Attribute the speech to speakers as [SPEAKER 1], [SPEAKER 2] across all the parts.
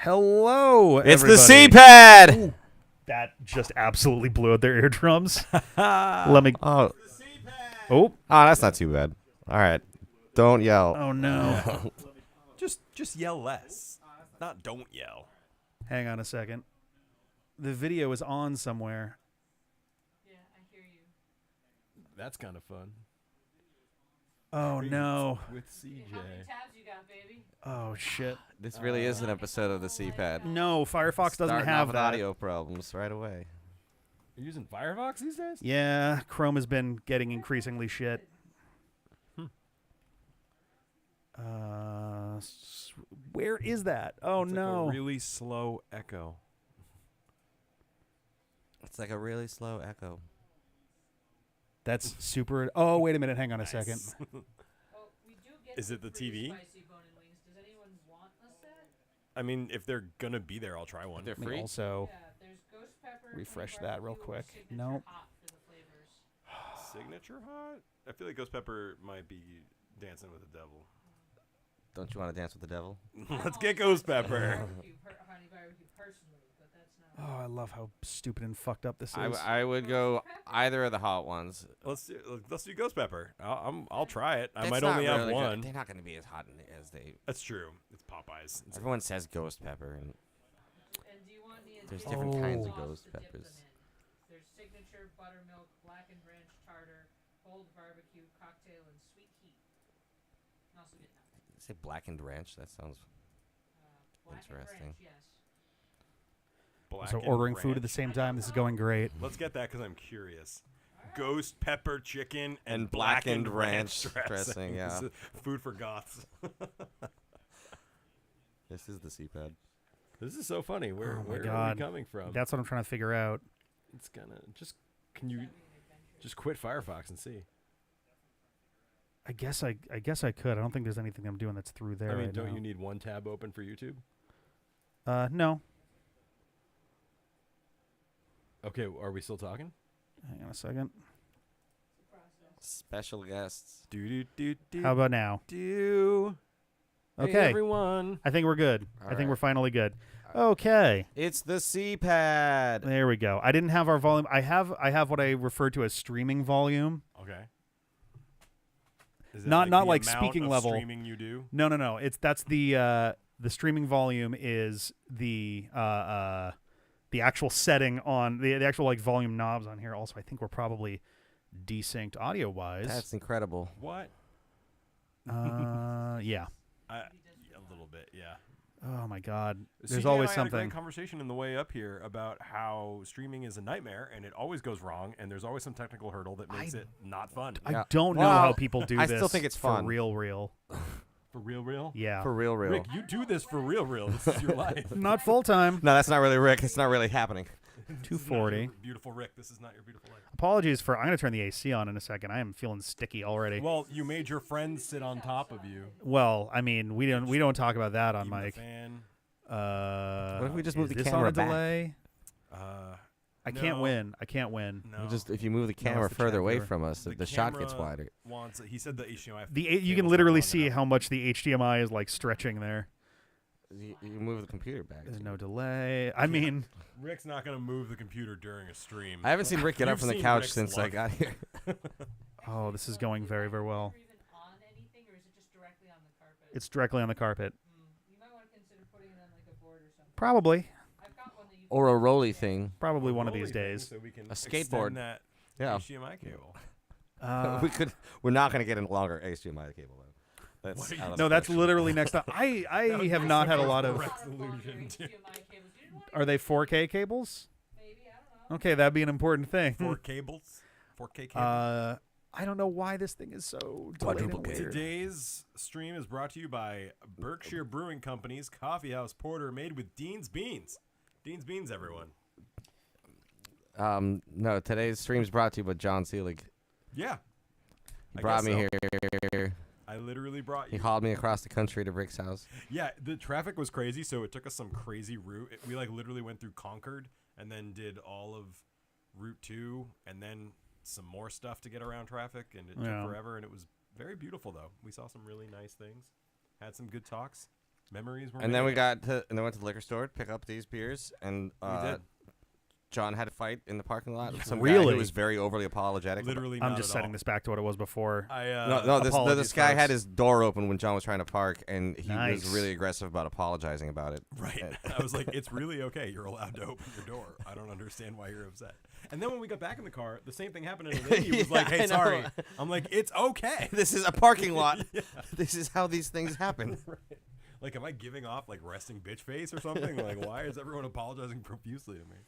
[SPEAKER 1] Hello,
[SPEAKER 2] It's
[SPEAKER 1] everybody.
[SPEAKER 2] the C-pad.
[SPEAKER 1] Ooh, that just absolutely blew out their eardrums. Let me.
[SPEAKER 2] Oh,
[SPEAKER 1] Oh,
[SPEAKER 2] that's not too bad. All right, don't yell.
[SPEAKER 1] oh no.
[SPEAKER 3] Just yell less. Not don't yell.
[SPEAKER 1] Hang on a second. The video is on somewhere.
[SPEAKER 4] Yeah, I hear you.
[SPEAKER 3] That's kind of fun.
[SPEAKER 1] Oh no.
[SPEAKER 3] With CJ.
[SPEAKER 4] How many tabs you got, baby?
[SPEAKER 1] Oh shit.
[SPEAKER 2] This really is an episode of the C-pad.
[SPEAKER 1] No, Firefox doesn't
[SPEAKER 2] Starting
[SPEAKER 1] have
[SPEAKER 2] off with
[SPEAKER 1] that.
[SPEAKER 2] audio problems right away.
[SPEAKER 3] You're using Firefox these days?
[SPEAKER 1] Yeah, Chrome has been getting increasingly shit. Where is that? Oh
[SPEAKER 3] It's
[SPEAKER 1] no.
[SPEAKER 3] like a really slow echo.
[SPEAKER 2] It's like a really slow echo.
[SPEAKER 1] That's super. Oh, wait a minute. Hang on a second.
[SPEAKER 4] Well, we do get
[SPEAKER 3] Is it the
[SPEAKER 4] free
[SPEAKER 3] TV?
[SPEAKER 4] Spicy bone and wings. Does anyone want a set?
[SPEAKER 3] I mean, if they're gonna be there, I'll try one.
[SPEAKER 2] They're
[SPEAKER 1] Let me
[SPEAKER 2] free.
[SPEAKER 1] also
[SPEAKER 4] Yeah, there's ghost pepper.
[SPEAKER 1] refresh
[SPEAKER 4] honey
[SPEAKER 1] that real
[SPEAKER 4] barbecue, or
[SPEAKER 1] quick.
[SPEAKER 4] signature
[SPEAKER 1] Nope.
[SPEAKER 4] hot for the flavors.
[SPEAKER 3] Signature hot? I feel like Ghost Pepper might be dancing with the devil.
[SPEAKER 2] Don't you want to dance with the devil?
[SPEAKER 3] Let's get Ghost Pepper.
[SPEAKER 4] Honey barbecue personally, but that's not.
[SPEAKER 1] Oh, I love how stupid and fucked up this is.
[SPEAKER 2] I would go either of the hot ones.
[SPEAKER 3] Let's do Ghost Pepper. I'll try it. I
[SPEAKER 2] That's
[SPEAKER 3] might
[SPEAKER 2] not
[SPEAKER 3] only have
[SPEAKER 2] really good.
[SPEAKER 3] one.
[SPEAKER 2] They're not going to be as hot as they.
[SPEAKER 3] That's true. It's Popeyes. It's
[SPEAKER 2] Everyone says ghost pepper, and
[SPEAKER 4] And do you want the
[SPEAKER 2] There's
[SPEAKER 4] additional
[SPEAKER 2] different kinds of
[SPEAKER 4] sauce
[SPEAKER 2] ghost
[SPEAKER 4] to dip
[SPEAKER 2] peppers.
[SPEAKER 4] them in? There's signature buttermilk, blackened ranch tartar, bold barbecue, cocktail, and sweet heat. And also get nuts.
[SPEAKER 2] say blackened ranch. That sounds.
[SPEAKER 4] Blackened
[SPEAKER 2] Interesting.
[SPEAKER 4] ranch, yes.
[SPEAKER 3] black
[SPEAKER 1] So
[SPEAKER 3] and
[SPEAKER 1] ordering food at the
[SPEAKER 3] ranch.
[SPEAKER 1] same time. This is going great.
[SPEAKER 3] Let's get that because I'm curious. Ghost pepper chicken
[SPEAKER 2] And
[SPEAKER 3] blackened
[SPEAKER 2] blackened
[SPEAKER 3] ranch
[SPEAKER 2] ranch dressing, yeah.
[SPEAKER 3] This is food for goths.
[SPEAKER 2] This is the C-pad.
[SPEAKER 3] This is so funny. Where,
[SPEAKER 1] Oh my
[SPEAKER 3] where are
[SPEAKER 1] God.
[SPEAKER 3] we coming from?
[SPEAKER 1] That's what I'm trying to figure out.
[SPEAKER 3] It's gonna just. Can you just quit Firefox and see?
[SPEAKER 1] I guess I could. I don't think there's anything I'm doing that's through there.
[SPEAKER 3] I mean,
[SPEAKER 1] right
[SPEAKER 3] don't
[SPEAKER 1] now.
[SPEAKER 3] you need one tab open for YouTube?
[SPEAKER 1] No.
[SPEAKER 3] Okay, are we still talking?
[SPEAKER 1] Hang on a second.
[SPEAKER 2] Special guests.
[SPEAKER 1] How about now?
[SPEAKER 3] do? Hey,
[SPEAKER 1] Okay.
[SPEAKER 3] everyone.
[SPEAKER 1] I think we're good.
[SPEAKER 2] All
[SPEAKER 1] I think
[SPEAKER 2] right.
[SPEAKER 1] we're finally good. Okay.
[SPEAKER 2] It's the C-pad.
[SPEAKER 1] There we go. I didn't have our volume. I have what I refer to as streaming volume.
[SPEAKER 3] Okay. Is it
[SPEAKER 1] Not
[SPEAKER 3] the
[SPEAKER 1] like
[SPEAKER 3] amount
[SPEAKER 1] speaking
[SPEAKER 3] of
[SPEAKER 1] level.
[SPEAKER 3] Streaming you do.
[SPEAKER 1] No. That's the streaming volume is the actual setting on the actual like volume knobs on here. Also, I think we're probably desynced audio wise.
[SPEAKER 2] That's incredible.
[SPEAKER 3] What?
[SPEAKER 1] Yeah.
[SPEAKER 3] A little bit, yeah.
[SPEAKER 1] Oh my God. There's
[SPEAKER 3] CJ
[SPEAKER 1] always
[SPEAKER 3] and I had a
[SPEAKER 1] something.
[SPEAKER 3] great conversation in the way up here about how streaming is a nightmare and it always goes wrong and there's always some technical hurdle that makes it not fun.
[SPEAKER 1] I
[SPEAKER 2] Yeah.
[SPEAKER 1] don't know
[SPEAKER 2] Well,
[SPEAKER 1] how people do
[SPEAKER 2] I
[SPEAKER 1] this.
[SPEAKER 2] still think it's
[SPEAKER 1] for
[SPEAKER 2] fun.
[SPEAKER 1] real.
[SPEAKER 3] For real?
[SPEAKER 1] Yeah.
[SPEAKER 2] For real.
[SPEAKER 3] Rick, you do this for real. This is your life.
[SPEAKER 1] Not full time.
[SPEAKER 2] No, that's not really Rick. It's not really happening.
[SPEAKER 3] This is not
[SPEAKER 1] 240.
[SPEAKER 3] your beautiful Rick. This is not your beautiful life.
[SPEAKER 1] Apologies for. I'm gonna turn the AC on in a second. I am feeling sticky already.
[SPEAKER 3] Well, you made your friends sit on top of you.
[SPEAKER 1] Well, I mean, we don't talk about that on
[SPEAKER 3] Even the
[SPEAKER 1] mic.
[SPEAKER 3] fan.
[SPEAKER 2] What if we just move
[SPEAKER 1] is
[SPEAKER 2] the
[SPEAKER 1] this
[SPEAKER 2] camera
[SPEAKER 1] on a
[SPEAKER 2] back?
[SPEAKER 1] delay?
[SPEAKER 3] I
[SPEAKER 1] Can't win. I can't win.
[SPEAKER 3] No.
[SPEAKER 2] If you move the camera
[SPEAKER 1] the
[SPEAKER 2] further
[SPEAKER 1] chat
[SPEAKER 2] away
[SPEAKER 1] viewer.
[SPEAKER 2] from us, the shot gets
[SPEAKER 3] camera
[SPEAKER 2] wider.
[SPEAKER 3] He said the HDMI.
[SPEAKER 1] You can
[SPEAKER 3] cable's
[SPEAKER 1] literally
[SPEAKER 3] not long
[SPEAKER 1] see
[SPEAKER 3] enough.
[SPEAKER 1] how much the HDMI is like stretching there.
[SPEAKER 2] You move the computer back.
[SPEAKER 1] There's no delay. I mean,
[SPEAKER 3] Rick's not gonna move the computer during a stream.
[SPEAKER 2] I haven't seen Rick get up
[SPEAKER 3] You've
[SPEAKER 2] from the
[SPEAKER 3] seen
[SPEAKER 2] couch
[SPEAKER 3] Rick's
[SPEAKER 2] since I
[SPEAKER 3] look.
[SPEAKER 2] got here.
[SPEAKER 1] oh, this is going very, very well.
[SPEAKER 4] Is it even on anything, or is it just directly on the carpet?
[SPEAKER 1] It's directly on the carpet.
[SPEAKER 4] You might want to consider putting it on like a board or something.
[SPEAKER 1] Probably.
[SPEAKER 4] I've got one that you
[SPEAKER 2] Or a rolly thing.
[SPEAKER 1] Probably one of
[SPEAKER 3] Rolly
[SPEAKER 1] these
[SPEAKER 3] thing
[SPEAKER 1] days.
[SPEAKER 3] So we can
[SPEAKER 2] A skateboard.
[SPEAKER 3] extend that
[SPEAKER 2] Yeah.
[SPEAKER 3] HDMI cable.
[SPEAKER 2] We're not going to get a longer HDMI cable, though. That's
[SPEAKER 3] What are you-
[SPEAKER 2] out of
[SPEAKER 1] No,
[SPEAKER 2] the
[SPEAKER 1] that's
[SPEAKER 2] question.
[SPEAKER 1] literally next up. I have not had a lot of.
[SPEAKER 3] Rex illusion.
[SPEAKER 1] Are they 4K cables?
[SPEAKER 4] Maybe, I don't know.
[SPEAKER 1] Okay, that'd be an important thing.
[SPEAKER 3] 4 cables. 4K cables.
[SPEAKER 1] I don't know why this thing is so delayed
[SPEAKER 2] Quadruple
[SPEAKER 1] and
[SPEAKER 2] K.
[SPEAKER 1] weird.
[SPEAKER 3] Today's stream is brought to you by Berkshire Brewing Company's Coffee House Porter made with Dean's Beans. Dean's Beans, everyone.
[SPEAKER 2] No, today's stream's brought to you by John Seelig.
[SPEAKER 3] Yeah.
[SPEAKER 2] He
[SPEAKER 3] I
[SPEAKER 2] brought
[SPEAKER 3] guess
[SPEAKER 2] me
[SPEAKER 3] so.
[SPEAKER 2] here.
[SPEAKER 3] I literally brought
[SPEAKER 2] He
[SPEAKER 3] you.
[SPEAKER 2] hauled me across the country to Rick's house.
[SPEAKER 3] Yeah, the traffic was crazy, so it took us some crazy route. We like literally went through Concord and then did all of Route 2 and then some more stuff to get around traffic, and it
[SPEAKER 1] Yeah.
[SPEAKER 3] took forever, and it was very beautiful, though. We saw some really nice things, had some good talks. Memories were
[SPEAKER 2] And then
[SPEAKER 3] made.
[SPEAKER 2] and then went to the liquor store to pick up these beers, and
[SPEAKER 3] We did.
[SPEAKER 2] John had a fight in the parking lot with some guy
[SPEAKER 1] Really?
[SPEAKER 2] who was very overly apologetic.
[SPEAKER 3] Literally,
[SPEAKER 1] I'm
[SPEAKER 3] not
[SPEAKER 1] just
[SPEAKER 3] at
[SPEAKER 1] setting
[SPEAKER 3] all.
[SPEAKER 1] this back to what it was before.
[SPEAKER 3] I
[SPEAKER 2] No, this
[SPEAKER 1] Apologies,
[SPEAKER 2] guy had
[SPEAKER 1] folks.
[SPEAKER 2] his door open when John was trying to park, and he
[SPEAKER 1] Nice.
[SPEAKER 2] was really aggressive about apologizing about it.
[SPEAKER 3] Right. I was like, it's really okay. You're allowed to open your door. I don't understand why you're upset. And then when we got back in the car, the same thing happened. And the lady was like,
[SPEAKER 2] Yeah, I
[SPEAKER 3] hey,
[SPEAKER 2] know.
[SPEAKER 3] sorry. I'm like, it's okay.
[SPEAKER 2] This is a parking lot. This is how these things happen.
[SPEAKER 3] Right. Like, am I giving off like resting bitch face or something? Like, why is everyone apologizing profusely to me?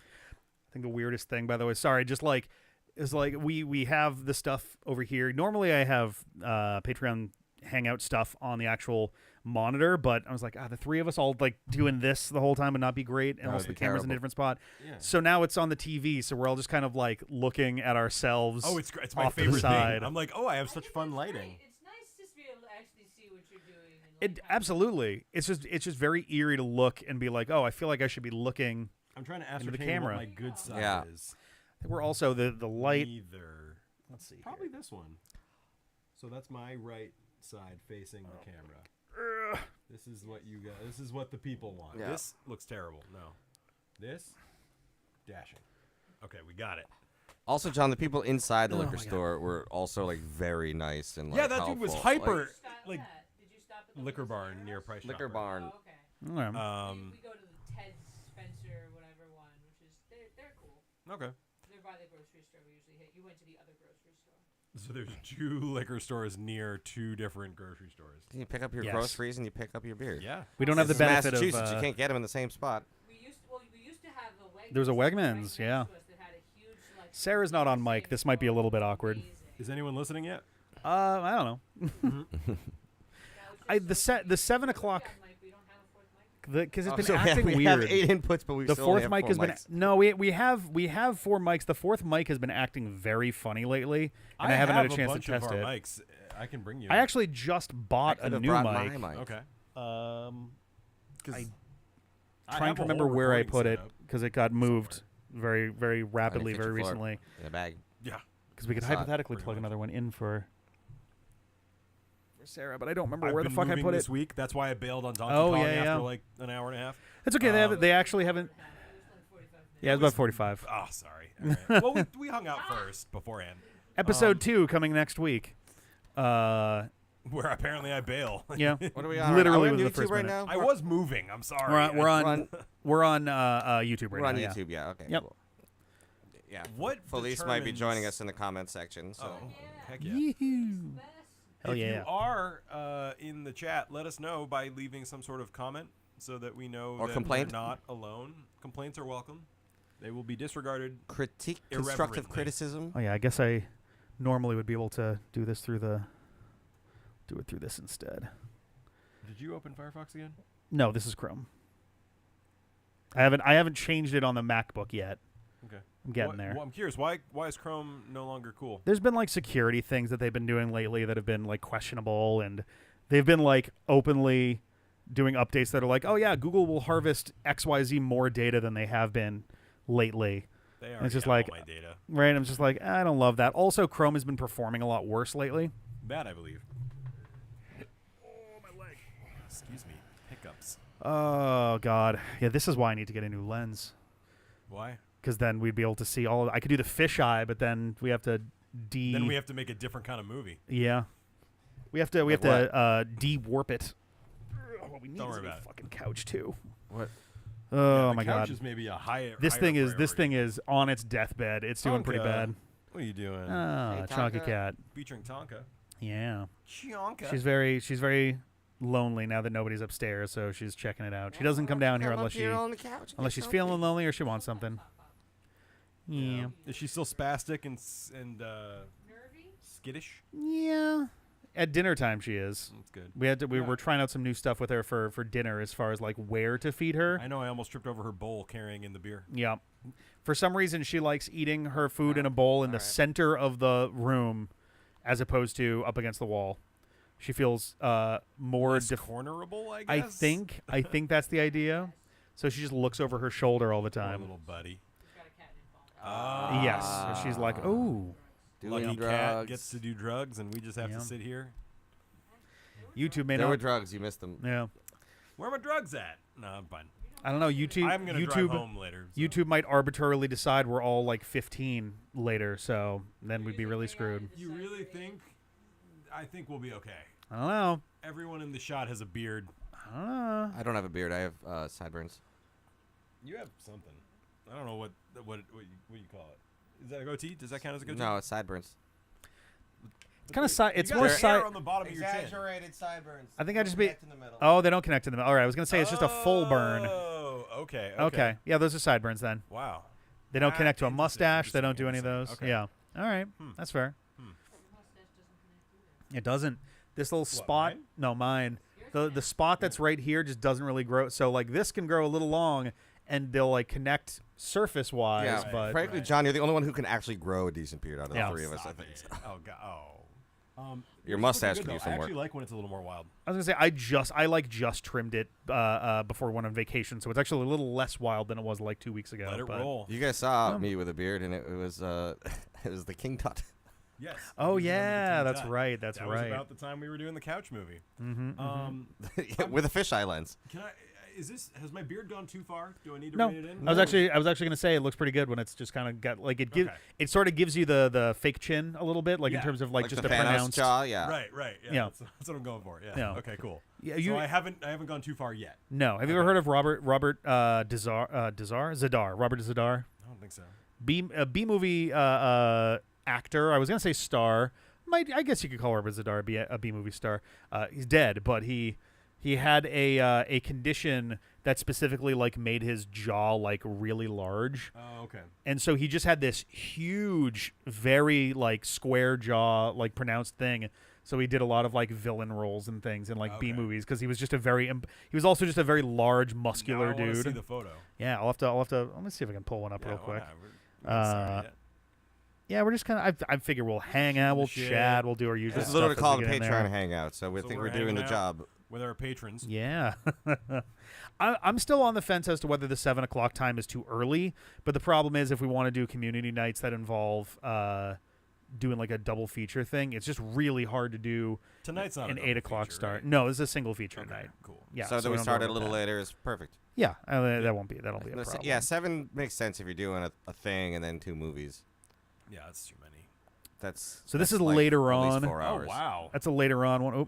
[SPEAKER 1] I think the weirdest thing, by the way, sorry, just like is like we have the stuff over here. Normally, I have Patreon Hangout stuff on the actual monitor, but I was like, the three of us all like doing this the whole time would not be great, and
[SPEAKER 2] That
[SPEAKER 1] also
[SPEAKER 2] would
[SPEAKER 1] the
[SPEAKER 2] be
[SPEAKER 1] camera's in a
[SPEAKER 2] terrible.
[SPEAKER 1] different spot.
[SPEAKER 3] Yeah.
[SPEAKER 1] So now it's on the TV, so we're all just kind of like looking at ourselves.
[SPEAKER 3] Oh, it's great. It's my
[SPEAKER 1] off to the
[SPEAKER 3] favorite
[SPEAKER 1] side.
[SPEAKER 3] thing. I'm like, oh, I have
[SPEAKER 4] I
[SPEAKER 3] such
[SPEAKER 4] think
[SPEAKER 3] fun
[SPEAKER 4] that's
[SPEAKER 3] lighting.
[SPEAKER 4] great. It's nice to be able to actually see what you're doing. And,
[SPEAKER 1] It
[SPEAKER 4] like, have
[SPEAKER 1] absolutely. It's just very eerie to look and be like, oh, I feel like I should be looking.
[SPEAKER 3] I'm trying to
[SPEAKER 1] Into the
[SPEAKER 3] ascertain
[SPEAKER 1] camera.
[SPEAKER 3] what my good side
[SPEAKER 2] Yeah.
[SPEAKER 3] is.
[SPEAKER 1] We're also the light.
[SPEAKER 3] Either.
[SPEAKER 1] Let's see.
[SPEAKER 3] Probably this one. So that's my right side facing the camera. This is what you got. This is what the people want.
[SPEAKER 2] Yeah.
[SPEAKER 3] This looks terrible. No. This dashing. Okay, we got it.
[SPEAKER 2] Also, John, the people inside the
[SPEAKER 1] Oh
[SPEAKER 2] liquor
[SPEAKER 1] my God.
[SPEAKER 2] store were also like very nice and like,
[SPEAKER 3] Yeah, that dude was
[SPEAKER 2] helpful.
[SPEAKER 3] hyper.
[SPEAKER 2] Like,
[SPEAKER 4] Stop
[SPEAKER 3] like,
[SPEAKER 4] that. Did you stop at the
[SPEAKER 3] Liquor
[SPEAKER 4] Liquor
[SPEAKER 3] barn near Price
[SPEAKER 2] liquor
[SPEAKER 3] Chopper.
[SPEAKER 2] barn.
[SPEAKER 4] Oh, okay.
[SPEAKER 1] Okay.
[SPEAKER 3] Um.
[SPEAKER 4] we go to the Ted Spencer whatever one, which is they're cool.
[SPEAKER 3] Okay.
[SPEAKER 4] They're by the grocery store we usually hit. You went to the other grocery store.
[SPEAKER 3] So there's 2 liquor stores near 2 different grocery stores.
[SPEAKER 2] you pick up your
[SPEAKER 1] Yes.
[SPEAKER 2] groceries and you pick up your beer.
[SPEAKER 3] Yeah.
[SPEAKER 1] We don't have the
[SPEAKER 2] This is
[SPEAKER 1] benefit of.
[SPEAKER 2] Massachusetts. You can't get them in the same spot.
[SPEAKER 4] We used to have a Wegmans.
[SPEAKER 1] There was a
[SPEAKER 4] right
[SPEAKER 1] Wegmans,
[SPEAKER 4] next
[SPEAKER 1] yeah.
[SPEAKER 4] to us that had a huge, like,
[SPEAKER 1] Sarah's not on mic. This might be a little bit awkward.
[SPEAKER 4] amazing.
[SPEAKER 3] Is anyone listening yet?
[SPEAKER 1] I don't know.
[SPEAKER 4] That was just
[SPEAKER 1] The
[SPEAKER 4] so
[SPEAKER 1] the 7 o'clock
[SPEAKER 4] Yeah, Mike, we don't have a fourth mic.
[SPEAKER 1] because it's
[SPEAKER 2] Oh,
[SPEAKER 1] been
[SPEAKER 2] so
[SPEAKER 1] acting
[SPEAKER 2] we
[SPEAKER 1] weird.
[SPEAKER 2] have 8 inputs, but we
[SPEAKER 1] The
[SPEAKER 2] still
[SPEAKER 1] fourth
[SPEAKER 2] only
[SPEAKER 1] mic
[SPEAKER 2] have
[SPEAKER 1] has
[SPEAKER 2] 4
[SPEAKER 1] been
[SPEAKER 2] mics.
[SPEAKER 1] no. We have 4 mics. The fourth mic has been acting very funny lately, and I haven't had a chance to
[SPEAKER 3] bunch
[SPEAKER 1] test
[SPEAKER 3] of our
[SPEAKER 1] it.
[SPEAKER 3] mics. I can bring you.
[SPEAKER 1] I actually just bought a
[SPEAKER 2] Could've
[SPEAKER 1] new
[SPEAKER 2] brought
[SPEAKER 1] mic.
[SPEAKER 2] my mic.
[SPEAKER 3] Okay.
[SPEAKER 1] Um,
[SPEAKER 3] 'Cause
[SPEAKER 1] I-
[SPEAKER 3] I
[SPEAKER 1] trying
[SPEAKER 3] have
[SPEAKER 1] to
[SPEAKER 3] a
[SPEAKER 1] remember
[SPEAKER 3] whole
[SPEAKER 1] where I
[SPEAKER 3] recording
[SPEAKER 1] put it
[SPEAKER 3] setup.
[SPEAKER 1] because it got moved very very rapidly
[SPEAKER 2] kitchen
[SPEAKER 1] very
[SPEAKER 2] floor.
[SPEAKER 1] recently.
[SPEAKER 2] In a bag.
[SPEAKER 3] Yeah.
[SPEAKER 1] Because we could
[SPEAKER 2] Saw it,
[SPEAKER 1] hypothetically
[SPEAKER 3] pretty
[SPEAKER 1] plug
[SPEAKER 3] much.
[SPEAKER 1] another one in for Sarah, but I don't remember
[SPEAKER 3] I've
[SPEAKER 1] where the
[SPEAKER 3] been
[SPEAKER 1] fuck I
[SPEAKER 3] moving
[SPEAKER 1] put
[SPEAKER 3] this
[SPEAKER 1] it.
[SPEAKER 3] week. That's why I bailed on Donkey
[SPEAKER 1] Oh,
[SPEAKER 3] Kong
[SPEAKER 1] yeah,
[SPEAKER 3] after
[SPEAKER 1] yeah.
[SPEAKER 3] like an hour and a half.
[SPEAKER 1] It's okay. They actually haven't.
[SPEAKER 4] It was like 45 minutes.
[SPEAKER 1] Yeah, it's about 45.
[SPEAKER 3] Oh, sorry. All right. Well, we hung out first beforehand,
[SPEAKER 1] Episode 2 coming next week.
[SPEAKER 3] where apparently I bail.
[SPEAKER 1] Yeah.
[SPEAKER 2] What are we on?
[SPEAKER 1] Literally
[SPEAKER 2] are we on
[SPEAKER 1] within the
[SPEAKER 2] YouTube
[SPEAKER 1] first
[SPEAKER 2] right
[SPEAKER 1] minute.
[SPEAKER 2] now?
[SPEAKER 3] I was moving. I'm sorry.
[SPEAKER 1] We're on
[SPEAKER 2] Run.
[SPEAKER 1] we're on YouTube right
[SPEAKER 2] We're on
[SPEAKER 1] now. yeah.
[SPEAKER 2] YouTube, yeah. Okay.
[SPEAKER 1] Yep.
[SPEAKER 2] Cool. Yeah.
[SPEAKER 3] What
[SPEAKER 2] Felice might be joining
[SPEAKER 3] determines-
[SPEAKER 2] us in the comment section. So
[SPEAKER 3] Oh, heck yeah.
[SPEAKER 1] Yee-hoo.
[SPEAKER 4] Best.
[SPEAKER 1] Hell
[SPEAKER 3] if
[SPEAKER 1] yeah.
[SPEAKER 3] you are in the chat, let us know by leaving some sort of comment so that we know
[SPEAKER 2] Or
[SPEAKER 3] that
[SPEAKER 2] complaint.
[SPEAKER 3] we're not alone. Complaints are welcome. They will be disregarded.
[SPEAKER 2] critique, constructive
[SPEAKER 3] Irreverently.
[SPEAKER 2] criticism.
[SPEAKER 1] Oh yeah, I guess I normally would be able to do it through this instead.
[SPEAKER 3] Did you open Firefox again?
[SPEAKER 1] No, this is Chrome. I haven't changed it on the MacBook yet.
[SPEAKER 3] Okay.
[SPEAKER 1] I'm getting there.
[SPEAKER 3] Well, I'm curious. Why is Chrome no longer cool?
[SPEAKER 1] There's been like security things that they've been doing lately that have been like questionable, and they've been like openly doing updates that are like, oh yeah, Google will harvest XYZ more data than they have been lately.
[SPEAKER 3] They
[SPEAKER 1] it's
[SPEAKER 3] already
[SPEAKER 1] just
[SPEAKER 3] have all
[SPEAKER 1] like-
[SPEAKER 3] my data.
[SPEAKER 1] Right? I'm just like, I don't love that. Also, Chrome has been performing a lot worse lately.
[SPEAKER 3] Bad, I believe. Oh, my leg. Excuse me. Hiccups.
[SPEAKER 1] Oh god, yeah. This is why I need to get a new lens,
[SPEAKER 3] Why?
[SPEAKER 1] because then we'd be able to see all. I could do the fisheye, but then we have to
[SPEAKER 3] Then we have to make a different kind of movie.
[SPEAKER 1] Yeah, we have to
[SPEAKER 2] Like
[SPEAKER 1] de-warp it. What we need
[SPEAKER 3] Don't
[SPEAKER 1] is
[SPEAKER 3] worry
[SPEAKER 1] a
[SPEAKER 3] about it.
[SPEAKER 1] fucking couch too.
[SPEAKER 2] What?
[SPEAKER 1] Oh
[SPEAKER 3] Yeah,
[SPEAKER 1] my
[SPEAKER 3] the couch
[SPEAKER 1] god,
[SPEAKER 3] is maybe a higher.
[SPEAKER 1] this
[SPEAKER 3] higher
[SPEAKER 1] thing is
[SPEAKER 3] priority.
[SPEAKER 1] on its deathbed. It's doing pretty
[SPEAKER 3] Tonka.
[SPEAKER 1] bad.
[SPEAKER 3] What are you doing?
[SPEAKER 1] Oh,
[SPEAKER 2] Hey,
[SPEAKER 1] Chonky
[SPEAKER 2] Tonka.
[SPEAKER 1] cat.
[SPEAKER 3] Featuring Tonka.
[SPEAKER 1] Yeah,
[SPEAKER 3] Chionka.
[SPEAKER 1] she's very lonely now that nobody's upstairs, so she's checking it out. She doesn't come down here unless she's feeling lonely or she wants something. Yeah.
[SPEAKER 3] Is she still spastic and
[SPEAKER 4] Nervy?
[SPEAKER 3] skittish?
[SPEAKER 1] Yeah. At dinner time, she is.
[SPEAKER 3] That's good.
[SPEAKER 1] We
[SPEAKER 3] Yeah.
[SPEAKER 1] were trying out some new stuff with her for dinner as far as like where to feed her.
[SPEAKER 3] I know I almost tripped over her bowl carrying in the beer.
[SPEAKER 1] Yeah. For some reason, she likes eating her food in a bowl in the
[SPEAKER 2] Alright.
[SPEAKER 1] center of the room as opposed to up against the wall. She feels more.
[SPEAKER 3] Less cornerable, I
[SPEAKER 1] I
[SPEAKER 3] guess.
[SPEAKER 1] think that's the idea. So she just looks over her shoulder all the
[SPEAKER 3] Poor
[SPEAKER 1] time.
[SPEAKER 3] little buddy.
[SPEAKER 4] She's got a cat named Paul.
[SPEAKER 1] Yes. So she's like, oh.
[SPEAKER 3] Lucky
[SPEAKER 2] Doing
[SPEAKER 3] cat
[SPEAKER 2] drugs.
[SPEAKER 3] gets to do drugs, and we just have
[SPEAKER 1] Yeah.
[SPEAKER 3] to sit here.
[SPEAKER 1] YouTube may
[SPEAKER 2] There were
[SPEAKER 1] not.
[SPEAKER 2] drugs. You missed them.
[SPEAKER 1] Yeah.
[SPEAKER 3] Where are my drugs at? No, I'm fine.
[SPEAKER 1] I don't know. YouTube.
[SPEAKER 3] I'm gonna drive home later. So.
[SPEAKER 1] YouTube might arbitrarily decide we're all like 15 later, so then we'd be really screwed.
[SPEAKER 3] You really think? I think we'll be okay.
[SPEAKER 1] I don't know.
[SPEAKER 3] Everyone in the shot has a beard.
[SPEAKER 1] I don't know.
[SPEAKER 2] I don't have a beard. I have sideburns.
[SPEAKER 3] You have something. I don't know what you call it. Is that a goatee? Does that count as a goatee?
[SPEAKER 2] No, it's sideburns.
[SPEAKER 1] It's kind of side. It's
[SPEAKER 3] got
[SPEAKER 1] more
[SPEAKER 3] hair
[SPEAKER 1] side.
[SPEAKER 3] on the bottom of your chin.
[SPEAKER 2] Exaggerated sideburns.
[SPEAKER 1] I think I just be.
[SPEAKER 2] in the middle.
[SPEAKER 1] Oh, they don't connect in the middle. All right, I was gonna say it's just a full burn.
[SPEAKER 3] Oh, okay.
[SPEAKER 1] Okay. Yeah, those are sideburns then.
[SPEAKER 3] Wow.
[SPEAKER 1] They don't connect to a
[SPEAKER 3] Interesting,
[SPEAKER 1] mustache. They don't
[SPEAKER 3] interesting,
[SPEAKER 1] do any of those.
[SPEAKER 3] interesting.
[SPEAKER 1] Yeah. All right. That's fair. It doesn't. This little spot.
[SPEAKER 3] mine?
[SPEAKER 1] No, mine. The spot that's right here just doesn't really grow. So like this can grow a little long, and they'll like connect surface wise.
[SPEAKER 2] Yeah,
[SPEAKER 1] but
[SPEAKER 2] frankly, John, you're the only one who can actually grow a decent beard out of
[SPEAKER 1] Yeah.
[SPEAKER 2] the three of us. I
[SPEAKER 3] Stop
[SPEAKER 2] think.
[SPEAKER 3] it.
[SPEAKER 2] So.
[SPEAKER 3] Oh god. Oh.
[SPEAKER 2] Your
[SPEAKER 3] it's
[SPEAKER 2] mustache
[SPEAKER 3] looking
[SPEAKER 2] could
[SPEAKER 3] good,
[SPEAKER 2] use
[SPEAKER 3] though.
[SPEAKER 2] some
[SPEAKER 3] I
[SPEAKER 2] work.
[SPEAKER 3] actually like when it's a little more wild.
[SPEAKER 1] I was gonna say I just trimmed it before we went on vacation, so it's actually a little less wild than it was like 2 weeks ago.
[SPEAKER 3] Let it
[SPEAKER 1] but-
[SPEAKER 3] roll.
[SPEAKER 2] You guys saw me with a beard, and it was it was the King Tut.
[SPEAKER 3] Yes.
[SPEAKER 1] Oh
[SPEAKER 3] you remember the
[SPEAKER 1] yeah,
[SPEAKER 3] Teen
[SPEAKER 1] that's
[SPEAKER 3] Tut.
[SPEAKER 1] right. That's
[SPEAKER 3] that
[SPEAKER 1] right.
[SPEAKER 3] was about the time we were doing the couch movie.
[SPEAKER 1] Mm-hmm,
[SPEAKER 2] with a fisheye lens.
[SPEAKER 3] Can I? Has my beard gone too far? Do I need to
[SPEAKER 1] No,
[SPEAKER 3] rein it in?
[SPEAKER 1] I was actually gonna say it looks pretty good when it's just kind of got like it gives
[SPEAKER 3] Okay.
[SPEAKER 1] it sort of gives you the fake chin a little bit, like in
[SPEAKER 3] Yeah.
[SPEAKER 1] terms of like just
[SPEAKER 2] the
[SPEAKER 1] a
[SPEAKER 2] Thanos
[SPEAKER 1] pronounced.
[SPEAKER 2] jaw, yeah.
[SPEAKER 3] Right. Yeah.
[SPEAKER 1] Yeah.
[SPEAKER 3] That's what I'm going for. Yeah.
[SPEAKER 1] Yeah.
[SPEAKER 3] Okay. Cool.
[SPEAKER 1] Yeah,
[SPEAKER 3] So I haven't gone too far yet.
[SPEAKER 1] No, have you ever heard of Robert Zadar? Robert Zadar,
[SPEAKER 3] I don't think so.
[SPEAKER 1] B movie actor. I was gonna say star. I guess you could call Robert Zadar a B movie star. He's dead, but he had a condition that specifically like made his jaw like really large.
[SPEAKER 3] Oh, okay.
[SPEAKER 1] And so he just had this huge, very like square jaw, like pronounced thing. So he did a lot of like villain roles and things in like B
[SPEAKER 3] Okay.
[SPEAKER 1] movies because he was just he was also just a very large, muscular
[SPEAKER 3] Now I wanna
[SPEAKER 1] dude.
[SPEAKER 3] see the photo.
[SPEAKER 1] Yeah, I'll have to. Let me see if I can pull one up
[SPEAKER 3] Yeah,
[SPEAKER 1] real
[SPEAKER 3] why
[SPEAKER 1] quick.
[SPEAKER 3] not? We're not sorry yet.
[SPEAKER 1] Yeah, we're just kind of. I figure we'll hang out, we'll
[SPEAKER 3] shit.
[SPEAKER 1] chat, we'll do our usual
[SPEAKER 2] This is
[SPEAKER 1] stuff.
[SPEAKER 2] literally
[SPEAKER 1] as
[SPEAKER 2] called
[SPEAKER 1] we
[SPEAKER 2] a
[SPEAKER 1] get in
[SPEAKER 2] Patreon
[SPEAKER 1] there.
[SPEAKER 2] hangout, so we
[SPEAKER 3] So
[SPEAKER 2] think
[SPEAKER 3] we're
[SPEAKER 2] we're doing the
[SPEAKER 3] hanging
[SPEAKER 2] job.
[SPEAKER 3] With our patrons.
[SPEAKER 1] Yeah. I'm still on the fence as to whether the 7 o'clock time is too early. But the problem is if we want to do community nights that involve doing like a double feature thing, it's just really hard to do
[SPEAKER 3] Tonight's not
[SPEAKER 1] an
[SPEAKER 3] a
[SPEAKER 1] 8
[SPEAKER 3] double
[SPEAKER 1] o'clock
[SPEAKER 3] feature,
[SPEAKER 1] start.
[SPEAKER 3] right?
[SPEAKER 1] No, this is a single feature
[SPEAKER 3] Okay,
[SPEAKER 1] night.
[SPEAKER 3] cool.
[SPEAKER 1] Yeah.
[SPEAKER 2] so that we
[SPEAKER 1] don't
[SPEAKER 2] start
[SPEAKER 1] go
[SPEAKER 2] a
[SPEAKER 1] with
[SPEAKER 2] little
[SPEAKER 1] that.
[SPEAKER 2] later is perfect.
[SPEAKER 1] Yeah, that won't be a problem.
[SPEAKER 2] Yeah, 7 makes sense if you're doing a thing and then 2 movies.
[SPEAKER 3] Yeah, that's too many.
[SPEAKER 2] That's
[SPEAKER 1] So this
[SPEAKER 2] that's
[SPEAKER 1] is
[SPEAKER 2] like
[SPEAKER 1] later
[SPEAKER 2] at least
[SPEAKER 1] on.
[SPEAKER 2] 4
[SPEAKER 3] Oh
[SPEAKER 2] hours.
[SPEAKER 3] wow.
[SPEAKER 1] That's a later on one.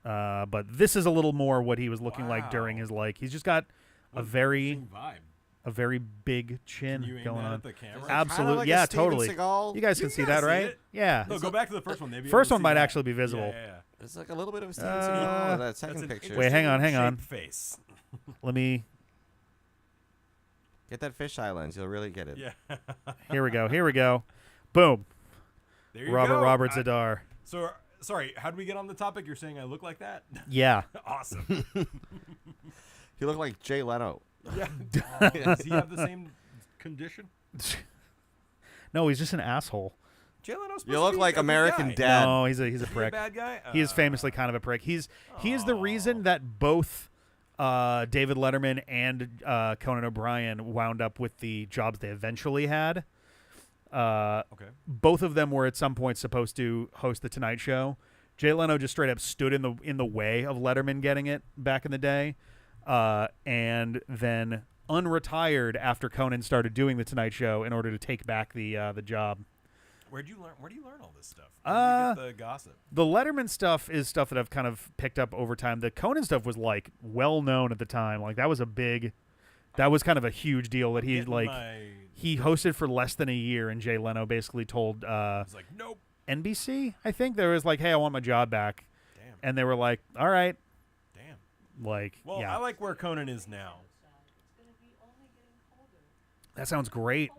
[SPEAKER 1] But this is a little more what he was looking like during
[SPEAKER 3] Wow.
[SPEAKER 1] his like. He's just got
[SPEAKER 3] What
[SPEAKER 1] a
[SPEAKER 3] an
[SPEAKER 1] very
[SPEAKER 3] interesting vibe.
[SPEAKER 1] a very big chin
[SPEAKER 3] Can you aim
[SPEAKER 1] going
[SPEAKER 3] that
[SPEAKER 1] on.
[SPEAKER 3] at the camera?
[SPEAKER 2] Kinda
[SPEAKER 1] Absolutely,
[SPEAKER 2] like a
[SPEAKER 1] yeah,
[SPEAKER 2] Steven
[SPEAKER 1] totally.
[SPEAKER 2] Seagal.
[SPEAKER 1] You guys
[SPEAKER 3] You
[SPEAKER 1] can see
[SPEAKER 3] gotta
[SPEAKER 1] that,
[SPEAKER 3] see
[SPEAKER 1] right?
[SPEAKER 3] it.
[SPEAKER 1] Yeah.
[SPEAKER 3] No, go back to the first one. Maybe
[SPEAKER 1] First
[SPEAKER 3] able
[SPEAKER 1] one
[SPEAKER 3] to see
[SPEAKER 1] might
[SPEAKER 3] that.
[SPEAKER 1] actually be visible.
[SPEAKER 3] Yeah.
[SPEAKER 2] It's like a little bit of a Steven
[SPEAKER 1] Uh,
[SPEAKER 2] Seagal in that
[SPEAKER 3] That's
[SPEAKER 2] second
[SPEAKER 3] an
[SPEAKER 2] picture.
[SPEAKER 1] Wait, hang on,
[SPEAKER 3] interesting
[SPEAKER 1] hang on.
[SPEAKER 3] shaped Face.
[SPEAKER 1] Let me.
[SPEAKER 2] Get that fisheye lens. You'll really get it.
[SPEAKER 3] Yeah.
[SPEAKER 1] Here we go. Here we go. Boom.
[SPEAKER 3] There you
[SPEAKER 1] Robert
[SPEAKER 3] go.
[SPEAKER 1] Robert Zadar.
[SPEAKER 3] So sorry, how did we get on the topic? You're saying I look like that?
[SPEAKER 1] Yeah.
[SPEAKER 3] Awesome.
[SPEAKER 2] You look like Jay Leno.
[SPEAKER 3] Yeah. Does he have the same condition?
[SPEAKER 1] No, he's just an asshole.
[SPEAKER 3] Jay Leno's supposed
[SPEAKER 2] You
[SPEAKER 3] to
[SPEAKER 2] look
[SPEAKER 3] be
[SPEAKER 2] like
[SPEAKER 3] a good
[SPEAKER 2] American
[SPEAKER 3] guy.
[SPEAKER 2] Dad.
[SPEAKER 1] No, he's a
[SPEAKER 3] Is he a
[SPEAKER 1] prick.
[SPEAKER 3] bad guy?
[SPEAKER 1] He is famously kind of a prick. He is the reason that both David Letterman and Conan O'Brien wound up with the jobs they eventually had.
[SPEAKER 3] Okay.
[SPEAKER 1] Both of them were at some point supposed to host the Tonight Show. Jay Leno just straight up stood in the way of Letterman getting it back in the day, and then unretired after Conan started doing the Tonight Show in order to take back the job.
[SPEAKER 3] Where do you learn all this stuff? Where do you get the gossip?
[SPEAKER 1] The Letterman stuff is stuff that I've kind of picked up over time. The Conan stuff was like well known at the time. Like that was kind of a huge deal that he he hosted for less than a year, and Jay Leno basically told
[SPEAKER 3] I was like, nope.
[SPEAKER 1] NBC, I think, there was like, hey, I want my job back.
[SPEAKER 3] Damn.
[SPEAKER 1] And they were like, all right.
[SPEAKER 3] Damn.
[SPEAKER 1] Like,
[SPEAKER 3] Well,
[SPEAKER 1] yeah.
[SPEAKER 3] I like where Conan is now.
[SPEAKER 1] That sounds great.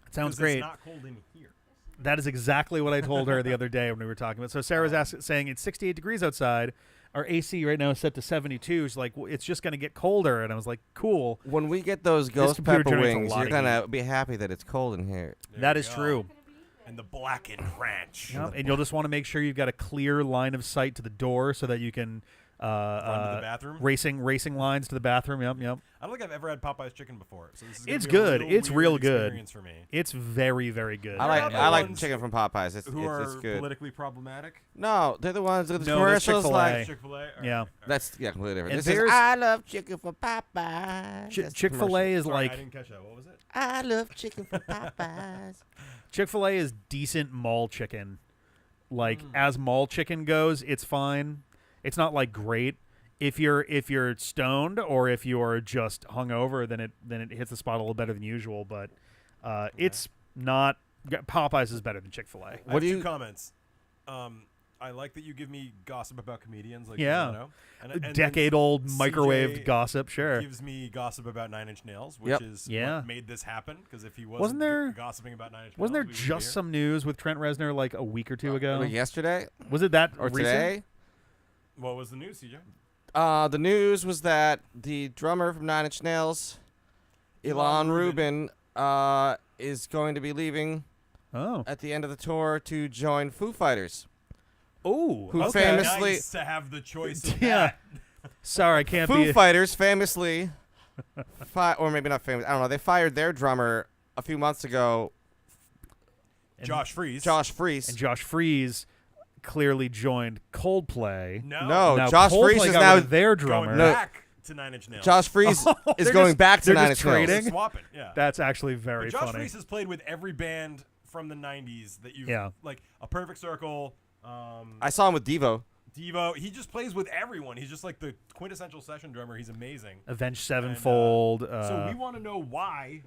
[SPEAKER 1] That sounds
[SPEAKER 3] 'Cause
[SPEAKER 1] great.
[SPEAKER 3] It's not cold in here.
[SPEAKER 1] That is exactly what I told her the other day when we were talking about. So Sarah was saying it's 68 degrees outside. Our AC right now is set to 72. She's like, well, it's just going to get colder. And I was like, cool.
[SPEAKER 2] When we get those
[SPEAKER 1] This
[SPEAKER 2] ghost
[SPEAKER 1] computer
[SPEAKER 2] pepper
[SPEAKER 1] generates a
[SPEAKER 2] wings,
[SPEAKER 1] lot
[SPEAKER 2] you're
[SPEAKER 1] of
[SPEAKER 2] gonna be happy that it's cold in here.
[SPEAKER 3] There
[SPEAKER 1] That
[SPEAKER 3] you
[SPEAKER 1] is
[SPEAKER 3] go.
[SPEAKER 1] true.
[SPEAKER 3] And the blackened ranch.
[SPEAKER 1] Yep, and you'll just want to make sure you've got a clear line of sight to the door so that you can
[SPEAKER 3] Run to the bathroom.
[SPEAKER 1] racing lines to the bathroom. Yep.
[SPEAKER 3] I don't think I've ever had Popeye's chicken before, so this is gonna
[SPEAKER 1] It's
[SPEAKER 3] be a
[SPEAKER 1] good.
[SPEAKER 3] real
[SPEAKER 1] It's
[SPEAKER 3] weird
[SPEAKER 1] real good.
[SPEAKER 3] experience for me.
[SPEAKER 1] It's very, very good.
[SPEAKER 3] I like
[SPEAKER 2] like chicken from Popeyes. It's
[SPEAKER 3] Who are
[SPEAKER 2] good.
[SPEAKER 3] politically problematic?
[SPEAKER 2] No, they're the ones with the
[SPEAKER 1] No, that's
[SPEAKER 2] commercials.
[SPEAKER 1] Chick-fil-A.
[SPEAKER 2] Like
[SPEAKER 3] Chick-fil-A.
[SPEAKER 1] Yeah.
[SPEAKER 2] that's completely different.
[SPEAKER 1] And
[SPEAKER 2] This is
[SPEAKER 1] there's-
[SPEAKER 2] I love chicken from Popeyes. That's the
[SPEAKER 1] Chick-fil-A
[SPEAKER 2] commercial.
[SPEAKER 1] is
[SPEAKER 3] Sorry,
[SPEAKER 1] like
[SPEAKER 3] I didn't catch that. What was it?
[SPEAKER 2] I love chicken from Popeyes.
[SPEAKER 1] Chick-fil-A is decent mall chicken. Like as mall chicken goes, it's fine. It's not like great. If you're stoned or if you're just hungover, then it hits the spot a little better than usual. But it's not. Popeyes is better than Chick-fil-A.
[SPEAKER 3] I
[SPEAKER 2] What
[SPEAKER 3] have
[SPEAKER 2] do
[SPEAKER 3] two
[SPEAKER 2] you-
[SPEAKER 3] comments. I like that you give me gossip about comedians. Like
[SPEAKER 1] Yeah.
[SPEAKER 3] you know, and then
[SPEAKER 1] Decade-old microwaved
[SPEAKER 3] CJ
[SPEAKER 1] gossip, sure.
[SPEAKER 3] gives me gossip about Nine Inch Nails, which
[SPEAKER 2] Yep.
[SPEAKER 3] is
[SPEAKER 1] Yeah.
[SPEAKER 3] what made this happen. Because if he wasn't,
[SPEAKER 1] Wasn't there-
[SPEAKER 3] gossiping about Nine Inch
[SPEAKER 1] Wasn't there
[SPEAKER 3] Nails, we wouldn't be
[SPEAKER 1] just
[SPEAKER 3] here.
[SPEAKER 1] some news with Trent Reznor like a week or two ago?
[SPEAKER 2] Like yesterday
[SPEAKER 1] Was it that
[SPEAKER 2] or
[SPEAKER 1] recent?
[SPEAKER 2] today?
[SPEAKER 3] What was the news, CJ?
[SPEAKER 2] The news was that the drummer from Nine Inch Nails, Elon Rubin, is going to be leaving
[SPEAKER 1] Oh.
[SPEAKER 2] at the end of the tour to join Foo Fighters.
[SPEAKER 1] Oh.
[SPEAKER 2] Who
[SPEAKER 1] okay.
[SPEAKER 2] famously-
[SPEAKER 3] Nice to have the choice of
[SPEAKER 1] Yeah.
[SPEAKER 3] that.
[SPEAKER 1] Sorry, I can't
[SPEAKER 2] Foo
[SPEAKER 1] be.
[SPEAKER 2] Fighters famously, or maybe not famous. I don't know. They fired their drummer a few months ago,
[SPEAKER 1] and
[SPEAKER 3] Josh Freese.
[SPEAKER 2] Josh Freese.
[SPEAKER 1] And Josh Freese clearly joined Coldplay.
[SPEAKER 2] No,
[SPEAKER 1] Now
[SPEAKER 2] Josh
[SPEAKER 1] Coldplay
[SPEAKER 2] Freese is
[SPEAKER 1] got
[SPEAKER 2] now
[SPEAKER 1] rid of their
[SPEAKER 3] going
[SPEAKER 1] drummer.
[SPEAKER 2] No.
[SPEAKER 3] back to Nine Inch Nails.
[SPEAKER 2] Josh Freese is
[SPEAKER 1] they're
[SPEAKER 2] going
[SPEAKER 1] just-
[SPEAKER 2] back to
[SPEAKER 1] they're
[SPEAKER 2] Nine
[SPEAKER 1] just
[SPEAKER 2] Inch Nails.
[SPEAKER 1] trading?
[SPEAKER 3] Swapping, yeah.
[SPEAKER 1] That's actually very
[SPEAKER 3] But Josh
[SPEAKER 1] funny.
[SPEAKER 3] Freese has played with every band from the '90s that you've
[SPEAKER 1] Yeah.
[SPEAKER 3] like a Perfect Circle.
[SPEAKER 2] I saw him with Devo.
[SPEAKER 3] Devo. He just plays with everyone. He's just like the quintessential session drummer. He's amazing.
[SPEAKER 1] Avenged Sevenfold.
[SPEAKER 3] So we want to know why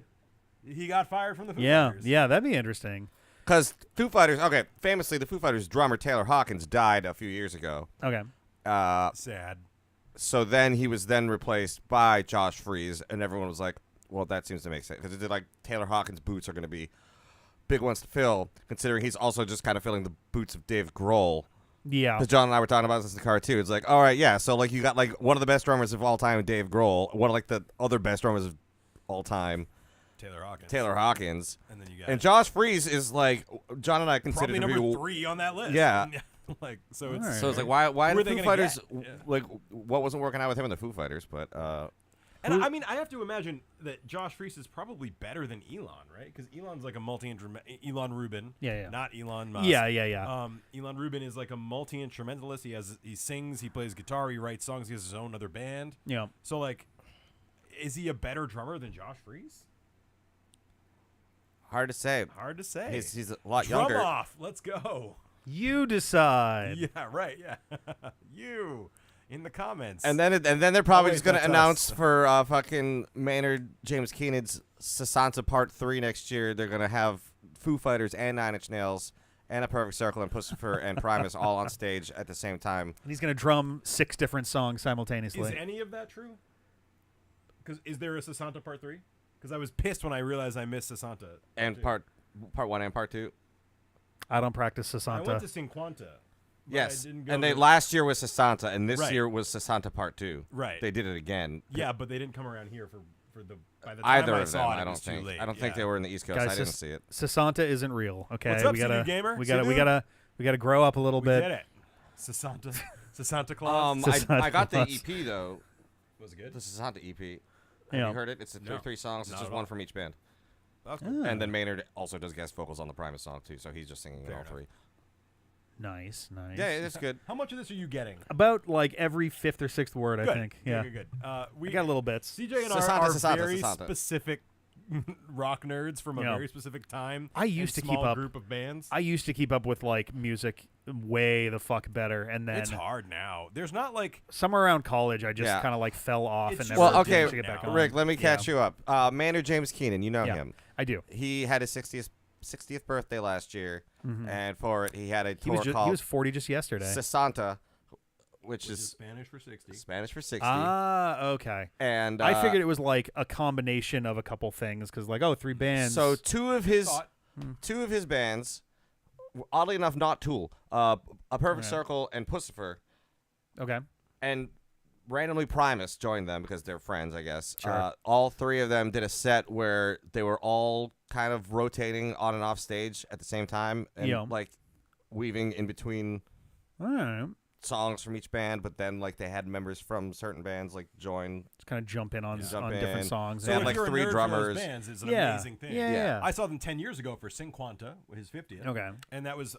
[SPEAKER 3] he got fired from the Foo
[SPEAKER 1] yeah,
[SPEAKER 3] Fighters.
[SPEAKER 1] yeah, that'd be interesting.
[SPEAKER 2] Because Foo Fighters, okay, famously, the Foo Fighters drummer Taylor Hawkins died a few years ago.
[SPEAKER 1] Okay.
[SPEAKER 3] Sad.
[SPEAKER 2] So then he was then replaced by Josh Freese, and everyone was like, well, that seems to make sense. Because like Taylor Hawkins' boots are going to be big ones to fill, considering he's also just kind of filling the boots of Dave Grohl.
[SPEAKER 1] Yeah.
[SPEAKER 2] Because John and I were talking about this in the car, too. It's like, all right, yeah, so like you got like one of the best drummers of all time, Dave Grohl, one of like the other best drummers of all time, Taylor Hawkins.
[SPEAKER 3] And then you got
[SPEAKER 2] And Josh Freese is like, John and I consider
[SPEAKER 3] probably
[SPEAKER 2] to
[SPEAKER 3] number
[SPEAKER 2] be
[SPEAKER 3] 3 on that list.
[SPEAKER 2] Yeah.
[SPEAKER 3] Like so it's
[SPEAKER 1] Alright.
[SPEAKER 2] So it's like, why
[SPEAKER 3] Who are
[SPEAKER 2] the
[SPEAKER 3] they
[SPEAKER 2] Foo
[SPEAKER 3] gonna
[SPEAKER 2] Fighters,
[SPEAKER 3] get? Yeah.
[SPEAKER 2] like, what wasn't working out with him and the Foo Fighters? But,
[SPEAKER 3] And I mean, I have to imagine that Josh Freese is probably better than Elon, right? Because Elon's like a Elon Rubin.
[SPEAKER 1] Yeah.
[SPEAKER 3] Not Elon Musk.
[SPEAKER 1] Yeah.
[SPEAKER 3] Elon Rubin is like a multi-instrumentalist. He sings, he plays guitar, he writes songs, he has his own other band.
[SPEAKER 1] Yeah.
[SPEAKER 3] So like, is he a better drummer than Josh Freese?
[SPEAKER 2] hard to say.
[SPEAKER 3] Hard to say.
[SPEAKER 2] He's a lot
[SPEAKER 3] Drum
[SPEAKER 2] younger.
[SPEAKER 3] off. Let's go.
[SPEAKER 1] You decide.
[SPEAKER 3] Yeah, right. Yeah. You in the comments.
[SPEAKER 2] And then they're probably
[SPEAKER 3] wait,
[SPEAKER 2] just going to
[SPEAKER 3] that's
[SPEAKER 2] announce
[SPEAKER 3] us.
[SPEAKER 2] for fucking Maynard James Keenan's Sasanta Part 3 next year, they're going to have Foo Fighters and Nine Inch Nails and A Perfect Circle and Pussifer and Primus all on stage at the same time.
[SPEAKER 1] And he's gonna drum 6 different songs
[SPEAKER 3] is
[SPEAKER 1] simultaneously.
[SPEAKER 3] any of that true? Because is there a Sasanta Part 3? Because I was pissed when I realized I missed Sasanta.
[SPEAKER 2] And part 1 and Part 2.
[SPEAKER 1] I don't practice
[SPEAKER 3] I went to
[SPEAKER 1] Sasanta.
[SPEAKER 3] Cinquanta. but
[SPEAKER 2] Yes.
[SPEAKER 3] I didn't go
[SPEAKER 2] And they
[SPEAKER 3] to-
[SPEAKER 2] last year was Sasanta, and this
[SPEAKER 3] Right.
[SPEAKER 2] year was Sasanta Part 2.
[SPEAKER 3] Right.
[SPEAKER 2] They did it again.
[SPEAKER 3] Yeah, but they didn't come around here for the. By the time
[SPEAKER 2] Either
[SPEAKER 3] I
[SPEAKER 2] of them,
[SPEAKER 3] saw it,
[SPEAKER 2] I
[SPEAKER 3] it
[SPEAKER 2] don't
[SPEAKER 3] was too
[SPEAKER 2] think.
[SPEAKER 3] late.
[SPEAKER 2] I don't think
[SPEAKER 3] Yeah.
[SPEAKER 2] they were in the East Coast.
[SPEAKER 1] Guys,
[SPEAKER 2] I didn't see it.
[SPEAKER 1] Sasanta isn't real. Okay.
[SPEAKER 3] What's up,
[SPEAKER 1] we gotta
[SPEAKER 3] CU Gamer?
[SPEAKER 1] we gotta
[SPEAKER 3] CU?
[SPEAKER 1] we gotta grow up a little
[SPEAKER 3] We
[SPEAKER 1] bit.
[SPEAKER 3] did it. Sasanta Claus.
[SPEAKER 2] I got the
[SPEAKER 1] Claus.
[SPEAKER 2] EP though.
[SPEAKER 3] Was it good?
[SPEAKER 2] The Sasanta EP. Have
[SPEAKER 1] Yeah.
[SPEAKER 2] you heard it? It's
[SPEAKER 3] No.
[SPEAKER 2] 3 songs. It's
[SPEAKER 3] Not
[SPEAKER 2] just
[SPEAKER 3] at
[SPEAKER 2] one
[SPEAKER 3] all.
[SPEAKER 2] from each band.
[SPEAKER 3] That's cool.
[SPEAKER 1] Ah,
[SPEAKER 2] And then Maynard also does guest vocals on the Primus song too, so he's just singing in
[SPEAKER 3] Fair
[SPEAKER 2] all
[SPEAKER 3] enough.
[SPEAKER 2] 3.
[SPEAKER 1] nice.
[SPEAKER 2] Yeah, it's good.
[SPEAKER 3] How much of this are you getting?
[SPEAKER 1] About like every 5th or 6th word, I
[SPEAKER 3] Good.
[SPEAKER 1] think.
[SPEAKER 3] Good,
[SPEAKER 1] Yeah.
[SPEAKER 3] Good. We
[SPEAKER 1] I got little bits.
[SPEAKER 3] CJ and
[SPEAKER 2] Sasanta,
[SPEAKER 3] I are
[SPEAKER 2] Sasanta,
[SPEAKER 3] very
[SPEAKER 2] Sasanta.
[SPEAKER 3] specific rock nerds from a
[SPEAKER 1] Yeah.
[SPEAKER 3] very specific time.
[SPEAKER 1] I used
[SPEAKER 3] and
[SPEAKER 1] to keep
[SPEAKER 3] small
[SPEAKER 1] up.
[SPEAKER 3] group of bands.
[SPEAKER 1] I used to keep up with like music way the fuck better, and then
[SPEAKER 3] It's hard now. There's not like
[SPEAKER 1] somewhere around college, I just
[SPEAKER 2] Yeah.
[SPEAKER 1] kind of like fell off
[SPEAKER 3] It's
[SPEAKER 1] and
[SPEAKER 3] just
[SPEAKER 1] never
[SPEAKER 2] Well, okay,
[SPEAKER 1] managed to get back
[SPEAKER 3] now.
[SPEAKER 1] on.
[SPEAKER 2] Rick, let me catch
[SPEAKER 1] Yeah.
[SPEAKER 2] you up. Maynard James Keenan, you know
[SPEAKER 1] Yeah.
[SPEAKER 2] him.
[SPEAKER 1] I do.
[SPEAKER 2] He had his 60th birthday last year, and for it, he had a
[SPEAKER 1] He
[SPEAKER 2] tour
[SPEAKER 1] was
[SPEAKER 2] called
[SPEAKER 1] he was 40 just yesterday.
[SPEAKER 2] Sasanta, which
[SPEAKER 3] which is
[SPEAKER 2] is
[SPEAKER 3] Spanish for 60.
[SPEAKER 2] Spanish for 60.
[SPEAKER 1] Ah, okay.
[SPEAKER 2] And
[SPEAKER 1] I figured it was like a combination of a couple things because like 3 bands.
[SPEAKER 2] So two of his
[SPEAKER 3] Thought.
[SPEAKER 2] bands, oddly enough, not Tool, A Perfect
[SPEAKER 1] Yeah.
[SPEAKER 2] Circle and Pussifer,
[SPEAKER 1] okay.
[SPEAKER 2] and randomly Primus joined them because they're friends, I guess.
[SPEAKER 1] Sure.
[SPEAKER 2] All 3 of them did a set where they were all kind of rotating on and off stage at the same time and
[SPEAKER 1] Yeah.
[SPEAKER 2] like weaving in between
[SPEAKER 1] All right.
[SPEAKER 2] songs from each band, but then like they had members from certain bands like join.
[SPEAKER 1] Just kind of jump in on
[SPEAKER 2] Jump
[SPEAKER 1] different
[SPEAKER 2] in.
[SPEAKER 1] songs.
[SPEAKER 2] They
[SPEAKER 3] So
[SPEAKER 2] had,
[SPEAKER 3] if
[SPEAKER 2] like,
[SPEAKER 3] you're a
[SPEAKER 2] 3
[SPEAKER 3] nerd for
[SPEAKER 2] drummers.
[SPEAKER 3] those bands, it's an
[SPEAKER 1] Yeah.
[SPEAKER 3] amazing thing.
[SPEAKER 1] Yeah.
[SPEAKER 3] I saw them 10 years ago for Cinquanta, his 50th.
[SPEAKER 1] Okay.
[SPEAKER 3] And that was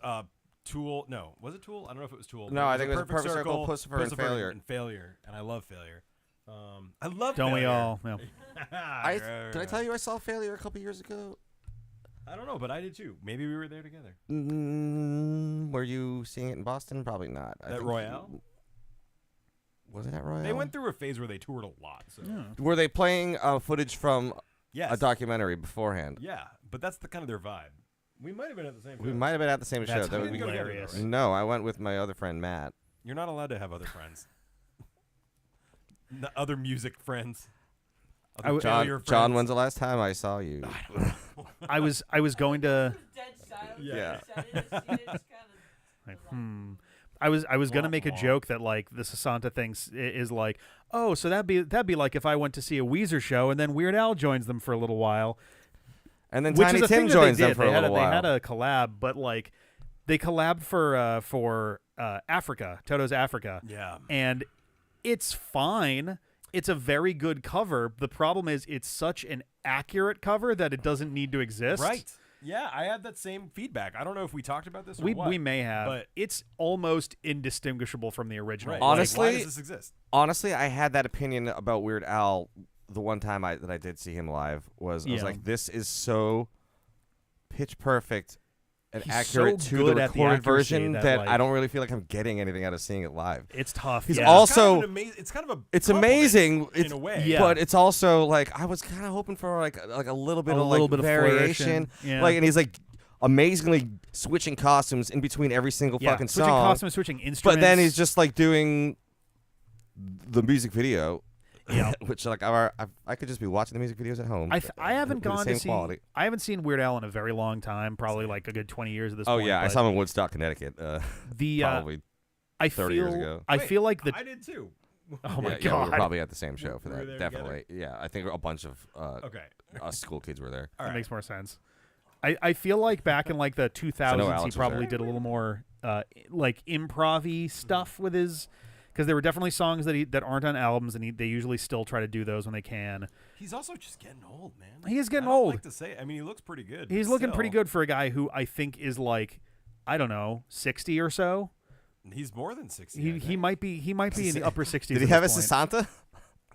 [SPEAKER 3] Tool. No, was it Tool? I don't know if it was Tool.
[SPEAKER 2] No,
[SPEAKER 3] but
[SPEAKER 2] I think it was Perfect Circle, Pussifer, and Failure.
[SPEAKER 3] And Failure. And I love Failure. I love
[SPEAKER 1] Don't
[SPEAKER 3] Failure.
[SPEAKER 1] we all? Yeah.
[SPEAKER 2] Did I tell you I saw Failure a couple years ago?
[SPEAKER 3] I don't know, but I did too. Maybe we were there together.
[SPEAKER 2] Were you seeing it in Boston? Probably not. I
[SPEAKER 3] At
[SPEAKER 2] think
[SPEAKER 3] Royale?
[SPEAKER 2] Was it at Royale?
[SPEAKER 3] They went through a phase where they toured a lot. So.
[SPEAKER 2] Were they playing footage from
[SPEAKER 3] Yes.
[SPEAKER 2] a documentary beforehand?
[SPEAKER 3] Yeah, but that's the kind of their vibe. We might have been at the same.
[SPEAKER 2] We
[SPEAKER 3] show.
[SPEAKER 2] might have been at the same show.
[SPEAKER 1] That's
[SPEAKER 2] That would be
[SPEAKER 1] hilarious.
[SPEAKER 2] No, I went with my other friend Matt.
[SPEAKER 3] You're not allowed to have other friends. Other music friends. Other failure
[SPEAKER 2] John,
[SPEAKER 3] friends.
[SPEAKER 2] when's the last time I saw you?
[SPEAKER 1] I was going to.
[SPEAKER 4] Dead silence.
[SPEAKER 2] Yeah.
[SPEAKER 4] It's kind of
[SPEAKER 1] Like, I was gonna make a joke that like the Sasanta thing is like, oh, so that'd be like if I went to see a Weezer show and then Weird Al joins them for a little while,
[SPEAKER 2] And then
[SPEAKER 1] which
[SPEAKER 2] Tiny
[SPEAKER 1] is a
[SPEAKER 2] Tim
[SPEAKER 1] thing
[SPEAKER 2] joins
[SPEAKER 1] that they
[SPEAKER 2] them
[SPEAKER 1] did.
[SPEAKER 2] for a little while.
[SPEAKER 1] They had a collab, but like they collabed for Africa, Toto's Africa,
[SPEAKER 3] Yeah.
[SPEAKER 1] and it's fine. It's a very good cover. The problem is it's such an accurate cover that it doesn't need to exist.
[SPEAKER 3] Right. Yeah, I had that same feedback. I don't know if we talked about this or
[SPEAKER 1] We
[SPEAKER 3] what.
[SPEAKER 1] we may have,
[SPEAKER 3] but
[SPEAKER 1] it's almost indistinguishable from the original.
[SPEAKER 3] right.
[SPEAKER 1] Like,
[SPEAKER 2] Honestly-
[SPEAKER 3] why does this exist?
[SPEAKER 2] Honestly, I had that opinion about Weird Al the one time that I did see him live. I was
[SPEAKER 1] Yeah.
[SPEAKER 2] like, this is so pitch perfect and
[SPEAKER 1] He's
[SPEAKER 2] accurate
[SPEAKER 1] so
[SPEAKER 2] to
[SPEAKER 1] good
[SPEAKER 2] the
[SPEAKER 1] at the
[SPEAKER 2] recorded
[SPEAKER 1] accuracy
[SPEAKER 2] version
[SPEAKER 1] that,
[SPEAKER 2] that
[SPEAKER 1] like-
[SPEAKER 2] I don't really feel like I'm getting anything out of seeing it live.
[SPEAKER 1] it's tough.
[SPEAKER 2] He's
[SPEAKER 1] yeah.
[SPEAKER 2] also-
[SPEAKER 3] It's kind of a.
[SPEAKER 2] It's
[SPEAKER 3] compliment
[SPEAKER 2] amazing.
[SPEAKER 3] in a way.
[SPEAKER 1] Yeah.
[SPEAKER 2] But it's also like I was kind of hoping for like a little bit
[SPEAKER 1] A
[SPEAKER 2] of
[SPEAKER 1] little
[SPEAKER 2] like
[SPEAKER 1] bit of
[SPEAKER 2] variation.
[SPEAKER 1] flourishing. Yeah.
[SPEAKER 2] Like, and he's like amazingly switching costumes in between every single fucking
[SPEAKER 1] switching
[SPEAKER 2] song.
[SPEAKER 1] costumes, switching instruments.
[SPEAKER 2] But then he's just like doing the music video,
[SPEAKER 1] Yeah.
[SPEAKER 2] which like I could just be watching the music videos at home.
[SPEAKER 1] I haven't
[SPEAKER 2] with the
[SPEAKER 1] gone
[SPEAKER 2] same
[SPEAKER 1] to see.
[SPEAKER 2] quality.
[SPEAKER 1] I haven't seen Weird Al in a very long time, probably like a good 20 years at this
[SPEAKER 2] Oh
[SPEAKER 1] point.
[SPEAKER 2] yeah, I
[SPEAKER 1] but
[SPEAKER 2] saw him in Woodstock, Connecticut.
[SPEAKER 1] the
[SPEAKER 2] Probably.
[SPEAKER 1] I
[SPEAKER 2] 30
[SPEAKER 1] feel
[SPEAKER 2] years ago.
[SPEAKER 1] I
[SPEAKER 3] Wait,
[SPEAKER 1] feel like the
[SPEAKER 3] I did too.
[SPEAKER 1] oh my
[SPEAKER 2] yeah,
[SPEAKER 1] god.
[SPEAKER 2] we were probably at the same show for
[SPEAKER 3] We were
[SPEAKER 2] that.
[SPEAKER 3] there
[SPEAKER 2] Definitely. Yeah, I think a bunch of
[SPEAKER 3] Okay.
[SPEAKER 2] us school kids were there.
[SPEAKER 3] All
[SPEAKER 1] That
[SPEAKER 3] right.
[SPEAKER 1] makes more sense. I feel like back in like the 2000s, he
[SPEAKER 2] Alex was
[SPEAKER 1] probably
[SPEAKER 2] there.
[SPEAKER 1] did a little more like improv-y stuff with his, because there were definitely songs that aren't on albums, and they usually still try to do those when they can.
[SPEAKER 3] He's also just getting old, man.
[SPEAKER 1] He is getting
[SPEAKER 3] I don't
[SPEAKER 1] old.
[SPEAKER 3] Like to say, I mean, he looks pretty good.
[SPEAKER 1] He's
[SPEAKER 3] but
[SPEAKER 1] looking pretty
[SPEAKER 3] still,
[SPEAKER 1] good for a guy who I think is like, I don't know, 60 or so.
[SPEAKER 3] He's more than 60. I
[SPEAKER 1] He
[SPEAKER 3] think.
[SPEAKER 1] might be in the upper 60s.
[SPEAKER 2] Did he
[SPEAKER 1] at
[SPEAKER 2] have a
[SPEAKER 1] this point.
[SPEAKER 2] Sasanta?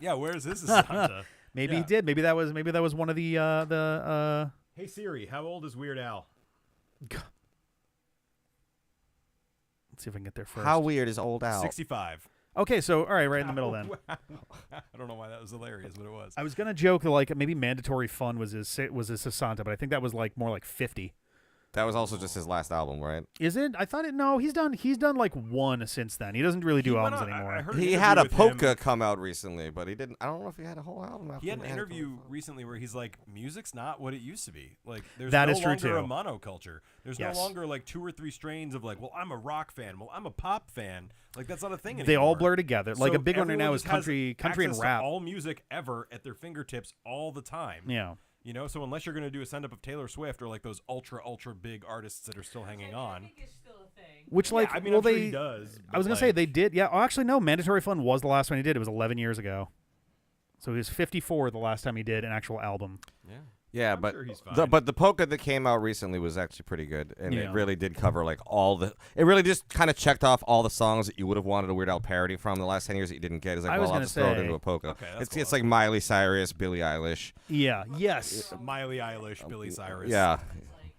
[SPEAKER 3] Yeah, where's his Santa?
[SPEAKER 1] Maybe
[SPEAKER 3] Yeah.
[SPEAKER 1] he did. Maybe that was one of the
[SPEAKER 3] Hey Siri, how old is Weird Al?
[SPEAKER 1] Let's see if I can get there first.
[SPEAKER 2] How weird is Old Al?
[SPEAKER 3] 65.
[SPEAKER 1] Okay, so all right in the middle then.
[SPEAKER 3] I don't know why that was hilarious, but it was.
[SPEAKER 1] I was gonna joke that like maybe Mandatory Fun was his Sasanta, but I think that was like more like 50.
[SPEAKER 2] That was also just his last album, right?
[SPEAKER 1] Is it? I thought it. No, he's done like one since then. He doesn't really do
[SPEAKER 3] He went
[SPEAKER 1] albums
[SPEAKER 3] on-
[SPEAKER 1] anymore.
[SPEAKER 3] I heard an
[SPEAKER 2] He
[SPEAKER 3] interview
[SPEAKER 2] had a
[SPEAKER 3] with him.
[SPEAKER 2] polka come out recently, but he didn't. I don't know if he had a whole album after.
[SPEAKER 3] He had an
[SPEAKER 2] that.
[SPEAKER 3] interview recently where he's like, music's not what it used to be. Like, there's
[SPEAKER 1] That
[SPEAKER 3] no
[SPEAKER 1] is true,
[SPEAKER 3] longer a
[SPEAKER 1] too.
[SPEAKER 3] monoculture. There's
[SPEAKER 1] Yes.
[SPEAKER 3] no longer like 2 or 3 strains of like, well, I'm a rock fan. Well, I'm a pop fan. Like, that's not a thing anymore.
[SPEAKER 1] They all blur together. Like
[SPEAKER 3] So
[SPEAKER 1] a big one right now
[SPEAKER 3] everyone
[SPEAKER 1] is
[SPEAKER 3] just has
[SPEAKER 1] country and
[SPEAKER 3] access to
[SPEAKER 1] rap.
[SPEAKER 3] all music ever at their fingertips all the time.
[SPEAKER 1] Yeah.
[SPEAKER 3] You know, so unless you're going to do a send up of Taylor Swift or like those ultra big artists that are still hanging
[SPEAKER 4] I
[SPEAKER 3] on.
[SPEAKER 4] think it's still a thing.
[SPEAKER 1] Which like
[SPEAKER 3] yeah, I mean,
[SPEAKER 1] well
[SPEAKER 3] I'm sure
[SPEAKER 1] they
[SPEAKER 3] he does.
[SPEAKER 1] I was
[SPEAKER 3] but,
[SPEAKER 1] gonna say
[SPEAKER 3] like,
[SPEAKER 1] they did. Yeah. Oh, actually no. Mandatory Fun was the last one he did. It was 11 years ago. So he was 54 the last time he did an actual album.
[SPEAKER 3] Yeah.
[SPEAKER 2] Yeah,
[SPEAKER 3] I'm
[SPEAKER 2] but
[SPEAKER 3] sure he's fine.
[SPEAKER 2] but the polka that came out recently was actually pretty good, and
[SPEAKER 1] Yeah.
[SPEAKER 2] it really did cover like all the. It really just kind of checked off all the songs that you would have wanted a Weird Al parody from the last 10 years that you didn't get. It's like,
[SPEAKER 1] I
[SPEAKER 2] well,
[SPEAKER 1] was
[SPEAKER 2] I'll
[SPEAKER 1] gonna
[SPEAKER 2] just throw it
[SPEAKER 1] say-
[SPEAKER 2] into a polka.
[SPEAKER 3] Okay, that's
[SPEAKER 2] it's
[SPEAKER 3] cool.
[SPEAKER 2] it's like Miley Cyrus, Billie Eilish.
[SPEAKER 1] Yeah. Yes.
[SPEAKER 3] Miley Eilish, Billy Cyrus.
[SPEAKER 2] Yeah,
[SPEAKER 4] It's like,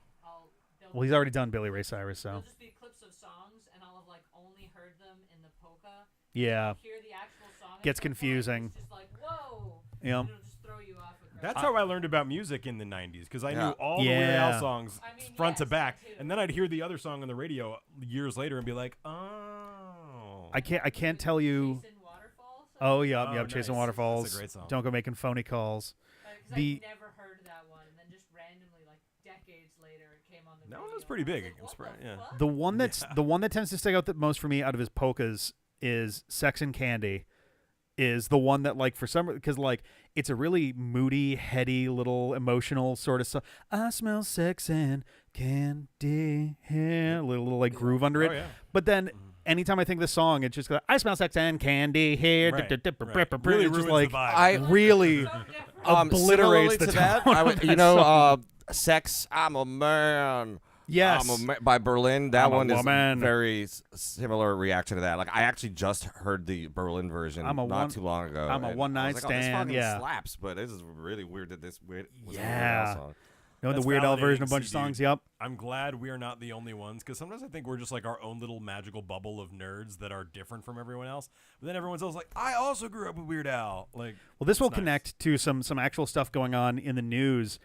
[SPEAKER 4] they'll
[SPEAKER 1] Well, he's already done Billy Ray Cyrus, so
[SPEAKER 4] There'll just be clips of songs, and I'll have like only heard them in the polka.
[SPEAKER 1] yeah.
[SPEAKER 4] Hear the actual song. at
[SPEAKER 1] Gets
[SPEAKER 4] some point,
[SPEAKER 1] confusing.
[SPEAKER 4] It's just like whoa.
[SPEAKER 1] Yeah.
[SPEAKER 4] And it'll just throw you off. a
[SPEAKER 3] That's
[SPEAKER 4] great-
[SPEAKER 3] how I learned about music in the 90s because I
[SPEAKER 2] Yeah.
[SPEAKER 3] knew all the Weird
[SPEAKER 1] Yeah.
[SPEAKER 3] Al songs
[SPEAKER 4] I mean,
[SPEAKER 3] front to
[SPEAKER 4] yes,
[SPEAKER 3] back,
[SPEAKER 4] that too.
[SPEAKER 3] and then I'd hear the other song on the radio years later and be like, oh.
[SPEAKER 1] I can't tell you.
[SPEAKER 4] Chasing Waterfalls.
[SPEAKER 1] Oh yeah,
[SPEAKER 3] Oh,
[SPEAKER 1] yep. Chasing
[SPEAKER 3] nice.
[SPEAKER 1] Waterfalls.
[SPEAKER 3] That's a great song.
[SPEAKER 1] Don't go making phony calls.
[SPEAKER 4] Because
[SPEAKER 1] the-
[SPEAKER 4] I never heard that one, and then just randomly, like decades later, it came on the
[SPEAKER 3] That
[SPEAKER 4] radio.
[SPEAKER 3] one was pretty big.
[SPEAKER 4] Like,
[SPEAKER 3] It was
[SPEAKER 4] what
[SPEAKER 3] pretty-
[SPEAKER 4] the
[SPEAKER 3] yeah.
[SPEAKER 4] fuck?
[SPEAKER 1] The one that's the one that tends to stick out the most for me out of his polkas is Sex and Candy. Is the one that like for some because like it's a really moody, heady, little emotional sort of song. I smell sex and candy, little like groove under it.
[SPEAKER 3] Oh, yeah.
[SPEAKER 1] But then anytime I think of this song, it's just like, I smell sex and candy here.
[SPEAKER 3] Right,
[SPEAKER 1] Really
[SPEAKER 3] really
[SPEAKER 1] it's just
[SPEAKER 3] ruins
[SPEAKER 1] like
[SPEAKER 3] the vibe.
[SPEAKER 2] I
[SPEAKER 1] really
[SPEAKER 4] So different.
[SPEAKER 1] obliterates
[SPEAKER 2] similarly
[SPEAKER 1] the
[SPEAKER 2] to that.
[SPEAKER 1] tone
[SPEAKER 2] I
[SPEAKER 1] of
[SPEAKER 2] would,
[SPEAKER 1] that song.
[SPEAKER 2] Sex. I'm a man.
[SPEAKER 1] Yes.
[SPEAKER 2] By Berlin. That
[SPEAKER 1] I'm a
[SPEAKER 2] one is
[SPEAKER 1] woman.
[SPEAKER 2] very similar reaction to that. Like I actually just heard the Berlin version
[SPEAKER 1] I'm a
[SPEAKER 2] not
[SPEAKER 1] one-
[SPEAKER 2] too long ago.
[SPEAKER 1] I'm a
[SPEAKER 2] and
[SPEAKER 1] one-night
[SPEAKER 2] I was like, oh, this
[SPEAKER 1] stand,
[SPEAKER 2] fucking
[SPEAKER 1] yeah.
[SPEAKER 2] slaps, but this is really weird that this was a Weird
[SPEAKER 1] Yeah.
[SPEAKER 2] Al song.
[SPEAKER 1] You know, the
[SPEAKER 3] That's
[SPEAKER 1] Weird Al version
[SPEAKER 3] validating
[SPEAKER 1] of a bunch
[SPEAKER 3] to
[SPEAKER 1] of
[SPEAKER 3] see,
[SPEAKER 1] songs.
[SPEAKER 3] dude.
[SPEAKER 1] Yep.
[SPEAKER 3] I'm glad we are not the only ones, because sometimes I think we're just like our own little magical bubble of nerds that are different from everyone else. But then everyone's else like, I also grew up with Weird Al. Like,
[SPEAKER 1] Well, this will
[SPEAKER 3] it's nice.
[SPEAKER 1] connect to some actual stuff going on in the news.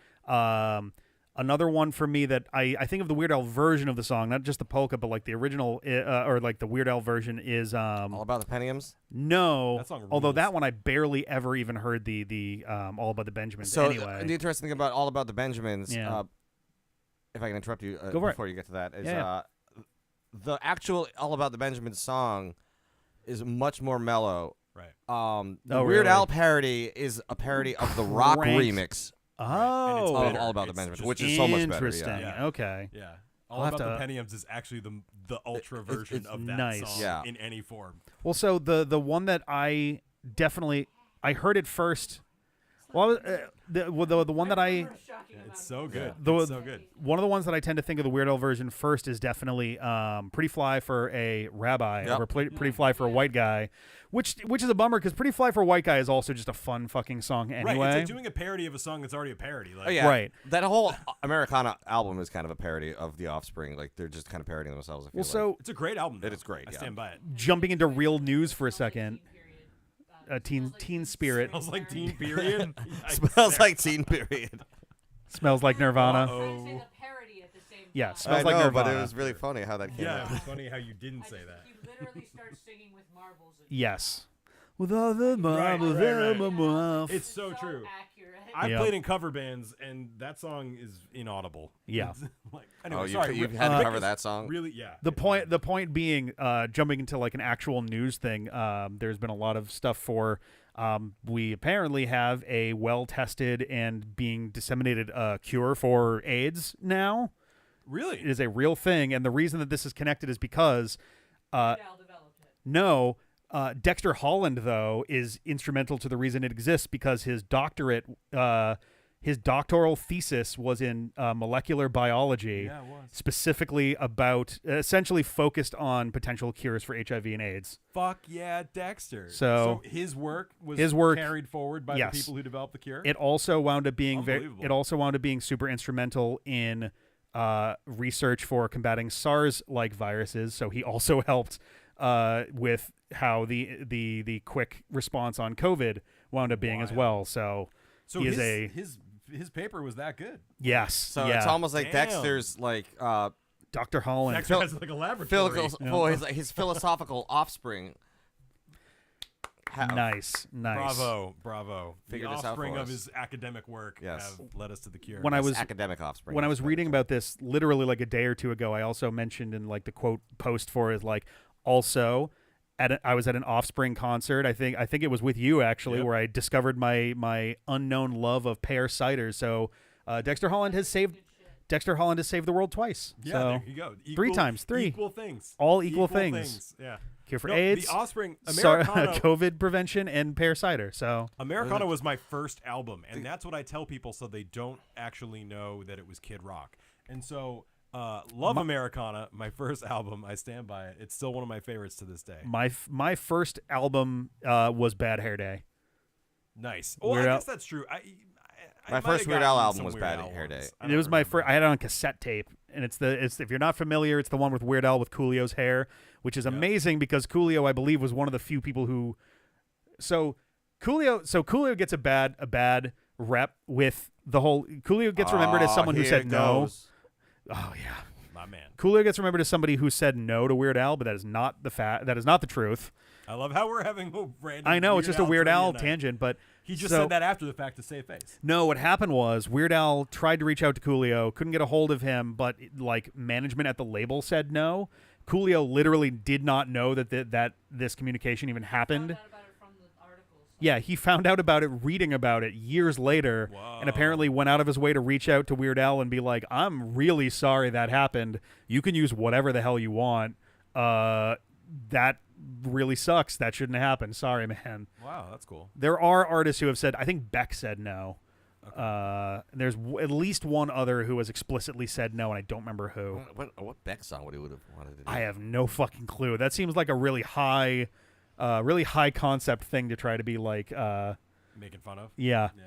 [SPEAKER 1] Another one for me that I think of the Weird Al version of the song, not just the polka, but like the original or like the Weird Al version is
[SPEAKER 2] All About the Pentiums.
[SPEAKER 1] no.
[SPEAKER 3] That song
[SPEAKER 1] Although
[SPEAKER 3] rules.
[SPEAKER 1] that one I barely ever even heard the All About the Benjamins.
[SPEAKER 2] So
[SPEAKER 1] anyway,
[SPEAKER 2] the interesting thing about All About the Benjamins,
[SPEAKER 1] Yeah.
[SPEAKER 2] if I can interrupt you
[SPEAKER 1] Go for it.
[SPEAKER 2] before you get to that, is
[SPEAKER 1] Yeah.
[SPEAKER 2] the actual All About the Benjamins song is much more mellow.
[SPEAKER 3] Right.
[SPEAKER 2] The
[SPEAKER 1] Oh,
[SPEAKER 2] Weird
[SPEAKER 1] really?
[SPEAKER 2] Al parody is a parody of the rock
[SPEAKER 1] Cranked.
[SPEAKER 2] remix
[SPEAKER 1] oh,
[SPEAKER 3] it's
[SPEAKER 2] of
[SPEAKER 3] better.
[SPEAKER 2] All About the
[SPEAKER 3] It's
[SPEAKER 2] Benjamins,
[SPEAKER 3] just
[SPEAKER 2] which is so much better.
[SPEAKER 1] interesting.
[SPEAKER 2] Yeah.
[SPEAKER 3] Yeah.
[SPEAKER 1] Okay.
[SPEAKER 3] Yeah.
[SPEAKER 1] I'll
[SPEAKER 3] All
[SPEAKER 1] have
[SPEAKER 3] About
[SPEAKER 1] to-
[SPEAKER 3] the Pentiums is actually the ultra
[SPEAKER 2] it's-
[SPEAKER 3] version
[SPEAKER 2] it's
[SPEAKER 3] of that
[SPEAKER 1] nice.
[SPEAKER 3] song
[SPEAKER 2] Yeah.
[SPEAKER 3] in any form.
[SPEAKER 1] Well, so the one that I definitely I heard it first. Well, the one that I
[SPEAKER 4] remember a shocking amount
[SPEAKER 3] It's
[SPEAKER 4] of
[SPEAKER 3] so good.
[SPEAKER 1] The-
[SPEAKER 3] It's so good.
[SPEAKER 1] one of the ones that I tend to think of the Weird Al version first is definitely Pretty Fly for a Rabbi
[SPEAKER 2] Yep.
[SPEAKER 1] over Pretty Fly for a White Guy, which is a bummer because Pretty Fly for a White Guy is also just a fun fucking song
[SPEAKER 3] Right.
[SPEAKER 1] anyway.
[SPEAKER 3] It's like doing a parody of a song that's already a parody. Like,
[SPEAKER 2] Oh, yeah.
[SPEAKER 1] Right.
[SPEAKER 2] That whole Americana album is kind of a parody of The Offspring. Like they're just kind of parodying themselves. I feel
[SPEAKER 1] Well, so
[SPEAKER 3] It's a great album.
[SPEAKER 2] It
[SPEAKER 3] though.
[SPEAKER 2] is great,
[SPEAKER 3] I
[SPEAKER 2] yeah.
[SPEAKER 3] stand by it.
[SPEAKER 1] jumping into real news for a second,
[SPEAKER 4] Teen period.
[SPEAKER 1] teen spirit
[SPEAKER 3] Smells like Teen Period.
[SPEAKER 2] smells like Teen Period.
[SPEAKER 1] smells like Nirvana.
[SPEAKER 4] I was trying to say the parody at the same time.
[SPEAKER 1] Yeah,
[SPEAKER 2] I
[SPEAKER 1] smells like
[SPEAKER 2] know, but it
[SPEAKER 1] Nirvana.
[SPEAKER 2] was really funny how that came
[SPEAKER 3] Yeah,
[SPEAKER 2] out.
[SPEAKER 3] it was funny how you didn't
[SPEAKER 4] I
[SPEAKER 3] say
[SPEAKER 4] just-
[SPEAKER 3] that.
[SPEAKER 4] He literally starts singing with marbles. And
[SPEAKER 1] Yes. With all the marbles
[SPEAKER 3] right.
[SPEAKER 1] in my mouth.
[SPEAKER 3] It's so true.
[SPEAKER 4] accurate.
[SPEAKER 3] I've
[SPEAKER 1] Yeah.
[SPEAKER 3] played in cover bands, and that song is inaudible.
[SPEAKER 1] Yeah.
[SPEAKER 3] It's like, anyway,
[SPEAKER 2] Oh,
[SPEAKER 3] sorry.
[SPEAKER 2] you've
[SPEAKER 3] Rick-
[SPEAKER 2] had to
[SPEAKER 3] Rick
[SPEAKER 2] cover
[SPEAKER 3] is
[SPEAKER 2] that song?
[SPEAKER 3] Really, yeah.
[SPEAKER 1] The point being, jumping into like an actual news thing. There's been a lot of stuff for. We apparently have a well-tested and being disseminated cure for AIDS now.
[SPEAKER 3] Really?
[SPEAKER 1] It is a real thing, and the reason that this is connected is because
[SPEAKER 4] Al developed it.
[SPEAKER 1] no, Dexter Holland though is instrumental to the reason it exists because his doctorate, his doctoral thesis was in molecular biology.
[SPEAKER 3] Yeah, it was.
[SPEAKER 1] Specifically about essentially focused on potential cures for HIV and AIDS.
[SPEAKER 3] Fuck yeah, Dexter.
[SPEAKER 1] So-
[SPEAKER 3] his work was
[SPEAKER 1] His work-
[SPEAKER 3] carried forward by
[SPEAKER 1] yes.
[SPEAKER 3] the people who developed the cure.
[SPEAKER 1] It also wound up being
[SPEAKER 3] Unbelievable.
[SPEAKER 1] it also wound up being super instrumental in research for combating SARS-like viruses. So he also helped with how the quick response on COVID wound up being as
[SPEAKER 3] Wild.
[SPEAKER 1] well. So
[SPEAKER 3] so
[SPEAKER 1] he is
[SPEAKER 3] his paper was that good.
[SPEAKER 1] yes,
[SPEAKER 2] So
[SPEAKER 1] yeah.
[SPEAKER 2] it's almost like
[SPEAKER 3] Damn.
[SPEAKER 2] Dexter's like
[SPEAKER 1] Dr. Holland.
[SPEAKER 3] Dexter has like a laboratory.
[SPEAKER 2] his philosophical offspring.
[SPEAKER 1] Nice.
[SPEAKER 3] Bravo.
[SPEAKER 2] Figured
[SPEAKER 3] The
[SPEAKER 2] this out
[SPEAKER 3] offspring
[SPEAKER 2] for
[SPEAKER 3] of
[SPEAKER 2] us.
[SPEAKER 3] his academic work
[SPEAKER 2] Yes.
[SPEAKER 3] have led us to the cure.
[SPEAKER 1] When I was
[SPEAKER 2] academic offspring.
[SPEAKER 1] when I was
[SPEAKER 2] That's
[SPEAKER 1] reading
[SPEAKER 2] better.
[SPEAKER 1] about this literally like a day or two ago, I also mentioned in like the quote post for it like also I was at an Offspring concert. I think it was with you actually,
[SPEAKER 3] Yep.
[SPEAKER 1] where I discovered my unknown love of pear cider. So Dexter Holland has saved the world twice.
[SPEAKER 3] yeah,
[SPEAKER 1] so
[SPEAKER 3] there you go.
[SPEAKER 1] three times, three.
[SPEAKER 3] Equal things.
[SPEAKER 1] All equal things.
[SPEAKER 3] Yeah.
[SPEAKER 1] cure for
[SPEAKER 3] No,
[SPEAKER 1] AIDS,
[SPEAKER 3] The Offspring.
[SPEAKER 1] SAR-
[SPEAKER 3] Americana,
[SPEAKER 1] COVID prevention, and pear cider. So
[SPEAKER 3] Americana was my first album, and that's what I tell people so they don't actually know that it was Kid Rock. And so, love Americana, my first album. I stand by it. It's still one of my favorites to this day.
[SPEAKER 1] my first album was Bad Hair Day.
[SPEAKER 3] Nice. Well,
[SPEAKER 1] Weird
[SPEAKER 3] I
[SPEAKER 1] Al-
[SPEAKER 3] guess that's true. I
[SPEAKER 2] My
[SPEAKER 3] might
[SPEAKER 2] first
[SPEAKER 3] have
[SPEAKER 2] Weird Al
[SPEAKER 3] gotten
[SPEAKER 2] album
[SPEAKER 3] some
[SPEAKER 2] was
[SPEAKER 3] Weird
[SPEAKER 2] Bad
[SPEAKER 3] Al
[SPEAKER 2] Hair
[SPEAKER 3] ones.
[SPEAKER 2] Day.
[SPEAKER 3] I
[SPEAKER 1] It
[SPEAKER 3] don't
[SPEAKER 1] was my
[SPEAKER 3] remember.
[SPEAKER 1] first. I had it on cassette tape, and it's if you're not familiar, it's the one with Weird Al with Coolio's hair, which is amazing because Coolio, I believe, was one of the few people who. So Coolio gets a bad rep with the whole. Coolio gets remembered as someone who
[SPEAKER 2] Here
[SPEAKER 1] said
[SPEAKER 2] it
[SPEAKER 1] no.
[SPEAKER 2] goes.
[SPEAKER 1] Oh yeah,
[SPEAKER 3] My man.
[SPEAKER 1] Coolio gets remembered as somebody who said no to Weird Al, but that is not the fact. That is not the truth.
[SPEAKER 3] I love how we're having a random.
[SPEAKER 1] I know it's just a Weird Al
[SPEAKER 3] trivia night.
[SPEAKER 1] tangent, but
[SPEAKER 3] He just
[SPEAKER 1] so-
[SPEAKER 3] said that after the fact to save face.
[SPEAKER 1] No, what happened was Weird Al tried to reach out to Coolio, couldn't get a hold of him, but like management at the label said no. Coolio literally did not know that this communication even happened.
[SPEAKER 4] Found out about it from the articles.
[SPEAKER 1] Yeah, he found out about it reading about it years later, and apparently went out of his way to reach out to Weird Al and be like, "I'm really sorry that happened. You can use whatever the hell you want. that really sucks. That shouldn't happen. Sorry, man.
[SPEAKER 3] Wow, that's cool.
[SPEAKER 1] There are artists who have said. I think Beck said no.
[SPEAKER 3] Okay.
[SPEAKER 1] There's at least one other who has explicitly said no, and I don't remember who.
[SPEAKER 2] What Beck song would he would have wanted to do?
[SPEAKER 1] I have no fucking clue. That seems like a really high concept thing to try to be like.
[SPEAKER 3] Making fun of.
[SPEAKER 1] Yeah.
[SPEAKER 3] Yeah.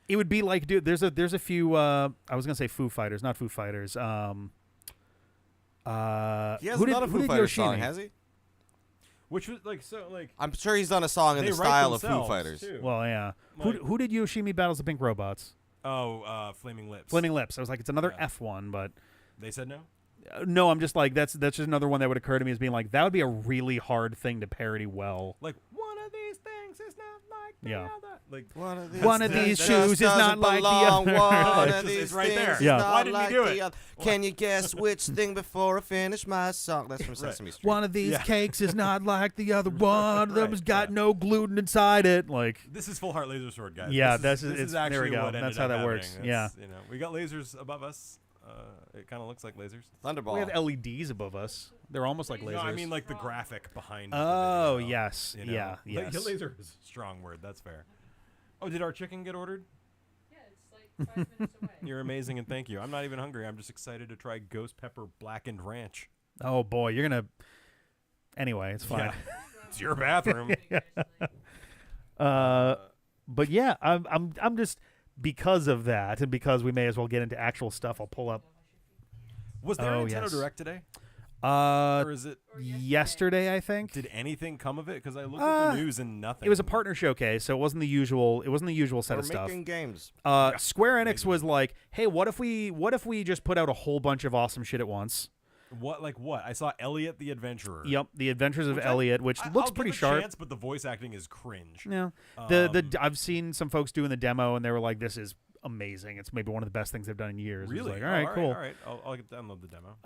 [SPEAKER 1] It would be like, dude. There's a few. I was gonna say Foo Fighters, not Foo Fighters.
[SPEAKER 2] He hasn't
[SPEAKER 1] who
[SPEAKER 2] done a
[SPEAKER 1] who
[SPEAKER 2] Foo
[SPEAKER 1] did
[SPEAKER 2] Fighters
[SPEAKER 1] Yoshimi?
[SPEAKER 2] song, has he?
[SPEAKER 3] Which was like.
[SPEAKER 2] I'm sure he's done a song in
[SPEAKER 3] They
[SPEAKER 2] the
[SPEAKER 3] write
[SPEAKER 2] style of Foo
[SPEAKER 3] themselves,
[SPEAKER 2] Fighters.
[SPEAKER 3] too.
[SPEAKER 1] Well, yeah.
[SPEAKER 3] Like-
[SPEAKER 1] Who did Yoshimi battles the Pink Robots?
[SPEAKER 3] Oh, Flaming Lips.
[SPEAKER 1] Flaming Lips. I was like, it's another
[SPEAKER 3] Yeah.
[SPEAKER 1] F one, but
[SPEAKER 3] They said no.
[SPEAKER 1] no. I'm just like, that's just another one that would occur to me as being like, that would be a really hard thing to parody well.
[SPEAKER 3] Like one of these things is not like the
[SPEAKER 1] Yeah.
[SPEAKER 3] other. Like
[SPEAKER 1] One of these shoes is not like the other.
[SPEAKER 2] One
[SPEAKER 3] It's
[SPEAKER 2] of
[SPEAKER 3] just-
[SPEAKER 2] these
[SPEAKER 3] it's right there.
[SPEAKER 2] things is
[SPEAKER 1] Yeah.
[SPEAKER 2] not
[SPEAKER 3] Why didn't you
[SPEAKER 2] like
[SPEAKER 3] do
[SPEAKER 2] the
[SPEAKER 3] it?
[SPEAKER 2] other. Can you guess which thing before I finish my song? That's from Sesame Street.
[SPEAKER 1] One of these
[SPEAKER 3] Yeah.
[SPEAKER 1] cakes is not like the other one. Of them's
[SPEAKER 3] Right,
[SPEAKER 1] got
[SPEAKER 3] yeah.
[SPEAKER 1] no gluten inside it. Like,
[SPEAKER 3] this is Full Heart Laser Sword, guys.
[SPEAKER 1] Yeah,
[SPEAKER 3] this
[SPEAKER 1] this
[SPEAKER 3] is
[SPEAKER 1] there we
[SPEAKER 3] actually
[SPEAKER 1] go.
[SPEAKER 3] what ended
[SPEAKER 1] That's how
[SPEAKER 3] up
[SPEAKER 1] that
[SPEAKER 3] happening.
[SPEAKER 1] works.
[SPEAKER 3] That's, you know, we got lasers above us. It kind of looks like lasers.
[SPEAKER 2] Thunderball.
[SPEAKER 1] we have LEDs above us. They're almost like lasers.
[SPEAKER 3] No, I mean like the graphic behind.
[SPEAKER 1] Oh,
[SPEAKER 3] the video,
[SPEAKER 1] yes.
[SPEAKER 3] you know?
[SPEAKER 1] Yeah, yes.
[SPEAKER 3] Laser is a strong word. That's fair. Oh, did our chicken get ordered?
[SPEAKER 4] Yeah, it's like 5 minutes away.
[SPEAKER 3] You're amazing, and thank you. I'm not even hungry. I'm just excited to try Ghost Pepper Blackened Ranch.
[SPEAKER 1] Oh boy, you're gonna. Anyway, it's fine.
[SPEAKER 3] Yeah. It's your bathroom.
[SPEAKER 1] But yeah, I'm just because of that, and because we may as well get into actual stuff. I'll pull up.
[SPEAKER 3] Was there
[SPEAKER 1] Oh,
[SPEAKER 3] a Nintendo
[SPEAKER 1] yes.
[SPEAKER 3] Direct today, or is it?
[SPEAKER 1] Yesterday, I think.
[SPEAKER 3] Did anything come of it? Because I looked
[SPEAKER 1] Uh,
[SPEAKER 3] at the news and nothing.
[SPEAKER 1] It was a partner showcase, so it wasn't the usual. It wasn't the usual set
[SPEAKER 2] We're
[SPEAKER 1] of stuff.
[SPEAKER 2] making games.
[SPEAKER 1] Square Enix
[SPEAKER 3] Amazing.
[SPEAKER 1] was like, "Hey, what if we just put out a whole bunch of awesome shit at once?"
[SPEAKER 3] What? Like what? I saw Elliot the Adventurer.
[SPEAKER 1] Yep, The Adventures of
[SPEAKER 3] Which
[SPEAKER 1] Elliot, which looks
[SPEAKER 3] I'll
[SPEAKER 1] pretty
[SPEAKER 3] give a
[SPEAKER 1] sharp.
[SPEAKER 3] Chance, but the voice acting is cringe.
[SPEAKER 1] Yeah, I've seen some folks doing the demo, and they were like, "This is amazing. It's maybe one of the best things they've done in years." It was
[SPEAKER 3] Really?
[SPEAKER 1] like, all right, cool.
[SPEAKER 3] All right. I'll download the demo.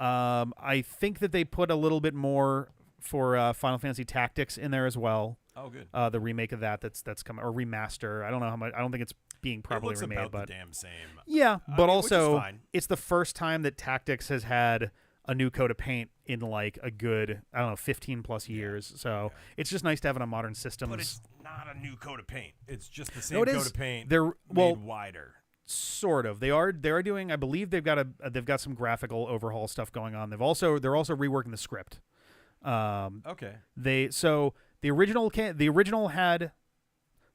[SPEAKER 1] I think that they put a little bit more for Final Fantasy Tactics in there as well.
[SPEAKER 3] Oh, good.
[SPEAKER 1] The remake of that's coming, or remaster. I don't know how much. I don't think it's being
[SPEAKER 3] It
[SPEAKER 1] properly
[SPEAKER 3] looks
[SPEAKER 1] remade,
[SPEAKER 3] about
[SPEAKER 1] but
[SPEAKER 3] the damn same.
[SPEAKER 1] yeah.
[SPEAKER 3] I
[SPEAKER 1] But
[SPEAKER 3] mean, which is
[SPEAKER 1] also,
[SPEAKER 3] fine.
[SPEAKER 1] it's the first time that Tactics has had a new coat of paint in like a good, I don't know, 15 plus years. So
[SPEAKER 3] Yeah.
[SPEAKER 1] it's just nice to have it on modern systems.
[SPEAKER 3] But it's not a new coat of paint. It's just the same
[SPEAKER 1] No, it
[SPEAKER 3] coat
[SPEAKER 1] is.
[SPEAKER 3] of paint.
[SPEAKER 1] They're well,
[SPEAKER 3] made wider.
[SPEAKER 1] sort of. They are doing. I believe they've got some graphical overhaul stuff going on. They're also reworking the script.
[SPEAKER 3] Okay.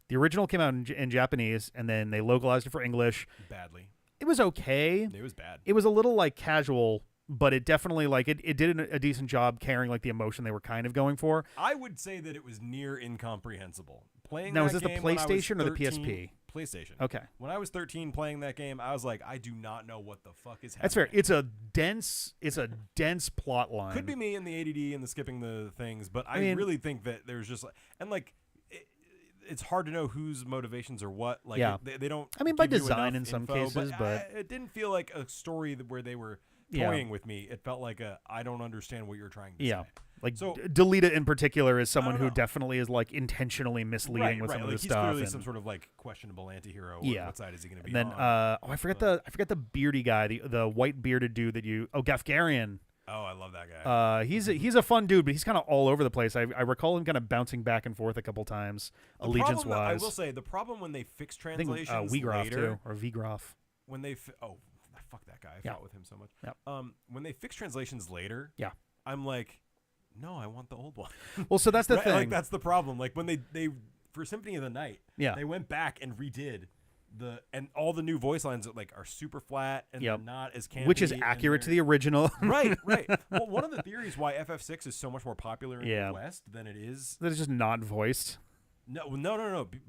[SPEAKER 1] The original came out in Japanese, and then they localized it for English.
[SPEAKER 3] Badly.
[SPEAKER 1] It was okay.
[SPEAKER 3] It was bad.
[SPEAKER 1] It was a little like casual, but it definitely like it did a decent job carrying like the emotion they were kind of going for.
[SPEAKER 3] I would say that it was near incomprehensible. Playing
[SPEAKER 1] Now,
[SPEAKER 3] that
[SPEAKER 1] is this the
[SPEAKER 3] game when I was
[SPEAKER 1] PlayStation or the
[SPEAKER 3] 13
[SPEAKER 1] PSP?
[SPEAKER 3] PlayStation.
[SPEAKER 1] Okay,
[SPEAKER 3] When I was 13 playing that game, I was like, I do not know what the fuck is happening.
[SPEAKER 1] that's fair. It's a dense plot line.
[SPEAKER 3] Could be me and the ADD and the skipping the things, but I
[SPEAKER 1] mean-
[SPEAKER 3] really think that there's just it's hard to know whose motivations are what. Like,
[SPEAKER 1] Yeah.
[SPEAKER 3] they don't.
[SPEAKER 1] I mean, by
[SPEAKER 3] give you
[SPEAKER 1] design
[SPEAKER 3] enough
[SPEAKER 1] in some
[SPEAKER 3] info,
[SPEAKER 1] cases, but-
[SPEAKER 3] it didn't feel like a story where they were
[SPEAKER 1] Yeah.
[SPEAKER 3] toying with me. It felt like I don't understand what you're trying to
[SPEAKER 1] Yeah.
[SPEAKER 3] say.
[SPEAKER 1] Like
[SPEAKER 3] So-
[SPEAKER 1] Delita in particular is someone
[SPEAKER 3] don't
[SPEAKER 1] who
[SPEAKER 3] know.
[SPEAKER 1] definitely is like intentionally misleading with some of
[SPEAKER 3] like
[SPEAKER 1] this
[SPEAKER 3] he's
[SPEAKER 1] stuff.
[SPEAKER 3] clearly
[SPEAKER 1] and-
[SPEAKER 3] some sort of like questionable anti-hero.
[SPEAKER 1] Yeah.
[SPEAKER 3] What side is he going to be
[SPEAKER 1] and then
[SPEAKER 3] on?
[SPEAKER 1] I forget the beardy guy, the white bearded dude that Gafgarian.
[SPEAKER 3] Oh, I love that guy.
[SPEAKER 1] He's a fun dude, but he's kind of all over the place. I recall him kind of bouncing back and forth a couple times,
[SPEAKER 3] The
[SPEAKER 1] allegiance
[SPEAKER 3] problem, I
[SPEAKER 1] wise.
[SPEAKER 3] will say the problem when they fix
[SPEAKER 1] I think
[SPEAKER 3] translations
[SPEAKER 1] Wegroff
[SPEAKER 3] later,
[SPEAKER 1] too, or Vgroff.
[SPEAKER 3] when they fuck that guy. I
[SPEAKER 1] Yeah.
[SPEAKER 3] fought with him so much.
[SPEAKER 1] Yep.
[SPEAKER 3] When they fix translations later,
[SPEAKER 1] Yeah.
[SPEAKER 3] I'm like, no, I want the old one.
[SPEAKER 1] Well, so that's the
[SPEAKER 3] Right?
[SPEAKER 1] thing.
[SPEAKER 3] Like that's the problem. Like when they for Symphony of the Night,
[SPEAKER 1] Yeah.
[SPEAKER 3] they went back and redid and all the new voice lines like are super flat and
[SPEAKER 1] Yep.
[SPEAKER 3] they're not as campy,
[SPEAKER 1] which is
[SPEAKER 3] and
[SPEAKER 1] accurate to
[SPEAKER 3] they're-
[SPEAKER 1] the original.
[SPEAKER 3] right. Well, one of the theories why FF6 is so much more popular in
[SPEAKER 1] Yeah.
[SPEAKER 3] the West than it is.
[SPEAKER 1] That is just not voiced.
[SPEAKER 3] No.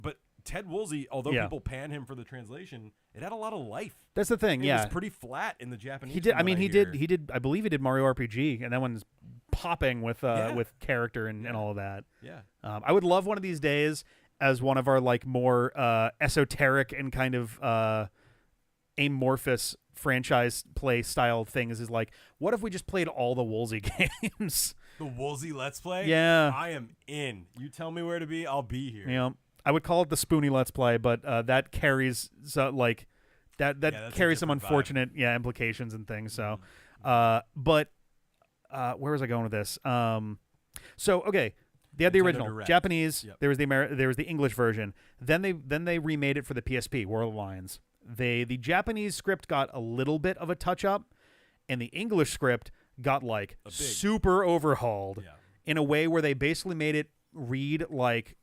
[SPEAKER 3] But Ted Woolsey, although
[SPEAKER 1] Yeah.
[SPEAKER 3] people pan him for the translation, it had a lot of life.
[SPEAKER 1] That's the thing.
[SPEAKER 3] It
[SPEAKER 1] Yeah,
[SPEAKER 3] was pretty flat in the Japanese.
[SPEAKER 1] he did.
[SPEAKER 3] from
[SPEAKER 1] I
[SPEAKER 3] what
[SPEAKER 1] mean, he
[SPEAKER 3] hear.
[SPEAKER 1] did. He did. I believe he did Mario RPG, and that one's popping with
[SPEAKER 3] Yeah.
[SPEAKER 1] with character and all of that.
[SPEAKER 3] Yeah.
[SPEAKER 1] I would love one of these days as one of our like more esoteric and kind of amorphous franchise play style things. Is like, what if we just played all the Woolsey games?
[SPEAKER 3] The Woolsey Let's Play?
[SPEAKER 1] Yeah.
[SPEAKER 3] I am in. You tell me where to be, I'll be here.
[SPEAKER 1] You know, I would call it the Spoonie Let's Play, but that carries like that
[SPEAKER 3] that's a
[SPEAKER 1] carries some
[SPEAKER 3] different vibe.
[SPEAKER 1] unfortunate implications and things. So, but where was I going with this? So okay, they had the
[SPEAKER 3] Nintendo
[SPEAKER 1] original
[SPEAKER 3] Direct.
[SPEAKER 1] Japanese.
[SPEAKER 3] Yep.
[SPEAKER 1] There was there was the English version. Then they remade it for the PSP, World of Lions. The Japanese script got a little bit of a touch up, and the English script got like super overhauled
[SPEAKER 3] Yeah.
[SPEAKER 1] in a way where they basically made it read like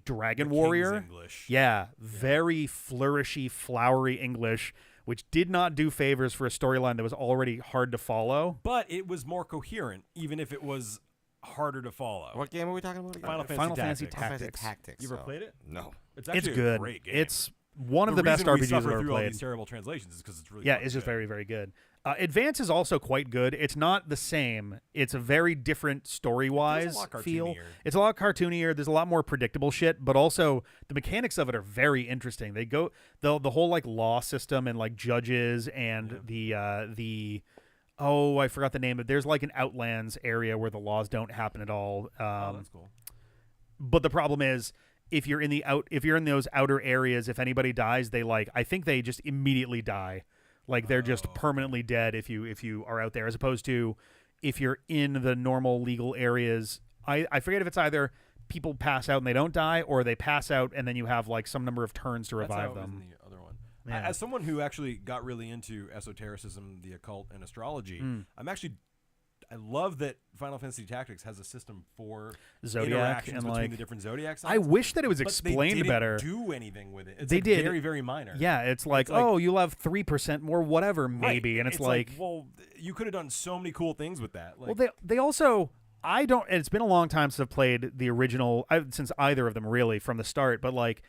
[SPEAKER 1] Dragon
[SPEAKER 3] The
[SPEAKER 1] Warrior.
[SPEAKER 3] King's English.
[SPEAKER 1] Yeah, very flourishy, flowery English, which did not do favors for a storyline that was already hard to follow.
[SPEAKER 3] But it was more coherent, even if it was harder to follow.
[SPEAKER 2] What game are we talking about again?
[SPEAKER 3] Final Fantasy
[SPEAKER 1] Fantasy
[SPEAKER 3] Tactics.
[SPEAKER 1] Tactics.
[SPEAKER 3] You ever played it?
[SPEAKER 2] No.
[SPEAKER 3] It's
[SPEAKER 1] It's
[SPEAKER 3] actually
[SPEAKER 1] good.
[SPEAKER 3] a great game.
[SPEAKER 1] It's one of the best
[SPEAKER 3] reason we
[SPEAKER 1] RPGs I've
[SPEAKER 3] suffer
[SPEAKER 1] ever
[SPEAKER 3] through all
[SPEAKER 1] played.
[SPEAKER 3] these terrible translations is because it's really
[SPEAKER 1] Yeah,
[SPEAKER 3] fucking
[SPEAKER 1] it's just
[SPEAKER 3] good.
[SPEAKER 1] very, very good. Advance is also quite good. It's not the same. It's a very different story-wise
[SPEAKER 3] It feels a lot
[SPEAKER 1] feel.
[SPEAKER 3] cartoonier.
[SPEAKER 1] It's a lot cartoonier. There's a lot more predictable shit, but also the mechanics of it are very interesting. They go the whole like law system and like judges and the oh, I forgot the name of it. There's like an Outlands area where the laws don't happen at all.
[SPEAKER 3] Oh, that's cool.
[SPEAKER 1] But the problem is if you're in those outer areas, if anybody dies, I think they just immediately die. Like they're just permanently dead if you are out there, as opposed to if you're in the normal legal areas. I forget if it's either people pass out and they don't die, or they pass out and then you have like some number of turns to
[SPEAKER 3] That's how
[SPEAKER 1] revive
[SPEAKER 3] it was
[SPEAKER 1] them.
[SPEAKER 3] in the other one.
[SPEAKER 1] Yeah.
[SPEAKER 3] As someone who actually got really into esotericism, the occult, and astrology, I love that Final Fantasy Tactics has a system for
[SPEAKER 1] Zodiac
[SPEAKER 3] interactions
[SPEAKER 1] and
[SPEAKER 3] between
[SPEAKER 1] like
[SPEAKER 3] the different zodiac signs.
[SPEAKER 1] I wish that it was
[SPEAKER 3] but
[SPEAKER 1] explained
[SPEAKER 3] they didn't
[SPEAKER 1] better.
[SPEAKER 3] do anything with it. It's
[SPEAKER 1] They
[SPEAKER 3] like
[SPEAKER 1] did.
[SPEAKER 3] very, very minor.
[SPEAKER 1] Yeah, it's like,
[SPEAKER 3] like-
[SPEAKER 1] oh, you'll have 3% more, whatever,
[SPEAKER 3] Right.
[SPEAKER 1] maybe, and it's like
[SPEAKER 3] well, you could have done so many cool things with that. Like,
[SPEAKER 1] well, they also I don't. And it's been a long time since I've played the original, since either of them really from the start. But like,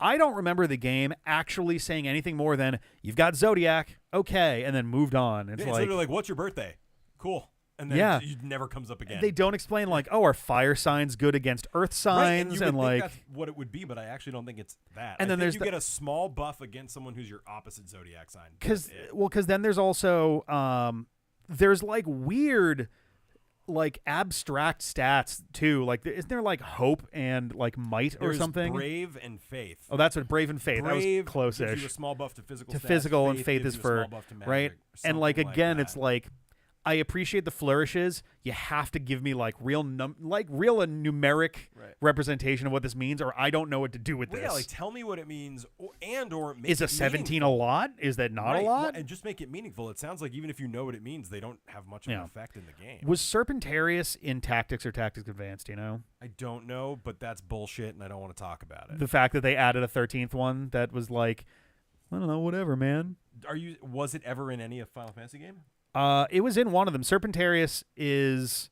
[SPEAKER 1] I don't remember the game actually saying anything more than "You've got Zodiac, okay," and then moved on. It's
[SPEAKER 3] it's
[SPEAKER 1] like
[SPEAKER 3] literally like, "What's your birthday?" Cool, and then
[SPEAKER 1] Yeah.
[SPEAKER 3] it never comes up again.
[SPEAKER 1] they don't explain like, "Oh, are fire signs good against Earth
[SPEAKER 3] Right, and
[SPEAKER 1] signs?"
[SPEAKER 3] you would
[SPEAKER 1] and
[SPEAKER 3] think
[SPEAKER 1] like,
[SPEAKER 3] that's what it would be, but I actually don't think it's that.
[SPEAKER 1] And
[SPEAKER 3] I
[SPEAKER 1] then
[SPEAKER 3] think
[SPEAKER 1] there's
[SPEAKER 3] you
[SPEAKER 1] the-
[SPEAKER 3] get a small buff against someone who's your opposite zodiac sign.
[SPEAKER 1] because
[SPEAKER 3] That's it.
[SPEAKER 1] well, then there's also there's like weird. Like abstract stats too. Like, isn't there like hope and like might or
[SPEAKER 3] There's
[SPEAKER 1] something?
[SPEAKER 3] brave and faith.
[SPEAKER 1] Oh, that's what brave and faith.
[SPEAKER 3] Brave
[SPEAKER 1] that was
[SPEAKER 3] gives
[SPEAKER 1] close-ish.
[SPEAKER 3] you a small buff to physical.
[SPEAKER 1] To
[SPEAKER 3] stats.
[SPEAKER 1] physical, and faith
[SPEAKER 3] gives
[SPEAKER 1] is
[SPEAKER 3] you a small
[SPEAKER 1] for
[SPEAKER 3] buff to magic,
[SPEAKER 1] right.
[SPEAKER 3] or
[SPEAKER 1] And like
[SPEAKER 3] something
[SPEAKER 1] again,
[SPEAKER 3] that.
[SPEAKER 1] it's like I appreciate the flourishes. You have to give me like real numeric
[SPEAKER 3] Right.
[SPEAKER 1] representation of what this means, or I don't know what to do with
[SPEAKER 3] Well,
[SPEAKER 1] this.
[SPEAKER 3] yeah, like tell me what it means, or make
[SPEAKER 1] Is a
[SPEAKER 3] it
[SPEAKER 1] 17
[SPEAKER 3] meaningful.
[SPEAKER 1] a lot? Is that not
[SPEAKER 3] Right,
[SPEAKER 1] a
[SPEAKER 3] well,
[SPEAKER 1] lot?
[SPEAKER 3] and just make it meaningful. It sounds like even if you know what it means, they don't have much of an
[SPEAKER 1] Yeah.
[SPEAKER 3] effect in the game.
[SPEAKER 1] Was Serpentarius in Tactics or Tactics Advanced? Do you know
[SPEAKER 3] I don't know, but that's bullshit, and I don't want to talk about it.
[SPEAKER 1] the fact that they added a 13th one that was like, I don't know, whatever, man.
[SPEAKER 3] Was it ever in any of Final Fantasy game?
[SPEAKER 1] It was in one of them. Serpentarius is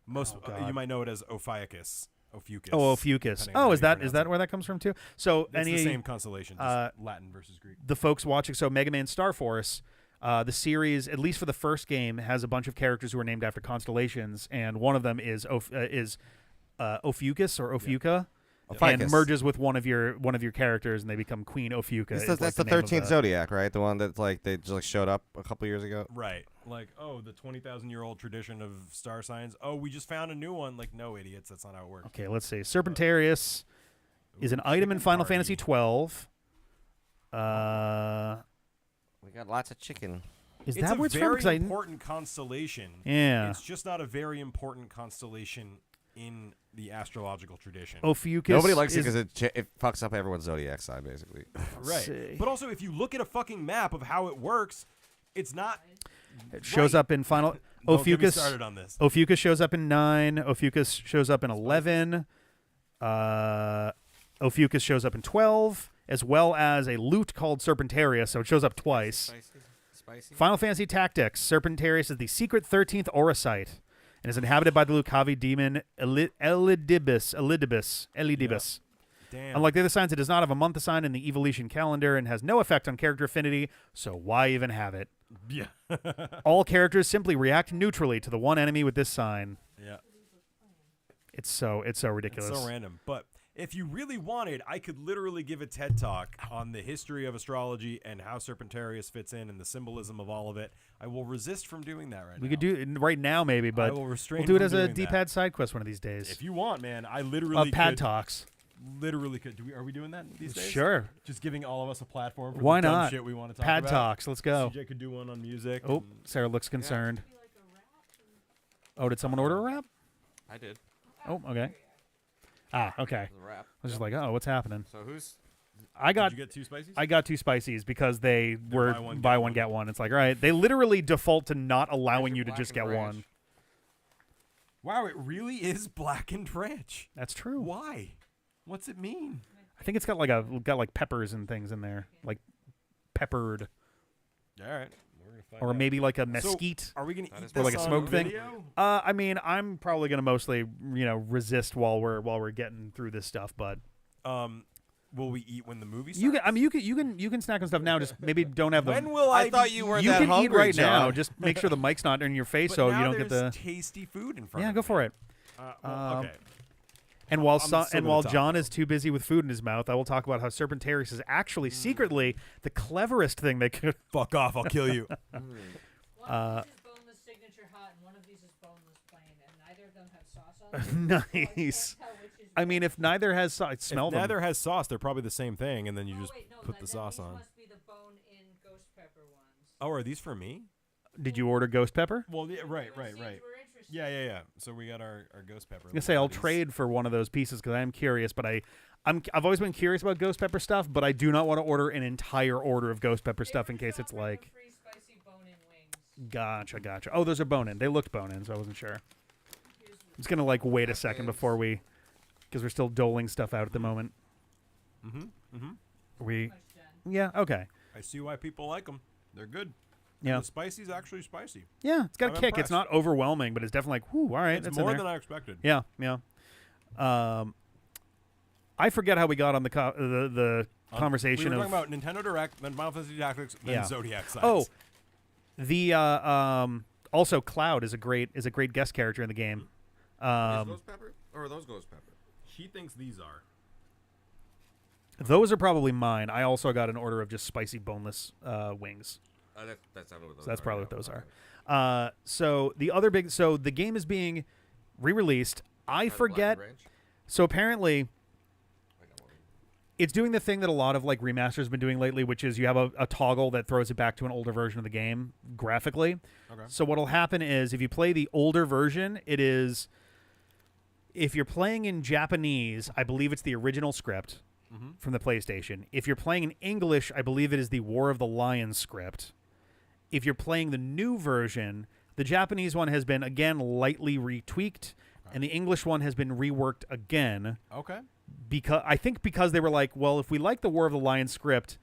[SPEAKER 3] Most
[SPEAKER 1] Oh, God.
[SPEAKER 3] you might know it as Ophiuchus. Ophiuchus.
[SPEAKER 1] Ophiuchus.
[SPEAKER 3] depending on
[SPEAKER 1] Oh,
[SPEAKER 3] how
[SPEAKER 1] is
[SPEAKER 3] you
[SPEAKER 1] that
[SPEAKER 3] pronounce it.
[SPEAKER 1] where that comes from too? So
[SPEAKER 3] It's
[SPEAKER 1] any
[SPEAKER 3] the same constellation, just Latin versus Greek.
[SPEAKER 1] the folks watching, so Mega Man Star Force, the series, at least for the first game, has a bunch of characters who are named after constellations, and one of them is Ophiuchus or Ophiucha, and
[SPEAKER 2] Ophiuchus.
[SPEAKER 1] merges with one of your characters, and they become Queen Ophiucha. is, like,
[SPEAKER 2] That's the
[SPEAKER 1] name of
[SPEAKER 2] 13th Zodiac, right? The one that like they just like showed up a couple years ago.
[SPEAKER 3] Right. Like, oh, the 20,000-year-old tradition of star signs. Oh, we just found a new one. Like, no, idiots. That's not how it works.
[SPEAKER 1] Okay, let's see. Serpentarius is an item in
[SPEAKER 3] chicken
[SPEAKER 1] Final
[SPEAKER 3] party.
[SPEAKER 1] Fantasy 12.
[SPEAKER 2] We got lots of chicken.
[SPEAKER 1] Is
[SPEAKER 3] It's
[SPEAKER 1] that
[SPEAKER 3] a
[SPEAKER 1] where it's from?
[SPEAKER 3] very
[SPEAKER 1] 'Cause I
[SPEAKER 3] important constellation.
[SPEAKER 1] yeah,
[SPEAKER 3] It's just not a very important constellation in the astrological tradition.
[SPEAKER 1] Ophiuchus.
[SPEAKER 2] Nobody likes it
[SPEAKER 1] is-
[SPEAKER 2] because it fucks up everyone's zodiac sign, basically.
[SPEAKER 3] Right.
[SPEAKER 1] see.
[SPEAKER 3] But also, if you look at a fucking map of how it works, it's not.
[SPEAKER 1] It shows
[SPEAKER 3] right.
[SPEAKER 1] up in Final
[SPEAKER 3] Don't get me
[SPEAKER 1] Ophiuchus.
[SPEAKER 3] started on this.
[SPEAKER 1] Ophiuchus shows up in 9. Ophiuchus shows up in 11. Ophiuchus shows up in 12, as well as a loot called Serpentarius, so it shows up twice.
[SPEAKER 2] Spicy.
[SPEAKER 1] Final Fantasy Tactics. Serpentarius is the secret 13th Aurosite and is inhabited by the Lucavi demon Elidibus.
[SPEAKER 3] Damn.
[SPEAKER 1] Unlike the other signs, it does not have a month assigned in the Evolution calendar and has no effect on character affinity, so why even have it?
[SPEAKER 3] Yeah.
[SPEAKER 1] All characters simply react neutrally to the one enemy with this sign.
[SPEAKER 3] Yeah.
[SPEAKER 1] It's so ridiculous.
[SPEAKER 3] It's so random. But if you really wanted, I could literally give a TED talk on the history of astrology and how Serpentarius fits in and the symbolism of all of it. I will resist from doing that right now.
[SPEAKER 1] We could do it right now, maybe, but
[SPEAKER 3] will refrain
[SPEAKER 1] we'll do it
[SPEAKER 3] from
[SPEAKER 1] as a
[SPEAKER 3] doing that.
[SPEAKER 1] D-pad side quest one of these days.
[SPEAKER 3] If you want, man, I literally
[SPEAKER 1] Pad
[SPEAKER 3] could,
[SPEAKER 1] talks.
[SPEAKER 3] literally could. Are we doing that these days?
[SPEAKER 1] Sure.
[SPEAKER 3] Just giving all of us a platform for
[SPEAKER 1] Why
[SPEAKER 3] the dumb
[SPEAKER 1] not?
[SPEAKER 3] shit we want to talk
[SPEAKER 1] Pad
[SPEAKER 3] about.
[SPEAKER 1] talks. Let's go.
[SPEAKER 3] CJ could do one on music.
[SPEAKER 1] Oh,
[SPEAKER 3] and-
[SPEAKER 1] Sarah looks concerned. Oh, did someone order a wrap?
[SPEAKER 2] I did.
[SPEAKER 1] Oh, okay. Ah, okay.
[SPEAKER 2] The wrap.
[SPEAKER 1] I was just like, oh, what's happening?
[SPEAKER 2] So who's?
[SPEAKER 1] I got
[SPEAKER 3] Did you get 2 spices?
[SPEAKER 1] I got 2 spices because they were
[SPEAKER 3] buy
[SPEAKER 1] buy one get one. It's like, all right, they literally default to not allowing
[SPEAKER 2] your
[SPEAKER 1] you to
[SPEAKER 2] black
[SPEAKER 1] just
[SPEAKER 2] and
[SPEAKER 1] get
[SPEAKER 2] ranch?
[SPEAKER 1] one.
[SPEAKER 3] Wow, it really is blackened ranch.
[SPEAKER 1] That's true.
[SPEAKER 3] Why? What's it mean?
[SPEAKER 1] I think it's got like peppers and things in there, like peppered,
[SPEAKER 3] All right. We're gonna find
[SPEAKER 1] or
[SPEAKER 3] out.
[SPEAKER 1] maybe like a
[SPEAKER 3] So,
[SPEAKER 1] mesquite.
[SPEAKER 3] are we going to
[SPEAKER 2] That
[SPEAKER 3] eat
[SPEAKER 2] is
[SPEAKER 3] this
[SPEAKER 1] like a
[SPEAKER 3] on
[SPEAKER 1] smoke thing?
[SPEAKER 3] video?
[SPEAKER 1] I mean, I'm probably gonna mostly resist while we're getting through this stuff, but
[SPEAKER 3] Will we eat when the movie starts?
[SPEAKER 1] you can you can snack on stuff now. Just maybe don't have the.
[SPEAKER 3] When will
[SPEAKER 2] I
[SPEAKER 3] I
[SPEAKER 2] thought
[SPEAKER 3] be
[SPEAKER 2] you weren't
[SPEAKER 1] You
[SPEAKER 2] that
[SPEAKER 1] can eat
[SPEAKER 2] hungry,
[SPEAKER 1] right now.
[SPEAKER 2] John.
[SPEAKER 1] Just make sure the mic's not in your face,
[SPEAKER 3] But
[SPEAKER 1] so
[SPEAKER 3] now
[SPEAKER 1] you don't get the.
[SPEAKER 3] there's tasty food in front
[SPEAKER 1] Yeah,
[SPEAKER 3] of
[SPEAKER 1] go
[SPEAKER 3] me.
[SPEAKER 1] for it.
[SPEAKER 3] Okay.
[SPEAKER 1] And while
[SPEAKER 3] I'm still gonna talk,
[SPEAKER 1] John
[SPEAKER 3] though.
[SPEAKER 1] is too busy with food in his mouth, I will talk about how Serpentarius is actually secretly the cleverest thing they could.
[SPEAKER 3] Fuck off, I'll kill you.
[SPEAKER 4] One of these is boneless signature hot, and one of these is boneless plain, and neither of them have sauce on them. So I can't
[SPEAKER 1] Nice.
[SPEAKER 4] tell which is
[SPEAKER 1] I mean,
[SPEAKER 4] which.
[SPEAKER 1] if neither has sauce,
[SPEAKER 3] If
[SPEAKER 1] smell them.
[SPEAKER 3] neither has sauce, they're probably the same thing, and then you
[SPEAKER 4] Oh,
[SPEAKER 3] just
[SPEAKER 4] wait, no,
[SPEAKER 3] put the sauce
[SPEAKER 4] these
[SPEAKER 3] on.
[SPEAKER 4] must be the bone-in ghost pepper ones.
[SPEAKER 3] Oh, are these for me?
[SPEAKER 1] Did you order ghost pepper?
[SPEAKER 3] Well, yeah, right.
[SPEAKER 4] Those seeds were interesting.
[SPEAKER 3] Yeah. So we got our ghost pepper.
[SPEAKER 1] I was gonna say I'll
[SPEAKER 3] buddies.
[SPEAKER 1] trade for one of those pieces because I am curious, but I've always been curious about ghost pepper stuff, but I do not want to order an entire order of ghost pepper
[SPEAKER 4] They
[SPEAKER 1] stuff
[SPEAKER 4] were
[SPEAKER 1] in case
[SPEAKER 4] just
[SPEAKER 1] it's
[SPEAKER 4] offering
[SPEAKER 1] like.
[SPEAKER 4] the free spicy bone-in wings.
[SPEAKER 1] Gotcha. Oh, those are bone-in. They looked bone-in, so I wasn't sure.
[SPEAKER 4] Here's
[SPEAKER 1] I'm just gonna like wait a second
[SPEAKER 2] Thanks.
[SPEAKER 1] before because we're still doling stuff out at the moment. We,
[SPEAKER 4] much, Jen.
[SPEAKER 1] yeah, okay,
[SPEAKER 3] I see why people like them. They're good.
[SPEAKER 1] yeah,
[SPEAKER 3] The spicy's actually spicy.
[SPEAKER 1] yeah. It's got a
[SPEAKER 3] I'm
[SPEAKER 1] kick. It's
[SPEAKER 3] impressed.
[SPEAKER 1] not overwhelming, but it's definitely like, whoo, all right,
[SPEAKER 3] It's
[SPEAKER 1] that's
[SPEAKER 3] more
[SPEAKER 1] in there.
[SPEAKER 3] than I expected.
[SPEAKER 1] Yeah. I forget how we got on the conversation
[SPEAKER 3] we were
[SPEAKER 1] of
[SPEAKER 3] talking about Nintendo Direct, then Final Fantasy Tactics, then
[SPEAKER 1] Yeah.
[SPEAKER 3] Zodiac Signs.
[SPEAKER 1] oh, the also Cloud is a great guest character in the game.
[SPEAKER 2] Is ghost pepper or are those ghost pepper?
[SPEAKER 3] He thinks these are.
[SPEAKER 1] Those are probably mine. I also got an order of just spicy boneless wings.
[SPEAKER 2] That's not what those
[SPEAKER 1] So that's
[SPEAKER 2] are.
[SPEAKER 1] probably
[SPEAKER 2] Yeah,
[SPEAKER 1] what those
[SPEAKER 2] okay.
[SPEAKER 1] are. So the other so the game is being re-released. I
[SPEAKER 2] Black
[SPEAKER 1] forget.
[SPEAKER 2] Ranch?
[SPEAKER 1] So apparently
[SPEAKER 2] I got one.
[SPEAKER 1] it's doing the thing that a lot of like remasters have been doing lately, which is you have a toggle that throws it back to an older version of the game graphically.
[SPEAKER 3] Okay.
[SPEAKER 1] So what'll happen is if you play the older version, it is if you're playing in Japanese, I believe it's the original script from the PlayStation. If you're playing in English, I believe it is the War of the Lions script. If you're playing the new version, the Japanese one has been again lightly retweaked, and the English one has been reworked again.
[SPEAKER 3] Okay.
[SPEAKER 1] Because they were like, well, if we like the War of the Lions script,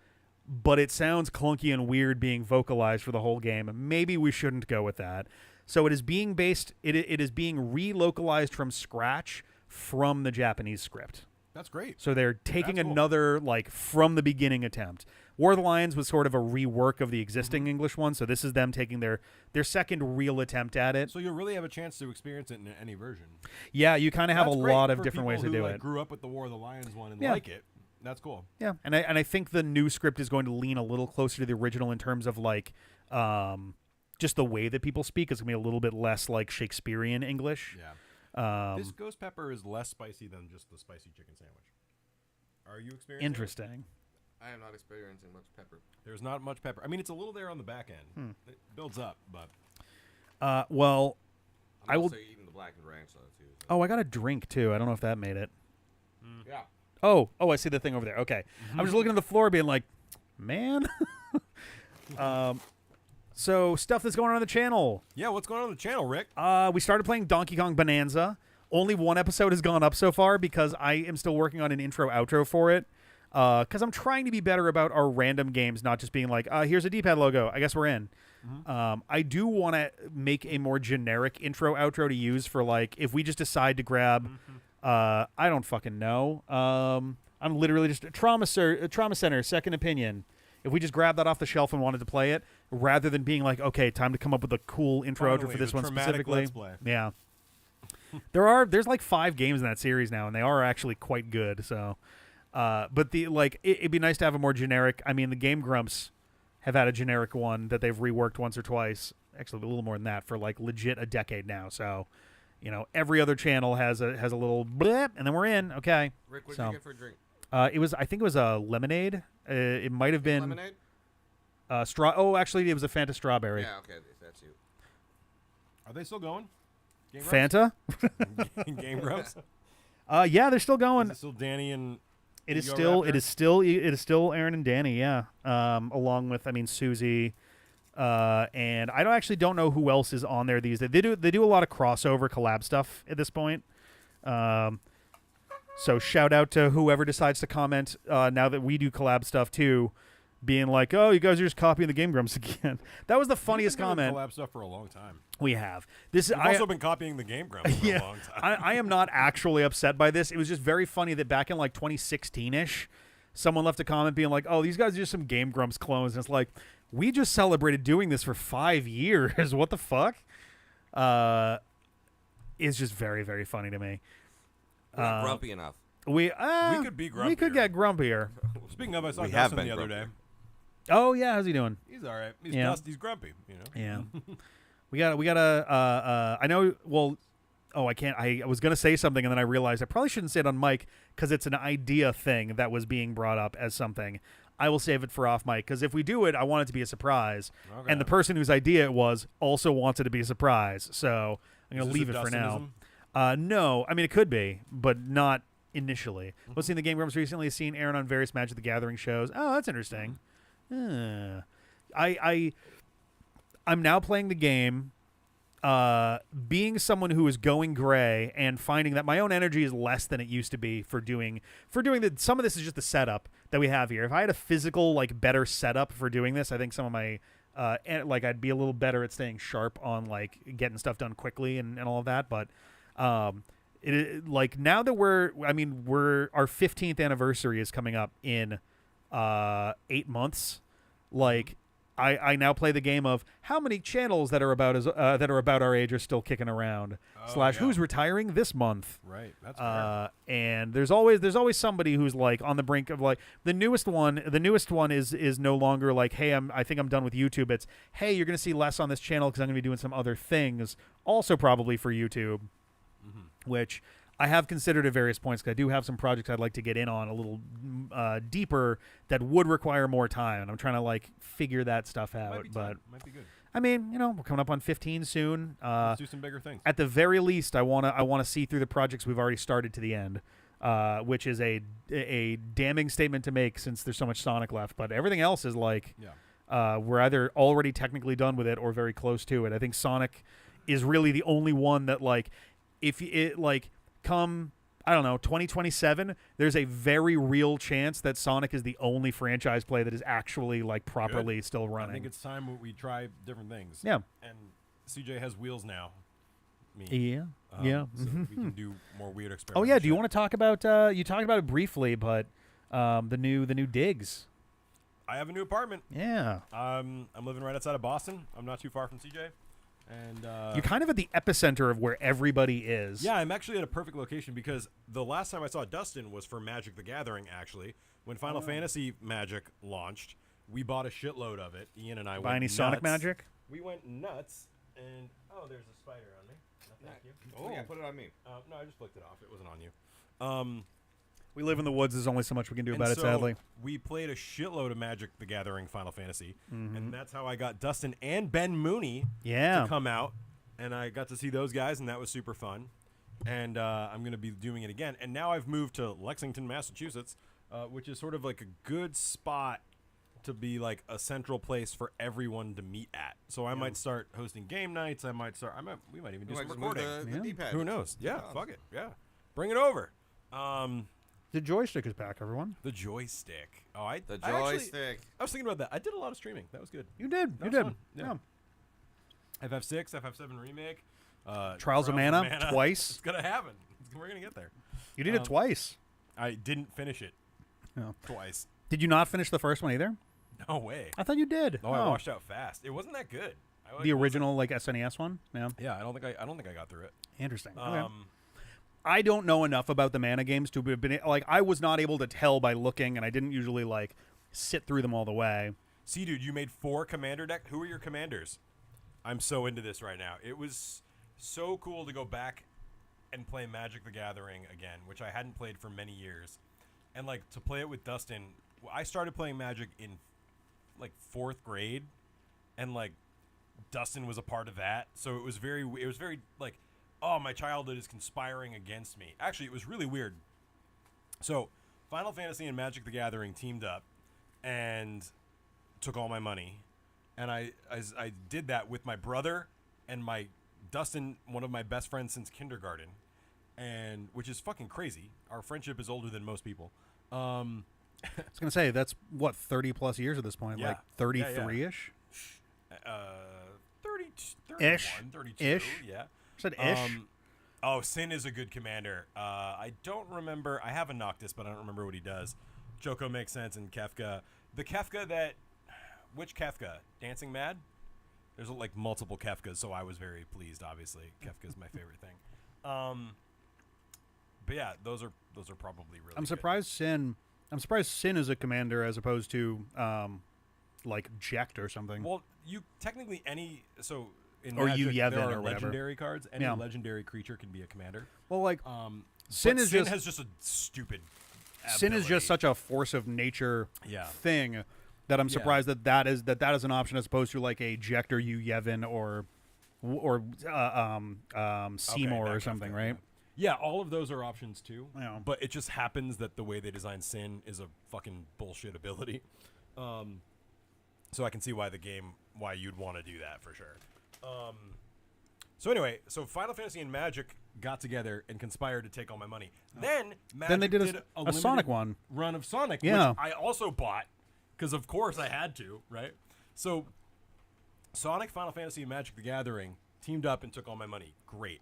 [SPEAKER 1] but it sounds clunky and weird being vocalized for the whole game, maybe we shouldn't go with that. So it is being it is being relocalized from scratch from the Japanese script.
[SPEAKER 3] That's great.
[SPEAKER 1] So they're taking
[SPEAKER 3] That's cool.
[SPEAKER 1] another like from the beginning attempt. War of the Lions was sort of a rework of the existing English one, so this is them taking their second real attempt at it.
[SPEAKER 3] So you'll really have a chance to experience it in any version.
[SPEAKER 1] Yeah, you kind of have
[SPEAKER 3] That's
[SPEAKER 1] a
[SPEAKER 3] great
[SPEAKER 1] lot of
[SPEAKER 3] for
[SPEAKER 1] different ways
[SPEAKER 3] people
[SPEAKER 1] to
[SPEAKER 3] who,
[SPEAKER 1] do
[SPEAKER 3] like,
[SPEAKER 1] it.
[SPEAKER 3] Grew up with the War of the Lions one and
[SPEAKER 1] Yeah.
[SPEAKER 3] like it. That's cool.
[SPEAKER 1] Yeah, and I think the new script is going to lean a little closer to the original in terms of like just the way that people speak. It's gonna be a little bit less like Shakespearean English.
[SPEAKER 3] Yeah. This ghost pepper is less spicy than just the spicy chicken sandwich. Are you experiencing it?
[SPEAKER 1] Interesting.
[SPEAKER 2] I am not experiencing much pepper.
[SPEAKER 3] There's not much pepper. I mean, it's a little there on the back end. It builds up, but
[SPEAKER 1] Well,
[SPEAKER 2] I'm
[SPEAKER 1] I will.
[SPEAKER 2] also eating the black and ranch though too. So.
[SPEAKER 1] Oh, I got a drink too. I don't know if that made it.
[SPEAKER 2] Yeah.
[SPEAKER 1] Oh, I see the thing over there. Okay, I'm just looking at the floor, being like, man. So stuff that's going on the channel.
[SPEAKER 3] yeah, what's going on the channel, Rick?
[SPEAKER 1] We started playing Donkey Kong Bonanza. Only one episode has gone up so far because I am still working on an intro outro for it. Because I'm trying to be better about our random games, not just being like, here's a D-pad logo. I guess we're in. I do want to make a more generic intro outro to use for like if we just decide to grab. I don't fucking know. I'm literally just trauma center, second opinion. If we just grab that off the shelf and wanted to play it, rather than being like, okay, time to come up with a cool intro outro
[SPEAKER 3] Finally,
[SPEAKER 1] for this
[SPEAKER 3] the
[SPEAKER 1] one
[SPEAKER 3] traumatic
[SPEAKER 1] specifically.
[SPEAKER 3] Let's Play.
[SPEAKER 1] Yeah. There's like 5 games in that series now, and they are actually quite good. So, but it'd be nice to have a more generic. I mean, the Game Grumps have had a generic one that they've reworked once or twice. Actually, a little more than that for like legit a decade now. So, every other channel has a little blip, and then we're in. Okay.
[SPEAKER 2] Rick, what did
[SPEAKER 1] So-
[SPEAKER 2] you get for a drink?
[SPEAKER 1] I think it was a lemonade. It might have been
[SPEAKER 2] Lemonade?
[SPEAKER 1] straw. Oh, actually, it was a Fanta strawberry.
[SPEAKER 2] Yeah. Okay. That's you.
[SPEAKER 3] Are they still going? Game Grumps?
[SPEAKER 1] Fanta.
[SPEAKER 3] Game Grumps?
[SPEAKER 1] Yeah, they're still going.
[SPEAKER 3] Is it still Danny and
[SPEAKER 1] It is
[SPEAKER 3] Ego
[SPEAKER 1] still
[SPEAKER 3] Raptor?
[SPEAKER 1] it is still Aaron and Danny, yeah. Along with Susie, and I don't know who else is on there these days. They do a lot of crossover collab stuff at this point. So shout out to whoever decides to comment now that we do collab stuff too, being like, oh, you guys are just copying the Game Grumps again. That was the funniest
[SPEAKER 3] We've been doing
[SPEAKER 1] comment
[SPEAKER 3] collab stuff for a long time.
[SPEAKER 1] we have. This
[SPEAKER 3] We've
[SPEAKER 1] I
[SPEAKER 3] also been copying the Game Grumps for a long time.
[SPEAKER 1] I am not actually upset by this. It was just very funny that back in like 2016-ish, someone left a comment being like, oh, these guys are just some Game Grumps clones. And it's like, we just celebrated doing this for 5 years. What the fuck? It's just very, very funny to me.
[SPEAKER 2] We're not grumpy enough.
[SPEAKER 1] We
[SPEAKER 3] could be
[SPEAKER 1] We could
[SPEAKER 3] grumpier.
[SPEAKER 1] get grumpier.
[SPEAKER 3] Speaking of, I saw
[SPEAKER 2] We have
[SPEAKER 3] Dustin
[SPEAKER 2] been
[SPEAKER 3] the other
[SPEAKER 2] grumpier.
[SPEAKER 3] day.
[SPEAKER 1] Oh yeah, how's he doing?
[SPEAKER 3] He's all right. He's
[SPEAKER 1] Yeah.
[SPEAKER 3] He's grumpy. You know.
[SPEAKER 1] Yeah. we gotta I know well oh I can't I was gonna say something and then I realized I probably shouldn't say it on mic because it's an idea thing that was being brought up as something. I will save it for off mic because if we do it, I want it to be a surprise.
[SPEAKER 3] Okay.
[SPEAKER 1] And the person whose idea it was also wants it to be a surprise. So I'm
[SPEAKER 3] Is
[SPEAKER 1] gonna
[SPEAKER 3] this
[SPEAKER 1] leave
[SPEAKER 3] a
[SPEAKER 1] it for now.
[SPEAKER 3] Dustinism?
[SPEAKER 1] No, I mean it could be, but not initially. Was seeing the Game Grumps recently, seen Aaron on various Magic the Gathering shows. Oh, that's interesting. I'm now playing the game, being someone who is going gray and finding that my own energy is less than it used to be for doing some of this is just the setup that we have here. If I had a physical like better setup for doing this, I think some of my I'd be a little better at staying sharp on like getting stuff done quickly and all of that. But like now that we're our 15th anniversary is coming up in 8 months. Like I now play the game of how many channels that are about our age are still kicking around /
[SPEAKER 3] yeah.
[SPEAKER 1] who's retiring this month.
[SPEAKER 3] Right. That's fair.
[SPEAKER 1] And there's always somebody who's like on the brink of like the newest one is no longer like, hey, I think I'm done with YouTube. It's, hey, you're gonna see less on this channel because I'm gonna be doing some other things, also probably for YouTube, which I have considered at various points because I do have some projects I'd like to get in on a little deeper that would require more time, and I'm trying to like figure that stuff
[SPEAKER 3] Might
[SPEAKER 1] out.
[SPEAKER 3] be
[SPEAKER 1] But
[SPEAKER 3] time. Might be good.
[SPEAKER 1] I mean, we're coming up on 15 soon.
[SPEAKER 3] Let's do some bigger things.
[SPEAKER 1] At the very least, I wanna see through the projects we've already started to the end, which is a damning statement to make since there's so much Sonic left. But everything else is like, we're either already technically done with it or very close to it. I think Sonic is really the only one that like, if it like come, I don't know, 2027, there's a very real chance that Sonic is the only franchise play that is actually like properly still running.
[SPEAKER 3] I think it's time we try different things.
[SPEAKER 1] Yeah.
[SPEAKER 3] And CJ has wheels now. Me.
[SPEAKER 1] Yeah. Yeah.
[SPEAKER 3] So we can do more weird experiments.
[SPEAKER 1] Oh yeah. Do you want to talk about? You talked about it briefly, but the new digs.
[SPEAKER 3] I have a new apartment.
[SPEAKER 1] Yeah.
[SPEAKER 3] I'm living right outside of Boston. I'm not too far from CJ. And
[SPEAKER 1] You're kind of at the epicenter of where everybody is.
[SPEAKER 3] yeah, I'm actually at a perfect location because the last time I saw Dustin was for Magic the Gathering, actually. When Final Fantasy Magic launched, we bought a shitload of it. Ian and I
[SPEAKER 1] Buy
[SPEAKER 3] went
[SPEAKER 1] any
[SPEAKER 3] nuts.
[SPEAKER 1] Sonic Magic?
[SPEAKER 3] We went nuts, and there's a spider on me. No, thank you.
[SPEAKER 2] Oh, yeah, put it on me.
[SPEAKER 3] No, I just flicked it off. It wasn't on you.
[SPEAKER 1] We live in the woods. There's only so much we can do about it,
[SPEAKER 3] so
[SPEAKER 1] sadly.
[SPEAKER 3] we played a shitload of Magic the Gathering Final Fantasy, and that's how I got Dustin and Ben Mooney
[SPEAKER 1] Yeah.
[SPEAKER 3] to come out, and I got to see those guys, and that was super fun. And I'm going to be doing it again. And now I've moved to Lexington, Massachusetts, which is sort of like a good spot to be like a central place for everyone to meet at. So I might start hosting game nights. We might even do some recording.
[SPEAKER 2] The D-pad.
[SPEAKER 3] Who knows? Yeah, fuck it. Yeah, bring it over.
[SPEAKER 1] The joystick is back, everyone.
[SPEAKER 3] The joystick.
[SPEAKER 2] The
[SPEAKER 3] I actually-
[SPEAKER 2] joystick.
[SPEAKER 3] I was thinking about that. I did a lot of streaming. That was good.
[SPEAKER 1] You did.
[SPEAKER 3] That
[SPEAKER 1] You
[SPEAKER 3] was
[SPEAKER 1] did.
[SPEAKER 3] fun. Yeah. FF6, FF7 remake.
[SPEAKER 1] Trials of Mana twice.
[SPEAKER 3] It's gonna happen. We're gonna get there.
[SPEAKER 1] You did it twice.
[SPEAKER 3] I didn't finish it
[SPEAKER 1] No.
[SPEAKER 3] twice.
[SPEAKER 1] Did you not finish the first one either?
[SPEAKER 3] No way.
[SPEAKER 1] I thought you did.
[SPEAKER 3] No, I washed out fast. It wasn't that good.
[SPEAKER 1] The original like SNES one. Yeah.
[SPEAKER 3] Yeah, I don't think I got through it.
[SPEAKER 1] Interesting. Okay. I don't know enough about the Mana games to have been like I was not able to tell by looking, and I didn't usually like sit through them all the way.
[SPEAKER 3] See, dude, you made 4 commander deck. Who are your commanders? I'm so into this right now. It was so cool to go back and play Magic the Gathering again, which I hadn't played for many years, and like to play it with Dustin. I started playing Magic in like 4th grade, and like Dustin was a part of that, so it was very like oh, my childhood is conspiring against me. Actually, it was really weird. So, Final Fantasy and Magic the Gathering teamed up and took all my money. And I did that with my brother and my Dustin, one of my best friends since kindergarten, and which is fucking crazy. Our friendship is older than most people.
[SPEAKER 1] I was gonna say that's what 30 plus years at this point,
[SPEAKER 3] Yeah.
[SPEAKER 1] like 33 ish.
[SPEAKER 3] 30,
[SPEAKER 1] Ish.
[SPEAKER 3] 31, 32,
[SPEAKER 1] Ish.
[SPEAKER 3] yeah.
[SPEAKER 1] Said ish.
[SPEAKER 3] Oh, Sin is a good commander. I don't remember. I have a Noctis, but I don't remember what he does. Choco makes sense, and Kefka. The Kefka that... Which Kefka? Dancing Mad? There's like multiple Kefkas, so I was very pleased, obviously. Kefka's my favorite thing. But yeah, those are probably really
[SPEAKER 1] I'm
[SPEAKER 3] good.
[SPEAKER 1] surprised Sin is a commander as opposed to like Jekt or something.
[SPEAKER 3] Well, you technically so in
[SPEAKER 1] Or
[SPEAKER 3] Magic,
[SPEAKER 1] Yevon
[SPEAKER 3] there are
[SPEAKER 1] or whatever.
[SPEAKER 3] legendary cards. Any
[SPEAKER 1] Yeah.
[SPEAKER 3] legendary creature can be a commander.
[SPEAKER 1] Well, like
[SPEAKER 3] Sin
[SPEAKER 1] is
[SPEAKER 3] Sin
[SPEAKER 1] just
[SPEAKER 3] has just a stupid.
[SPEAKER 1] Sin is just such a force of nature
[SPEAKER 3] Yeah.
[SPEAKER 1] thing that I'm surprised that is an option as opposed to like a Jekt or Yevon or Seymour or
[SPEAKER 3] that
[SPEAKER 1] something,
[SPEAKER 3] Kefka,
[SPEAKER 1] right?
[SPEAKER 3] Yeah, all of those are options too.
[SPEAKER 1] Yeah.
[SPEAKER 3] But it just happens that the way they design Sin is a fucking bullshit ability. So I can see why you'd want to do that for sure. So anyway, Final Fantasy and Magic got together and conspired to take all my money. Then Magic
[SPEAKER 1] they did a
[SPEAKER 3] limited
[SPEAKER 1] Sonic one.
[SPEAKER 3] run of Sonic,
[SPEAKER 1] Yeah.
[SPEAKER 3] which I also bought because of course I had to, right? So Sonic, Final Fantasy, and Magic the Gathering teamed up and took all my money. Great.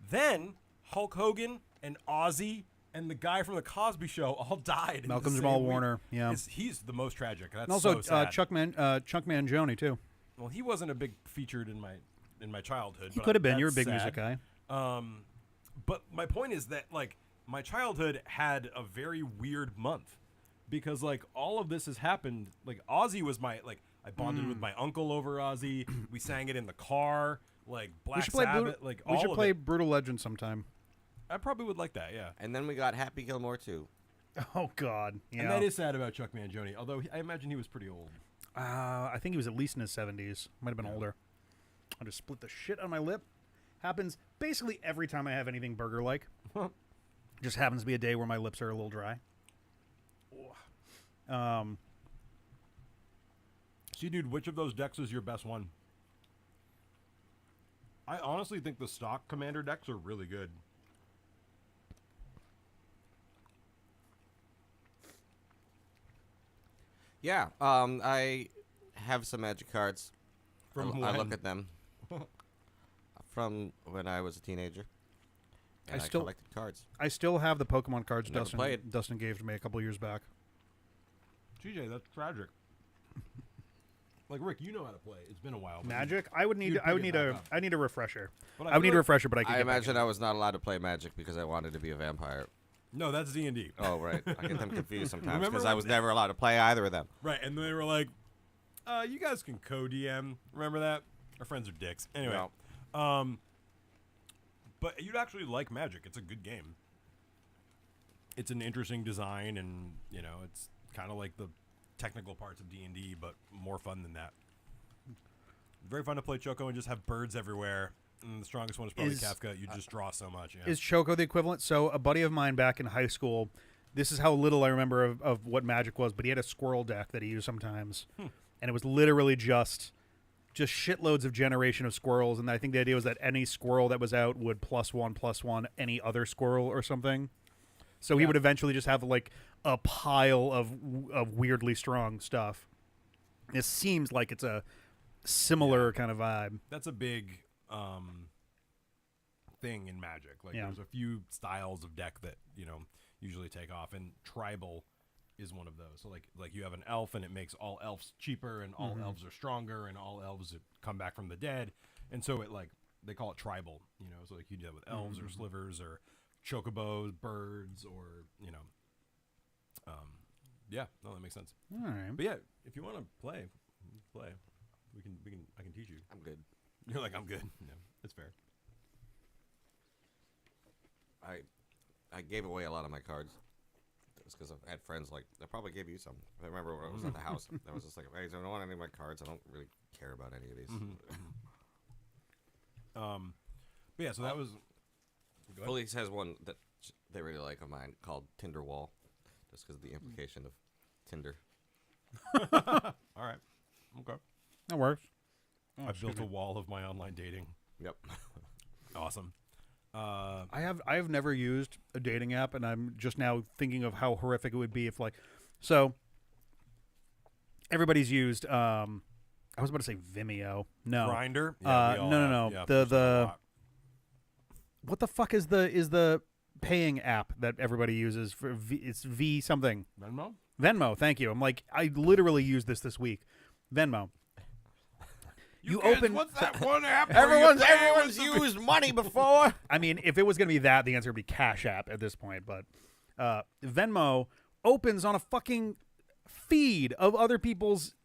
[SPEAKER 3] Then Hulk Hogan and Ozzy and the guy from the Cosby Show all died. in
[SPEAKER 1] Malcolm
[SPEAKER 3] the
[SPEAKER 1] Jamal
[SPEAKER 3] same week.
[SPEAKER 1] Warner, yeah.
[SPEAKER 3] He's the most tragic. That's
[SPEAKER 1] And also
[SPEAKER 3] so sad.
[SPEAKER 1] Chuck Mangione too.
[SPEAKER 3] Well, he wasn't a big featured in my childhood.
[SPEAKER 1] He
[SPEAKER 3] but
[SPEAKER 1] could have been. You're a
[SPEAKER 3] that's
[SPEAKER 1] big music
[SPEAKER 3] sad.
[SPEAKER 1] guy.
[SPEAKER 3] But my point is that like my childhood had a very weird month because like all of this has happened. Like Ozzy was I bonded with my uncle over Ozzy. We sang it in the car. Like Black Sabbath.
[SPEAKER 1] We should play Brutal Legend sometime.
[SPEAKER 3] I probably would like that. Yeah.
[SPEAKER 2] And then we got Happy Gilmore too.
[SPEAKER 1] Oh God, yeah.
[SPEAKER 3] And that is sad about Chuck Mangione. Although I imagine he was pretty old.
[SPEAKER 1] I think he was at least in his 70s. Might have been older. I just split the shit on my lip. Happens basically every time I have anything burger-like. Just happens to be a day where my lips are a little dry.
[SPEAKER 3] See, dude, which of those decks is your best one? I honestly think the stock commander decks are really good.
[SPEAKER 2] Yeah, I have some Magic cards.
[SPEAKER 3] From
[SPEAKER 2] I
[SPEAKER 3] when?
[SPEAKER 2] look at them from when I was a teenager. And I
[SPEAKER 1] still-
[SPEAKER 2] collected cards.
[SPEAKER 1] I still have the Pokemon cards
[SPEAKER 2] Never played.
[SPEAKER 1] Dustin gave to me a couple years back.
[SPEAKER 3] TJ, that's tragic. Like Rick, you know how to play. It's been a while. but
[SPEAKER 1] Magic? I would need
[SPEAKER 3] You'd pick it back up.
[SPEAKER 1] I need a refresher.
[SPEAKER 3] But
[SPEAKER 1] I would need a
[SPEAKER 3] feel
[SPEAKER 1] refresher, but I could
[SPEAKER 2] I
[SPEAKER 1] get back
[SPEAKER 2] imagine
[SPEAKER 1] into
[SPEAKER 2] I was not allowed to play Magic because I wanted to be a vampire.
[SPEAKER 3] No, that's D&D.
[SPEAKER 2] Oh, right. I get them confused sometimes
[SPEAKER 3] Remember
[SPEAKER 2] because I
[SPEAKER 3] when
[SPEAKER 2] was
[SPEAKER 3] they-
[SPEAKER 2] never allowed to play either of them.
[SPEAKER 3] Right, and they were like, you guys can co-DM. Remember that? Our friends are dicks. Anyway.
[SPEAKER 2] No.
[SPEAKER 3] But you'd actually like Magic. It's a good game. It's an interesting design, and, it's kind of like the technical parts of D&D, but more fun than that. Very fun to play Choco and just have birds everywhere. And the strongest one is probably Kafka. You just draw so much. Yeah.
[SPEAKER 1] Is Choco the equivalent? So a buddy of mine back in high school, this is how little I remember of what Magic was, but he had a squirrel deck that he used sometimes. And it was literally just shitloads of generation of squirrels. And I think the idea was that any squirrel that was out would +1/+1 any other squirrel or something. So he would eventually just have like a pile of weirdly strong stuff. It seems like it's a similar kind of vibe.
[SPEAKER 3] That's a big thing in Magic. Like,
[SPEAKER 1] Yeah.
[SPEAKER 3] there's a few styles of deck that, usually take off, and tribal is one of those. So, like you have an elf, and it makes all elves cheaper, and all elves are stronger, and all elves come back from the dead. And so they call it tribal, So, like, you do that with elves or slivers or chocobos, birds, or, yeah, no, that makes sense.
[SPEAKER 1] All right.
[SPEAKER 3] But yeah, if you want to play. I can teach you.
[SPEAKER 2] I'm good.
[SPEAKER 3] You're like, I'm good. No, that's fair.
[SPEAKER 2] I gave away a lot of my cards. It's because I had friends I probably gave you some. I remember when I was at the house. I was just like, hey, I don't want any of my cards. I don't really care about any of these.
[SPEAKER 3] But yeah, so that was. Go ahead.
[SPEAKER 2] Police has one that they really like of mine called Tinder Wall, just because of the implication of Tinder.
[SPEAKER 3] All right. Okay.
[SPEAKER 1] That works.
[SPEAKER 3] I built a wall of my online dating.
[SPEAKER 2] Yep.
[SPEAKER 3] Awesome.
[SPEAKER 1] I have never used a dating app, and I'm just now thinking of how horrific it would be if so everybody's used. I was about to say Vimeo. No.
[SPEAKER 3] Grinder.
[SPEAKER 1] No. The what the fuck is the paying app that everybody uses for it's V something. Venmo. Thank you. I'm like, I literally used this week. Venmo. You open.
[SPEAKER 3] What's that one app?
[SPEAKER 2] Everyone's used money before.
[SPEAKER 1] I mean, if it was going to be that, the answer would be Cash App at this point. But Venmo opens on a fucking feed of other people's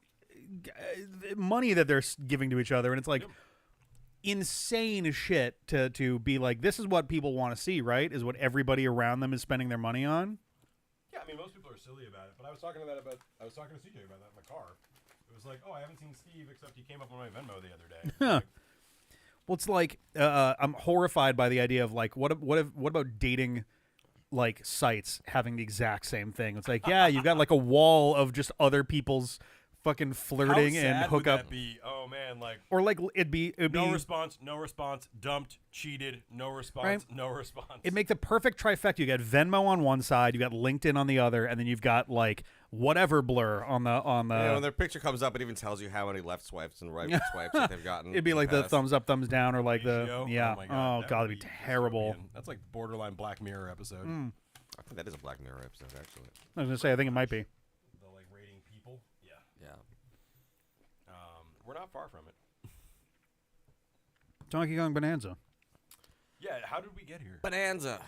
[SPEAKER 1] money that they're giving to each other, and it's like insane shit to be like, this is what people want to see, right? Is what everybody around them is spending their money on.
[SPEAKER 3] Yeah, I mean, most people are silly about it, but I was talking to CJ about that in the car. It was like, oh, I haven't seen Steve except he came up on my Venmo the other day. Like,
[SPEAKER 1] Well, it's like I'm horrified by the idea of like, what about dating like sites having the exact same thing? It's like, yeah, you've got like a wall of just other people's fucking flirting
[SPEAKER 3] how
[SPEAKER 1] and
[SPEAKER 3] sad would
[SPEAKER 1] hookup,
[SPEAKER 3] that be? Oh man, like
[SPEAKER 1] or like it'd be
[SPEAKER 3] no response, dumped, cheated, no response,
[SPEAKER 1] Right.
[SPEAKER 3] no response.
[SPEAKER 1] It'd make the perfect trifecta. You got Venmo on one side, you got LinkedIn on the other, and then you've got like whatever blur on the.
[SPEAKER 2] Yeah, when their picture comes up, it even tells you how many left swipes and right swipes that they've gotten.
[SPEAKER 1] It'd be like the
[SPEAKER 2] past.
[SPEAKER 1] thumbs up, thumbs down, or like
[SPEAKER 3] Ratio?
[SPEAKER 1] the yeah.
[SPEAKER 3] Oh, my God.
[SPEAKER 1] Oh god, it'd be terrible.
[SPEAKER 3] dystopian. That's like borderline Black Mirror episode.
[SPEAKER 2] I think that is a Black Mirror episode, actually.
[SPEAKER 1] I was gonna say, I think it might be.
[SPEAKER 3] The like rating people. Yeah.
[SPEAKER 2] Yeah.
[SPEAKER 3] We're not far from it.
[SPEAKER 1] Donkey Kong Bonanza.
[SPEAKER 3] Yeah. How did we get here?
[SPEAKER 2] Bonanza.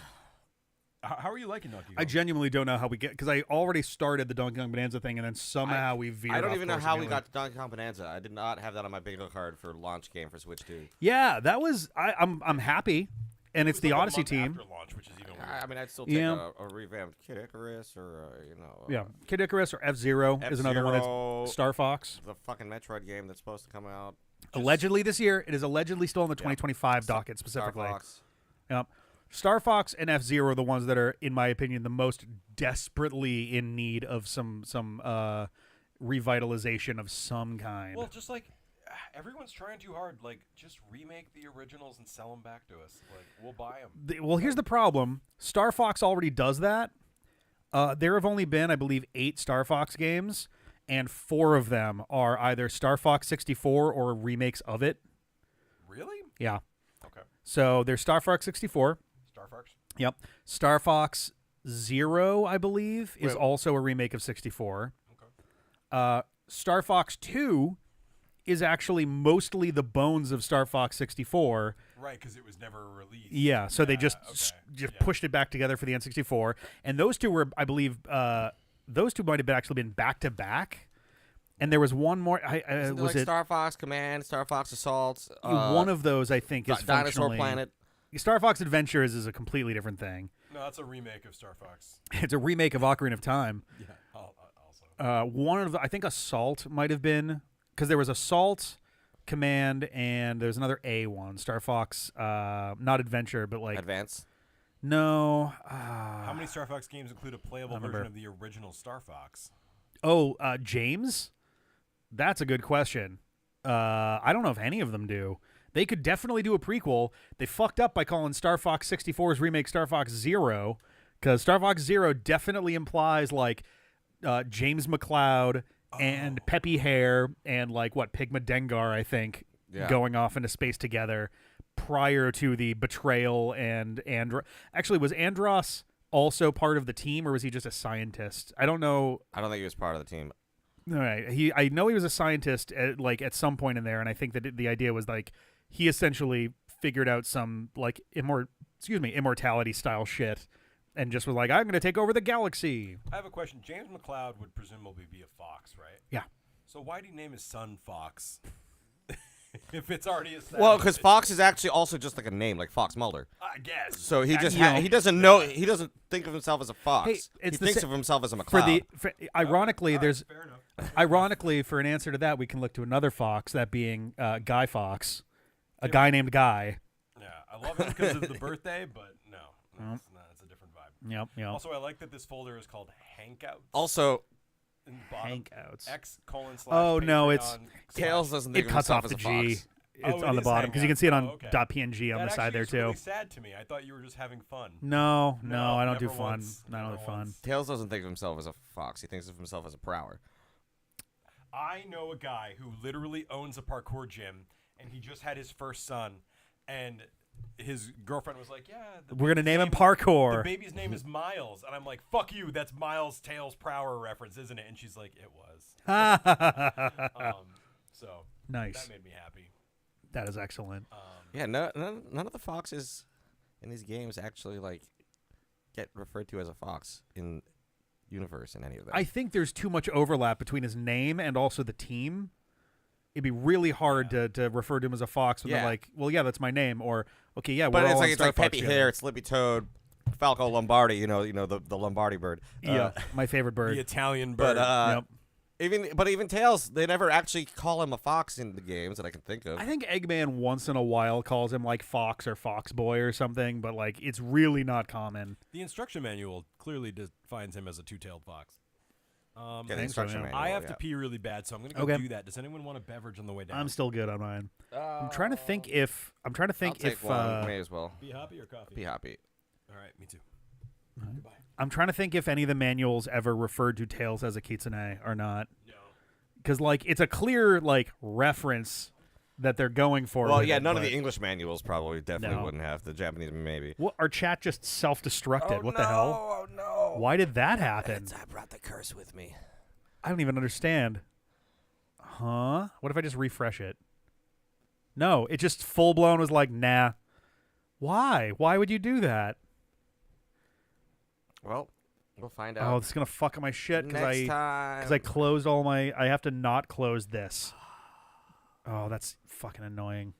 [SPEAKER 3] How are you liking Donkey Kong?
[SPEAKER 1] I genuinely don't know how we get, because I already started the Donkey Kong Bonanza thing, and then somehow we veered.
[SPEAKER 2] I don't
[SPEAKER 1] off
[SPEAKER 2] even know
[SPEAKER 1] course
[SPEAKER 2] how we
[SPEAKER 1] immediately.
[SPEAKER 2] got to Donkey Kong Bonanza. I did not have that on my bingo card for launch game for Switch 2.
[SPEAKER 1] Yeah, that was. I'm happy, and
[SPEAKER 3] It
[SPEAKER 1] it's
[SPEAKER 3] was
[SPEAKER 1] the
[SPEAKER 3] like a
[SPEAKER 1] Odyssey
[SPEAKER 3] month
[SPEAKER 1] team.
[SPEAKER 3] after launch, which is even weird.
[SPEAKER 2] I mean, I'd still take
[SPEAKER 1] Yeah.
[SPEAKER 2] a revamped Kid Icarus or,
[SPEAKER 1] Yeah, Kid Icarus or F-Zero is another one.
[SPEAKER 2] F-Zero.
[SPEAKER 1] That's Star Fox.
[SPEAKER 2] the fucking Metroid game that's supposed to come out.
[SPEAKER 1] Allegedly this year, it is allegedly still in the 2025 docket specifically.
[SPEAKER 2] Star Fox.
[SPEAKER 1] Yep. Star Fox and F-Zero are the ones that are, in my opinion, the most desperately in need of some revitalization of some kind.
[SPEAKER 3] Well, just like everyone's trying too hard. Like, just remake the originals and sell them back to us. Like, we'll buy them.
[SPEAKER 1] Well, here's the problem. Star Fox already does that. There have only been, I believe, 8 Star Fox games, and 4 of them are either Star Fox 64 or remakes of it.
[SPEAKER 3] Really?
[SPEAKER 1] Yeah.
[SPEAKER 3] Okay.
[SPEAKER 1] So there's Star Fox 64.
[SPEAKER 3] Star Fox.
[SPEAKER 1] Yep. Star Fox Zero, I believe, is
[SPEAKER 2] Wait.
[SPEAKER 1] also a remake of 64.
[SPEAKER 3] Okay.
[SPEAKER 1] Star Fox 2 is actually mostly the bones of Star Fox 64.
[SPEAKER 3] Right, because it was never released.
[SPEAKER 1] Yeah, so they just
[SPEAKER 3] okay.
[SPEAKER 1] pushed it back together for the N64. And those two were, I believe, those two might have actually been back to back. And there was one more.
[SPEAKER 2] Isn't there
[SPEAKER 1] Was
[SPEAKER 2] like
[SPEAKER 1] it
[SPEAKER 2] Star Fox Command, Star Fox Assault?
[SPEAKER 1] one of those? I think is
[SPEAKER 2] Dinosaur
[SPEAKER 1] functionally-
[SPEAKER 2] Planet.
[SPEAKER 1] Star Fox Adventures is a completely different thing.
[SPEAKER 3] No, that's a remake of Star Fox.
[SPEAKER 1] It's a remake of Ocarina of Time.
[SPEAKER 3] Yeah. Also.
[SPEAKER 1] One of the, I think Assault might have been, because there was Assault, Command, and there's another A one. Star Fox, not Adventure, but like
[SPEAKER 2] Advance.
[SPEAKER 1] no.
[SPEAKER 3] How many Star Fox games include a playable
[SPEAKER 1] remember.
[SPEAKER 3] version of the original Star Fox?
[SPEAKER 1] James? That's a good question. I don't know if any of them do. They could definitely do a prequel. They fucked up by calling Star Fox 64's remake Star Fox Zero, because Star Fox Zero definitely implies like James McCloud and Peppy Hare and like Pigma Dengar, I think,
[SPEAKER 2] Yeah.
[SPEAKER 1] going off into space together prior to the betrayal. And actually, was Andros also part of the team, or was he just a scientist? I don't know.
[SPEAKER 2] I don't think he was part of the team.
[SPEAKER 1] All right, I know he was a scientist at some point in there, and I think that the idea was like he essentially figured out some like immortality style shit, and just was like, I'm going to take over the galaxy.
[SPEAKER 3] I have a question. James McCloud would presumably be a fox, right?
[SPEAKER 1] Yeah.
[SPEAKER 3] So why do you name his son Fox? If it's already established.
[SPEAKER 2] Well, because Fox is actually also just like a name, like Fox Mulder.
[SPEAKER 3] I guess.
[SPEAKER 2] So he just
[SPEAKER 1] Yeah.
[SPEAKER 2] he doesn't know, he doesn't think of himself as a fox.
[SPEAKER 1] Hey,
[SPEAKER 2] he
[SPEAKER 1] it's the
[SPEAKER 2] thinks
[SPEAKER 1] sa-
[SPEAKER 2] of himself as a McCloud.
[SPEAKER 1] Ironically,
[SPEAKER 3] All right,
[SPEAKER 1] there's
[SPEAKER 3] fair enough.
[SPEAKER 1] ironically for an answer to that, we can look to another Fox, that being Guy Fox, a guy named Guy.
[SPEAKER 3] Yeah. I love him because of the birthday, but no, it's not. It's a different vibe.
[SPEAKER 1] Yep.
[SPEAKER 3] Also, I like that this folder is called Hangout.
[SPEAKER 2] Also,
[SPEAKER 3] In the bottom,
[SPEAKER 1] Hangouts.
[SPEAKER 3] X://
[SPEAKER 1] Oh, no, it's-
[SPEAKER 3] Patreon/
[SPEAKER 2] Tails doesn't think
[SPEAKER 1] It
[SPEAKER 2] of
[SPEAKER 1] cuts
[SPEAKER 2] himself
[SPEAKER 1] off
[SPEAKER 2] as
[SPEAKER 1] the
[SPEAKER 2] a
[SPEAKER 1] G.
[SPEAKER 2] fox.
[SPEAKER 1] It's
[SPEAKER 3] Oh,
[SPEAKER 1] on
[SPEAKER 3] it
[SPEAKER 1] the
[SPEAKER 3] is
[SPEAKER 1] bottom because you can see it on
[SPEAKER 3] Hangout. Oh, okay.
[SPEAKER 1] .png on
[SPEAKER 3] That
[SPEAKER 1] the side
[SPEAKER 3] actually
[SPEAKER 1] there
[SPEAKER 3] is
[SPEAKER 1] too.
[SPEAKER 3] really sad to me. I thought you were just having fun.
[SPEAKER 1] No,
[SPEAKER 3] No,
[SPEAKER 1] I don't do
[SPEAKER 3] never
[SPEAKER 1] fun.
[SPEAKER 3] once.
[SPEAKER 1] I don't
[SPEAKER 3] Never
[SPEAKER 1] do fun.
[SPEAKER 3] once.
[SPEAKER 2] Tails doesn't think of himself as a fox. He thinks of himself as a prower.
[SPEAKER 3] I know a guy who literally owns a parkour gym, and he just had his first son, and his girlfriend was like, "Yeah,
[SPEAKER 1] We're gonna
[SPEAKER 3] baby's
[SPEAKER 1] name him
[SPEAKER 3] The
[SPEAKER 1] Parkour.
[SPEAKER 3] baby's name is Miles," and I'm like, "Fuck you, that's Miles Tails Prower reference, isn't it?" And she's like, "It was." So
[SPEAKER 1] Nice.
[SPEAKER 3] that made me happy.
[SPEAKER 1] That is excellent.
[SPEAKER 2] Yeah, none of the foxes in these games actually like get referred to as a fox in universe in any of them.
[SPEAKER 1] I think there's too much overlap between his name and also the team. It'd be really hard to refer to him as a fox when they're
[SPEAKER 2] Yeah.
[SPEAKER 1] like, well, yeah, that's my name. Or, okay, yeah,
[SPEAKER 2] but
[SPEAKER 1] we're
[SPEAKER 2] it's
[SPEAKER 1] all
[SPEAKER 2] like
[SPEAKER 1] on
[SPEAKER 2] it's
[SPEAKER 1] Star
[SPEAKER 2] like
[SPEAKER 1] Fox
[SPEAKER 2] Peppy
[SPEAKER 1] together.
[SPEAKER 2] Hare, Slippy Toad, Falco Lombardi. You know the Lombardi bird.
[SPEAKER 1] Yeah, my favorite bird.
[SPEAKER 3] The Italian
[SPEAKER 2] But
[SPEAKER 3] bird.
[SPEAKER 1] Yep.
[SPEAKER 2] even Tails, they never actually call him a fox in the games that I can think of.
[SPEAKER 1] I think Eggman once in a while calls him like Fox or Fox Boy or something, but like it's really not common.
[SPEAKER 3] The instruction manual clearly defines him as a two-tailed fox.
[SPEAKER 2] Yeah, the
[SPEAKER 1] Thanks,
[SPEAKER 2] instruction
[SPEAKER 1] man.
[SPEAKER 2] manual,
[SPEAKER 3] I have
[SPEAKER 2] yeah.
[SPEAKER 3] to pee really bad, so I'm gonna go
[SPEAKER 1] Okay.
[SPEAKER 3] do that. Does anyone want a beverage on the way down?
[SPEAKER 1] I'm still good on mine. I'm trying to think if
[SPEAKER 2] I'll take one. May as well.
[SPEAKER 3] Be happy or coffee?
[SPEAKER 2] Be happy.
[SPEAKER 3] All right, me too.
[SPEAKER 1] Right.
[SPEAKER 3] Goodbye.
[SPEAKER 1] I'm trying to think if any of the manuals ever referred to Tails as a kitsune or not,
[SPEAKER 3] No.
[SPEAKER 1] because like it's a clear like reference that they're going for.
[SPEAKER 2] Well,
[SPEAKER 1] with
[SPEAKER 2] yeah,
[SPEAKER 1] it,
[SPEAKER 2] none of
[SPEAKER 1] but-
[SPEAKER 2] the English manuals probably definitely
[SPEAKER 1] No.
[SPEAKER 2] wouldn't have. The Japanese maybe.
[SPEAKER 1] What, our chat just self-destructed. What the hell?
[SPEAKER 2] Oh no!
[SPEAKER 1] Why did that happen?
[SPEAKER 2] I brought the curse with me.
[SPEAKER 1] I don't even understand. Huh? What if I just refresh it? No, it just full blown was like, nah. Why? Why would you do that?
[SPEAKER 2] Well, we'll find
[SPEAKER 1] Oh,
[SPEAKER 2] out
[SPEAKER 1] this is gonna fuck up my shit because
[SPEAKER 2] next time.
[SPEAKER 1] I closed all my. I have to not close this. Oh, that's fucking annoying.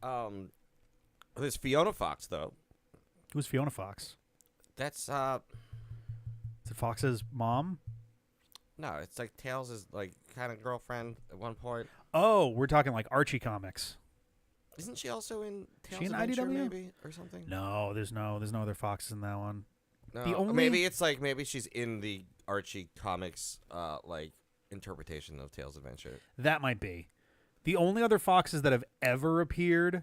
[SPEAKER 2] There's Fiona Fox though.
[SPEAKER 1] Who's Fiona Fox?
[SPEAKER 2] That's
[SPEAKER 1] Is it Fox's mom?
[SPEAKER 2] no, it's like Tails' like kind of girlfriend at one point.
[SPEAKER 1] Oh, we're talking like Archie comics.
[SPEAKER 2] Isn't she also in Tails
[SPEAKER 1] She in
[SPEAKER 2] Adventure
[SPEAKER 1] IDW?
[SPEAKER 2] maybe or something?
[SPEAKER 1] No, there's no other foxes in that one.
[SPEAKER 2] No.
[SPEAKER 1] The only-
[SPEAKER 2] Maybe it's like maybe she's in the Archie comics like interpretation of Tails Adventure.
[SPEAKER 1] That might be. The only other foxes that have ever appeared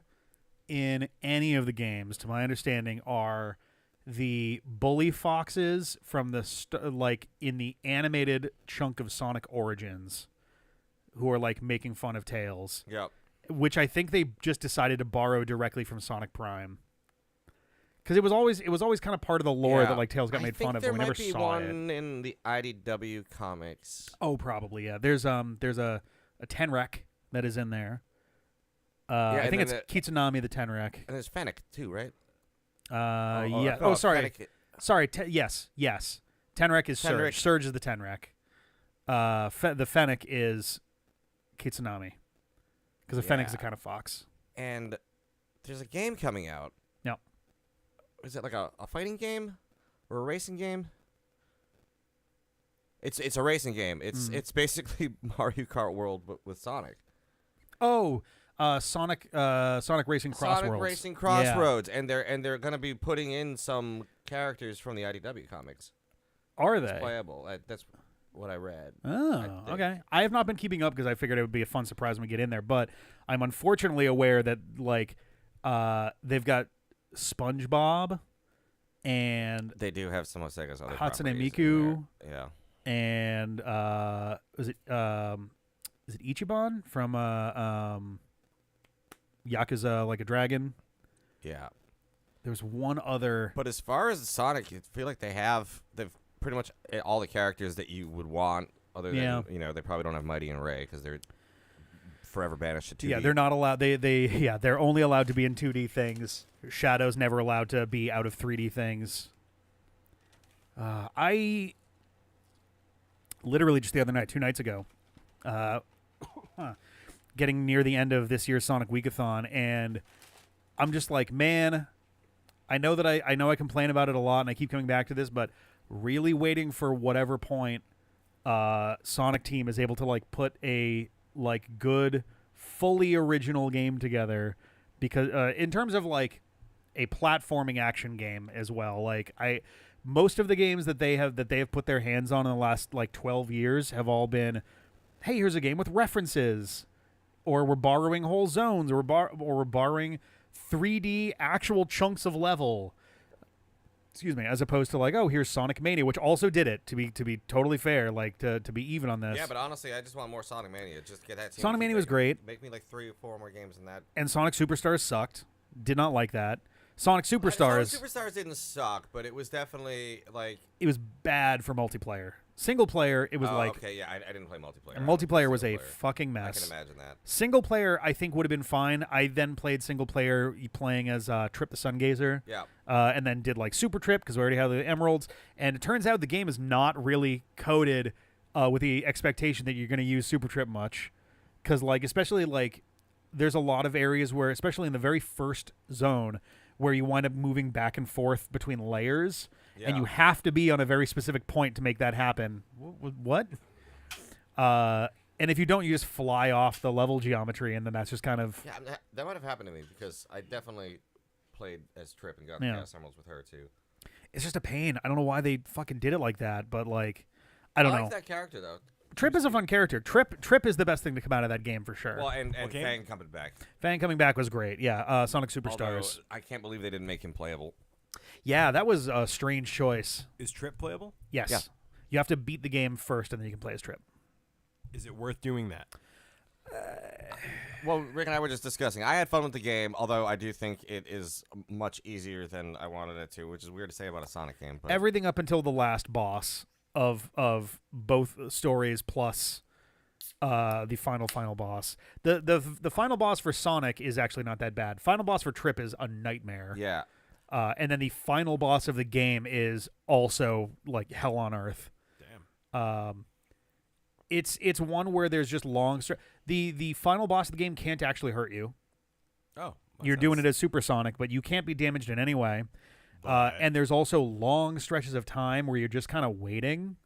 [SPEAKER 1] in any of the games, to my understanding, are the bully foxes from the like in the animated chunk of Sonic Origins, who are like making fun of Tails,
[SPEAKER 2] Yep.
[SPEAKER 1] which I think they just decided to borrow directly from Sonic Prime. Because it was always kind of part of the lore
[SPEAKER 2] Yeah.
[SPEAKER 1] that like Tails got
[SPEAKER 2] I
[SPEAKER 1] made
[SPEAKER 2] think
[SPEAKER 1] fun of,
[SPEAKER 2] there
[SPEAKER 1] but we never
[SPEAKER 2] might be
[SPEAKER 1] saw it.
[SPEAKER 2] one in the IDW comics.
[SPEAKER 1] Oh, probably, yeah. There's a Tenrec that is in there. I
[SPEAKER 2] and
[SPEAKER 1] think it's
[SPEAKER 2] then
[SPEAKER 1] Kitsunami the Tenrec.
[SPEAKER 2] And there's Fennec too, right?
[SPEAKER 1] Yeah.
[SPEAKER 2] no,
[SPEAKER 1] Oh, sorry.
[SPEAKER 2] Fennec-
[SPEAKER 1] Sorry. Yes. Tenrec is
[SPEAKER 2] Tenrec.
[SPEAKER 1] Surge. Surge is the Tenrec. The Fennec is Kitsunami. Because the Fennec's a
[SPEAKER 2] Yeah.
[SPEAKER 1] kind of fox.
[SPEAKER 2] And there's a game coming out.
[SPEAKER 1] Yep.
[SPEAKER 2] Is it like a fighting game or a racing game? It's a racing game. It's basically Mario Kart World but with Sonic.
[SPEAKER 1] Oh, Sonic Racing Crossroads.
[SPEAKER 2] Sonic Racing Crossroads, and they're gonna be putting in some characters from the IDW comics.
[SPEAKER 1] Are
[SPEAKER 2] It's
[SPEAKER 1] they?
[SPEAKER 2] playable. That's what I read.
[SPEAKER 1] Oh,
[SPEAKER 2] think.
[SPEAKER 1] okay. I have not been keeping up because I figured it would be a fun surprise when we get in there. But I'm unfortunately aware that like they've got SpongeBob and
[SPEAKER 2] They do have some of Sega's other
[SPEAKER 1] Hatsune
[SPEAKER 2] properties in
[SPEAKER 1] Miku.
[SPEAKER 2] there. Yeah.
[SPEAKER 1] and is it Ichiban from Yakuza Like a Dragon?
[SPEAKER 2] Yeah.
[SPEAKER 1] There's one other.
[SPEAKER 2] But as far as Sonic, I feel like they've pretty much all the characters that you would want. Other than
[SPEAKER 1] Yeah.
[SPEAKER 2] they probably don't have Mighty and Ray because they're forever banished to 2D.
[SPEAKER 1] Yeah, they're not allowed. They're only allowed to be in 2D things. Shadow's never allowed to be out of 3D things. I literally just the other night, 2 nights ago, getting near the end of this year's Sonic Weekathon, and I'm just like, man, I know that I know I complain about it a lot, and I keep coming back to this, but really waiting for whatever point Sonic Team is able to like put a like good, fully original game together because in terms of like a platforming action game as well, like most of the games that they have put their hands on in the last like 12 years have all been, hey, here's a game with references, or we're borrowing whole zones, or we're borrowing 3D actual chunks of level. Excuse me, as opposed to like, oh, here's Sonic Mania, which also did it, to be totally fair, like to be even on this.
[SPEAKER 2] Yeah, but honestly, I just want more Sonic Mania. Just get that team.
[SPEAKER 1] Sonic Mania was great.
[SPEAKER 2] Make me like 3 or 4 more games than that.
[SPEAKER 1] And Sonic Superstars sucked. Did not like that. Sonic Superstars.
[SPEAKER 2] Sonic Superstars didn't suck, but it was definitely like
[SPEAKER 1] It was bad for multiplayer. Single player, it was like.
[SPEAKER 2] Okay, yeah, I didn't play multiplayer.
[SPEAKER 1] And multiplayer was a fucking mess.
[SPEAKER 2] I can imagine that.
[SPEAKER 1] Single player, I think, would have been fine. I then played single player playing as Trip the Sun Gazer.
[SPEAKER 2] Yeah.
[SPEAKER 1] And then did like Super Trip because we already have the emeralds. And it turns out the game is not really coded with the expectation that you're going to use Super Trip much. Because like, especially like, there's a lot of areas where, especially in the very first zone, where you wind up moving back and forth between layers.
[SPEAKER 2] Yeah.
[SPEAKER 1] And you have to be on a very specific point to make that happen. What? And if you don't, you just fly off the level geometry, and then that's just kind of...
[SPEAKER 2] Yeah, that might have happened to me, because I definitely played as Trip and got
[SPEAKER 1] Yeah.
[SPEAKER 2] the Chaos Emeralds with her, too.
[SPEAKER 1] It's just a pain. I don't know why they fucking did it like that, but, like, I don't
[SPEAKER 2] I
[SPEAKER 1] know.
[SPEAKER 2] like that character, though.
[SPEAKER 1] Trip is a fun character. Trip is the best thing to come out of that game, for sure.
[SPEAKER 2] Well, and
[SPEAKER 3] Okay.
[SPEAKER 2] Fang coming back.
[SPEAKER 1] Fang coming back was great. Yeah, Sonic
[SPEAKER 2] Although,
[SPEAKER 1] Superstars.
[SPEAKER 2] I can't believe they didn't make him playable.
[SPEAKER 1] Yeah, that was a strange choice.
[SPEAKER 3] Is Trip playable?
[SPEAKER 1] Yes.
[SPEAKER 2] Yeah.
[SPEAKER 1] You have to beat the game first, and then you can play as Trip.
[SPEAKER 3] Is it worth doing that?
[SPEAKER 2] Well, Rick and I were just discussing. I had fun with the game, although I do think it is much easier than I wanted it to, which is weird to say about a Sonic game. But
[SPEAKER 1] Everything up until the last boss of both stories plus the final boss. The final boss for Sonic is actually not that bad. Final boss for Trip is a nightmare.
[SPEAKER 2] yeah.
[SPEAKER 1] And then the final boss of the game is also like hell on earth.
[SPEAKER 3] Damn.
[SPEAKER 1] It's one where there's just long the final boss of the game can't actually hurt you.
[SPEAKER 3] Oh.
[SPEAKER 1] You're doing it as Supersonic, but you can't be damaged in any way. And there's also long stretches of time where you're just kind of waiting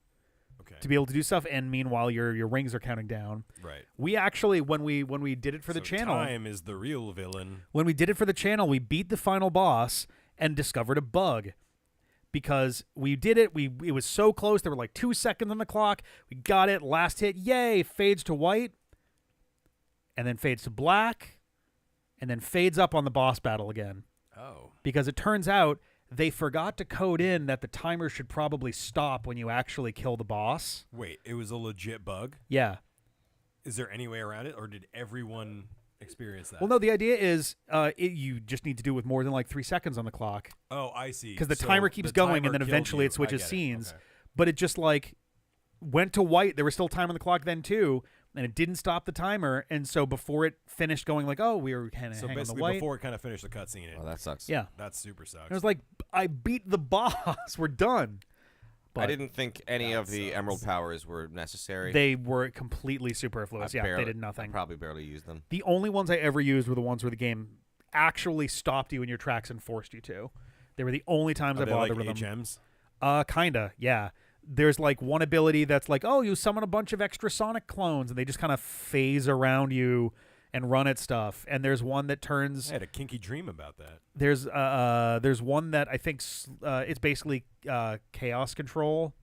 [SPEAKER 1] to be able to do stuff, and meanwhile your rings are counting down.
[SPEAKER 3] Right.
[SPEAKER 1] We actually, when we did it for the
[SPEAKER 3] So
[SPEAKER 1] channel,
[SPEAKER 3] time is the real villain.
[SPEAKER 1] when we did it for the channel, we beat the final boss and discovered a bug. Because we did it, it was so close. There were like 2 seconds on the clock. We got it. Last hit, yay! Fades to white, and then fades to black, and then fades up on the boss battle again.
[SPEAKER 3] Oh.
[SPEAKER 1] Because it turns out they forgot to code in that the timer should probably stop when you actually kill the boss.
[SPEAKER 3] Wait, it was a legit bug?
[SPEAKER 1] Yeah.
[SPEAKER 3] Is there any way around it, or did everyone experience that?
[SPEAKER 1] Well, no, the idea is you just need to do it with more than like 3 seconds on the clock.
[SPEAKER 3] Oh, I see.
[SPEAKER 1] Because the
[SPEAKER 3] So
[SPEAKER 1] timer keeps going,
[SPEAKER 3] timer
[SPEAKER 1] and then
[SPEAKER 3] killed
[SPEAKER 1] eventually
[SPEAKER 3] you.
[SPEAKER 1] it switches
[SPEAKER 3] I get
[SPEAKER 1] scenes.
[SPEAKER 3] Okay.
[SPEAKER 1] But it just like went to white. There was still time on the clock then too, and it didn't stop the timer. And so before it finished going like, oh, we were kind of
[SPEAKER 3] So
[SPEAKER 1] hanging on the
[SPEAKER 3] basically,
[SPEAKER 1] white.
[SPEAKER 3] before it kind of finished the cutscene,
[SPEAKER 2] Oh, that sucks.
[SPEAKER 1] Yeah.
[SPEAKER 3] that super sucks.
[SPEAKER 1] It was like, I beat the boss. We're done. But
[SPEAKER 2] I didn't think any
[SPEAKER 3] That
[SPEAKER 2] of the
[SPEAKER 3] sucks.
[SPEAKER 2] Emerald powers were necessary.
[SPEAKER 1] they were completely superfluous.
[SPEAKER 2] I
[SPEAKER 1] Yeah,
[SPEAKER 2] barely-
[SPEAKER 1] they did
[SPEAKER 2] I
[SPEAKER 1] nothing.
[SPEAKER 2] probably barely used them.
[SPEAKER 1] The only ones I ever used were the ones where the game actually stopped you in your tracks and forced you to. They were the only times
[SPEAKER 3] Are
[SPEAKER 1] I
[SPEAKER 3] they
[SPEAKER 1] bothered
[SPEAKER 3] like
[SPEAKER 1] with them.
[SPEAKER 3] HMs?
[SPEAKER 1] Kinda, yeah. There's like one ability that's like, oh, you summon a bunch of extra Sonic clones, and they just kind of phase around you and run at stuff. And there's one that turns.
[SPEAKER 3] I had a kinky dream about that.
[SPEAKER 1] There's one that I think it's basically chaos control.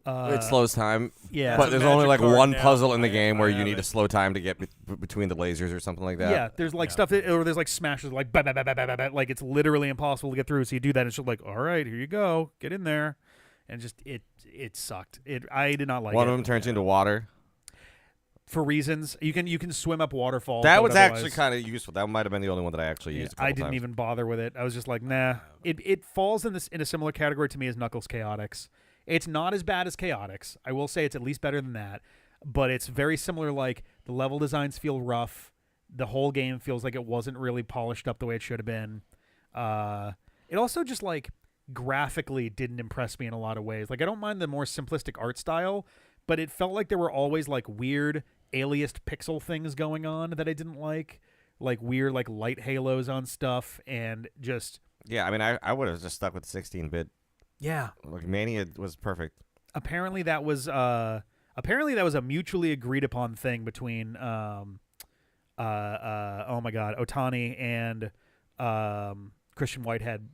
[SPEAKER 2] It slows time.
[SPEAKER 1] Yeah.
[SPEAKER 2] But
[SPEAKER 3] It's a
[SPEAKER 2] there's only like
[SPEAKER 3] magic card
[SPEAKER 2] one
[SPEAKER 3] now.
[SPEAKER 2] puzzle in the
[SPEAKER 3] I
[SPEAKER 2] game where you
[SPEAKER 3] have
[SPEAKER 2] need to
[SPEAKER 3] it.
[SPEAKER 2] slow time to get between the lasers or something like that.
[SPEAKER 1] Yeah, there's like stuff that, or there's like smashes like bah, bah, bah, bah, bah, bah, bah, like it's literally impossible to get through. So you do that, and it's just like, all right, here you go, get in there, and just it sucked. I did not like
[SPEAKER 2] One
[SPEAKER 1] it
[SPEAKER 2] of them turns into water.
[SPEAKER 1] for reasons you can swim up waterfalls.
[SPEAKER 2] That
[SPEAKER 1] but
[SPEAKER 2] was actually
[SPEAKER 1] otherwise-
[SPEAKER 2] kind of useful. That might have been the only one that I actually used. A couple
[SPEAKER 1] I didn't
[SPEAKER 2] times.
[SPEAKER 1] even bother with it. I was just like, nah. It falls in a similar category to me as Knuckles Chaotix. It's not as bad as Chaotix. I will say it's at least better than that. But it's very similar. Like the level designs feel rough. The whole game feels like it wasn't really polished up the way it should have been. It also just like graphically didn't impress me in a lot of ways. Like I don't mind the more simplistic art style, but it felt like there were always like weird aliased pixel things going on that I didn't like weird like light halos on stuff, and just
[SPEAKER 2] Yeah, I mean, I would have just stuck with 16-bit.
[SPEAKER 1] yeah.
[SPEAKER 2] Like Mania was perfect.
[SPEAKER 1] Apparently that was a mutually agreed upon thing between oh my God, Otani and Christian Whitehead,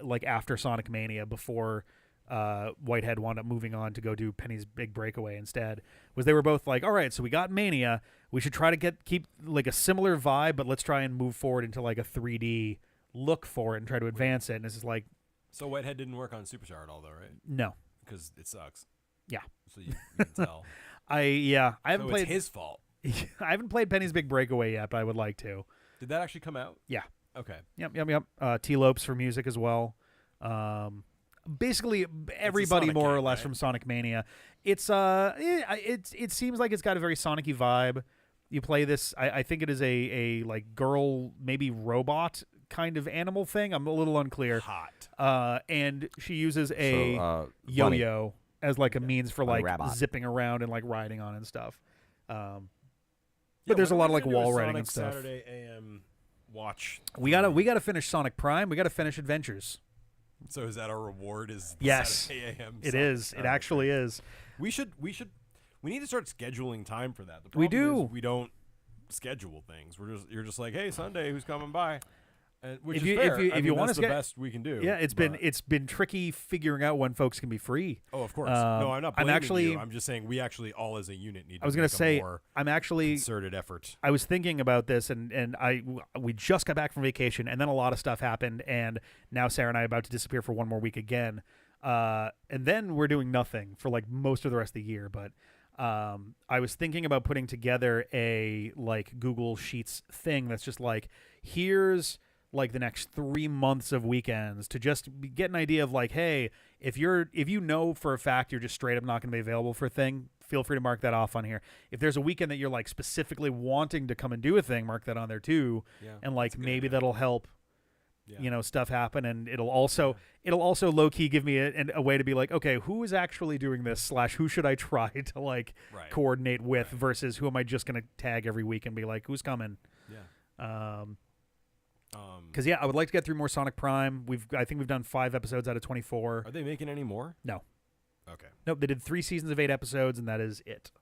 [SPEAKER 1] like after Sonic Mania, before Whitehead wound up moving on to go do Penny's Big Breakaway instead, was they were both like, all right, so we got Mania, we should try to keep like a similar vibe, but let's try and move forward into like a 3D look for it and try to advance it. And this is like,
[SPEAKER 3] So Whitehead didn't work on Superstar at all, though, right?
[SPEAKER 1] no,
[SPEAKER 3] Because it sucks.
[SPEAKER 1] Yeah.
[SPEAKER 3] So you can tell.
[SPEAKER 1] I haven't
[SPEAKER 3] So
[SPEAKER 1] played
[SPEAKER 3] it's his fault.
[SPEAKER 1] I haven't played Penny's Big Breakaway yet, but I would like to.
[SPEAKER 3] Did that actually come out?
[SPEAKER 1] Yeah.
[SPEAKER 3] Okay.
[SPEAKER 1] Yep. T-Lopes for music as well. Basically everybody
[SPEAKER 3] Sonic
[SPEAKER 1] more or
[SPEAKER 3] game,
[SPEAKER 1] less
[SPEAKER 3] right?
[SPEAKER 1] from Sonic Mania. It seems like it's got a very Sonic-y vibe. You play this, I think it is a like girl, maybe robot kind of animal thing. I'm a little unclear.
[SPEAKER 3] Hot.
[SPEAKER 1] And she uses a yo-yo as like a means for
[SPEAKER 2] Bunny
[SPEAKER 1] like
[SPEAKER 2] Rabbit.
[SPEAKER 1] zipping around and like riding on and stuff.
[SPEAKER 3] Yeah,
[SPEAKER 1] But there's a
[SPEAKER 3] when
[SPEAKER 1] lot
[SPEAKER 3] are
[SPEAKER 1] of like
[SPEAKER 3] we gonna do a
[SPEAKER 1] wall riding
[SPEAKER 3] Sonic
[SPEAKER 1] and stuff.
[SPEAKER 3] Saturday AM watch.
[SPEAKER 1] We gotta finish Sonic Prime. We gotta finish Adventures.
[SPEAKER 3] So is that our reward? Is the
[SPEAKER 1] Yes,
[SPEAKER 3] Saturday AM?
[SPEAKER 1] it
[SPEAKER 3] Sonic?
[SPEAKER 1] is. It
[SPEAKER 3] All right,
[SPEAKER 1] actually
[SPEAKER 3] great.
[SPEAKER 1] is.
[SPEAKER 3] We need to start scheduling time for that. The
[SPEAKER 1] We
[SPEAKER 3] problem
[SPEAKER 1] do.
[SPEAKER 3] is we don't schedule things. You're just like, hey, Sunday, who's coming by? Which
[SPEAKER 1] If
[SPEAKER 3] is
[SPEAKER 1] you-
[SPEAKER 3] fair.
[SPEAKER 1] if you-
[SPEAKER 3] I
[SPEAKER 1] if you
[SPEAKER 3] mean,
[SPEAKER 1] wanna
[SPEAKER 3] that's the
[SPEAKER 1] ske-
[SPEAKER 3] best we can do.
[SPEAKER 1] Yeah, it's
[SPEAKER 3] but-
[SPEAKER 1] been tricky figuring out when folks can be free.
[SPEAKER 3] Oh, of course.
[SPEAKER 1] Um,
[SPEAKER 3] No, I'm not
[SPEAKER 1] I'm
[SPEAKER 3] blaming
[SPEAKER 1] actually-
[SPEAKER 3] you. I'm just saying we actually all as a unit need to
[SPEAKER 1] I was gonna
[SPEAKER 3] make a
[SPEAKER 1] say
[SPEAKER 3] more
[SPEAKER 1] I'm actually.
[SPEAKER 3] concerted effort.
[SPEAKER 1] I was thinking about this, and we just got back from vacation, and then a lot of stuff happened, and now Sarah and I are about to disappear for one more week again, and then we're doing nothing for like most of the rest of the year. But I was thinking about putting together a like Google Sheets thing that's just like, here's like the next 3 months of weekends to just get an idea of like, hey, if you know for a fact you're just straight up not going to be available for a thing, feel free to mark that off on here. If there's a weekend that you're like specifically wanting to come and do a thing, mark that on there too.
[SPEAKER 3] Yeah,
[SPEAKER 1] And like
[SPEAKER 3] that's a good
[SPEAKER 1] maybe
[SPEAKER 3] idea.
[SPEAKER 1] that'll help,
[SPEAKER 3] Yeah.
[SPEAKER 1] stuff happen, and it'll also low key give me a way to be like, okay, who is actually doing this / who should I try to like
[SPEAKER 3] Right.
[SPEAKER 1] coordinate with versus who am I just going to tag every week and be like, who's coming?
[SPEAKER 3] Yeah.
[SPEAKER 1] Because I would like to get through more Sonic Prime. I think we've done 5 episodes out of 24.
[SPEAKER 3] Are they making any more?
[SPEAKER 1] No.
[SPEAKER 3] Okay.
[SPEAKER 1] Nope, they did 3 seasons of 8 episodes, and that is it.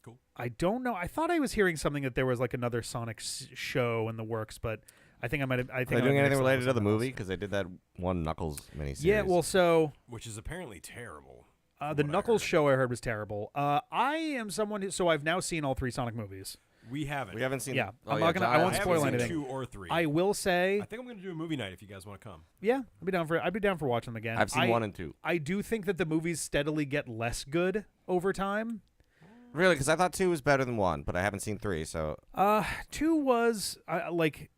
[SPEAKER 3] Cool.
[SPEAKER 1] I don't know. I thought I was hearing something that there was like another Sonic show in the works, but I think I might have. I
[SPEAKER 2] Are
[SPEAKER 1] think
[SPEAKER 2] they
[SPEAKER 1] I
[SPEAKER 2] doing
[SPEAKER 1] might have
[SPEAKER 2] anything
[SPEAKER 1] mixed it up
[SPEAKER 2] related
[SPEAKER 1] with
[SPEAKER 2] to the
[SPEAKER 1] something else.
[SPEAKER 2] movie? Because they did that one Knuckles miniseries.
[SPEAKER 1] Yeah, well, so
[SPEAKER 3] Which is apparently terrible.
[SPEAKER 1] the
[SPEAKER 3] what I
[SPEAKER 1] Knuckles
[SPEAKER 3] heard.
[SPEAKER 1] show I heard was terrible. I am someone who, so I've now seen all 3 Sonic movies.
[SPEAKER 3] We haven't.
[SPEAKER 2] we haven't seen.
[SPEAKER 1] Yeah,
[SPEAKER 2] oh,
[SPEAKER 1] I'm not gonna- I won't
[SPEAKER 3] I
[SPEAKER 1] spoil
[SPEAKER 3] haven't seen
[SPEAKER 1] anything.
[SPEAKER 3] 2 or 3.
[SPEAKER 1] I will say,
[SPEAKER 3] I think I'm going to do a movie night if you guys want to come.
[SPEAKER 1] yeah, I'd be down for watching them again.
[SPEAKER 2] I've seen 1 and 2.
[SPEAKER 1] I do think that the movies steadily get less good over time.
[SPEAKER 2] Really? Because I thought 2 was better than 1, but I haven't seen 3. So
[SPEAKER 1] 2 was like.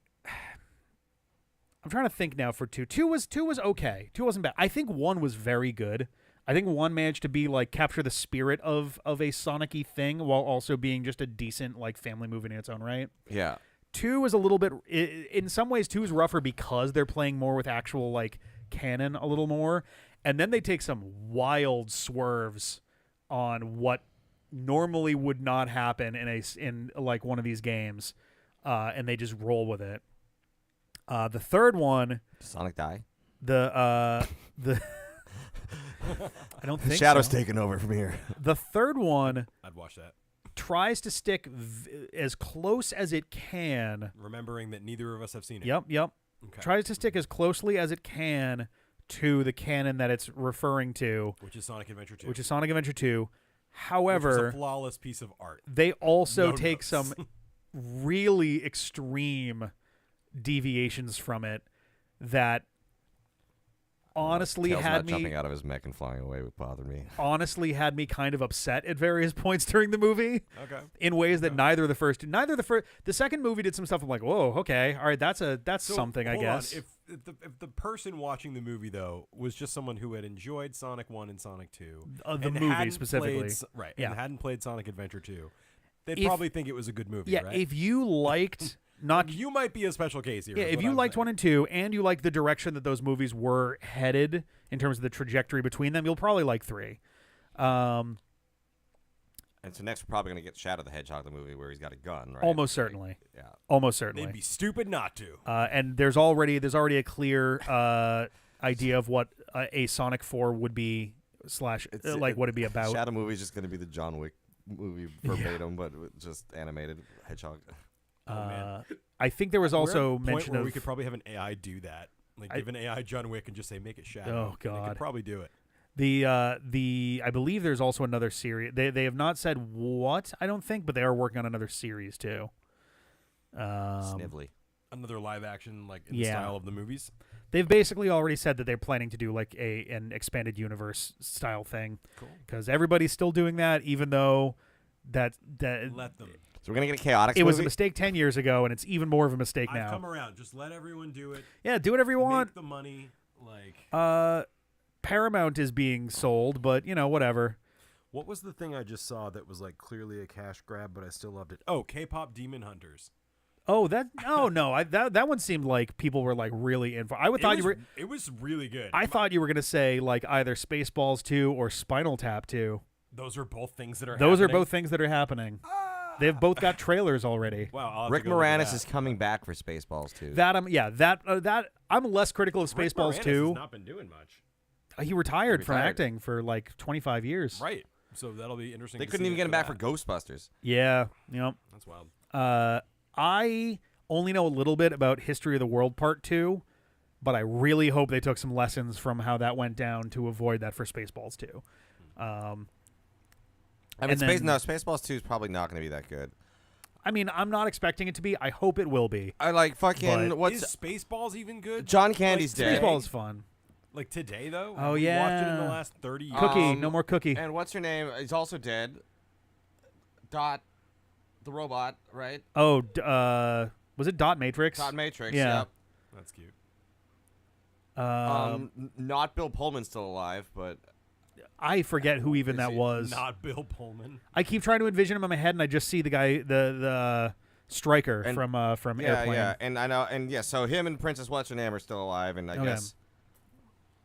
[SPEAKER 1] I'm trying to think now for 2. 2 was okay. 2 wasn't bad. I think 1 was very good. I think 1 managed to be like capture the spirit of a Sonic-y thing while also being just a decent like family movie in its own right.
[SPEAKER 2] yeah.
[SPEAKER 1] 2 is a little bit in some ways 2 is rougher because they're playing more with actual like canon a little more, and then they take some wild swerves on what normally would not happen in like one of these games, and they just roll with it. The third one,
[SPEAKER 2] Does Sonic die?
[SPEAKER 1] the I don't think
[SPEAKER 2] Shadow's
[SPEAKER 1] so.
[SPEAKER 2] taking over from here.
[SPEAKER 1] The third one
[SPEAKER 3] I'd watch that.
[SPEAKER 1] tries to stick as close as it can.
[SPEAKER 3] Remembering that neither of us have seen it.
[SPEAKER 1] Yep.
[SPEAKER 3] Okay.
[SPEAKER 1] Tries to stick as closely as it can to the canon that it's referring to,
[SPEAKER 3] Which is Sonic Adventure 2.
[SPEAKER 1] which is Sonic Adventure 2.
[SPEAKER 3] Which was
[SPEAKER 1] However,
[SPEAKER 3] a flawless piece of art.
[SPEAKER 1] they also
[SPEAKER 3] No
[SPEAKER 1] take
[SPEAKER 3] notes.
[SPEAKER 1] some really extreme deviations from it that honestly
[SPEAKER 2] Tails
[SPEAKER 1] had
[SPEAKER 2] not jumping
[SPEAKER 1] me
[SPEAKER 2] out of his mech and flying away would bother me.
[SPEAKER 1] kind of upset at various points during the movie
[SPEAKER 3] Okay.
[SPEAKER 1] in ways that neither the second movie did some stuff. I'm like, whoa, okay, all right, that's
[SPEAKER 3] So,
[SPEAKER 1] something, I
[SPEAKER 3] hold on.
[SPEAKER 1] guess.
[SPEAKER 3] If the person watching the movie though was just someone who had enjoyed Sonic 1 and Sonic 2,
[SPEAKER 1] The
[SPEAKER 3] and
[SPEAKER 1] movie
[SPEAKER 3] hadn't
[SPEAKER 1] specifically.
[SPEAKER 3] played, right,
[SPEAKER 1] Yeah.
[SPEAKER 3] and hadn't played Sonic Adventure 2, they'd
[SPEAKER 1] If-
[SPEAKER 3] probably think it was a good movie,
[SPEAKER 1] Yeah,
[SPEAKER 3] right?
[SPEAKER 1] if you liked not
[SPEAKER 3] you might be a special case here.
[SPEAKER 1] yeah,
[SPEAKER 3] is
[SPEAKER 1] if
[SPEAKER 3] what
[SPEAKER 1] you
[SPEAKER 3] I'm
[SPEAKER 1] liked
[SPEAKER 3] saying.
[SPEAKER 1] 1 and 2 and you liked the direction that those movies were headed in terms of the trajectory between them, you'll probably like 3.
[SPEAKER 2] And so next we're probably going to get Shadow the Hedgehog, the movie where he's got a gun, right?
[SPEAKER 1] Almost certainly.
[SPEAKER 2] Yeah.
[SPEAKER 1] Almost certainly.
[SPEAKER 3] They'd be stupid not to.
[SPEAKER 1] And there's already a clear idea of what a Sonic 4 would be / like what it'd be about.
[SPEAKER 2] Shadow movie is just going to be the John Wick movie verbatim, but just animated hedgehog.
[SPEAKER 3] man.
[SPEAKER 1] I think there was
[SPEAKER 3] We're at
[SPEAKER 1] also
[SPEAKER 3] a point
[SPEAKER 1] mention
[SPEAKER 3] where
[SPEAKER 1] of
[SPEAKER 3] we could probably have an AI do that. Like give an AI John Wick and just say make it shadow.
[SPEAKER 1] Oh,
[SPEAKER 3] And they
[SPEAKER 1] God.
[SPEAKER 3] could probably do it.
[SPEAKER 1] the I believe there's also another series. They have not said what, I don't think, but they are working on another series too.
[SPEAKER 2] Snively.
[SPEAKER 3] Another live action like in the
[SPEAKER 1] Yeah.
[SPEAKER 3] style of the movies.
[SPEAKER 1] They've basically already said that they're planning to do like an expanded universe style thing,
[SPEAKER 3] Cool.
[SPEAKER 1] because everybody's still doing that, even though that
[SPEAKER 3] Let them.
[SPEAKER 2] So we're gonna get a chaotic.
[SPEAKER 1] it was a
[SPEAKER 2] movie?
[SPEAKER 1] mistake 10 years ago, and it's even more of a mistake
[SPEAKER 3] I've
[SPEAKER 1] now.
[SPEAKER 3] come around. Just let everyone do it.
[SPEAKER 1] Yeah, do whatever you want.
[SPEAKER 3] Make the money. Like
[SPEAKER 1] Paramount is being sold, but whatever.
[SPEAKER 3] what was the thing I just saw that was like clearly a cash grab, but I still loved it? Oh, K-pop Demon Hunters.
[SPEAKER 1] Oh, no, that one seemed like people were like really in for.
[SPEAKER 3] It was really good.
[SPEAKER 1] I thought you were gonna say like either Spaceballs 2 or Spinal Tap 2.
[SPEAKER 3] Those are both things that are.
[SPEAKER 1] Those are
[SPEAKER 3] happening.
[SPEAKER 1] both things that are happening. They've both got trailers already.
[SPEAKER 3] Wow. I'll have
[SPEAKER 2] Rick
[SPEAKER 3] to go look at
[SPEAKER 2] Moranis
[SPEAKER 3] that.
[SPEAKER 2] is coming back for Spaceballs too.
[SPEAKER 1] That I'm less critical of
[SPEAKER 3] Rick
[SPEAKER 1] Spaceballs
[SPEAKER 3] Moranis
[SPEAKER 1] 2.
[SPEAKER 3] has not been doing much.
[SPEAKER 1] He retired from
[SPEAKER 2] Retired.
[SPEAKER 1] acting for like 25 years.
[SPEAKER 3] Right. So that'll be interesting.
[SPEAKER 2] They
[SPEAKER 3] to
[SPEAKER 2] couldn't
[SPEAKER 3] see
[SPEAKER 2] even get him back for
[SPEAKER 3] that.
[SPEAKER 2] Ghostbusters.
[SPEAKER 1] Yeah,
[SPEAKER 3] That's wild.
[SPEAKER 1] I only know a little bit about History of the World Part 2, but I really hope they took some lessons from how that went down to avoid that for Spaceballs 2.
[SPEAKER 2] I mean,
[SPEAKER 1] And then-
[SPEAKER 2] Spaceballs 2 is probably not going to be that good.
[SPEAKER 1] I mean, I'm not expecting it to be. I hope it will be.
[SPEAKER 2] I like fucking
[SPEAKER 1] But-
[SPEAKER 2] what's
[SPEAKER 3] Is Spaceballs even good?
[SPEAKER 2] John Candy's
[SPEAKER 3] Like,
[SPEAKER 2] dead.
[SPEAKER 1] Spaceballs fun.
[SPEAKER 3] Like today though.
[SPEAKER 1] Oh,
[SPEAKER 3] We watched it in the
[SPEAKER 1] yeah.
[SPEAKER 3] last 30 years.
[SPEAKER 1] Cookie,
[SPEAKER 2] Um,
[SPEAKER 1] no more Cookie.
[SPEAKER 2] And what's her name? He's also dead. Dot, the robot, right?
[SPEAKER 1] Oh, was it Dot Matrix?
[SPEAKER 2] Dot Matrix.
[SPEAKER 1] Yeah.
[SPEAKER 2] Yep.
[SPEAKER 3] That's cute.
[SPEAKER 2] Not Bill Pullman's still alive, but
[SPEAKER 1] I forget who even
[SPEAKER 2] Is
[SPEAKER 1] that
[SPEAKER 2] he
[SPEAKER 1] was.
[SPEAKER 3] Not Bill Pullman.
[SPEAKER 1] I keep trying to envision him in my head, and I just see the guy, the striker
[SPEAKER 2] And-
[SPEAKER 1] from
[SPEAKER 2] yeah,
[SPEAKER 1] Airplane.
[SPEAKER 2] yeah. And I know, and yeah. So him and Princess What's Her Name are still alive, and I
[SPEAKER 1] Okay.
[SPEAKER 2] guess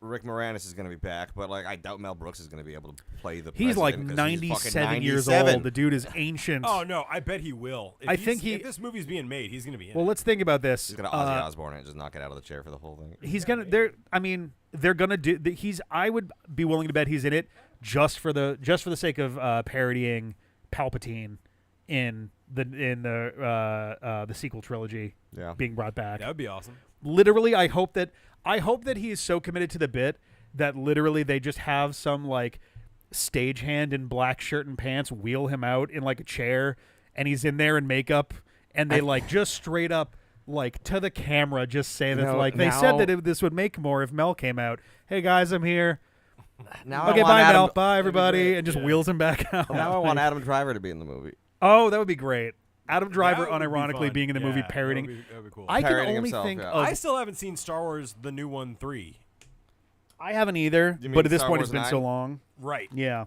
[SPEAKER 2] Rick Moranis is going to be back, but like I doubt Mel Brooks is going to be able to play the.
[SPEAKER 1] He's like
[SPEAKER 2] president 'cause he's fucking
[SPEAKER 1] 97 years
[SPEAKER 2] 97.
[SPEAKER 1] old. The dude is ancient.
[SPEAKER 3] Oh no, I bet he will. If
[SPEAKER 1] I
[SPEAKER 3] he's-
[SPEAKER 1] think
[SPEAKER 3] if this movie's being made, he's gonna be in.
[SPEAKER 1] Well,
[SPEAKER 3] it.
[SPEAKER 1] let's think about this.
[SPEAKER 2] He's going to Ozzy Osbourne and just knock it out of the chair for the whole thing.
[SPEAKER 1] He's gonna. They're gonna do. I would be willing to bet he's in it just for the sake of parodying Palpatine in the sequel trilogy
[SPEAKER 2] Yeah.
[SPEAKER 1] being brought back.
[SPEAKER 3] That would be awesome.
[SPEAKER 1] Literally, I hope that he is so committed to the bit that literally they just have some like stagehand in black shirt and pants wheel him out in like a chair, and he's in there in makeup, and they like just straight up like to the camera just say that
[SPEAKER 2] No,
[SPEAKER 1] like they said
[SPEAKER 2] now-
[SPEAKER 1] that this would make more if Mel came out. Hey guys, I'm here.
[SPEAKER 2] Now
[SPEAKER 1] Okay,
[SPEAKER 2] I want
[SPEAKER 1] bye
[SPEAKER 2] Adam,
[SPEAKER 1] Mel, bye everybody, and just wheels him back out.
[SPEAKER 2] Now I want Adam Driver to be in the movie.
[SPEAKER 1] Oh, that would be great. Adam Driver
[SPEAKER 3] That would be
[SPEAKER 1] unironically
[SPEAKER 3] fun.
[SPEAKER 1] being in the movie
[SPEAKER 3] Yeah,
[SPEAKER 1] parodying.
[SPEAKER 3] That would be cool.
[SPEAKER 1] I can
[SPEAKER 2] Parodying
[SPEAKER 1] only
[SPEAKER 2] himself,
[SPEAKER 1] think
[SPEAKER 2] yeah.
[SPEAKER 1] of.
[SPEAKER 3] I still haven't seen Star Wars: The New One 3.
[SPEAKER 1] I haven't either,
[SPEAKER 2] You mean
[SPEAKER 1] but at this
[SPEAKER 2] Star
[SPEAKER 1] point
[SPEAKER 2] Wars
[SPEAKER 1] it's been so
[SPEAKER 2] 9?
[SPEAKER 1] long.
[SPEAKER 3] Right.
[SPEAKER 1] Yeah,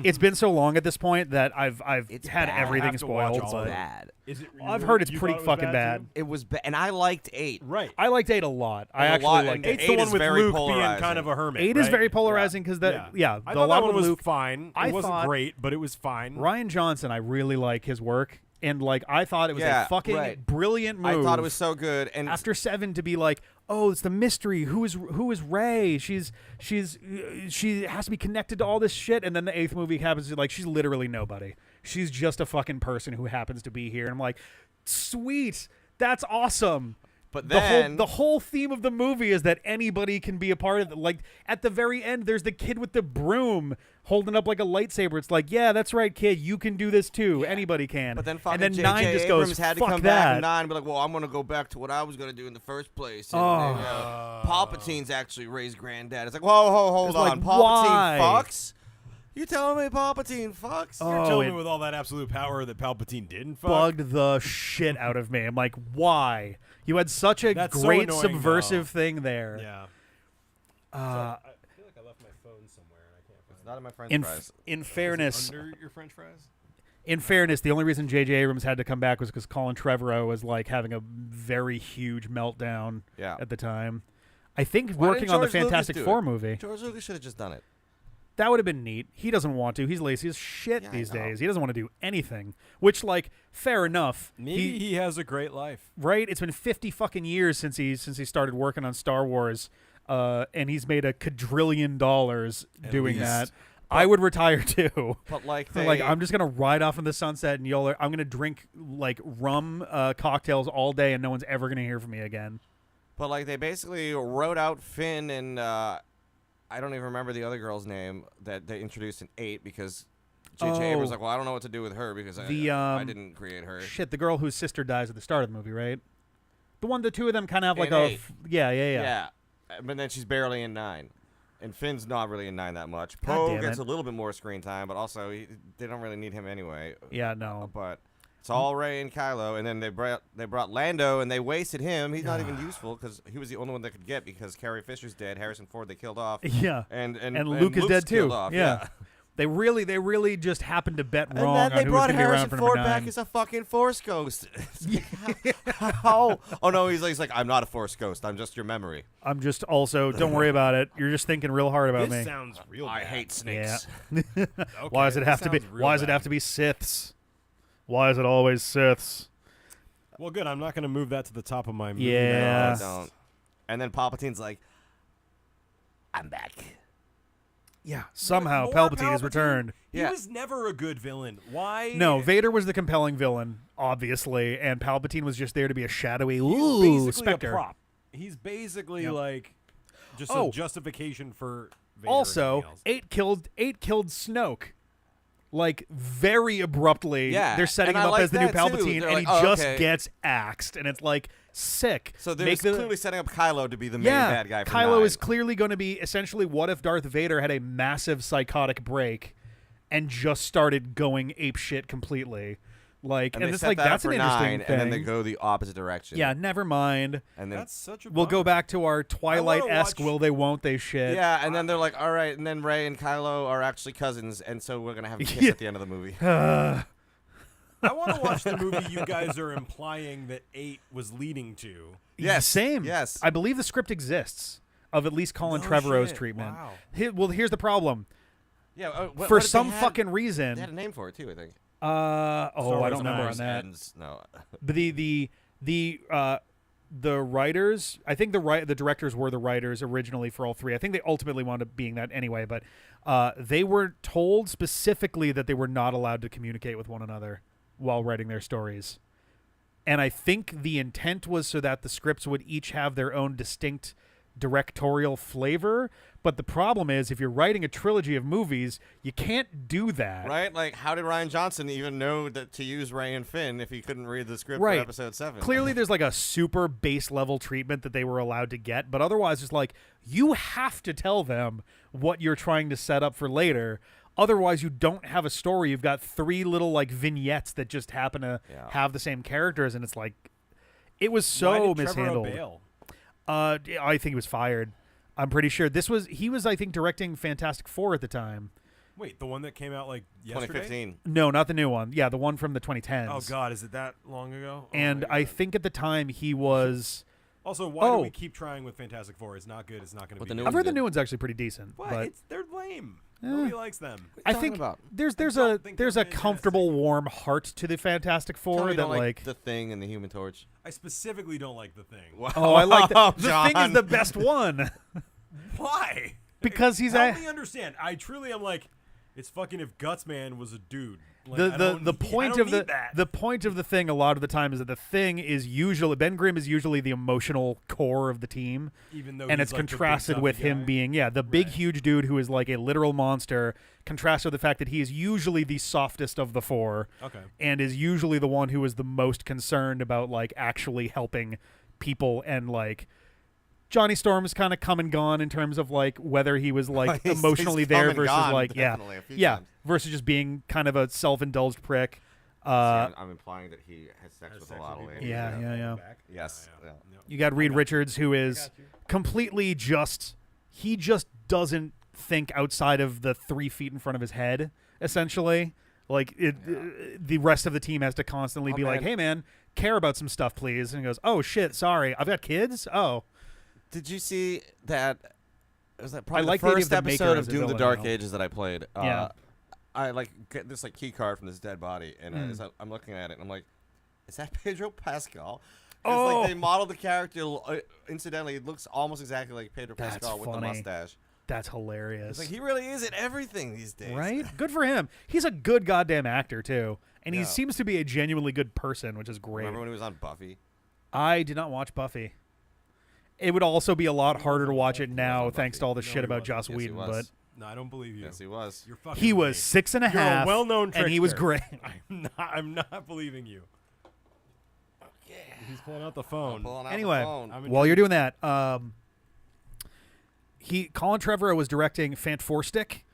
[SPEAKER 1] it's been so long at this point that I've
[SPEAKER 2] It's
[SPEAKER 1] had
[SPEAKER 2] bad.
[SPEAKER 1] everything
[SPEAKER 3] I have to watch
[SPEAKER 1] spoiled.
[SPEAKER 3] all of
[SPEAKER 1] But
[SPEAKER 3] it.
[SPEAKER 2] Bad.
[SPEAKER 3] Is it?
[SPEAKER 1] I've heard it's
[SPEAKER 3] you
[SPEAKER 1] pretty
[SPEAKER 3] thought it was
[SPEAKER 1] fucking bad.
[SPEAKER 3] too?
[SPEAKER 2] It was bad, and I liked 8.
[SPEAKER 3] Right.
[SPEAKER 1] I liked 8 a lot. I
[SPEAKER 2] A
[SPEAKER 1] actually
[SPEAKER 2] lot,
[SPEAKER 1] liked
[SPEAKER 2] and
[SPEAKER 1] 8.
[SPEAKER 3] It's the
[SPEAKER 2] Eight
[SPEAKER 3] one
[SPEAKER 2] is
[SPEAKER 3] with
[SPEAKER 2] very
[SPEAKER 3] Luke being
[SPEAKER 2] polarizing.
[SPEAKER 3] kind of a hermit.
[SPEAKER 1] 8 is
[SPEAKER 3] right?
[SPEAKER 1] very polarizing because
[SPEAKER 3] Yeah.
[SPEAKER 1] the
[SPEAKER 3] I thought
[SPEAKER 1] lot
[SPEAKER 3] that one
[SPEAKER 1] with
[SPEAKER 3] was
[SPEAKER 1] Luke.
[SPEAKER 3] fine.
[SPEAKER 1] I
[SPEAKER 3] It wasn't
[SPEAKER 1] thought-
[SPEAKER 3] great, but it was fine.
[SPEAKER 1] Ryan Johnson, I really like his work, and like I thought it was
[SPEAKER 2] Yeah,
[SPEAKER 1] a fucking
[SPEAKER 2] right.
[SPEAKER 1] brilliant move.
[SPEAKER 2] I thought it was so good, and
[SPEAKER 1] after 7 to be like, oh, it's the mystery. Who is Rey? She has to be connected to all this shit. And then the 8th movie happens to like she's literally nobody. She's just a fucking person who happens to be here. And I'm like, sweet, that's awesome.
[SPEAKER 2] but
[SPEAKER 1] The
[SPEAKER 2] then
[SPEAKER 1] whole theme of the movie is that anybody can be a part of it. Like at the very end, there's the kid with the broom holding up like a lightsaber. It's like, yeah, that's right, kid. You can do this too. Anybody can.
[SPEAKER 2] But then fucking
[SPEAKER 1] and then
[SPEAKER 2] J.J.
[SPEAKER 1] 9 just
[SPEAKER 2] Abrams
[SPEAKER 1] goes,
[SPEAKER 2] had to
[SPEAKER 1] fuck
[SPEAKER 2] come
[SPEAKER 1] that.
[SPEAKER 2] back in 9 and be like, well, I'm going to go back to what I was going to do in the first place. And, Palpatine's actually Rey's granddad. It's like, whoa, hold
[SPEAKER 1] It's
[SPEAKER 2] on.
[SPEAKER 1] like,
[SPEAKER 2] Palpatine
[SPEAKER 1] why?
[SPEAKER 2] fucks? You telling me Palpatine fucks?
[SPEAKER 3] You're
[SPEAKER 1] Oh,
[SPEAKER 3] telling
[SPEAKER 1] it
[SPEAKER 3] me with all that absolute power that Palpatine didn't fuck?
[SPEAKER 1] bugged the shit out of me. I'm like, why? You had such a
[SPEAKER 3] That's so
[SPEAKER 1] great
[SPEAKER 3] annoying,
[SPEAKER 1] subversive
[SPEAKER 3] though.
[SPEAKER 1] thing there.
[SPEAKER 3] Yeah.
[SPEAKER 1] Uh,
[SPEAKER 3] I feel like I left my phone somewhere and I can't find
[SPEAKER 2] It's not in my French
[SPEAKER 1] in
[SPEAKER 2] fries.
[SPEAKER 1] in fairness,
[SPEAKER 3] Under your French fries?
[SPEAKER 1] the only reason J.J. Abrams had to come back was because Colin Trevorrow was like having a very huge meltdown
[SPEAKER 2] Yeah.
[SPEAKER 1] at the time. I think
[SPEAKER 2] Why
[SPEAKER 1] working
[SPEAKER 2] didn't
[SPEAKER 1] on the
[SPEAKER 2] George Lucas
[SPEAKER 1] Fantastic
[SPEAKER 2] do
[SPEAKER 1] Four
[SPEAKER 2] it?
[SPEAKER 1] movie.
[SPEAKER 2] George Lucas should have just done it.
[SPEAKER 1] That would have been neat. He doesn't want to. He's lazy as shit
[SPEAKER 2] Yeah, I
[SPEAKER 1] these
[SPEAKER 2] know.
[SPEAKER 1] days. He doesn't want to do anything. Which, like, fair enough.
[SPEAKER 3] Maybe he has a great life.
[SPEAKER 1] Right? It's been 50 fucking years since he started working on Star Wars, and he's made $1 quadrillion doing
[SPEAKER 3] least.
[SPEAKER 1] that. I would retire too.
[SPEAKER 2] But like
[SPEAKER 1] Like I'm just gonna ride off in the sunset and I'm gonna drink like rum cocktails all day and no one's ever gonna hear from me again.
[SPEAKER 2] But like they basically wrote out Finn and I don't even remember the other girl's name that they introduced in 8 because J.J. Abrams was like, well, I don't know what to do with her because I didn't create her.
[SPEAKER 1] Shit, the girl whose sister dies at the start of the movie, right? The two of them kind of have like
[SPEAKER 2] In 8.
[SPEAKER 1] Yeah.
[SPEAKER 2] Yeah, but then she's barely in 9. And Finn's not really in 9 that much.
[SPEAKER 1] God
[SPEAKER 2] Poe
[SPEAKER 1] damn
[SPEAKER 2] gets
[SPEAKER 1] it.
[SPEAKER 2] a little bit more screen time, but also they don't really need him anyway.
[SPEAKER 1] Yeah, no.
[SPEAKER 2] But it's all Rey and Kylo, and then they brought Lando, and they wasted him. He's not even useful because he was the only one they could get because Carrie Fisher's dead. Harrison Ford they killed off.
[SPEAKER 1] Yeah.
[SPEAKER 2] And
[SPEAKER 1] Luke is
[SPEAKER 2] Luke's
[SPEAKER 1] dead too.
[SPEAKER 2] killed off,
[SPEAKER 1] Yeah. They really just happened to bet wrong
[SPEAKER 2] and then they
[SPEAKER 1] on who was
[SPEAKER 2] brought
[SPEAKER 1] going to be around
[SPEAKER 2] Harrison
[SPEAKER 1] for
[SPEAKER 2] Ford
[SPEAKER 1] number 9.
[SPEAKER 2] back as a fucking Force ghost. How? Oh no, he's like, I'm not a Force ghost. I'm just your memory.
[SPEAKER 1] I'm just also, don't worry about it. You're just thinking real hard about
[SPEAKER 3] This
[SPEAKER 1] me.
[SPEAKER 3] sounds real
[SPEAKER 2] I
[SPEAKER 3] bad.
[SPEAKER 2] hate snakes.
[SPEAKER 1] Yeah. Why does it have to be? Why does it have to be Siths? Why is it always Siths?
[SPEAKER 3] Well, good. I'm not going to move that to the top of my movie.
[SPEAKER 1] Yeah.
[SPEAKER 2] No, don't. And then Palpatine's like, I'm back.
[SPEAKER 1] Yeah. Somehow
[SPEAKER 3] More
[SPEAKER 1] Palpatine
[SPEAKER 3] Palpatine?
[SPEAKER 1] has returned.
[SPEAKER 3] He
[SPEAKER 2] Yeah.
[SPEAKER 3] was never a good villain. Why?
[SPEAKER 1] No, Vader was the compelling villain, obviously, and Palpatine was just there to be a shadowy
[SPEAKER 3] He's basically
[SPEAKER 1] specter.
[SPEAKER 3] a prop. He's basically
[SPEAKER 1] Yep.
[SPEAKER 3] like just
[SPEAKER 1] Oh.
[SPEAKER 3] a justification for Vader.
[SPEAKER 1] Also,
[SPEAKER 3] and everything else.
[SPEAKER 1] 8 killed Snoke. Like very abruptly,
[SPEAKER 2] Yeah,
[SPEAKER 1] they're setting
[SPEAKER 2] and
[SPEAKER 1] him
[SPEAKER 2] I
[SPEAKER 1] up
[SPEAKER 2] like
[SPEAKER 1] as the new
[SPEAKER 2] that, too.
[SPEAKER 1] Palpatine,
[SPEAKER 2] They're
[SPEAKER 1] and
[SPEAKER 2] like,
[SPEAKER 1] he
[SPEAKER 2] oh,
[SPEAKER 1] just
[SPEAKER 2] okay.
[SPEAKER 1] gets axed, and it's like sick.
[SPEAKER 2] So they're
[SPEAKER 1] Make
[SPEAKER 2] clearly setting up Kylo to be the main bad guy. For
[SPEAKER 1] Kylo
[SPEAKER 2] 9.
[SPEAKER 1] is clearly going to be essentially what if Darth Vader had a massive psychotic break and just started going apeshit completely. Like,
[SPEAKER 2] and
[SPEAKER 1] and
[SPEAKER 2] they
[SPEAKER 1] it's
[SPEAKER 2] set
[SPEAKER 1] like
[SPEAKER 2] that up
[SPEAKER 1] that's
[SPEAKER 2] for
[SPEAKER 1] an
[SPEAKER 2] 9,
[SPEAKER 1] interesting thing.
[SPEAKER 2] and then they go the opposite direction.
[SPEAKER 1] Yeah, never mind.
[SPEAKER 2] and then
[SPEAKER 3] That's such a
[SPEAKER 1] We'll go
[SPEAKER 3] bummer.
[SPEAKER 1] back to our Twilight-esque
[SPEAKER 3] watch-
[SPEAKER 1] will they won't they shit.
[SPEAKER 2] yeah, and then they're like, all right, and then Rey and Kylo are actually cousins, and so we're gonna have a kiss
[SPEAKER 1] Yeah.
[SPEAKER 2] at the end of the movie.
[SPEAKER 3] I want to watch the movie you guys are implying that 8 was leading to.
[SPEAKER 2] Yes,
[SPEAKER 1] Same.
[SPEAKER 2] yes.
[SPEAKER 1] I believe the script exists of at least Colin
[SPEAKER 3] No
[SPEAKER 1] Trevorrow's
[SPEAKER 3] shit.
[SPEAKER 1] treatment.
[SPEAKER 3] Wow.
[SPEAKER 1] Well, here's the problem.
[SPEAKER 2] Yeah,
[SPEAKER 1] For some fucking reason,
[SPEAKER 2] they had a name for it too. I think.
[SPEAKER 1] I
[SPEAKER 3] Wars
[SPEAKER 1] don't remember on
[SPEAKER 3] Ends.
[SPEAKER 1] that.
[SPEAKER 2] No.
[SPEAKER 1] But the writers, I think the directors were the writers originally for all 3. I think they ultimately wound up being that anyway, but they were told specifically that they were not allowed to communicate with one another while writing their stories. And I think the intent was so that the scripts would each have their own distinct directorial flavor, but the problem is if you're writing a trilogy of movies, you can't do that.
[SPEAKER 2] Right? Like, how did Ryan Johnson even know that to use Rey and Finn if he couldn't read the script
[SPEAKER 1] Right.
[SPEAKER 2] for Episode 7?
[SPEAKER 1] Clearly there's like a super base level treatment that they were allowed to get, but otherwise it's like you have to tell them what you're trying to set up for later. Otherwise you don't have a story. You've got 3 little like vignettes that just happen to have the same characters, and it's like it was so
[SPEAKER 3] Why did Trevorrow
[SPEAKER 1] mishandled.
[SPEAKER 3] bail?
[SPEAKER 1] I think he was fired. I'm pretty sure he was I think directing Fantastic Four at the time.
[SPEAKER 3] Wait, the one that came out like yesterday?
[SPEAKER 2] 2015.
[SPEAKER 1] No, not the new one. Yeah, the one from the 2010s.
[SPEAKER 3] Oh God, is it that long ago? Oh,
[SPEAKER 1] And
[SPEAKER 3] my
[SPEAKER 1] I
[SPEAKER 3] God.
[SPEAKER 1] think at the time he was.
[SPEAKER 3] Also, why do
[SPEAKER 1] Oh.
[SPEAKER 3] we keep trying with Fantastic Four? It's not good. It's not going to
[SPEAKER 2] But
[SPEAKER 3] be.
[SPEAKER 2] the new
[SPEAKER 3] good.
[SPEAKER 1] I've heard the
[SPEAKER 2] good.
[SPEAKER 1] new one's actually pretty decent.
[SPEAKER 3] What?
[SPEAKER 1] But
[SPEAKER 3] They're lame. Nobody likes them.
[SPEAKER 1] I
[SPEAKER 2] talking
[SPEAKER 1] think
[SPEAKER 2] about?
[SPEAKER 1] there's
[SPEAKER 3] don't
[SPEAKER 1] a
[SPEAKER 3] think
[SPEAKER 1] there's
[SPEAKER 3] they're
[SPEAKER 1] a comfortable warm heart to the Fantastic
[SPEAKER 2] Tell me
[SPEAKER 1] Four
[SPEAKER 2] you
[SPEAKER 1] that
[SPEAKER 2] don't
[SPEAKER 1] like.
[SPEAKER 2] the Thing and the Human Torch.
[SPEAKER 3] I specifically don't like the Thing.
[SPEAKER 1] Oh, I like that. The Thing is
[SPEAKER 2] John.
[SPEAKER 1] the best one
[SPEAKER 3] Why?
[SPEAKER 1] because he's
[SPEAKER 3] Help
[SPEAKER 1] a.
[SPEAKER 3] me understand. I truly am like, it's fucking if Gutsman was a dude. Like,
[SPEAKER 1] The
[SPEAKER 3] I
[SPEAKER 1] the
[SPEAKER 3] don't
[SPEAKER 1] the
[SPEAKER 3] need-
[SPEAKER 1] point
[SPEAKER 3] I don't
[SPEAKER 1] of
[SPEAKER 3] need that.
[SPEAKER 1] the point of the Thing a lot of the time is that the Thing is usually Ben Grimm is usually the emotional core of the team,
[SPEAKER 3] even though
[SPEAKER 1] and
[SPEAKER 3] he's
[SPEAKER 1] it's
[SPEAKER 3] like the big
[SPEAKER 1] contrasted
[SPEAKER 3] tough
[SPEAKER 1] with him
[SPEAKER 3] guy.
[SPEAKER 1] being the big
[SPEAKER 3] Right.
[SPEAKER 1] huge dude who is like a literal monster, contrasted with the fact that he is usually the softest of the 4
[SPEAKER 3] Okay.
[SPEAKER 1] and is usually the one who is the most concerned about like actually helping people. And like Johnny Storm's kind of come and gone in terms of like whether he was like
[SPEAKER 2] He's
[SPEAKER 1] emotionally
[SPEAKER 2] come
[SPEAKER 1] there
[SPEAKER 2] and
[SPEAKER 1] versus
[SPEAKER 2] gone,
[SPEAKER 1] like
[SPEAKER 2] definitely, a few
[SPEAKER 1] yeah
[SPEAKER 2] times.
[SPEAKER 1] versus just being kind of a self-indulged prick.
[SPEAKER 2] I'm implying that he has sex with a lot of ladies.
[SPEAKER 1] Yeah.
[SPEAKER 2] Yes. Yeah.
[SPEAKER 1] You got Reed Richards, who is completely he just doesn't think outside of the 3 feet in front of his head, essentially. Like, the rest of the team has to constantly
[SPEAKER 2] Oh,
[SPEAKER 1] be like,
[SPEAKER 2] man.
[SPEAKER 1] hey, man, care about some stuff, please. And he goes, oh, shit, sorry, I've got kids? Oh.
[SPEAKER 2] Did you see that? Was that probably
[SPEAKER 1] like
[SPEAKER 2] the
[SPEAKER 1] the idea
[SPEAKER 2] first
[SPEAKER 1] of the Maker
[SPEAKER 2] episode
[SPEAKER 1] as
[SPEAKER 2] of
[SPEAKER 1] a
[SPEAKER 2] Doom: The
[SPEAKER 1] villain
[SPEAKER 2] Dark
[SPEAKER 1] now.
[SPEAKER 2] Ages that I played?
[SPEAKER 1] Yeah.
[SPEAKER 2] I like get this like key card from this dead body, and as I'm looking at it, and I'm like, is that Pedro Pascal? 'Cause, like, they modeled the character. Incidentally, it looks almost exactly like Pedro
[SPEAKER 1] That's
[SPEAKER 2] Pascal with the
[SPEAKER 1] funny.
[SPEAKER 2] mustache.
[SPEAKER 1] That's hilarious.
[SPEAKER 2] It's like he really is at everything these days.
[SPEAKER 1] Right? Good for him. He's a good goddamn actor too. And he
[SPEAKER 2] Yeah.
[SPEAKER 1] seems to be a genuinely good person, which is great.
[SPEAKER 2] Remember when he was on Buffy?
[SPEAKER 1] I did not watch Buffy. It would also be a lot harder to watch it
[SPEAKER 2] was
[SPEAKER 1] now
[SPEAKER 2] on
[SPEAKER 1] thanks
[SPEAKER 2] Buffy.
[SPEAKER 1] to all the
[SPEAKER 3] No,
[SPEAKER 1] shit
[SPEAKER 3] he
[SPEAKER 1] about
[SPEAKER 3] wasn't.
[SPEAKER 1] Joss
[SPEAKER 2] Yes, he
[SPEAKER 1] Whedon,
[SPEAKER 2] was.
[SPEAKER 1] but
[SPEAKER 3] No, I don't believe you.
[SPEAKER 2] Yes, he was.
[SPEAKER 3] You're fucking
[SPEAKER 1] he
[SPEAKER 3] with
[SPEAKER 1] was
[SPEAKER 3] me.
[SPEAKER 1] 6.5.
[SPEAKER 3] You're a well-known
[SPEAKER 1] and he was
[SPEAKER 3] trickster.
[SPEAKER 1] great.
[SPEAKER 3] I'm not believing you. He's pulling out the phone.
[SPEAKER 2] Pulling out
[SPEAKER 1] Anyway,
[SPEAKER 2] the phone.
[SPEAKER 3] I'm
[SPEAKER 1] While you're doing that, Colin Trevorrow was directing Fantastic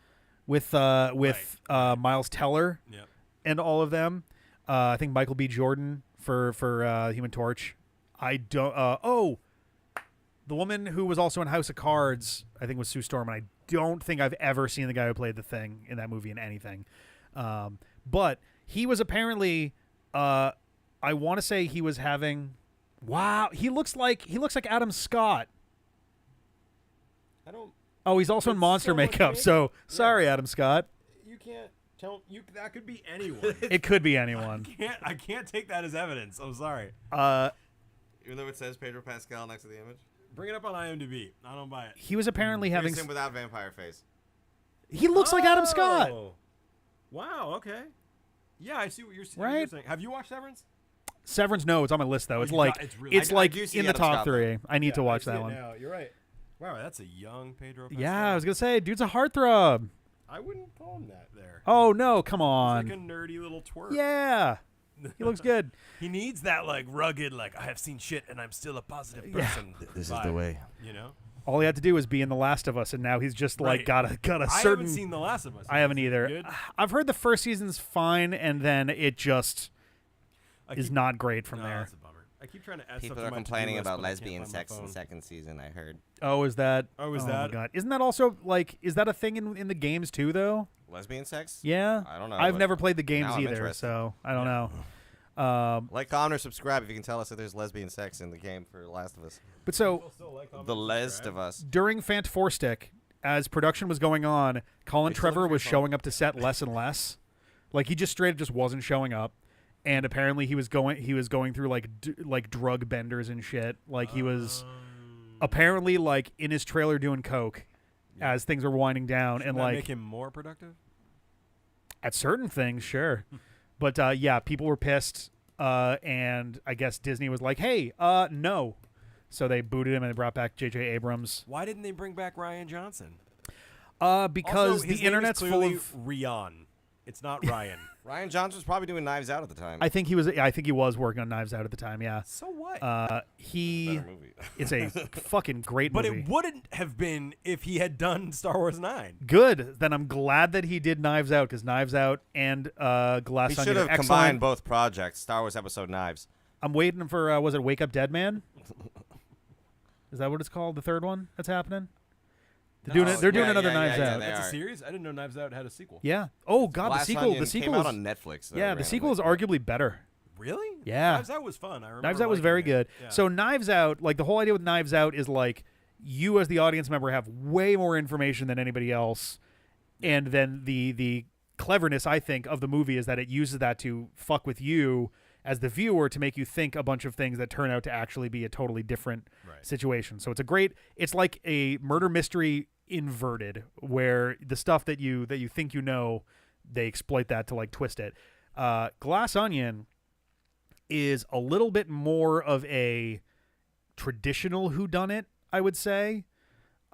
[SPEAKER 1] with Miles Teller
[SPEAKER 3] Yep.
[SPEAKER 1] and all of them. I think Michael B. Jordan for Human Torch. I don't. The woman who was also in House of Cards, I think, was Sue Storm, and I don't think I've ever seen the guy who played the Thing in that movie in anything. But he was apparently. I want to say he was having. Wow, he looks like Adam Scott.
[SPEAKER 3] I don't.
[SPEAKER 1] Oh, he's also in
[SPEAKER 3] It's
[SPEAKER 1] Monster
[SPEAKER 3] so much
[SPEAKER 1] makeup. So
[SPEAKER 3] makeup.
[SPEAKER 1] sorry, Adam Scott.
[SPEAKER 3] You can't tell. That could be anyone.
[SPEAKER 1] It could be anyone.
[SPEAKER 3] I can't take that as evidence. I'm sorry.
[SPEAKER 2] Even though it says Pedro Pascal next to the image.
[SPEAKER 3] Bring it up on IMDb. I don't buy it.
[SPEAKER 1] He was apparently having.
[SPEAKER 2] Here's him without vampire face.
[SPEAKER 1] He looks like Adam Scott.
[SPEAKER 3] Oh. Wow. Okay. Yeah, I see what you're
[SPEAKER 1] Right?
[SPEAKER 3] saying. Have you watched Severance?
[SPEAKER 1] Severance, no, it's on my list though.
[SPEAKER 3] Oh,
[SPEAKER 1] It's
[SPEAKER 3] you
[SPEAKER 1] like
[SPEAKER 3] got- it's really-
[SPEAKER 1] it's
[SPEAKER 2] I
[SPEAKER 1] like
[SPEAKER 2] do see
[SPEAKER 1] in the
[SPEAKER 2] Adam
[SPEAKER 1] top
[SPEAKER 2] Scott, though.
[SPEAKER 1] 3. I need to watch
[SPEAKER 3] I see
[SPEAKER 1] that
[SPEAKER 3] it
[SPEAKER 1] one.
[SPEAKER 3] now. You're right. Wow, that's a young Pedro Pascal.
[SPEAKER 1] Yeah, I was gonna say, dude's a heartthrob.
[SPEAKER 3] I wouldn't call him that there.
[SPEAKER 1] Oh no, come
[SPEAKER 3] He's
[SPEAKER 1] on.
[SPEAKER 3] like a nerdy little twerp.
[SPEAKER 1] Yeah, he looks good.
[SPEAKER 3] He needs that like rugged, like I have seen shit and I'm still a positive person.
[SPEAKER 2] This
[SPEAKER 3] vibe,
[SPEAKER 2] is the way.
[SPEAKER 3] You know.
[SPEAKER 1] All he had to do was be in The Last of Us, and now he's just like
[SPEAKER 3] Right.
[SPEAKER 1] got a
[SPEAKER 3] I
[SPEAKER 1] certain.
[SPEAKER 3] haven't seen The Last of Us.
[SPEAKER 1] I haven't
[SPEAKER 3] Is it
[SPEAKER 1] either.
[SPEAKER 3] good?
[SPEAKER 1] I've heard the first season's fine, and then it just
[SPEAKER 3] I
[SPEAKER 1] is
[SPEAKER 3] keep-
[SPEAKER 1] not great from
[SPEAKER 3] no,
[SPEAKER 1] there.
[SPEAKER 3] That's a bummer. I keep trying to add
[SPEAKER 2] People
[SPEAKER 3] stuff
[SPEAKER 2] are
[SPEAKER 3] to my
[SPEAKER 2] complaining
[SPEAKER 3] to-do list,
[SPEAKER 2] about
[SPEAKER 3] but I can't
[SPEAKER 2] lesbian
[SPEAKER 3] find my
[SPEAKER 2] sex in
[SPEAKER 3] phone.
[SPEAKER 2] the second season, I heard.
[SPEAKER 1] Oh, is that?
[SPEAKER 3] Oh, is
[SPEAKER 1] my
[SPEAKER 3] that-
[SPEAKER 1] God. Isn't that also like? Is that a thing in the games too, though?
[SPEAKER 2] Lesbian sex?
[SPEAKER 1] Yeah.
[SPEAKER 2] I don't know,
[SPEAKER 1] I've
[SPEAKER 2] but
[SPEAKER 1] never played the games
[SPEAKER 2] now I'm
[SPEAKER 1] either,
[SPEAKER 2] interested.
[SPEAKER 1] so I don't know.
[SPEAKER 2] Like, comment, or subscribe if you can tell us if there's lesbian sex in the game for Last of Us.
[SPEAKER 1] But so
[SPEAKER 3] People still like, comment,
[SPEAKER 2] The
[SPEAKER 3] and
[SPEAKER 2] Lest
[SPEAKER 3] subscribe.
[SPEAKER 2] of Us.
[SPEAKER 1] during Fantastic, as production was going on, Colin
[SPEAKER 2] They still
[SPEAKER 1] Trevor
[SPEAKER 2] look for
[SPEAKER 1] was
[SPEAKER 2] your
[SPEAKER 1] showing up to set less and less. Like he just straight up just wasn't showing up, and apparently he was going through like drug benders and shit. Like he was apparently like in his trailer doing coke as things were winding down,
[SPEAKER 3] Shouldn't
[SPEAKER 1] and
[SPEAKER 3] that
[SPEAKER 1] like
[SPEAKER 3] make him more productive.
[SPEAKER 1] at certain things, sure. But yeah, people were pissed, and I guess Disney was like, "Hey, no." So they booted him and they brought back J.J. Abrams
[SPEAKER 3] Why didn't they bring back Ryan Johnson?
[SPEAKER 1] because
[SPEAKER 3] Also, his
[SPEAKER 1] the
[SPEAKER 3] name
[SPEAKER 1] internet's
[SPEAKER 3] is
[SPEAKER 1] full
[SPEAKER 3] clearly
[SPEAKER 1] of.
[SPEAKER 3] Rion. It's not Ryan.
[SPEAKER 2] Ryan Johnson's probably doing Knives Out at the time.
[SPEAKER 1] I think he was working on Knives Out at the time. Yeah.
[SPEAKER 3] So what?
[SPEAKER 1] He
[SPEAKER 2] Better movie.
[SPEAKER 1] it's a fucking great
[SPEAKER 3] but
[SPEAKER 1] movie.
[SPEAKER 3] it wouldn't have been if he had done Star Wars 9.
[SPEAKER 1] Good. Then I'm glad that he did Knives Out because Knives Out and Glass
[SPEAKER 2] He
[SPEAKER 1] Onion
[SPEAKER 2] should
[SPEAKER 1] are
[SPEAKER 2] have
[SPEAKER 1] excellent.
[SPEAKER 2] combined both projects. Star Wars Episode Knives.
[SPEAKER 1] I'm waiting for was it Wake Up Dead Man? Is that what it's called? The third one that's happening. They're doing it. They're doing
[SPEAKER 2] yeah,
[SPEAKER 1] another
[SPEAKER 2] yeah,
[SPEAKER 1] Knives
[SPEAKER 2] yeah,
[SPEAKER 1] Out.
[SPEAKER 2] they
[SPEAKER 3] That's
[SPEAKER 2] are.
[SPEAKER 3] a series? I didn't know Knives Out had a sequel.
[SPEAKER 1] Yeah. Oh God,
[SPEAKER 2] Glass
[SPEAKER 1] the sequel.
[SPEAKER 2] Onion
[SPEAKER 1] The sequel
[SPEAKER 2] came
[SPEAKER 1] is
[SPEAKER 2] out on Netflix. Though,
[SPEAKER 1] yeah. The sequel is arguably better.
[SPEAKER 3] Really?
[SPEAKER 1] Yeah.
[SPEAKER 3] Knives Out was fun. I remember
[SPEAKER 1] Knives Out was
[SPEAKER 3] liking
[SPEAKER 1] very
[SPEAKER 3] it.
[SPEAKER 1] good.
[SPEAKER 3] Yeah.
[SPEAKER 1] So Knives Out, like the whole idea with Knives Out is like you as the audience member have way more information than anybody else, and then the cleverness I think of the movie is that it uses that to fuck with you as the viewer to make you think a bunch of things that turn out to actually be a totally different
[SPEAKER 3] Right.
[SPEAKER 1] situation. So it's like a murder mystery inverted, where the stuff that you think you know, they exploit that to like twist it. Glass Onion is a little bit more of a traditional whodunit, I would say.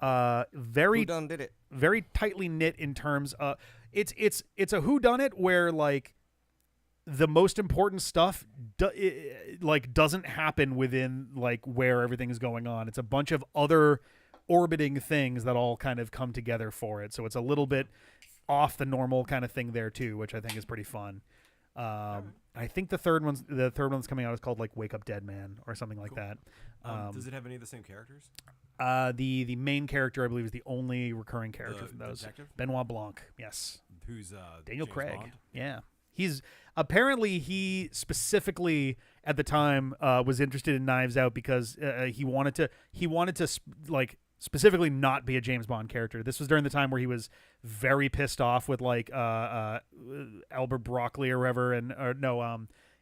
[SPEAKER 1] Very
[SPEAKER 2] Who done did it?
[SPEAKER 1] very tightly knit in terms of it's a whodunit where like the most important stuff doesn't happen within like where everything is going on. It's a bunch of other orbiting things that all kind of come together for it. So it's a little bit off the normal kind of thing there too, which I think is pretty fun. I think the third one's coming out is called like Wake Up Dead Man or something like that.
[SPEAKER 3] Does it have any of the same characters?
[SPEAKER 1] The main character I believe is the only recurring character
[SPEAKER 3] The
[SPEAKER 1] from those.
[SPEAKER 3] detective?
[SPEAKER 1] Benoit Blanc, yes.
[SPEAKER 3] Who's
[SPEAKER 1] Daniel
[SPEAKER 3] James
[SPEAKER 1] Craig.
[SPEAKER 3] Bond?
[SPEAKER 1] Yeah. He specifically at the time was interested in Knives Out because he wanted to specifically not be a James Bond character. This was during the time where he was very pissed off with like Albert Broccoli or whatever,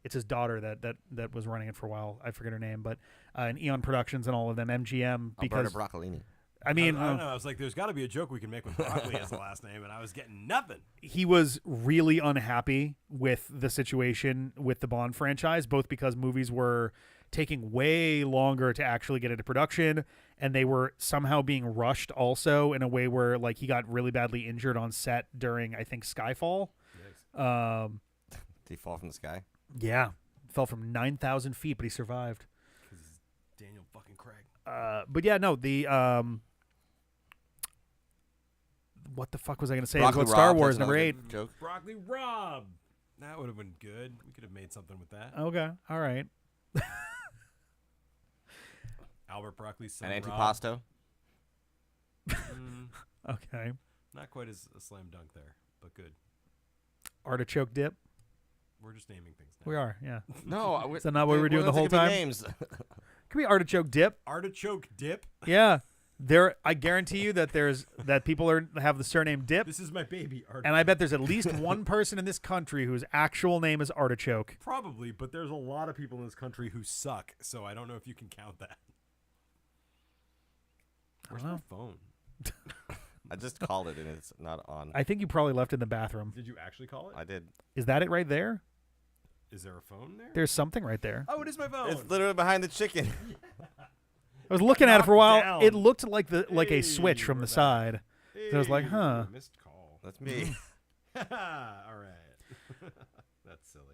[SPEAKER 1] it's his daughter that was running it for a while. I forget her name, but in Eon Productions and all of them, MGM, because
[SPEAKER 2] Alberto Broccolini.
[SPEAKER 1] I mean,
[SPEAKER 3] I don't know. I was like, there's got to be a joke we can make with broccoli as the last name, and I was getting nothing.
[SPEAKER 1] he was really unhappy with the situation with the Bond franchise, both because movies were taking way longer to actually get into production, and they were somehow being rushed also in a way where like he got really badly injured on set during, I think, Skyfall.
[SPEAKER 2] Did he fall from the sky?
[SPEAKER 1] Yeah, fell from 9,000 feet, but he survived.
[SPEAKER 3] Because Daniel fucking Craig.
[SPEAKER 1] But yeah, no, the what the fuck was I going to say? It was
[SPEAKER 2] Broccoli
[SPEAKER 1] about Star
[SPEAKER 2] Rob,
[SPEAKER 1] Wars
[SPEAKER 2] that's
[SPEAKER 1] number
[SPEAKER 2] another
[SPEAKER 1] 8.
[SPEAKER 2] good joke.
[SPEAKER 3] Broccoli Rob. That would have been good. We could have made something with that.
[SPEAKER 1] Okay, all right.
[SPEAKER 3] Albert Broccoli's son,
[SPEAKER 2] And
[SPEAKER 3] Rob.
[SPEAKER 2] antipasto.
[SPEAKER 1] Okay.
[SPEAKER 3] Not quite as a slam dunk there, but good.
[SPEAKER 1] Artichoke dip.
[SPEAKER 3] We're just naming things now.
[SPEAKER 1] We are, yeah.
[SPEAKER 2] No,
[SPEAKER 1] Is that not what we were doing the whole time?
[SPEAKER 2] Names.
[SPEAKER 1] Could be artichoke dip.
[SPEAKER 3] Artichoke dip.
[SPEAKER 1] Yeah. I guarantee you that people have the surname Dip,
[SPEAKER 3] This is my baby. Artichoke.
[SPEAKER 1] and I bet there's at least one person in this country whose actual name is Artichoke.
[SPEAKER 3] Probably, but there's a lot of people in this country who suck, so I don't know if you can count that. Where's my phone?
[SPEAKER 2] I just called it and it's not on.
[SPEAKER 1] I think you probably left it in the bathroom.
[SPEAKER 3] Did you actually call it?
[SPEAKER 2] I did.
[SPEAKER 1] Is that it right there?
[SPEAKER 3] Is there a phone there?
[SPEAKER 1] There's something right there.
[SPEAKER 3] Oh, it is my phone.
[SPEAKER 2] It's literally behind the chicken.
[SPEAKER 1] I was looking at it for a while.
[SPEAKER 3] down.
[SPEAKER 1] It looked like a
[SPEAKER 3] Hey,
[SPEAKER 1] switch from
[SPEAKER 3] we're
[SPEAKER 1] the
[SPEAKER 3] back.
[SPEAKER 1] side. So I was like, huh.
[SPEAKER 3] Missed call.
[SPEAKER 2] That's me.
[SPEAKER 3] All right. That's silly.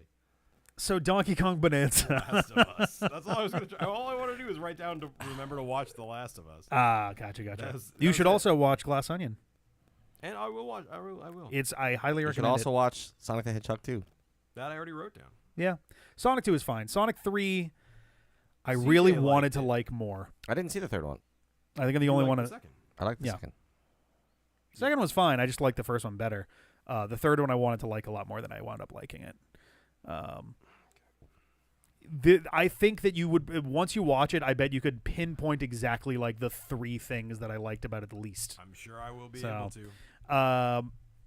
[SPEAKER 1] So Donkey Kong Bonanza.
[SPEAKER 3] Last of Us. That's all I was going to try. All I want to do is write down to remember to watch The Last of Us.
[SPEAKER 1] Gotcha.
[SPEAKER 3] That was
[SPEAKER 1] You should
[SPEAKER 3] it.
[SPEAKER 1] also watch Glass Onion.
[SPEAKER 3] And I will watch. I will.
[SPEAKER 1] I highly
[SPEAKER 2] You should
[SPEAKER 1] recommend
[SPEAKER 2] also
[SPEAKER 1] it.
[SPEAKER 2] watch Sonic the Hedgehog 2.
[SPEAKER 3] That I already wrote down.
[SPEAKER 1] Yeah. Sonic 2 is fine. Sonic 3, I
[SPEAKER 3] CJ
[SPEAKER 1] really
[SPEAKER 3] liked
[SPEAKER 1] wanted to
[SPEAKER 3] it.
[SPEAKER 1] like more.
[SPEAKER 2] I didn't see the third one.
[SPEAKER 1] I think I'm the only
[SPEAKER 3] You
[SPEAKER 1] one.
[SPEAKER 3] liked the second.
[SPEAKER 2] I like the
[SPEAKER 1] Yeah.
[SPEAKER 2] second.
[SPEAKER 1] Second was fine. I just liked the first one better. The third one I wanted to like a lot more than I wound up liking it. I think that you would, once you watch it, I bet you could pinpoint exactly like the 3 things that I liked about it the least.
[SPEAKER 3] I'm sure I will be
[SPEAKER 1] So,
[SPEAKER 3] able to.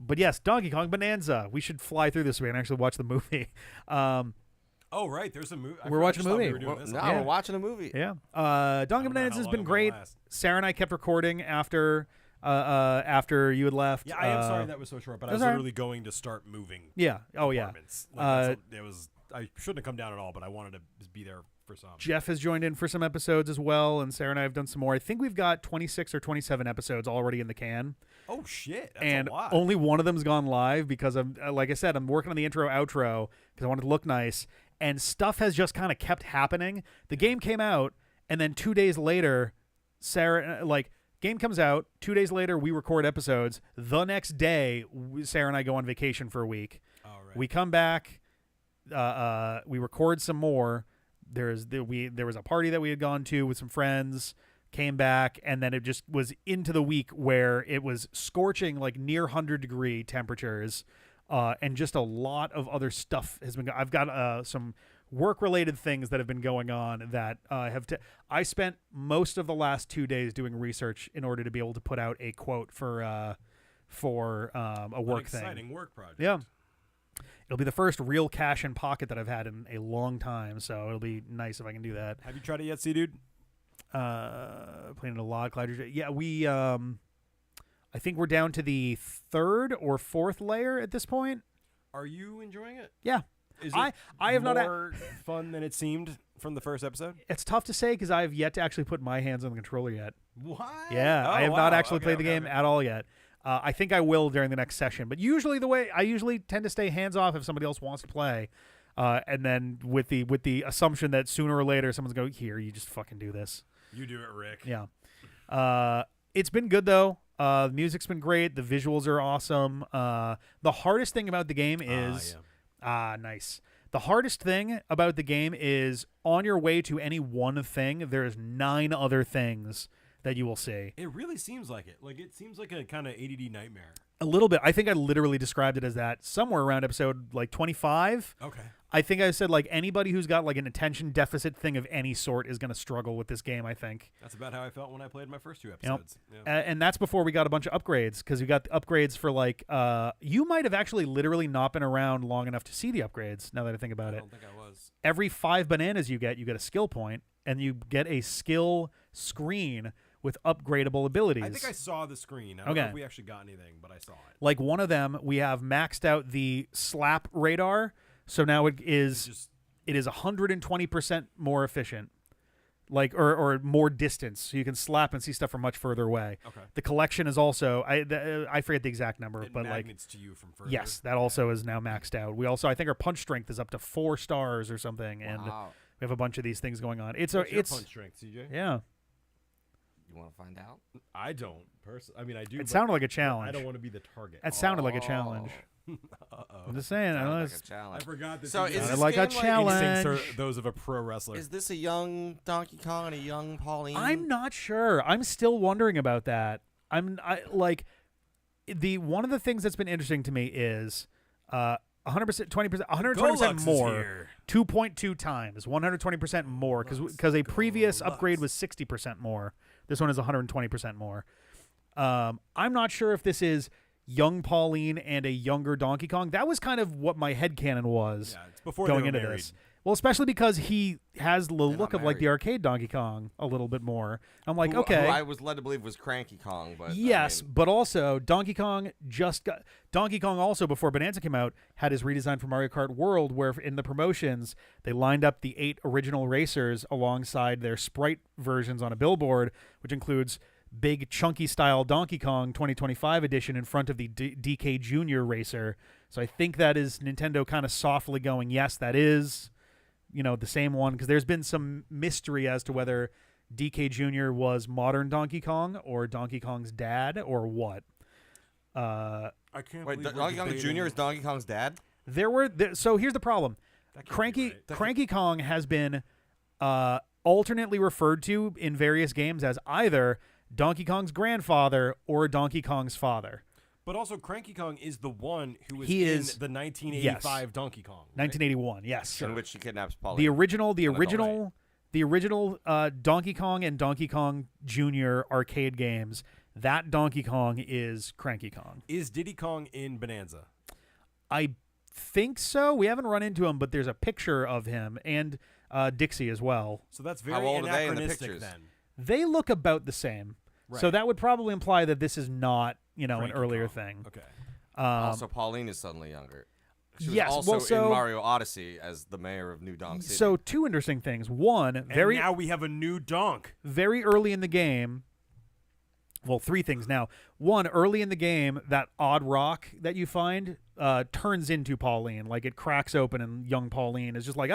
[SPEAKER 1] But yes, Donkey Kong Bonanza. We should fly through this way and actually watch the movie.
[SPEAKER 3] Oh, right. There's a movie.
[SPEAKER 1] We're watching a movie.
[SPEAKER 3] We were doing this.
[SPEAKER 2] No,
[SPEAKER 1] Yeah.
[SPEAKER 2] we're watting a movie.
[SPEAKER 1] Yeah. Donkey
[SPEAKER 3] I don't know
[SPEAKER 1] Bonanza
[SPEAKER 3] how
[SPEAKER 1] has
[SPEAKER 3] long
[SPEAKER 1] been
[SPEAKER 3] it will
[SPEAKER 1] great.
[SPEAKER 3] last.
[SPEAKER 1] Sarah and I kept recording after you had left.
[SPEAKER 3] Yeah, I am sorry that was so short, but I was
[SPEAKER 1] that's all right.
[SPEAKER 3] literally going to start moving.
[SPEAKER 1] Yeah. Oh yeah.
[SPEAKER 3] Apartments. Like, it was. I shouldn't have come down at all, but I wanted to just be there for some.
[SPEAKER 1] Jeff has joined in for some episodes as well, and Sarah and I have done some more. I think we've got 26 or 27 episodes already in the can,
[SPEAKER 3] Oh shit! That's
[SPEAKER 1] and
[SPEAKER 3] a lot.
[SPEAKER 1] only one of them's gone live because I'm, like I said, I'm working on the intro outro because I wanted to look nice, and stuff has just kind of kept happening. The game came out, and then 2 days later, game comes out. 2 days later, we record episodes. The next day, Sarah and I go on vacation for a week.
[SPEAKER 3] All right.
[SPEAKER 1] We come back. We record some more. There was a party that we had gone to with some friends. Came back, and then it just was into the week where it was scorching, like near 100-degree temperatures, and just a lot of other stuff has been. I've got some work-related things that have been going on that I spent most of the last 2 days doing research in order to be able to put out a quote for a work thing.
[SPEAKER 3] Exciting work project.
[SPEAKER 1] Yeah. It'll be the first real cash in pocket that I've had in a long time, so it'll be nice if I can do that.
[SPEAKER 3] Have you tried it yet, C-Dude?
[SPEAKER 1] Playing a lot of Cloud. Yeah, we I think we're down to the 3rd or 4th layer at this point.
[SPEAKER 3] Are you enjoying it?
[SPEAKER 1] Yeah.
[SPEAKER 3] Is
[SPEAKER 1] I have not.
[SPEAKER 3] more fun than it seemed from the first episode?
[SPEAKER 1] It's tough to say because I have yet to actually put my hands on the controller yet.
[SPEAKER 3] What?
[SPEAKER 1] Yeah, I have
[SPEAKER 3] Oh,
[SPEAKER 1] not
[SPEAKER 3] wow.
[SPEAKER 1] actually
[SPEAKER 3] Okay,
[SPEAKER 1] played the
[SPEAKER 3] okay,
[SPEAKER 1] game
[SPEAKER 3] okay.
[SPEAKER 1] at all yet. I think I will during the next session, but usually I usually tend to stay hands off if somebody else wants to play, and then with the assumption that sooner or later someone's going, here, you just fucking do this.
[SPEAKER 3] You do it, Rick.
[SPEAKER 1] Yeah. It's been good though. The music's been great. The visuals are awesome. The hardest thing about the game is nice. The hardest thing about the game is on your way to any one thing, there's 9 other things that you will see.
[SPEAKER 3] It really seems like it. Like, it seems like a kind of ADD nightmare.
[SPEAKER 1] A little bit. I think I literally described it as that somewhere around episode like 25.
[SPEAKER 3] Okay.
[SPEAKER 1] I think I said like anybody who's got like an attention deficit thing of any sort is going to struggle with this game, I think.
[SPEAKER 3] That's about how I felt when I played my first 2 episodes. Yeah.
[SPEAKER 1] And that's before we got a bunch of upgrades because we got the upgrades for like you might have actually literally not been around long enough to see the upgrades now that I think about
[SPEAKER 3] I
[SPEAKER 1] it.
[SPEAKER 3] don't think I was.
[SPEAKER 1] Every 5 bananas you get a skill point, and you get a skill screen with upgradable abilities.
[SPEAKER 3] I think I saw the screen. I don't know
[SPEAKER 1] Okay.
[SPEAKER 3] if we actually got anything, but I saw it.
[SPEAKER 1] Like one of them, we have maxed out the slap radar, so now it
[SPEAKER 3] It's
[SPEAKER 1] is
[SPEAKER 3] just
[SPEAKER 1] 120% more efficient. Like or more distance, so you can slap and see stuff from much further away.
[SPEAKER 3] okay.
[SPEAKER 1] The collection is also I forget the exact number,
[SPEAKER 3] It
[SPEAKER 1] but like
[SPEAKER 3] magnets to you from further.
[SPEAKER 1] yes, that also is now maxed out. We also I think our punch strength is up to 4 stars or something, and we
[SPEAKER 2] Wow.
[SPEAKER 1] have a bunch of these things going on. It's
[SPEAKER 3] What's your
[SPEAKER 1] it's
[SPEAKER 3] punch strength, CJ?
[SPEAKER 1] yeah.
[SPEAKER 2] You want to find out?
[SPEAKER 3] I don't personally. I mean, I do.
[SPEAKER 1] It
[SPEAKER 3] but
[SPEAKER 1] sounded like a
[SPEAKER 3] I
[SPEAKER 1] challenge.
[SPEAKER 3] don't want to be the target.
[SPEAKER 1] That sounded like a challenge.
[SPEAKER 3] Uh-oh.
[SPEAKER 1] I'm just saying. I
[SPEAKER 2] Sounds
[SPEAKER 1] know
[SPEAKER 2] like
[SPEAKER 1] it's-
[SPEAKER 2] a challenge.
[SPEAKER 3] I forgot that.
[SPEAKER 2] So
[SPEAKER 3] you
[SPEAKER 2] is
[SPEAKER 3] guys-
[SPEAKER 1] Sounded
[SPEAKER 2] this
[SPEAKER 1] like a
[SPEAKER 2] game
[SPEAKER 1] challenge.
[SPEAKER 3] instincts are those of a pro wrestler.
[SPEAKER 2] Is this a young Donkey Kong and a young Pauline?
[SPEAKER 1] I'm not sure. I'm still wondering about that. Like the one of the things that's been interesting to me is 100%, 20%, 120%
[SPEAKER 3] Golux
[SPEAKER 1] more.
[SPEAKER 3] Is here.
[SPEAKER 1] 2.2 times, 120% more, because a previous upgrade was 60% more. This one is 120% more. I'm not sure if this is young Pauline and a younger Donkey Kong. That was kind of what my headcanon was
[SPEAKER 3] Yeah, it's before
[SPEAKER 1] going
[SPEAKER 3] they were
[SPEAKER 1] into
[SPEAKER 3] married.
[SPEAKER 1] this. Well, especially because he has the
[SPEAKER 2] not
[SPEAKER 1] look of like the
[SPEAKER 2] married.
[SPEAKER 1] arcade Donkey Kong a little bit more. I'm like,
[SPEAKER 2] Who
[SPEAKER 1] okay.
[SPEAKER 2] I was led to believe was Cranky Kong, but
[SPEAKER 1] Yes,
[SPEAKER 2] I mean,
[SPEAKER 1] but also Donkey Kong also before Bonanza came out had his redesign for Mario Kart World, where in the promotions they lined up the 8 original racers alongside their sprite versions on a billboard, which includes big chunky style Donkey Kong 2025 edition in front of the DK Junior racer. So I think that is Nintendo kind of softly going, yes, that is, the same one, because there's been some mystery as to whether DK Jr. was modern Donkey Kong or Donkey Kong's dad or what.
[SPEAKER 3] I can't
[SPEAKER 2] wait,
[SPEAKER 3] believe
[SPEAKER 2] Donkey Kong Jr. is Donkey Kong's dad?
[SPEAKER 1] So here's the problem. Cranky Kong has been alternately referred to in various games as either Donkey Kong's grandfather or Donkey Kong's father.
[SPEAKER 3] But also, Cranky Kong is the one who was
[SPEAKER 1] He
[SPEAKER 3] in
[SPEAKER 1] is-
[SPEAKER 3] the 1985 Donkey Kong. Right?
[SPEAKER 1] 1981, yes.
[SPEAKER 2] In which he kidnaps Pauline.
[SPEAKER 1] The original
[SPEAKER 3] right.
[SPEAKER 1] Donkey Kong and Donkey Kong Jr. arcade games, that Donkey Kong is Cranky Kong.
[SPEAKER 3] Is Diddy Kong in Bonanza?
[SPEAKER 1] I think so. We haven't run into him, but there's a picture of him and Dixie as well.
[SPEAKER 3] So that's
[SPEAKER 2] How
[SPEAKER 3] very
[SPEAKER 2] old are they in the
[SPEAKER 3] anachronistic
[SPEAKER 2] pictures?
[SPEAKER 3] then.
[SPEAKER 1] They look about the same. So
[SPEAKER 3] Right.
[SPEAKER 1] that would probably imply that this is not, an
[SPEAKER 3] Cranky
[SPEAKER 1] earlier
[SPEAKER 3] Kong.
[SPEAKER 1] thing.
[SPEAKER 3] Okay.
[SPEAKER 2] Also, Pauline is suddenly younger. She was
[SPEAKER 1] yes,
[SPEAKER 2] also
[SPEAKER 1] well, so-
[SPEAKER 2] in Mario Odyssey as the mayor of New Donk City.
[SPEAKER 1] So 2 interesting things. One,
[SPEAKER 3] And
[SPEAKER 1] very
[SPEAKER 3] now we have a new donk.
[SPEAKER 1] very early in the game. Well, 3 things now. One, early in the game, that odd rock that you find turns into Pauline. Like it cracks open, and young Pauline is just like,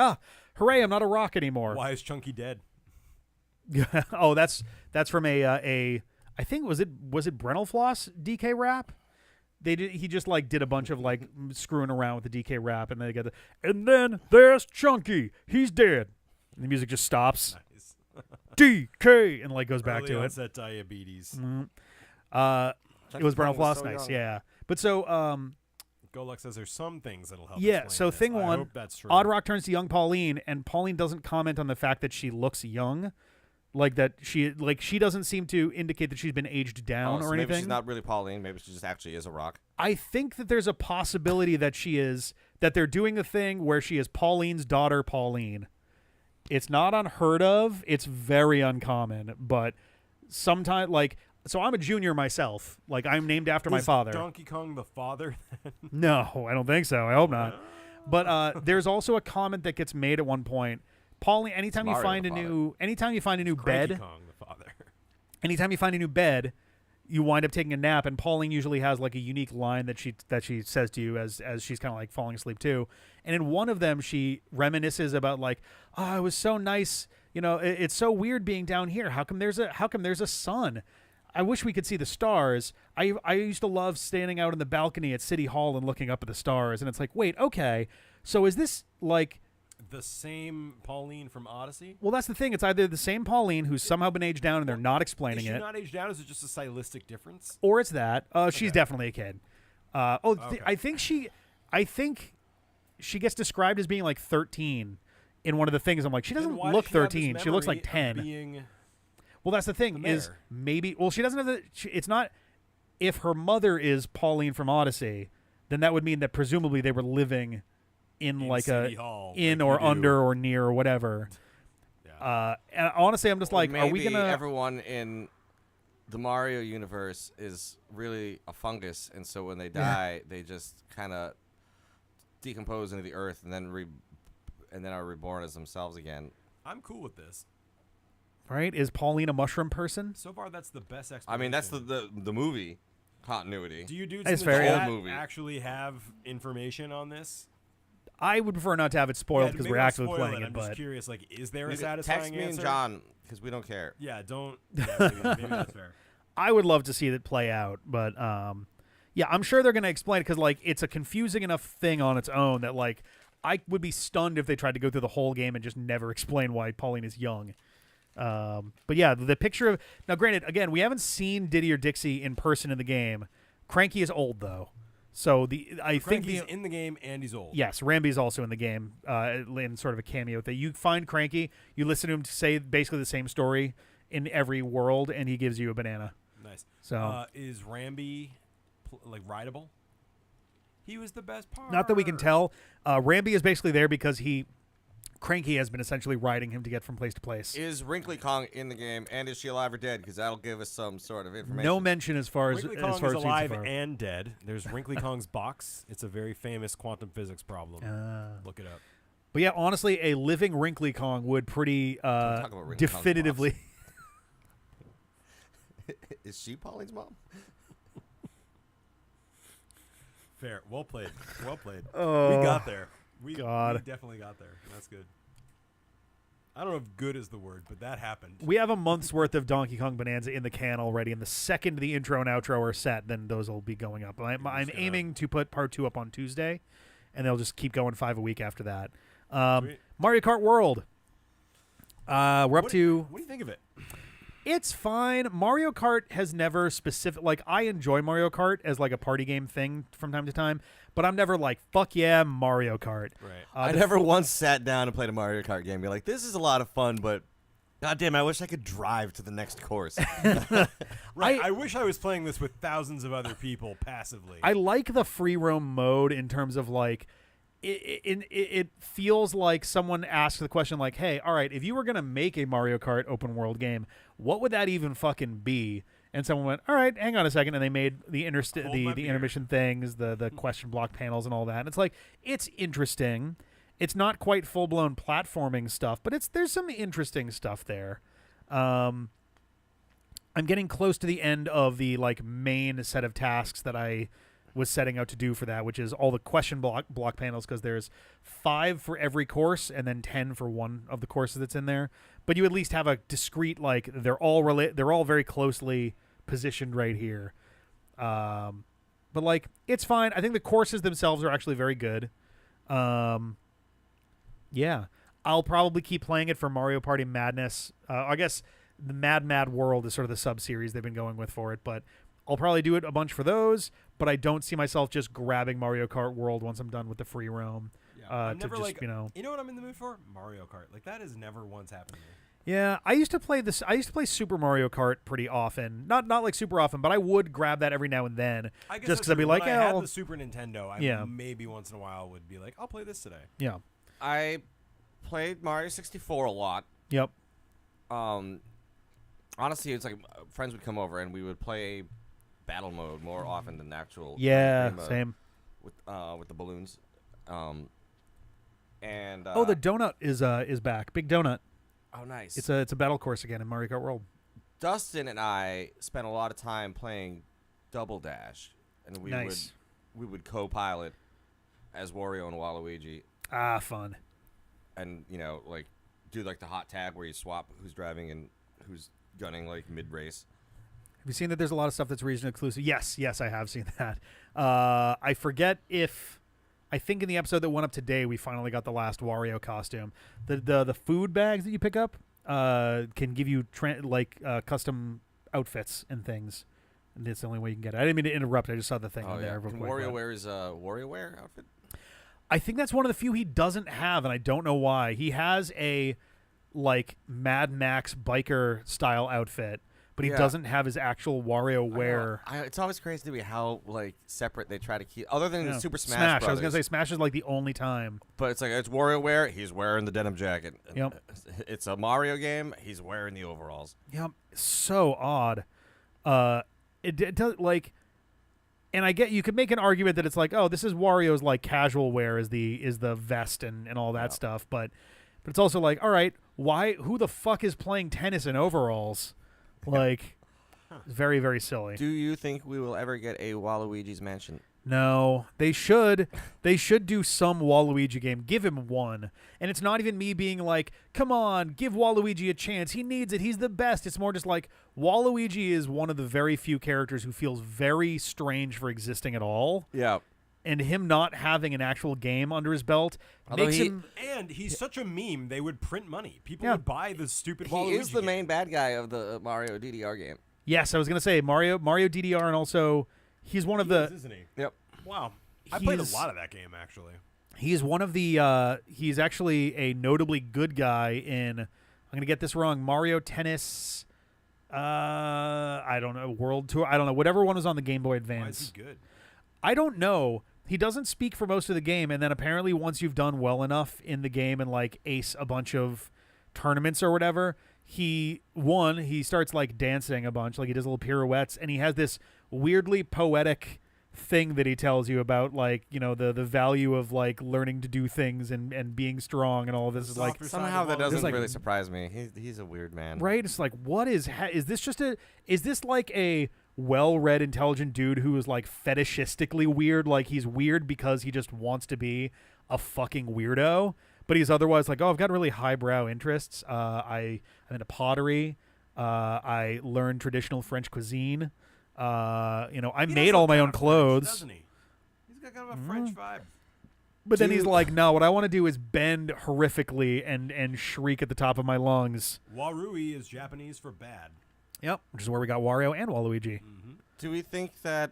[SPEAKER 1] hooray! I'm not a rock anymore.
[SPEAKER 3] Why is Chunky dead?
[SPEAKER 1] Oh, that's from a I think was it Brentalfloss DK rap? He just like did a bunch of like screwing around with the DK rap, and they get and then there's Chunky, he's dead, and the music just stops.
[SPEAKER 3] Nice.
[SPEAKER 1] DK and like goes back
[SPEAKER 3] Early
[SPEAKER 1] to it.
[SPEAKER 3] onset diabetes.
[SPEAKER 1] It
[SPEAKER 2] Chunky
[SPEAKER 1] was
[SPEAKER 2] Kong
[SPEAKER 1] Brentalfloss,
[SPEAKER 2] so
[SPEAKER 1] nice,
[SPEAKER 2] young.
[SPEAKER 1] yeah. But so
[SPEAKER 3] Golux says there's some things that'll help.
[SPEAKER 1] yeah,
[SPEAKER 3] explain
[SPEAKER 1] so
[SPEAKER 3] this.
[SPEAKER 1] thing
[SPEAKER 3] I
[SPEAKER 1] one,
[SPEAKER 3] hope that's true.
[SPEAKER 1] Odd Rock turns to young Pauline, and Pauline doesn't comment on the fact that she looks young. Like that she doesn't seem to indicate that she's been aged down
[SPEAKER 2] So
[SPEAKER 1] or anything.
[SPEAKER 2] maybe she's not really Pauline. Maybe she just actually is a rock.
[SPEAKER 1] I think that there's a possibility that that they're doing the thing where she is Pauline's daughter, Pauline. It's not unheard of. It's very uncommon, but sometimes so I'm a junior myself. Like I'm named after my
[SPEAKER 3] Is
[SPEAKER 1] father.
[SPEAKER 3] Donkey Kong the father?
[SPEAKER 1] No, I don't think so. I hope not. But there's also a comment that gets made at one point. Pauline, anytime you
[SPEAKER 2] Mario
[SPEAKER 1] find
[SPEAKER 2] the
[SPEAKER 1] a
[SPEAKER 2] father.
[SPEAKER 1] new
[SPEAKER 3] Cranky
[SPEAKER 1] bed,
[SPEAKER 3] Kong the father.
[SPEAKER 1] anytime you find a new bed, you wind up taking a nap, and Pauline usually has like a unique line that she says to you as she's kind of like falling asleep too. And in one of them, she reminisces about like, oh, it was so nice. It's so weird being down here. How come there's a sun? I wish we could see the stars. I used to love standing out in the balcony at City Hall and looking up at the stars. And it's like, wait, okay, so is this like?
[SPEAKER 3] The same Pauline from Odyssey?
[SPEAKER 1] Well, that's the thing. It's either the same Pauline who's somehow been aged down and they're not
[SPEAKER 3] Is
[SPEAKER 1] explaining
[SPEAKER 3] she
[SPEAKER 1] it,
[SPEAKER 3] not aged down? Is it just a stylistic difference?
[SPEAKER 1] or it's that. She's
[SPEAKER 3] Okay.
[SPEAKER 1] definitely a kid.
[SPEAKER 3] Okay.
[SPEAKER 1] I think she gets described as being like 13 in one of the things. I'm like, she
[SPEAKER 3] Then
[SPEAKER 1] doesn't
[SPEAKER 3] why
[SPEAKER 1] look
[SPEAKER 3] does she have this
[SPEAKER 1] 13. She looks like
[SPEAKER 3] memory of
[SPEAKER 1] 10.
[SPEAKER 3] being-
[SPEAKER 1] Well, that's the thing
[SPEAKER 3] the
[SPEAKER 1] is
[SPEAKER 3] mayor?
[SPEAKER 1] maybe. Well, she doesn't have the. It's not. If her mother is Pauline from Odyssey, then that would mean that presumably they were living in like
[SPEAKER 3] City
[SPEAKER 1] a
[SPEAKER 3] Hall,
[SPEAKER 1] in
[SPEAKER 3] like
[SPEAKER 1] or
[SPEAKER 3] you do.
[SPEAKER 1] under or near or whatever.
[SPEAKER 3] Yeah.
[SPEAKER 1] And honestly, I'm just like,
[SPEAKER 2] Maybe
[SPEAKER 1] are we gonna?
[SPEAKER 2] everyone in the Mario universe is really a fungus, and so when they die, they just kind of decompose into the earth and then are reborn as themselves again.
[SPEAKER 3] I'm cool with this.
[SPEAKER 1] Right? Is Pauline a mushroom person?
[SPEAKER 3] So far, that's the best explanation.
[SPEAKER 2] I mean, that's the movie continuity.
[SPEAKER 3] Do you dudes
[SPEAKER 1] That's
[SPEAKER 3] in the
[SPEAKER 1] fair, yeah.
[SPEAKER 3] chat
[SPEAKER 2] Movie.
[SPEAKER 3] actually have information on this?
[SPEAKER 1] I would prefer not to have it spoiled because
[SPEAKER 3] maybe
[SPEAKER 1] we're
[SPEAKER 3] don't
[SPEAKER 1] actually
[SPEAKER 3] spoil
[SPEAKER 1] playing it.
[SPEAKER 3] I'm
[SPEAKER 1] But
[SPEAKER 3] just curious, like, is there a
[SPEAKER 2] You can
[SPEAKER 3] satisfying
[SPEAKER 2] text me
[SPEAKER 3] answer?
[SPEAKER 2] and John because we don't care.
[SPEAKER 3] Yeah, don't. Yeah, maybe that's fair.
[SPEAKER 1] I would love to see it play out. But yeah, I'm sure they're going to explain it because like it's a confusing enough thing on its own that like I would be stunned if they tried to go through the whole game and just never explain why Pauline is young. But yeah, the picture of now, granted, again, we haven't seen Diddy or Dixie in person in the game. Cranky is old though, so I think
[SPEAKER 3] He's in the game and he's old.
[SPEAKER 1] yes, Ramby's also in the game in sort of a cameo thing. You find Cranky, you listen to him say basically the same story in every world, and he gives you a banana.
[SPEAKER 3] Nice.
[SPEAKER 1] So
[SPEAKER 3] Is Ramby like rideable? He was the best part.
[SPEAKER 1] not that we can tell. Ramby is basically there because Cranky has been essentially riding him to get from place to place.
[SPEAKER 2] Is Wrinkly Kong in the game, and is she alive or dead? Because that'll give us some sort of information.
[SPEAKER 1] No mention as far as
[SPEAKER 3] Wrinkly
[SPEAKER 1] as
[SPEAKER 3] Kong
[SPEAKER 1] far
[SPEAKER 3] is
[SPEAKER 1] as
[SPEAKER 3] alive
[SPEAKER 1] so far.
[SPEAKER 3] and dead. There's Wrinkly Kong's box. It's a very famous quantum physics problem. Look it up.
[SPEAKER 1] But yeah, honestly, a living Wrinkly Kong would pretty
[SPEAKER 2] talk about Wrinkly Kong's
[SPEAKER 1] definitively.
[SPEAKER 2] Is she Pauline's mom?
[SPEAKER 3] Fair. Well played. Well played.
[SPEAKER 1] Oh,
[SPEAKER 3] We got there. We
[SPEAKER 1] God.
[SPEAKER 3] definitely got there. That's good. I don't know if good is the word, but that happened.
[SPEAKER 1] We have a month's worth of Donkey Kong Bonanza in the can already, and the second the intro and outro are set, then those will be going up. I'm
[SPEAKER 3] gonna-
[SPEAKER 1] aiming to put part 2 up on Tuesday, and they'll just keep going 5 a week after that.
[SPEAKER 3] Sweet.
[SPEAKER 1] Mario Kart World. We're up
[SPEAKER 3] What do
[SPEAKER 1] to...
[SPEAKER 3] you think of it?
[SPEAKER 1] It's fine. Mario Kart has never specific... Like, I enjoy Mario Kart as, like, a party game thing from time to time, but I'm never like, fuck yeah, Mario Kart.
[SPEAKER 3] Right.
[SPEAKER 2] I never once sat down and played a Mario Kart game and be like, this is a lot of fun, but goddamn, I wish I could drive to the next course.
[SPEAKER 3] Right. I wish I was playing this with thousands of other people passively.
[SPEAKER 1] I like the free roam mode in terms of, like, it feels like someone asked the question like, hey, all right, if you were going to make a Mario Kart open world game, what would that even fucking be? And someone went, all right, hang on a second, and they made the
[SPEAKER 3] Hold my beer.
[SPEAKER 1] intermission things, the question block panels and all that. And it's like, it's interesting. It's not quite full-blown platforming stuff, but there's some interesting stuff there. I'm getting close to the end of the like main set of tasks that I was setting out to do for that, which is all the question block panels, because there's 5 for every course and then 10 for one of the courses that's in there. But you at least have a discrete, like, they're all very closely positioned right here. But like, it's fine. I think the courses themselves are actually very good. Yeah, I'll probably keep playing it for Mario Party Madness. I guess the Mad World is sort of the sub-series they've been going with for it, but I'll probably do it a bunch for those, but I don't see myself just grabbing Mario Kart World once I'm done with the free roam.
[SPEAKER 3] Yeah, I'm
[SPEAKER 1] to
[SPEAKER 3] never
[SPEAKER 1] just,
[SPEAKER 3] like,
[SPEAKER 1] you know
[SPEAKER 3] what I'm in the mood for? Mario Kart. Like, that has never once happened to me.
[SPEAKER 1] Yeah, I used to play Super Mario Kart pretty often. Not like super often, but I would grab that every now and then.
[SPEAKER 3] I guess
[SPEAKER 1] just because I'd be
[SPEAKER 3] when
[SPEAKER 1] like,
[SPEAKER 3] I
[SPEAKER 1] yeah,
[SPEAKER 3] had the Super Nintendo, I maybe once in a while would be like, I'll play this today.
[SPEAKER 1] yeah,
[SPEAKER 2] I played Mario 64 a lot.
[SPEAKER 1] yep.
[SPEAKER 2] Honestly, it's like friends would come over and we would play battle mode more often than actual
[SPEAKER 1] Yeah,
[SPEAKER 2] game mode
[SPEAKER 1] same.
[SPEAKER 2] with the balloons. And
[SPEAKER 1] Oh, the donut is back. Big donut.
[SPEAKER 2] oh nice.
[SPEAKER 1] It's a battle course again in Mario Kart World.
[SPEAKER 2] Dustin and I spent a lot of time playing Double Dash, and
[SPEAKER 1] Nice.
[SPEAKER 2] we would co-pilot as Wario and Waluigi,
[SPEAKER 1] Ah, fun.
[SPEAKER 2] and like do like the hot tag where you swap who's driving and who's gunning like mid race.
[SPEAKER 1] Have you seen that there's a lot of stuff that's region exclusive? Yes, I have seen that. I forget if... I think in the episode that went up today, we finally got the last Wario costume. The food bags that you pick up can give you custom outfits and things. And it's the only way you can get it. I didn't mean to interrupt. I just saw the thing on there. real
[SPEAKER 2] Can
[SPEAKER 1] quick,
[SPEAKER 2] Wario
[SPEAKER 1] but-
[SPEAKER 2] wear his WarioWare outfit?
[SPEAKER 1] I think that's one of the few he doesn't have, and I don't know why. He has a like Mad Max biker style outfit, but he
[SPEAKER 2] Yeah.
[SPEAKER 1] doesn't have his actual WarioWare.
[SPEAKER 2] It's always crazy to me how like separate they try to keep, other than
[SPEAKER 1] Yeah.
[SPEAKER 2] Super Smash
[SPEAKER 1] I was
[SPEAKER 2] Brothers.
[SPEAKER 1] gonna say Smash is like the only time.
[SPEAKER 2] But it's like it's WarioWare. He's wearing the denim jacket.
[SPEAKER 1] Yep.
[SPEAKER 2] It's a Mario game. He's wearing the overalls.
[SPEAKER 1] Yep, so odd. It does like, and I get you could make an argument that it's like, oh, this is Wario's like casual wear is the vest and all that stuff, but it's also like, all right, who the fuck is playing tennis in overalls? Like, it's very, very silly.
[SPEAKER 2] Do you think we will ever get a Waluigi's Mansion?
[SPEAKER 1] No, they should. They should do some Waluigi game. Give him one. And it's not even me being like, come on, give Waluigi a chance. He needs it. He's the best. It's more just like Waluigi is one of the very few characters who feels very strange for existing at all.
[SPEAKER 2] Yeah.
[SPEAKER 1] And him not having an actual game under his belt
[SPEAKER 2] Although
[SPEAKER 1] makes him...
[SPEAKER 3] And he's such a meme, they would print money. People
[SPEAKER 1] Yeah.
[SPEAKER 3] would buy the stupid
[SPEAKER 2] He
[SPEAKER 3] Waluigi
[SPEAKER 2] is the
[SPEAKER 3] game.
[SPEAKER 2] main bad guy of the Mario DDR game.
[SPEAKER 1] Yes, I was going to say Mario DDR, and also he's one of
[SPEAKER 3] He
[SPEAKER 1] the...
[SPEAKER 3] is, isn't he?
[SPEAKER 2] Yep.
[SPEAKER 3] Wow. I played a
[SPEAKER 1] He's-
[SPEAKER 3] lot of that game, actually.
[SPEAKER 1] He's one of the he's actually a notably good guy in, I'm going to get this wrong, Mario Tennis, I don't know, World Tour, I don't know, whatever one was on the Game Boy
[SPEAKER 3] Why
[SPEAKER 1] Advance.
[SPEAKER 3] is he good?
[SPEAKER 1] I don't know. He doesn't speak for most of the game, and then apparently once you've done well enough in the game and like ace a bunch of tournaments or whatever, he starts like dancing a bunch, like he does little pirouettes, and he has this weirdly poetic thing that he tells you about, like, you know, the value of like learning to do things and being strong and all of this is like,
[SPEAKER 3] Softer side
[SPEAKER 2] Somehow
[SPEAKER 3] of
[SPEAKER 2] that
[SPEAKER 3] Waluigi.
[SPEAKER 2] doesn't
[SPEAKER 1] like-
[SPEAKER 2] really surprise me. He's a weird man.
[SPEAKER 1] right? It's like, what is this just is this like a well-read, intelligent dude who is like fetishistically weird? Like he's weird because he just wants to be a fucking weirdo, but he's otherwise like, oh, I've got really highbrow interests. I'm into pottery. I learned traditional French cuisine. You know, I
[SPEAKER 3] He
[SPEAKER 1] made
[SPEAKER 3] does
[SPEAKER 1] all
[SPEAKER 3] look
[SPEAKER 1] my
[SPEAKER 3] kinda
[SPEAKER 1] own
[SPEAKER 3] French,
[SPEAKER 1] clothes.
[SPEAKER 3] doesn't he? He's got kind of a French vibe.
[SPEAKER 1] But then he's
[SPEAKER 2] Dude.
[SPEAKER 1] like, no, what I want to do is bend horrifically and shriek at the top of my lungs.
[SPEAKER 3] Warui is Japanese for bad.
[SPEAKER 1] Yep, which is where we got Wario and Waluigi.
[SPEAKER 2] Do we think that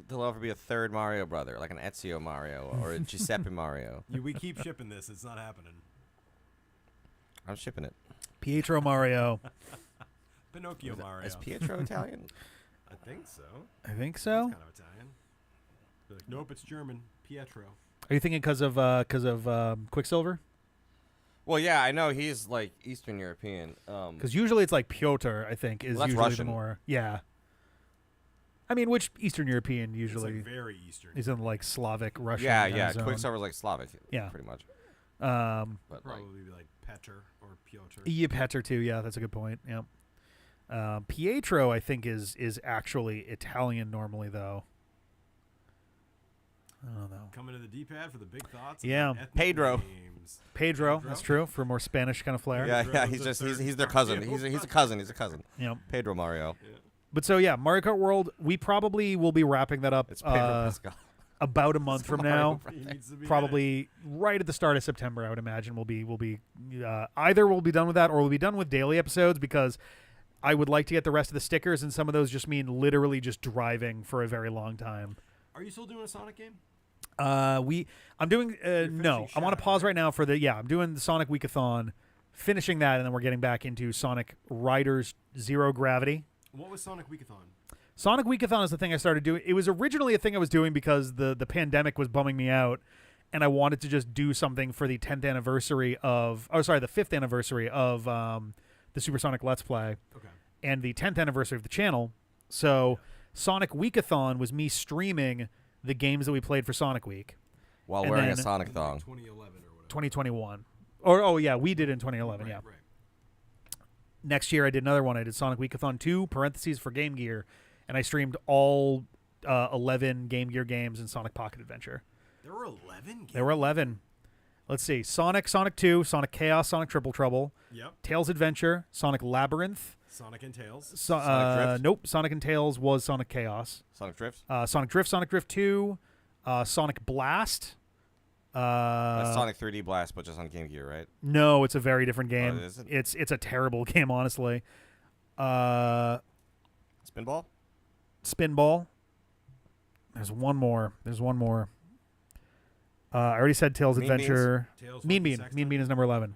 [SPEAKER 2] there'll ever be a third Mario brother, like an Ezio Mario or a Giuseppe Mario?
[SPEAKER 3] We keep shipping this. It's not happening.
[SPEAKER 2] I'm shipping it.
[SPEAKER 1] Pietro Mario.
[SPEAKER 3] Pinocchio Mario.
[SPEAKER 2] Is Pietro Italian?
[SPEAKER 3] I think so.
[SPEAKER 1] I think
[SPEAKER 3] It's
[SPEAKER 1] so.
[SPEAKER 3] kind of Italian. They're like, nope, it's German. Pietro.
[SPEAKER 1] Are you thinking because of Quicksilver?
[SPEAKER 2] Well, yeah, I know he's like Eastern European.
[SPEAKER 1] Because usually it's like Piotr, I think, is
[SPEAKER 2] Well, that's
[SPEAKER 1] usually
[SPEAKER 2] Russian.
[SPEAKER 1] the more. Yeah. I mean, which Eastern European
[SPEAKER 3] It's
[SPEAKER 1] usually
[SPEAKER 3] like very Eastern.
[SPEAKER 1] is in like Slavic, Russian.
[SPEAKER 2] yeah,
[SPEAKER 1] kind of
[SPEAKER 2] yeah.
[SPEAKER 1] zone.
[SPEAKER 2] Quicksilver's like Slavic.
[SPEAKER 1] Yeah.
[SPEAKER 2] pretty much.
[SPEAKER 1] Um,
[SPEAKER 2] But like,
[SPEAKER 3] Probably be like Petr or Piotr.
[SPEAKER 1] yeah, Petr too. Yeah, that's a good point. Yep. Pietro, I think, is actually Italian normally, though. I don't know.
[SPEAKER 3] Coming to the D-pad for the big thoughts.
[SPEAKER 1] Yeah.
[SPEAKER 3] about ethnic
[SPEAKER 2] Pedro.
[SPEAKER 3] names.
[SPEAKER 1] Pedro,
[SPEAKER 3] Pedro?
[SPEAKER 1] that's true, for more Spanish kind of flair.
[SPEAKER 2] yeah,
[SPEAKER 3] Pedro's
[SPEAKER 2] yeah.
[SPEAKER 3] the
[SPEAKER 2] He's just
[SPEAKER 3] third
[SPEAKER 2] he's their cousin.
[SPEAKER 3] Mario.
[SPEAKER 2] He's a cousin. He's a cousin.
[SPEAKER 1] Yep.
[SPEAKER 2] Pedro Mario.
[SPEAKER 1] But so yeah, Mario Kart World, we probably will be wrapping that up
[SPEAKER 2] It's Pedro Pascal.
[SPEAKER 1] about a month
[SPEAKER 2] It's
[SPEAKER 1] from
[SPEAKER 2] Mario
[SPEAKER 1] now.
[SPEAKER 3] He needs to be in it.
[SPEAKER 1] Probably right at the start of September, I would imagine we'll be either we'll be done with that or we'll be done with daily episodes, because I would like to get the rest of the stickers, and some of those just mean literally just driving for a very long time.
[SPEAKER 3] Are you still doing a Sonic game?
[SPEAKER 1] I'm doing no.
[SPEAKER 3] finishing
[SPEAKER 1] I want to
[SPEAKER 3] Shadow,
[SPEAKER 1] pause
[SPEAKER 3] right?
[SPEAKER 1] right now for I'm doing the Sonic Weekathon, finishing that, and then we're getting back into Sonic Riders Zero Gravity.
[SPEAKER 3] What was Sonic Weekathon?
[SPEAKER 1] Sonic Weekathon is the thing I started doing. It was originally a thing I was doing because the pandemic was bumming me out, and I wanted to just do something for the 10th anniversary of, the 5th anniversary of the Supersonic Let's Play
[SPEAKER 3] Okay.
[SPEAKER 1] and the 10th anniversary of the channel. So Sonic Weekathon was me streaming the games that we played for Sonic Week,
[SPEAKER 2] While
[SPEAKER 1] And
[SPEAKER 2] wearing a
[SPEAKER 1] then-
[SPEAKER 2] Sonic
[SPEAKER 3] In,
[SPEAKER 2] thong.
[SPEAKER 3] like 2011 or whatever.
[SPEAKER 1] 2021. Or yeah, we did in 2011.
[SPEAKER 3] Right,
[SPEAKER 1] Yeah.
[SPEAKER 3] Right.
[SPEAKER 1] Next year I did another one. I did Sonic Weekathon 2 (parentheses for Game Gear), and I streamed all 11 Game Gear games in Sonic Pocket Adventure.
[SPEAKER 3] There were 11 games.
[SPEAKER 1] There were 11. Let's see: Sonic 2, Sonic Chaos, Sonic Triple Trouble,
[SPEAKER 3] Yep.
[SPEAKER 1] Tails Adventure, Sonic Labyrinth.
[SPEAKER 3] Sonic and Tails.
[SPEAKER 2] Sonic Drift?
[SPEAKER 1] Nope, Sonic and Tails was Sonic Chaos.
[SPEAKER 2] Sonic Drift.
[SPEAKER 1] Sonic Drift 2, Sonic Blast.
[SPEAKER 2] That's Sonic 3D Blast, but just on Game Gear, right?
[SPEAKER 1] No, it's a very different game.
[SPEAKER 2] is it?
[SPEAKER 1] It's a terrible game, honestly.
[SPEAKER 2] Spinball.
[SPEAKER 1] Spinball. There's one more. I already said Tails
[SPEAKER 2] Mean
[SPEAKER 1] Adventure.
[SPEAKER 3] Tails
[SPEAKER 1] Mean
[SPEAKER 3] was the
[SPEAKER 1] Bean.
[SPEAKER 3] sex
[SPEAKER 1] Mean
[SPEAKER 3] time?
[SPEAKER 1] Bean is number 11.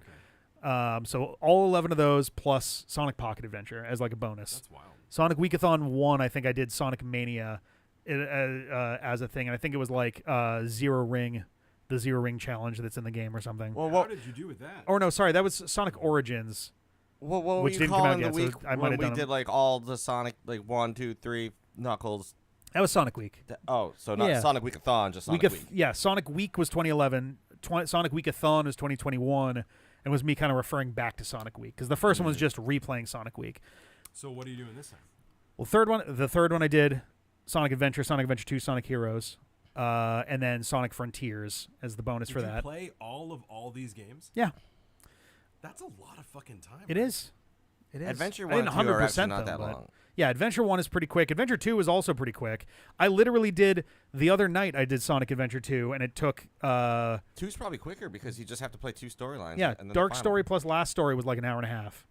[SPEAKER 1] So all 11 of those plus Sonic Pocket Adventure as like a bonus.
[SPEAKER 3] That's wild.
[SPEAKER 1] Sonic Weekathon 1, I think I did Sonic Mania as a thing, and I think it was like the Zero Ring challenge that's in the game or something.
[SPEAKER 2] Well,
[SPEAKER 3] How
[SPEAKER 2] what
[SPEAKER 3] did you do with that?
[SPEAKER 1] Or no, sorry, that was Sonic Origins.
[SPEAKER 2] What were
[SPEAKER 1] which
[SPEAKER 2] you
[SPEAKER 1] didn't come out
[SPEAKER 2] calling the
[SPEAKER 1] yet, so
[SPEAKER 2] week
[SPEAKER 1] I might
[SPEAKER 2] when
[SPEAKER 1] have
[SPEAKER 2] we
[SPEAKER 1] done
[SPEAKER 2] did
[SPEAKER 1] them.
[SPEAKER 2] like all the Sonic, like 1, 2, 3 Knuckles?
[SPEAKER 1] That was Sonic Week.
[SPEAKER 2] So not
[SPEAKER 1] Yeah.
[SPEAKER 2] Sonic Weekathon, just Sonic Week.
[SPEAKER 1] Yeah, Sonic Week was 2011. Sonic Weekathon was 2021, and was me kind of referring back to Sonic Week because the first one was just replaying Sonic Week.
[SPEAKER 3] So what are you doing this time?
[SPEAKER 1] Well, the third one I did Sonic Adventure 2, Sonic Heroes, and then Sonic Frontiers as the bonus for
[SPEAKER 3] Did you
[SPEAKER 1] that.
[SPEAKER 3] play all these games?
[SPEAKER 1] Yeah,
[SPEAKER 3] That's a lot of fucking time.
[SPEAKER 1] it is. It is.
[SPEAKER 2] Adventure
[SPEAKER 1] I
[SPEAKER 2] 1
[SPEAKER 1] didn't
[SPEAKER 2] and 2 are actually
[SPEAKER 1] 100%
[SPEAKER 2] not
[SPEAKER 1] them,
[SPEAKER 2] that
[SPEAKER 1] but-
[SPEAKER 2] long.
[SPEAKER 1] Yeah, Adventure 1 is pretty quick. Adventure 2 is also pretty quick. I literally did the other night. I did Sonic Adventure 2, and it took
[SPEAKER 2] 2's probably quicker because you just have to play 2 storylines.
[SPEAKER 1] yeah,
[SPEAKER 2] and then the
[SPEAKER 1] Dark
[SPEAKER 2] final.
[SPEAKER 1] Story plus Last Story was like an hour and a half.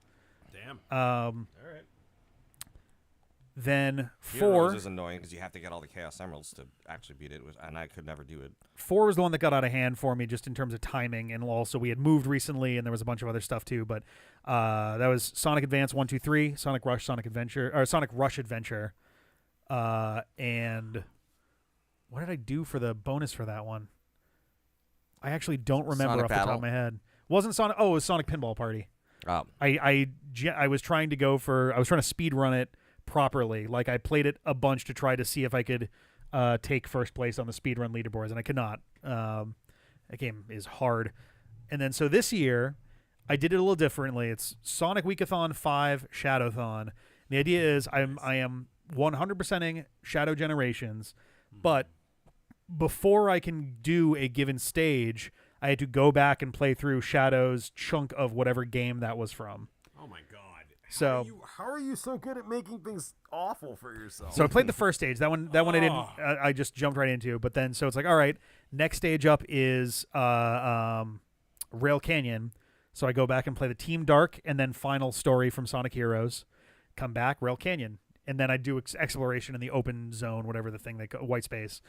[SPEAKER 3] Damn. All right.
[SPEAKER 1] Then
[SPEAKER 2] Heroes
[SPEAKER 1] 4
[SPEAKER 2] is annoying because you have to get all the Chaos Emeralds to actually beat it, and I could never do it.
[SPEAKER 1] 4 was the one that got out of hand for me just in terms of timing, and also we had moved recently and there was a bunch of other stuff too, but that was Sonic Advance 1, 2, 3, Sonic Rush, Sonic Rush Adventure, and what did I do for the bonus for that one? I actually don't remember
[SPEAKER 2] Sonic
[SPEAKER 1] off the top
[SPEAKER 2] Battle?
[SPEAKER 1] of my head. Wasn't Sonic? Oh, it was Sonic Pinball Party.
[SPEAKER 2] Oh.
[SPEAKER 1] I was trying to speed run it properly. Like I played it a bunch to try to see if I could take first place on the speedrun leaderboards, and I could not. That game is hard. And then so this year, I did it a little differently. It's Sonic Weekathon 5 Shadowthon. The idea is I am 100%ing Shadow Generations, but before I can do a given stage, I had to go back and play through Shadow's chunk of whatever game that was from.
[SPEAKER 3] Oh my god.
[SPEAKER 1] So
[SPEAKER 3] How are you so good at making things awful for yourself?
[SPEAKER 1] So I played the first stage. That one I didn't. I just jumped right into. But then so it's like, all right, next stage up is Rail Canyon. So I go back and play the Team Dark and then final story from Sonic Heroes. Come back, Rail Canyon, and then I do exploration in the open zone, whatever the thing they call white space.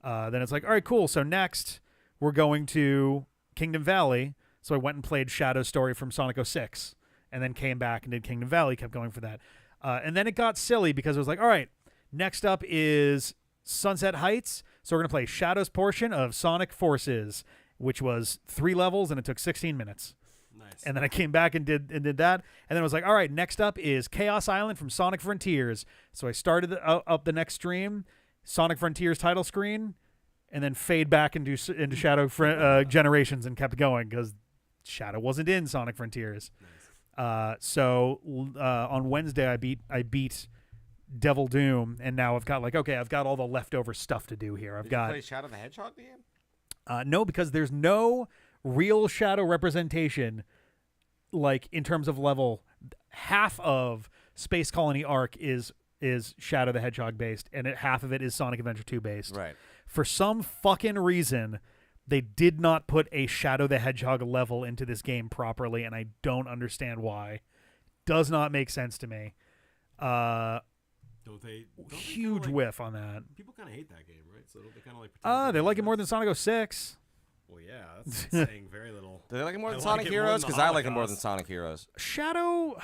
[SPEAKER 1] Then it's like, all right, cool. So next we're going to Kingdom Valley. So I went and played Shadow Story from Sonic 06. And then came back and did Kingdom Valley, kept going for that. And then it got silly because it was like, all right, next up is Sunset Heights. So we're going to play Shadow's portion of Sonic Forces, which was 3 levels, and it took 16 minutes.
[SPEAKER 3] Nice.
[SPEAKER 1] And then I came back and did that. And then I was like, all right, next up is Chaos Island from Sonic Frontiers. So I started up the next stream, Sonic Frontiers title screen, and then fade back into Shadow Generations and kept going because Shadow wasn't in Sonic Frontiers.
[SPEAKER 3] Nice.
[SPEAKER 1] So on Wednesday I beat Devil Doom, and now I've got I've got all the leftover stuff to do here.
[SPEAKER 2] Did you play Shadow the Hedgehog game?
[SPEAKER 1] No, because there's no real Shadow representation, like in terms of level. Half of Space Colony Arc is Shadow the Hedgehog based, and half of it is Sonic Adventure 2 based.
[SPEAKER 2] Right.
[SPEAKER 1] For some fucking reason, they did not put a Shadow the Hedgehog level into this game properly, and I don't understand why. Does not make sense to me.
[SPEAKER 3] Don't they
[SPEAKER 1] Huge
[SPEAKER 3] kinda
[SPEAKER 1] whiff on that.
[SPEAKER 3] People kind of hate that game, right? So don't they kind of like
[SPEAKER 1] They like it more than Sonic 06.
[SPEAKER 3] Well, yeah, that's saying very little.
[SPEAKER 2] Do they like it more than
[SPEAKER 3] I
[SPEAKER 2] Sonic
[SPEAKER 3] like it more
[SPEAKER 2] Heroes?
[SPEAKER 3] than the
[SPEAKER 2] Because I like it more than
[SPEAKER 3] Holocaust.
[SPEAKER 2] Sonic Heroes.
[SPEAKER 1] Shadow,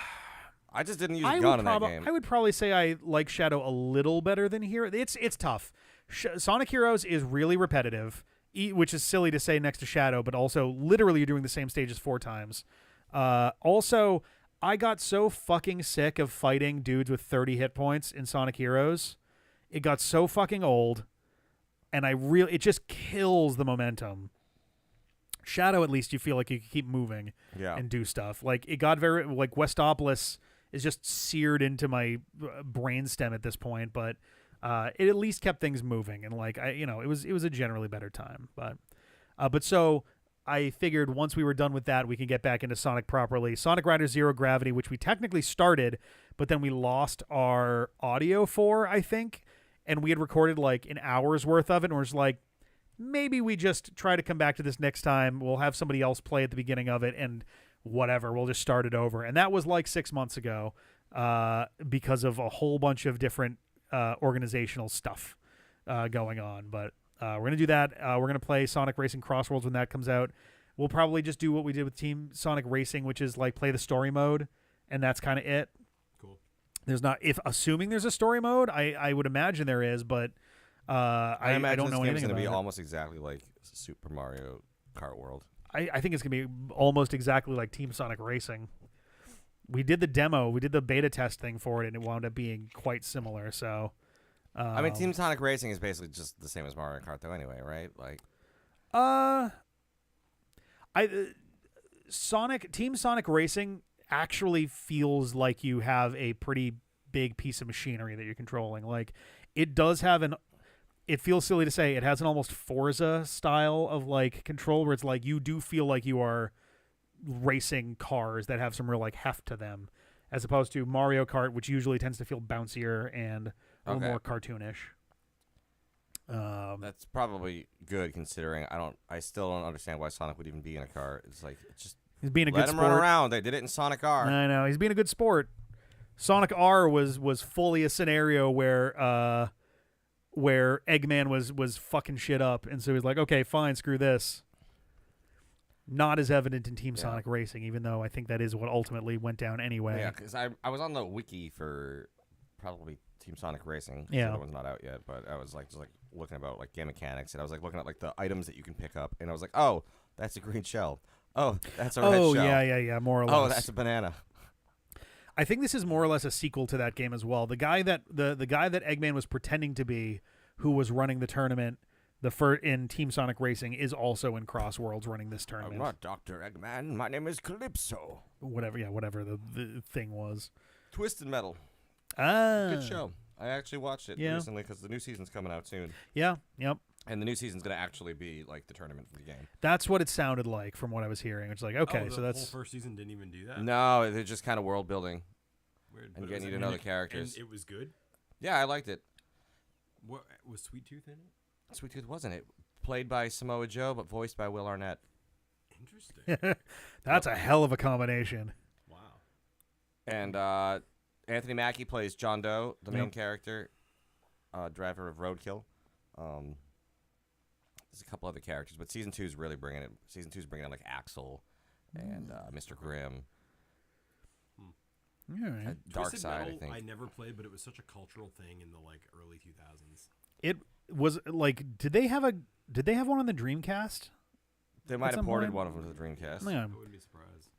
[SPEAKER 2] I just didn't use a gun in that game.
[SPEAKER 1] I would probably say I like Shadow a little better than Hero. It's tough. Sonic Heroes is really repetitive, which is silly to say next to Shadow, but also literally you're doing the same stages 4 times. Also, I got so fucking sick of fighting dudes with 30 hit points in Sonic Heroes. It got so fucking old, and it just kills the momentum. Shadow, at least you feel like you can keep moving and do stuff. Like it got very like Westopolis is just seared into my brainstem at this point, but it at least kept things moving, and like it was a generally better time. But so I figured once we were done with that, we can get back into Sonic properly. Sonic Riders Zero Gravity, which we technically started, but then we lost our audio for, I think, and we had recorded like an hour's worth of it, and we're just like, maybe we just try to come back to this next time. We'll have somebody else play at the beginning of it, and whatever, we'll just start it over. And that was like 6 months ago because of a whole bunch of different organizational stuff going on. But we're going to do that. We're going to play Sonic Racing Crossworlds when that comes out. We'll probably just do what we did with Team Sonic Racing, which is like play the story mode, and that's kind of it.
[SPEAKER 3] Cool.
[SPEAKER 1] There's not, assuming there's a story mode, I would imagine there is, but I don't know anything
[SPEAKER 2] It's going to be
[SPEAKER 1] about it.
[SPEAKER 2] almost exactly like Super Mario Kart World.
[SPEAKER 1] I think it's going to be almost exactly like Team Sonic Racing, we did the demo, we did the beta test thing for it, and it wound up being quite similar. So,
[SPEAKER 2] I mean, Team Sonic Racing is basically just the same as Mario Kart, though. Anyway, right? Like,
[SPEAKER 1] Team Sonic Racing actually feels like you have a pretty big piece of machinery that you're controlling. Like, it does have it feels silly to say, it has an almost Forza style of like control where it's like you do feel like you are racing cars that have some real like heft to them, as opposed to Mario Kart, which usually tends to feel bouncier and a little more cartoonish.
[SPEAKER 2] That's probably good considering I still don't understand why Sonic would even be in a car. It's like
[SPEAKER 1] he's being a
[SPEAKER 2] let
[SPEAKER 1] good
[SPEAKER 2] him
[SPEAKER 1] sport.
[SPEAKER 2] run around. They did it in Sonic R.
[SPEAKER 1] I know he's being a good sport. Sonic R was fully a scenario where Eggman was fucking shit up, and so he's like, okay, fine, screw this. Not as evident in Team Sonic Racing, even though I think that is what ultimately went down anyway.
[SPEAKER 2] Yeah, because I was on the wiki for probably Team Sonic Racing.
[SPEAKER 1] Yeah,
[SPEAKER 2] that one's not out yet, but I was like just like looking about like game mechanics, and I was like looking at like the items that you can pick up, and I was like, oh, that's a green shell. Oh, that's a red shell.
[SPEAKER 1] Oh yeah, more or less.
[SPEAKER 2] Oh, that's a banana.
[SPEAKER 1] I think this is more or less a sequel to that game as well. The guy that the guy that Eggman was pretending to be, who was running the tournament, in Team Sonic Racing, is also in Cross Worlds running this tournament.
[SPEAKER 2] I'm not Dr. Eggman. My name is Calypso.
[SPEAKER 1] Whatever the thing was.
[SPEAKER 2] Twisted Metal.
[SPEAKER 1] Good
[SPEAKER 2] show. I actually watched it recently because the new season's coming out soon.
[SPEAKER 1] Yeah, yep.
[SPEAKER 2] And the new season's going to actually be like the tournament for the game.
[SPEAKER 1] That's what it sounded like from what I was hearing. It's like, okay, so that's
[SPEAKER 3] whole first season didn't even do that.
[SPEAKER 2] No, they're just kind of world building.
[SPEAKER 3] Weird,
[SPEAKER 2] and getting you to know the characters.
[SPEAKER 3] And it was good.
[SPEAKER 2] Yeah, I liked it.
[SPEAKER 3] What was Sweet Tooth in it?
[SPEAKER 2] Sweet Tooth wasn't it? Played by Samoa Joe, but voiced by Will Arnett.
[SPEAKER 3] Interesting.
[SPEAKER 1] That's a hell of a combination.
[SPEAKER 3] Wow.
[SPEAKER 2] And Anthony Mackie plays John Doe, the main character, driver of Roadkill. There's a couple other characters, but season 2 is really bringing it. Season 2 is bringing in like Axel and Mr. Grimm.
[SPEAKER 1] All right.
[SPEAKER 2] Dark
[SPEAKER 3] Twisted
[SPEAKER 2] Side,
[SPEAKER 3] Metal,
[SPEAKER 2] I think.
[SPEAKER 3] I never played, but it was such a cultural thing in the like early 2000s.
[SPEAKER 1] It was like, did they have one on the Dreamcast?
[SPEAKER 2] They might have
[SPEAKER 1] some
[SPEAKER 2] ported
[SPEAKER 1] point?
[SPEAKER 2] one of them to the Dreamcast.
[SPEAKER 1] Yeah.
[SPEAKER 3] I wouldn't be surprised.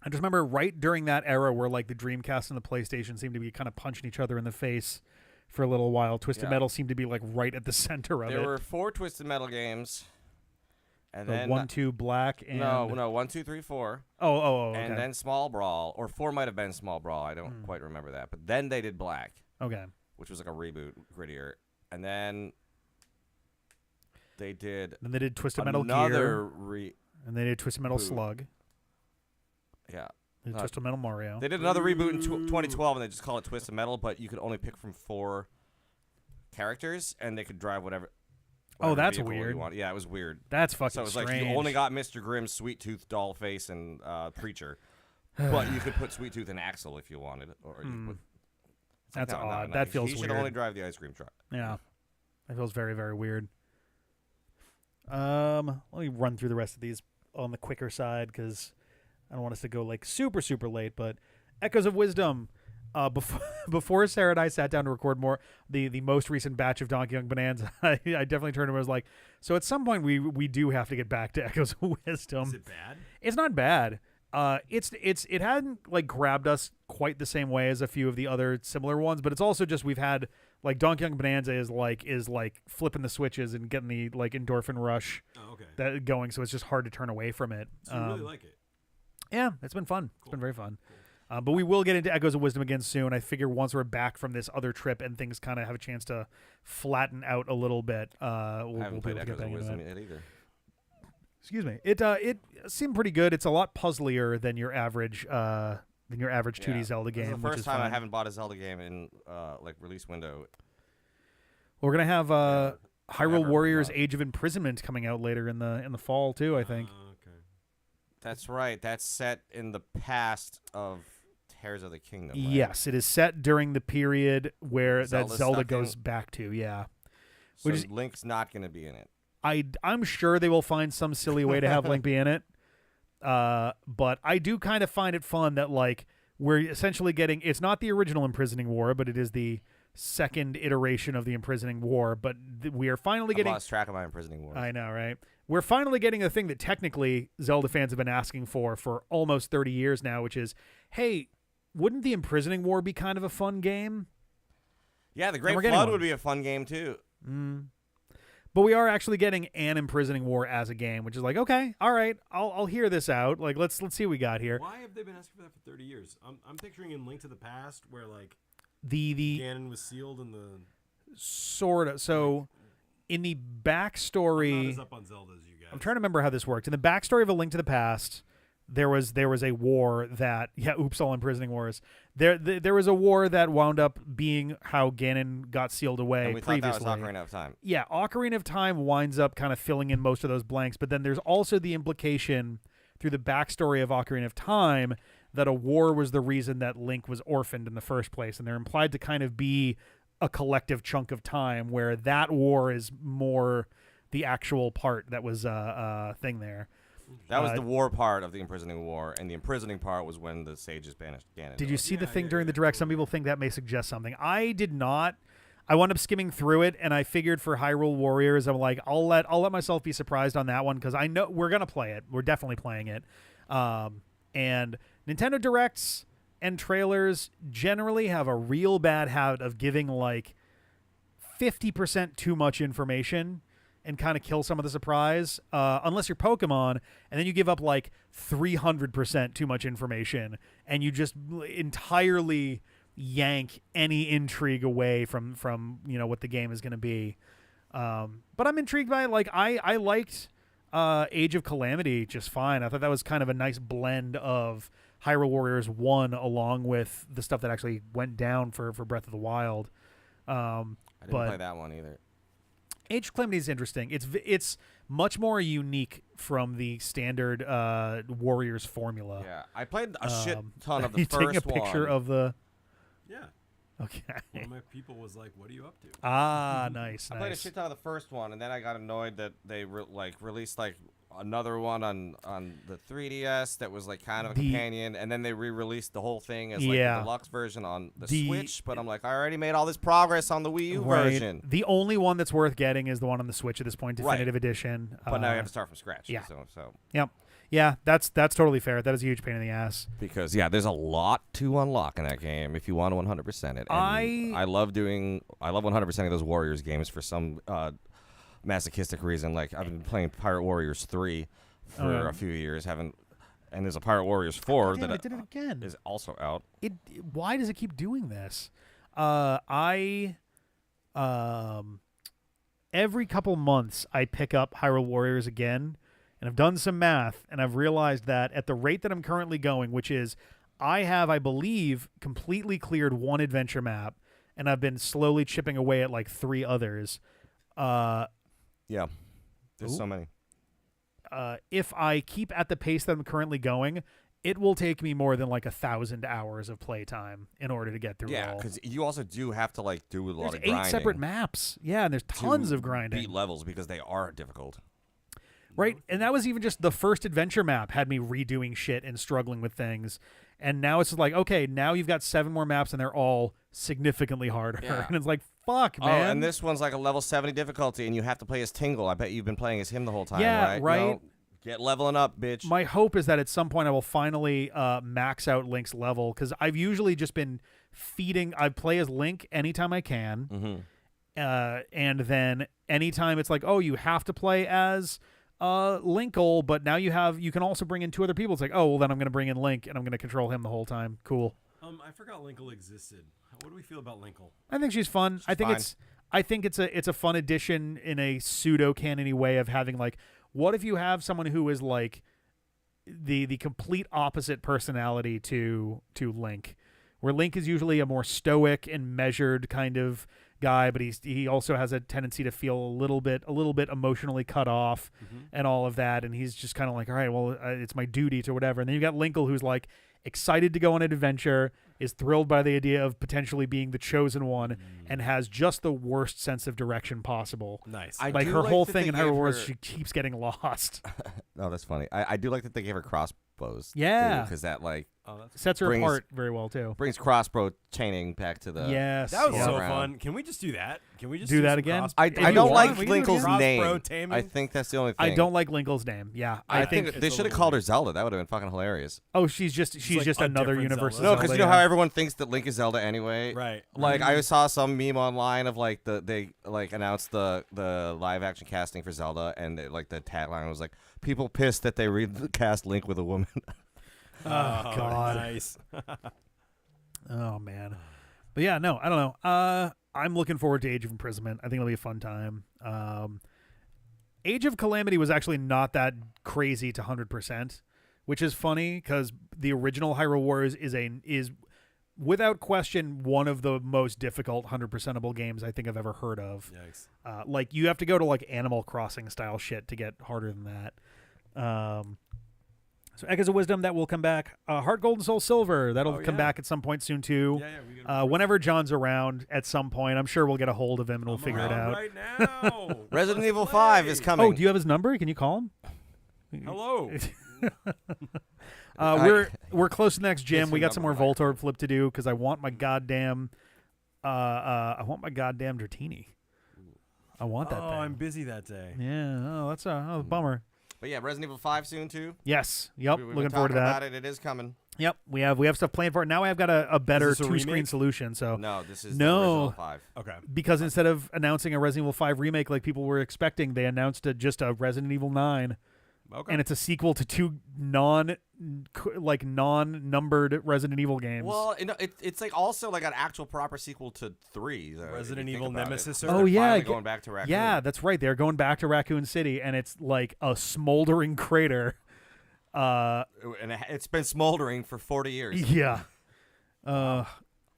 [SPEAKER 1] I just remember right during that era where like the Dreamcast and the PlayStation seemed to be kind of punching each other in the face for a little while. Twisted Metal seemed to be like right at the center of it.
[SPEAKER 2] There were 4 Twisted Metal games. And
[SPEAKER 1] the
[SPEAKER 2] then
[SPEAKER 1] 1, 2, Black, and
[SPEAKER 2] no, 1, 2, 3, 4.
[SPEAKER 1] Oh, okay.
[SPEAKER 2] And then Small Brawl, or 4 might have been Small Brawl. I don't quite remember that. But then they did Black.
[SPEAKER 1] Okay.
[SPEAKER 2] Which was like a reboot, grittier. And then they did.
[SPEAKER 1] Then they did Twisted Metal
[SPEAKER 2] another
[SPEAKER 1] Gear. And they did Twisted Metal
[SPEAKER 2] boot.
[SPEAKER 1] Slug.
[SPEAKER 2] Yeah.
[SPEAKER 1] They did Twisted Metal Mario.
[SPEAKER 2] They did another reboot in 2012, and they just call it Twisted Metal. But you could only pick from 4 characters, and they could drive whatever.
[SPEAKER 1] Oh, that's
[SPEAKER 2] vehicle
[SPEAKER 1] weird.
[SPEAKER 2] You want. Yeah, it was weird.
[SPEAKER 1] That's fucking
[SPEAKER 2] So it was
[SPEAKER 1] strange.
[SPEAKER 2] like you only got Mr. Grimm, Sweet Tooth, Dollface, and Preacher. But you could put Sweet Tooth and Axel if you wanted. Or you put,
[SPEAKER 1] that's
[SPEAKER 2] like,
[SPEAKER 1] odd. That feels
[SPEAKER 2] weird. He
[SPEAKER 1] weird.
[SPEAKER 2] should only drive the ice cream truck.
[SPEAKER 1] Yeah. That feels very, very weird. Let me run through the rest of these on the quicker side because I don't want us to go like super, super late. But Echoes of Wisdom. Before Sarah and I sat down to record the most recent batch of Donkey Kong Bonanza, I definitely turned to him and was like, so at some point we do have to get back to Echoes of Wisdom.
[SPEAKER 3] Is it bad?
[SPEAKER 1] It's not bad. It hadn't like grabbed us quite the same way as a few of the other similar ones, but it's also just we've had like Donkey Kong Bonanza is like flipping the switches and getting the like endorphin rush that going, so it's just hard to turn away from it.
[SPEAKER 3] So you really like it?
[SPEAKER 1] Yeah, it's been fun. It's
[SPEAKER 3] Cool.
[SPEAKER 1] been very fun.
[SPEAKER 3] Cool.
[SPEAKER 1] But we will get into Echoes of Wisdom again soon. I figure once we're back from this other trip and things kind of have a chance to flatten out a little bit, we'll
[SPEAKER 2] I haven't
[SPEAKER 1] be able
[SPEAKER 2] played
[SPEAKER 1] to get
[SPEAKER 2] Echoes
[SPEAKER 1] back
[SPEAKER 2] of
[SPEAKER 1] into
[SPEAKER 2] Wisdom
[SPEAKER 1] it.
[SPEAKER 2] yet either.
[SPEAKER 1] Excuse me. It seemed pretty good. It's a lot puzzlier than your average 2D Zelda game.
[SPEAKER 2] This is the
[SPEAKER 1] which
[SPEAKER 2] first
[SPEAKER 1] is
[SPEAKER 2] time
[SPEAKER 1] fun.
[SPEAKER 2] I haven't bought a Zelda game in like release window.
[SPEAKER 1] We're gonna have Hyrule
[SPEAKER 2] never
[SPEAKER 1] Warriors:
[SPEAKER 2] bought.
[SPEAKER 1] Age of Imprisonment coming out later in the fall too. I think.
[SPEAKER 3] Okay.
[SPEAKER 2] That's right. That's set in the past of Tears of the Kingdom. Right?
[SPEAKER 1] Yes, it is set during the period where
[SPEAKER 2] Zelda's
[SPEAKER 1] that Zelda
[SPEAKER 2] stuck
[SPEAKER 1] goes
[SPEAKER 2] in-
[SPEAKER 1] back to. Yeah.
[SPEAKER 2] So
[SPEAKER 1] Which is-
[SPEAKER 2] Link's not going to be in it.
[SPEAKER 1] I'm sure they will find some silly way to have Link be in it. But I do kind of find it fun that like we're essentially getting, it's not the original Imprisoning War, but it is the second iteration of the Imprisoning War. But we are finally
[SPEAKER 2] I
[SPEAKER 1] getting,
[SPEAKER 2] lost track of my imprisoning wars.
[SPEAKER 1] I know, right? We're finally getting a thing that technically Zelda fans have been asking for almost 30 years now, which is, hey, wouldn't the Imprisoning War be kind of a fun game?
[SPEAKER 2] Yeah, the Great
[SPEAKER 1] we're getting
[SPEAKER 2] Flood
[SPEAKER 1] one.
[SPEAKER 2] would be a fun game too.
[SPEAKER 1] But we are actually getting an Imprisoning War as a game, which is like, okay, all right, I'll hear this out. Like, let's see what we got here.
[SPEAKER 3] Why have they been asking for that for 30 years? I'm picturing in Link to the Past where like
[SPEAKER 1] The
[SPEAKER 3] Ganon was sealed in the.
[SPEAKER 1] sort of so in the
[SPEAKER 3] I'm not
[SPEAKER 1] backstory.
[SPEAKER 3] as up on Zelda as you guys.
[SPEAKER 1] I'm trying to remember how this worked. In the backstory of A Link to the Past, there was a war that all imprisoning wars. There was a war that wound up being how Ganon got sealed away
[SPEAKER 2] And we
[SPEAKER 1] previously.
[SPEAKER 2] thought that was Ocarina of Time.
[SPEAKER 1] Yeah, Ocarina of Time winds up kind of filling in most of those blanks, but then there's also the implication through the backstory of Ocarina of Time that a war was the reason that Link was orphaned in the first place, and they're implied to kind of be a collective chunk of time where that war is more the actual part that was a thing there.
[SPEAKER 2] That was the war part of the Imprisoning War, and the imprisoning part was when the sages banished Ganon.
[SPEAKER 1] Did you see the
[SPEAKER 3] Yeah,
[SPEAKER 1] thing
[SPEAKER 3] yeah,
[SPEAKER 1] during
[SPEAKER 3] yeah,
[SPEAKER 1] the direct? Some
[SPEAKER 3] totally.
[SPEAKER 1] people think that may suggest something. I did not. I wound up skimming through it, and I figured for Hyrule Warriors, I'm like, I'll let myself be surprised on that one because I know we're gonna play it. We're definitely playing it. And Nintendo Directs and trailers generally have a real bad habit of giving like 50% too much information and kind of kill some of the surprise, unless you're Pokemon, and then you give up like 300% too much information, and you just entirely yank any intrigue away from what the game is going to be. But I'm intrigued by it. Like I liked Age of Calamity just fine. I thought that was kind of a nice blend of Hyrule Warriors 1 along with the stuff that actually went down for Breath of the Wild.
[SPEAKER 2] I didn't play that one either.
[SPEAKER 1] Age of Calamity is interesting. It's much more unique from the standard Warriors formula.
[SPEAKER 2] Yeah, I played a shit ton of the
[SPEAKER 1] you
[SPEAKER 2] first
[SPEAKER 1] taking a picture
[SPEAKER 2] one.
[SPEAKER 1] of the?
[SPEAKER 3] Yeah.
[SPEAKER 1] Okay.
[SPEAKER 3] One of my people was like, "What are you up to?"
[SPEAKER 1] Nice.
[SPEAKER 2] I played a shit ton of the first one, and then I got annoyed that they released like another one on the 3DS that was like kind of a companion, and then they re-released the whole thing as like the deluxe version on the Switch. But I'm like, I already made all this progress on the Wii U version.
[SPEAKER 1] The only one that's worth getting is the one on the Switch at this point, Definitive Edition.
[SPEAKER 2] But now you have to start from scratch.
[SPEAKER 1] Yeah.
[SPEAKER 2] So.
[SPEAKER 1] Yep. Yeah, that's totally fair. That is a huge pain in the ass.
[SPEAKER 2] Because there's a lot to unlock in that game if you want to 100% it. And I love 100% of those Warriors games for some masochistic reason. Like I've been playing Pirate Warriors 3 for a few years, and there's a Pirate Warriors 4
[SPEAKER 1] Damn,
[SPEAKER 2] that
[SPEAKER 1] it did it again.
[SPEAKER 2] is also out.
[SPEAKER 1] Why does it keep doing this? Every couple months I pick up Hyrule Warriors again, and I've done some math, and I've realized that at the rate that I'm currently going, which is I have, I believe, completely cleared one adventure map, and I've been slowly chipping away at like 3 others.
[SPEAKER 2] Yeah. There's so many.
[SPEAKER 1] If I keep at the pace that I'm currently going, it will take me more than like 1,000 hours of playtime in order to get through it
[SPEAKER 2] Yeah,
[SPEAKER 1] all.
[SPEAKER 2] because you also do have to like do a lot
[SPEAKER 1] There's
[SPEAKER 2] of
[SPEAKER 1] 8
[SPEAKER 2] grinding.
[SPEAKER 1] separate maps. Yeah, and there's tons
[SPEAKER 2] to
[SPEAKER 1] of grinding.
[SPEAKER 2] beat levels because they are difficult.
[SPEAKER 1] Right, and that was even just the first adventure map had me redoing shit and struggling with things. And now it's just like, okay, now you've got 7 more maps and they're all significantly harder.
[SPEAKER 2] Yeah.
[SPEAKER 1] And it's like, fuck,
[SPEAKER 2] Oh,
[SPEAKER 1] man.
[SPEAKER 2] and this one's like a level 70 difficulty, and you have to play as Tingle. I bet you've been playing as him the whole time,
[SPEAKER 1] Yeah,
[SPEAKER 2] right?
[SPEAKER 1] right.
[SPEAKER 2] No, get leveling up, bitch.
[SPEAKER 1] My hope is that at some point I will finally max out Link's level, because I've usually just been I play as Link anytime I can. And then anytime it's like, oh, you have to play as Linkle, but now you can also bring in 2 other people. It's like, oh, well, then I'm going to bring in Link and I'm going to control him the whole time. Cool.
[SPEAKER 3] I forgot Linkle existed. What do we feel about Linkle?
[SPEAKER 1] I think she's fun. I think it's a fun addition in a pseudo canony way of having like, what if you have someone who is like the complete opposite personality to Link, where Link is usually a more stoic and measured kind of guy, but he also has a tendency to feel a little bit emotionally cut off and all of that, and he's just kind of like, all right, well, it's my duty to whatever. And then you got Linkle, who's like excited to go on an adventure, is thrilled by the idea of potentially being the chosen one, and has just the worst sense of direction possible.
[SPEAKER 3] Nice.
[SPEAKER 2] I
[SPEAKER 1] Like
[SPEAKER 2] do
[SPEAKER 1] her
[SPEAKER 2] like
[SPEAKER 1] whole
[SPEAKER 2] that
[SPEAKER 1] thing
[SPEAKER 2] they
[SPEAKER 1] in Hyrule
[SPEAKER 2] gave
[SPEAKER 1] Wars,
[SPEAKER 2] her-
[SPEAKER 1] she keeps getting lost.
[SPEAKER 2] No, that's funny. I do like that they gave her cross crossbows.
[SPEAKER 1] Yeah.
[SPEAKER 2] Because that like
[SPEAKER 3] Oh, that's
[SPEAKER 1] Sets her
[SPEAKER 2] Brings-
[SPEAKER 1] apart very well too.
[SPEAKER 2] brings crossbow chaining back to the.
[SPEAKER 1] Yes.
[SPEAKER 3] that was
[SPEAKER 1] yeah.
[SPEAKER 3] so
[SPEAKER 2] around.
[SPEAKER 3] fun. Can we just do that? Can we just
[SPEAKER 1] Do that
[SPEAKER 3] some
[SPEAKER 1] again?
[SPEAKER 3] cross-
[SPEAKER 2] I
[SPEAKER 1] If you
[SPEAKER 2] don't
[SPEAKER 1] want,
[SPEAKER 2] like
[SPEAKER 1] we can do it
[SPEAKER 2] Linkle's
[SPEAKER 1] again.
[SPEAKER 2] name.
[SPEAKER 3] Crossbow taming?
[SPEAKER 2] I think that's the only thing.
[SPEAKER 1] I don't like Linkle's name. Yeah,
[SPEAKER 2] I
[SPEAKER 1] think.
[SPEAKER 2] think
[SPEAKER 3] it's
[SPEAKER 2] they
[SPEAKER 3] a
[SPEAKER 2] should have
[SPEAKER 3] little
[SPEAKER 2] called her
[SPEAKER 3] weird.
[SPEAKER 2] Zelda. That would have been fucking hilarious.
[SPEAKER 1] Oh, she's just
[SPEAKER 3] like a
[SPEAKER 1] another
[SPEAKER 3] different
[SPEAKER 1] universe.
[SPEAKER 3] Zelda.
[SPEAKER 2] No, because you know
[SPEAKER 1] yeah.
[SPEAKER 2] how everyone thinks that Link is Zelda anyway.
[SPEAKER 3] Right.
[SPEAKER 2] Like I saw some meme online of like they like announced the live action casting for Zelda, and like the tagline was like, "People pissed that they recast Link with a woman."
[SPEAKER 1] Oh, God.
[SPEAKER 3] Nice.
[SPEAKER 1] Oh man, but yeah, no, I don't know. I'm looking forward to Age of Imprisonment. I think it'll be a fun time. Age of Calamity was actually not that crazy to 100%, which is funny because the original Hyrule Warriors is without question one of the most difficult 100%able games I think I've ever heard of.
[SPEAKER 3] Yikes.
[SPEAKER 1] Like you have to go to like Animal Crossing style shit to get harder than that. So Echoes of Wisdom, that will come back. Heart Gold and Soul Silver, that'll
[SPEAKER 3] Oh,
[SPEAKER 1] come
[SPEAKER 3] yeah.
[SPEAKER 1] back at some point soon too.
[SPEAKER 3] Yeah, we gotta
[SPEAKER 1] Whenever John's around at some point, I'm sure we'll get a hold of him and we'll
[SPEAKER 3] I'm
[SPEAKER 1] figure it
[SPEAKER 3] around
[SPEAKER 1] out.
[SPEAKER 3] right now.
[SPEAKER 2] Resident
[SPEAKER 3] Let's
[SPEAKER 2] Evil
[SPEAKER 3] play.
[SPEAKER 2] 5 is coming.
[SPEAKER 1] Oh, do you have his number? Can you call him?
[SPEAKER 3] Hello.
[SPEAKER 1] We're close to the next gym.
[SPEAKER 2] His
[SPEAKER 1] We got some more
[SPEAKER 2] number,
[SPEAKER 1] Voltorb flip to do because I want my goddamn Dratini. I want that
[SPEAKER 3] Oh,
[SPEAKER 1] thing.
[SPEAKER 3] I'm busy that day.
[SPEAKER 1] Yeah. Oh, that's a bummer.
[SPEAKER 2] But yeah, Resident Evil 5 soon too.
[SPEAKER 1] Yes. Yep.
[SPEAKER 2] We've been
[SPEAKER 1] Looking forward to
[SPEAKER 2] talking
[SPEAKER 1] that.
[SPEAKER 2] about it. It is coming.
[SPEAKER 1] Yep. We have stuff planned for it. Now I've got a better
[SPEAKER 3] this a
[SPEAKER 1] 2-screen
[SPEAKER 3] remake?
[SPEAKER 1] solution. So
[SPEAKER 2] No, this is
[SPEAKER 1] No.
[SPEAKER 2] the original 5.
[SPEAKER 3] Okay.
[SPEAKER 1] because instead of announcing a Resident Evil 5 remake like people were expecting, they announced just a Resident Evil 9,
[SPEAKER 3] Okay.
[SPEAKER 1] and it's a sequel to two non-numbered Resident Evil games.
[SPEAKER 2] Well, it's like also like an actual proper sequel to 3. Though, if
[SPEAKER 3] Resident
[SPEAKER 2] you think
[SPEAKER 3] Evil
[SPEAKER 2] about it.
[SPEAKER 3] Nemesis.
[SPEAKER 1] Oh,
[SPEAKER 2] They're
[SPEAKER 1] yeah,
[SPEAKER 2] finally
[SPEAKER 1] g-
[SPEAKER 2] going back to Raccoon.
[SPEAKER 1] yeah, that's right. They're going back to Raccoon City, and it's like a smoldering crater.
[SPEAKER 2] And it's been smoldering for 40 years.
[SPEAKER 1] Yeah.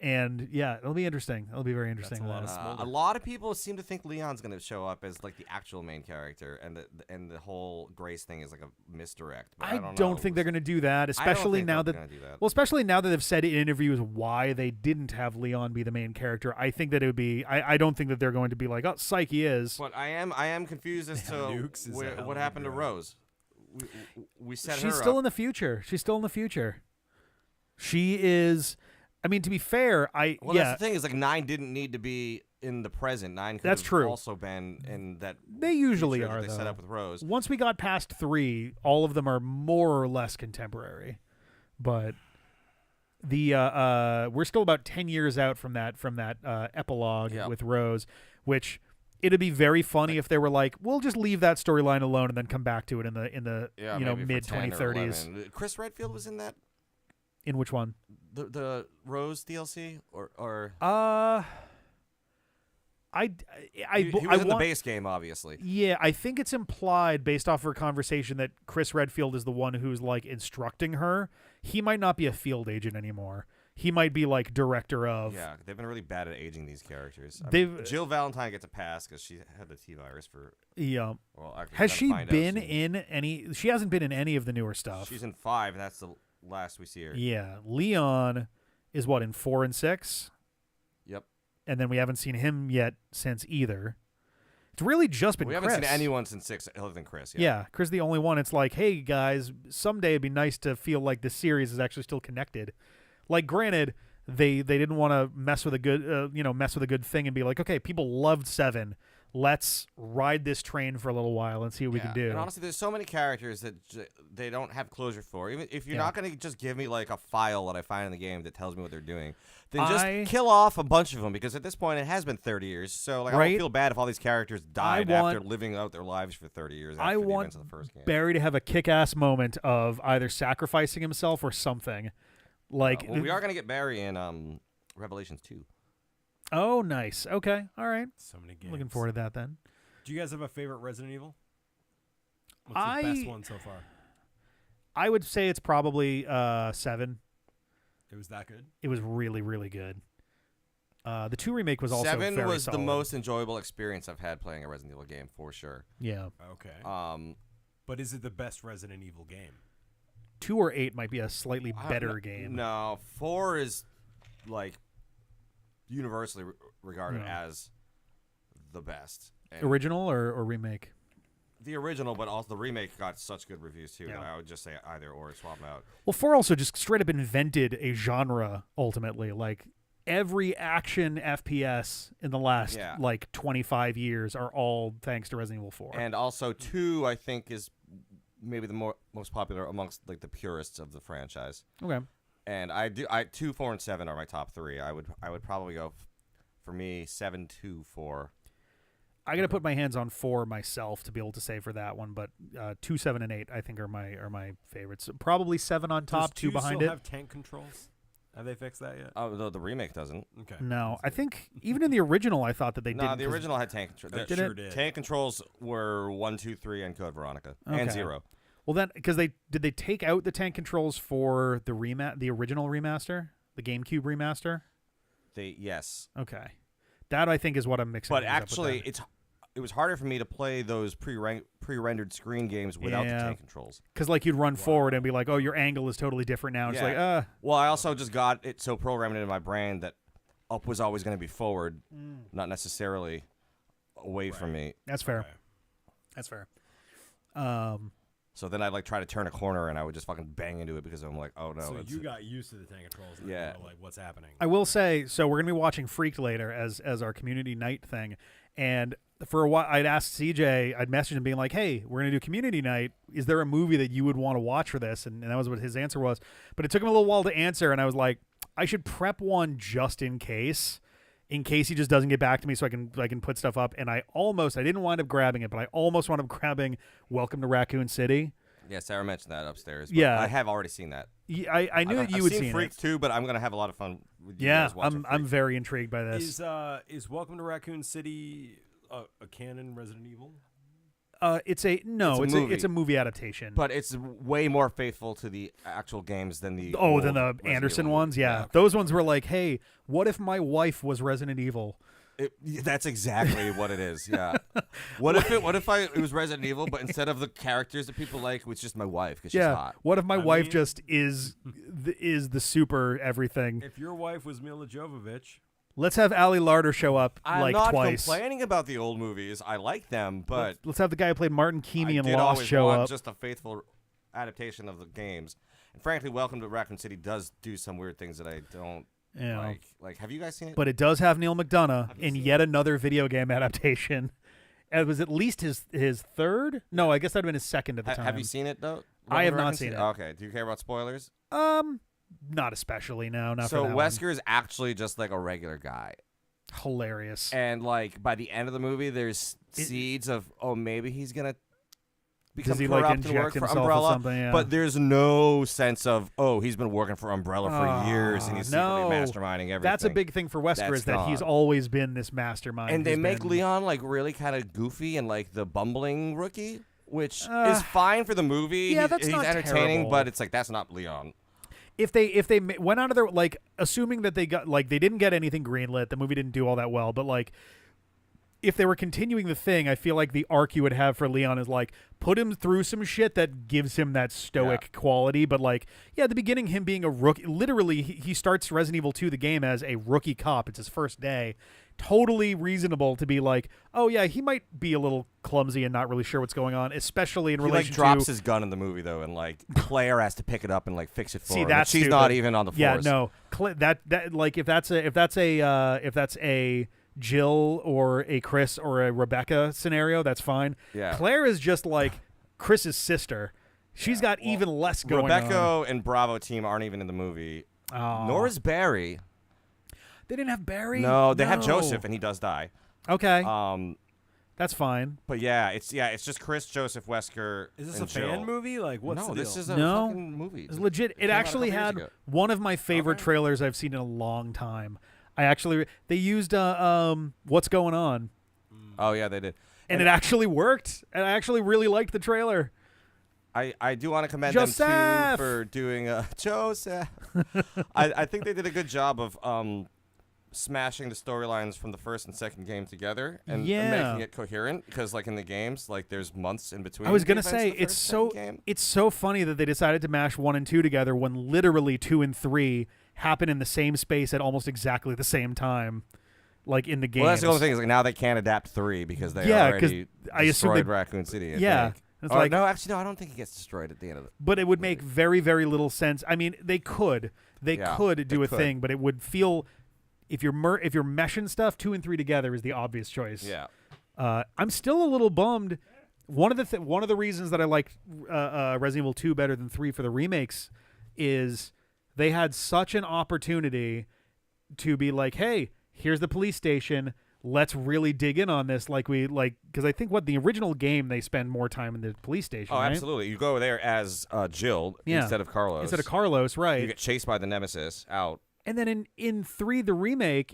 [SPEAKER 1] And yeah, it'll be interesting. It'll be very interesting.
[SPEAKER 3] a lot of
[SPEAKER 1] that.
[SPEAKER 3] smolder.
[SPEAKER 2] A lot of people seem to think Leon's going to show up as like the actual main character, and the whole Grace thing is like a misdirect. But I
[SPEAKER 1] don't
[SPEAKER 2] know.
[SPEAKER 1] think they're going to do that,
[SPEAKER 2] I don't
[SPEAKER 1] especially
[SPEAKER 2] think
[SPEAKER 1] now
[SPEAKER 2] they're
[SPEAKER 1] that
[SPEAKER 2] gonna do that.
[SPEAKER 1] well, especially now that they've said in interviews why they didn't have Leon be the main character. I think that it would be. I don't think that they're going to be like, oh, Psyche is.
[SPEAKER 2] But I am confused as to
[SPEAKER 3] Nukes is a hell
[SPEAKER 2] what
[SPEAKER 3] of a
[SPEAKER 2] happened to
[SPEAKER 3] drug.
[SPEAKER 2] Rose. We set her
[SPEAKER 1] She's still
[SPEAKER 2] up.
[SPEAKER 1] in the future. She's still in the future. She is. I mean, to be fair,
[SPEAKER 2] Well,
[SPEAKER 1] yeah,
[SPEAKER 2] that's the thing is like 9 didn't need to be in the present. 9 could
[SPEAKER 1] That's
[SPEAKER 2] have
[SPEAKER 1] true.
[SPEAKER 2] also been in that.
[SPEAKER 1] they usually
[SPEAKER 2] future that
[SPEAKER 1] are
[SPEAKER 2] they
[SPEAKER 1] though.
[SPEAKER 2] set up with Rose.
[SPEAKER 1] Once we got past 3, all of them are more or less contemporary, but the we're still about 10 years out from that epilogue
[SPEAKER 2] Yeah.
[SPEAKER 1] with Rose, which it'd be very funny if they were like, we'll just leave that storyline alone and then come back to it in the
[SPEAKER 2] Yeah,
[SPEAKER 1] you know,
[SPEAKER 2] maybe for
[SPEAKER 1] mid
[SPEAKER 2] 10 or
[SPEAKER 1] 2030s.
[SPEAKER 2] 11. Chris Redfield was in that
[SPEAKER 1] In which one?
[SPEAKER 2] the Rose DLC or
[SPEAKER 1] I
[SPEAKER 2] he was
[SPEAKER 1] I
[SPEAKER 2] in the
[SPEAKER 1] want,
[SPEAKER 2] base game obviously.
[SPEAKER 1] Yeah, I think it's implied based off her conversation that Chris Redfield is the one who's like instructing her. He might not be a field agent anymore. He might be like director of.
[SPEAKER 2] Yeah, they've been really bad at aging these characters.
[SPEAKER 1] They've-
[SPEAKER 2] Jill Valentine gets a pass because she had the T virus for.
[SPEAKER 1] Yeah.
[SPEAKER 2] Well, actually,
[SPEAKER 1] Has
[SPEAKER 2] we're
[SPEAKER 1] she
[SPEAKER 2] gonna find out
[SPEAKER 1] been
[SPEAKER 2] soon.
[SPEAKER 1] in any? She hasn't been in any of the newer stuff.
[SPEAKER 2] She's in 5, and that's the last we see her.
[SPEAKER 1] Yeah, Leon is what in 4 and 6,
[SPEAKER 2] Yep.
[SPEAKER 1] and then we haven't seen him yet since either. It's really just been
[SPEAKER 2] We
[SPEAKER 1] Chris.
[SPEAKER 2] haven't seen anyone since 6 other than Chris.
[SPEAKER 1] Yeah, Chris is the only one. It's like, hey guys, someday it'd be nice to feel like the series is actually still connected. Like, granted, they didn't want to mess with a good thing and be like, okay, people loved 7. Let's ride this train for a little while and see what we can do.
[SPEAKER 2] And honestly, there's so many characters that they don't have closure for. Even if you're
[SPEAKER 1] Yeah.
[SPEAKER 2] not going to just give me like a file that I find in the game that tells me what they're doing, then just
[SPEAKER 1] I-
[SPEAKER 2] kill off a bunch of them because at this point it has been 30 years. So like I
[SPEAKER 1] Right.
[SPEAKER 2] don't feel bad if all these characters died
[SPEAKER 1] want-
[SPEAKER 2] after living out their lives for 30 years
[SPEAKER 1] I
[SPEAKER 2] after the
[SPEAKER 1] want
[SPEAKER 2] events of the first game.
[SPEAKER 1] Barry to have a kick-ass moment of either sacrificing himself or something. Like,
[SPEAKER 2] Well, we are going to get Barry in Revelations 2.
[SPEAKER 1] oh, nice. Okay, all right.
[SPEAKER 3] So many games.
[SPEAKER 1] Looking forward to that then.
[SPEAKER 3] Do you guys have a favorite Resident Evil? What's
[SPEAKER 1] I-
[SPEAKER 3] the best one so far?
[SPEAKER 1] I would say it's probably 7.
[SPEAKER 3] It was that good.
[SPEAKER 1] It was really, really good. The 2 remake was also
[SPEAKER 2] 7
[SPEAKER 1] very
[SPEAKER 2] was
[SPEAKER 1] solid.
[SPEAKER 2] the most enjoyable experience I've had playing a Resident Evil game for sure.
[SPEAKER 1] Yeah.
[SPEAKER 3] Okay. But is it the best Resident Evil game?
[SPEAKER 1] 2 or 8 might be a slightly better game.
[SPEAKER 2] No, 4 is like universally regarded
[SPEAKER 1] No.
[SPEAKER 2] as the best. And
[SPEAKER 1] Original or remake?
[SPEAKER 2] the original, but also the remake got such good reviews too
[SPEAKER 1] Yeah.
[SPEAKER 2] that I would just say either or swap them out.
[SPEAKER 1] Well, 4 also just straight up invented a genre ultimately. Like every action FPS in the last
[SPEAKER 2] Yeah.
[SPEAKER 1] like 25 years are all thanks to Resident Evil 4.
[SPEAKER 2] And also 2, I think, is maybe the most popular amongst like the purists of the franchise.
[SPEAKER 1] Okay.
[SPEAKER 2] And 2, 4, and 7 are my top 3. I would probably go for me 7, 2, 4.
[SPEAKER 1] I got to put my hands on 4 myself to be able to say for that one, but 2, 7, and 8 I think are my favorites. Probably 7 on top,
[SPEAKER 3] Does
[SPEAKER 1] 2
[SPEAKER 3] 2
[SPEAKER 1] behind
[SPEAKER 3] still
[SPEAKER 1] it.
[SPEAKER 3] have tank controls? Have they fixed that yet?
[SPEAKER 2] Oh, the remake doesn't.
[SPEAKER 3] Okay.
[SPEAKER 1] No, I think even in the original I thought that they
[SPEAKER 2] No,
[SPEAKER 1] didn't.
[SPEAKER 2] the
[SPEAKER 1] 'cause-
[SPEAKER 2] original had tank controls.
[SPEAKER 3] It
[SPEAKER 1] Did
[SPEAKER 3] sure
[SPEAKER 1] it?
[SPEAKER 3] did.
[SPEAKER 2] Tank controls were 1, 2, 3, and Code Veronica, and
[SPEAKER 1] Okay.
[SPEAKER 2] 0.
[SPEAKER 1] Well, then because did they take out the tank controls for the original remaster, the GameCube remaster?
[SPEAKER 2] Yes,
[SPEAKER 1] Okay, that I think is what I'm mixing.
[SPEAKER 2] but
[SPEAKER 1] things up with
[SPEAKER 2] actually,
[SPEAKER 1] then.
[SPEAKER 2] it was harder for me to play those pre-rendered screen games without the
[SPEAKER 1] Yeah.
[SPEAKER 2] tank controls.
[SPEAKER 1] Because like you'd run forward and be like, oh, your angle is totally different now. It's
[SPEAKER 2] Yeah.
[SPEAKER 1] like,
[SPEAKER 2] Well, I also just got it so programmed into my brain that up was always going to be forward, not necessarily away from me.
[SPEAKER 1] that's fair.
[SPEAKER 3] Okay.
[SPEAKER 1] That's fair.
[SPEAKER 2] So then I'd like try to turn a corner and I would just fucking bang into it because I'm like, oh no.
[SPEAKER 3] So
[SPEAKER 2] it's-
[SPEAKER 3] you got used to the tank controls. And
[SPEAKER 2] Yeah.
[SPEAKER 3] you know, like what's happening?
[SPEAKER 1] I will say, so we're gonna be watching Freaked later as our community night thing, and for a while I'd asked CJ, I'd message him being like, hey, we're gonna do community night. Is there a movie that you would want to watch for this? And that was what his answer was. But it took him a little while to answer, and I was like, I should prep one just in case he just doesn't get back to me, so I can put stuff up. And I didn't wind up grabbing it, but I almost wound up grabbing Welcome to Raccoon City.
[SPEAKER 2] Yeah, Sarah mentioned that upstairs. But
[SPEAKER 1] Yeah.
[SPEAKER 2] I have already seen that.
[SPEAKER 1] I knew that you would
[SPEAKER 2] seen
[SPEAKER 1] see
[SPEAKER 2] Freaks
[SPEAKER 1] it.
[SPEAKER 2] too, but I'm gonna have a lot of fun with you
[SPEAKER 1] Yeah,
[SPEAKER 2] guys watching
[SPEAKER 1] I'm
[SPEAKER 2] Freaks.
[SPEAKER 1] very intrigued by this.
[SPEAKER 3] Is Welcome to Raccoon City a canon Resident Evil?
[SPEAKER 1] It's a
[SPEAKER 2] movie.
[SPEAKER 1] movie adaptation.
[SPEAKER 2] But it's way more faithful to the actual games than the
[SPEAKER 1] than
[SPEAKER 2] old
[SPEAKER 1] the
[SPEAKER 2] Resident
[SPEAKER 1] Anderson
[SPEAKER 2] Evil
[SPEAKER 1] ones.
[SPEAKER 2] movies.
[SPEAKER 1] Yeah, those ones were like, hey, what if my wife was Resident Evil?
[SPEAKER 2] That's exactly what it is. Yeah. What if it was Resident Evil, but instead of the characters that people like, it was just my wife because she's
[SPEAKER 1] Yeah.
[SPEAKER 2] hot.
[SPEAKER 1] What if my
[SPEAKER 3] I
[SPEAKER 1] wife
[SPEAKER 3] mean-
[SPEAKER 1] just is the super everything?
[SPEAKER 3] If your wife was Mila Jovovich,
[SPEAKER 1] Let's have Ali Larder show up
[SPEAKER 2] I'm
[SPEAKER 1] like
[SPEAKER 2] not
[SPEAKER 1] twice.
[SPEAKER 2] complaining about the old movies. I like them, but
[SPEAKER 1] Let's have the guy who played Martin Keamy
[SPEAKER 2] I
[SPEAKER 1] in
[SPEAKER 2] did
[SPEAKER 1] Lost
[SPEAKER 2] always
[SPEAKER 1] show
[SPEAKER 2] want
[SPEAKER 1] up.
[SPEAKER 2] just a faithful adaptation of the games. And frankly, Welcome to Raccoon City does do some weird things that I don't
[SPEAKER 1] Yeah.
[SPEAKER 2] like. Like, have you guys seen it?
[SPEAKER 1] But it does have Neil McDonough
[SPEAKER 2] Have you
[SPEAKER 1] in
[SPEAKER 2] seen
[SPEAKER 1] yet another video game adaptation. It was at least his third. No, I guess that'd been his second at the time.
[SPEAKER 2] Have you seen it though?
[SPEAKER 1] I have
[SPEAKER 2] Welcome to
[SPEAKER 1] not
[SPEAKER 2] Raccoon
[SPEAKER 1] seen
[SPEAKER 2] City?
[SPEAKER 1] it.
[SPEAKER 2] Okay. Do you care about spoilers?
[SPEAKER 1] Not especially. No, not
[SPEAKER 2] So
[SPEAKER 1] for that one.
[SPEAKER 2] Wesker is actually just like a regular guy.
[SPEAKER 1] Hilarious.
[SPEAKER 2] And like by the end of the movie, there's seeds of maybe he's gonna become
[SPEAKER 1] Does he
[SPEAKER 2] corrupt
[SPEAKER 1] like
[SPEAKER 2] and
[SPEAKER 1] inject
[SPEAKER 2] work for
[SPEAKER 1] himself with
[SPEAKER 2] Umbrella.
[SPEAKER 1] something? Yeah.
[SPEAKER 2] But there's no sense of he's been working for Umbrella for years and he's secretly
[SPEAKER 1] no.
[SPEAKER 2] masterminding everything.
[SPEAKER 1] That's a big thing for Wesker
[SPEAKER 2] That's
[SPEAKER 1] is that he's
[SPEAKER 2] gone.
[SPEAKER 1] always been this mastermind.
[SPEAKER 2] And they
[SPEAKER 1] who's
[SPEAKER 2] make
[SPEAKER 1] been-
[SPEAKER 2] Leon like really kind of goofy and like the bumbling rookie, which
[SPEAKER 1] Uh,
[SPEAKER 2] is fine for the movie.
[SPEAKER 1] yeah, that's
[SPEAKER 2] he's
[SPEAKER 1] not
[SPEAKER 2] entertaining,
[SPEAKER 1] terrible.
[SPEAKER 2] but it's like that's not Leon.
[SPEAKER 1] If they went out of their like assuming that they got like they didn't get anything greenlit, the movie didn't do all that well, but like if they were continuing the thing, I feel like the arc you would have for Leon is like put him through some shit that gives him that stoic quality. But like, yeah, at the beginning, him being a rookie, literally, he starts Resident Evil 2, the game, as a rookie cop. It's his first day. Totally reasonable to be like, oh yeah, he might be a little clumsy and not really sure what's going on, especially in
[SPEAKER 2] He like
[SPEAKER 1] relation
[SPEAKER 2] drops
[SPEAKER 1] to.
[SPEAKER 2] his gun in the movie though, and like Claire has to pick it up and like fix it for
[SPEAKER 1] See,
[SPEAKER 2] him.
[SPEAKER 1] that's
[SPEAKER 2] she's
[SPEAKER 1] stupid.
[SPEAKER 2] not even on the force.
[SPEAKER 1] Yeah, no, that like if that's a Jill or a Chris or a Rebecca scenario, that's fine.
[SPEAKER 2] Yeah.
[SPEAKER 1] Claire is just like Chris's sister. She's got even less going
[SPEAKER 2] Rebecca
[SPEAKER 1] on.
[SPEAKER 2] and Bravo team aren't even in the movie.
[SPEAKER 1] Oh.
[SPEAKER 2] Nor is Barry.
[SPEAKER 1] They didn't have Barry.
[SPEAKER 2] No, they have Joseph, and he does die.
[SPEAKER 1] Okay,
[SPEAKER 2] But
[SPEAKER 1] that's fine.
[SPEAKER 2] it's just Chris, Joseph, Wesker.
[SPEAKER 3] is this
[SPEAKER 2] and
[SPEAKER 3] a fan
[SPEAKER 2] Jill.
[SPEAKER 3] movie? Like, what's
[SPEAKER 2] No,
[SPEAKER 3] the
[SPEAKER 2] this
[SPEAKER 3] deal?
[SPEAKER 2] is a
[SPEAKER 1] No.
[SPEAKER 2] fucking movie.
[SPEAKER 1] It's legit. It
[SPEAKER 2] came out a
[SPEAKER 1] actually
[SPEAKER 2] couple years
[SPEAKER 1] had
[SPEAKER 2] ago.
[SPEAKER 1] one of my favorite
[SPEAKER 2] Okay.
[SPEAKER 1] trailers I've seen in a long time. They used What's Going On,
[SPEAKER 2] Oh yeah, they did.
[SPEAKER 1] and it actually worked. And I actually really liked the trailer.
[SPEAKER 2] I do want to commend them
[SPEAKER 1] Joseph!
[SPEAKER 2] too for doing Joseph. I think they did a good job of smashing the storylines from the first and second game together and
[SPEAKER 1] Yeah.
[SPEAKER 2] making it coherent because like in the games like there's months in between.
[SPEAKER 1] I was
[SPEAKER 2] the
[SPEAKER 1] gonna
[SPEAKER 2] events
[SPEAKER 1] say
[SPEAKER 2] of the
[SPEAKER 1] it's
[SPEAKER 2] first
[SPEAKER 1] so
[SPEAKER 2] and second game.
[SPEAKER 1] it's so funny that they decided to mash 1 and 2 together when literally 2 and 3 happen in the same space at almost exactly the same time. like in the game.
[SPEAKER 2] Well, that's the only thing is like now they can't adapt 3 because they
[SPEAKER 1] Yeah, 'cause
[SPEAKER 2] already
[SPEAKER 1] I assume
[SPEAKER 2] destroyed
[SPEAKER 1] they-
[SPEAKER 2] Raccoon City. I
[SPEAKER 1] Yeah.
[SPEAKER 2] think.
[SPEAKER 1] It's
[SPEAKER 2] Or
[SPEAKER 1] like,
[SPEAKER 2] no, actually, no. I don't think he gets destroyed at the end of it.
[SPEAKER 1] but it would make very, very little sense. I mean, they could
[SPEAKER 2] Yeah,
[SPEAKER 1] do
[SPEAKER 2] they
[SPEAKER 1] a
[SPEAKER 2] could.
[SPEAKER 1] thing, but it would feel if you're meshing stuff, 2 and 3 together is the obvious choice.
[SPEAKER 2] Yeah.
[SPEAKER 1] I'm still a little bummed. One of the reasons that I liked Resident Evil 2 better than 3 for the remakes is they had such an opportunity to be like, hey, here's the police station. Let's really dig in on this, because I think the original game they spend more time in the police station.
[SPEAKER 2] Oh,
[SPEAKER 1] right?
[SPEAKER 2] absolutely. You go there as Jill instead of Carlos.
[SPEAKER 1] Instead of Carlos, right?
[SPEAKER 2] You get chased by the Nemesis out.
[SPEAKER 1] And then in 3, the remake,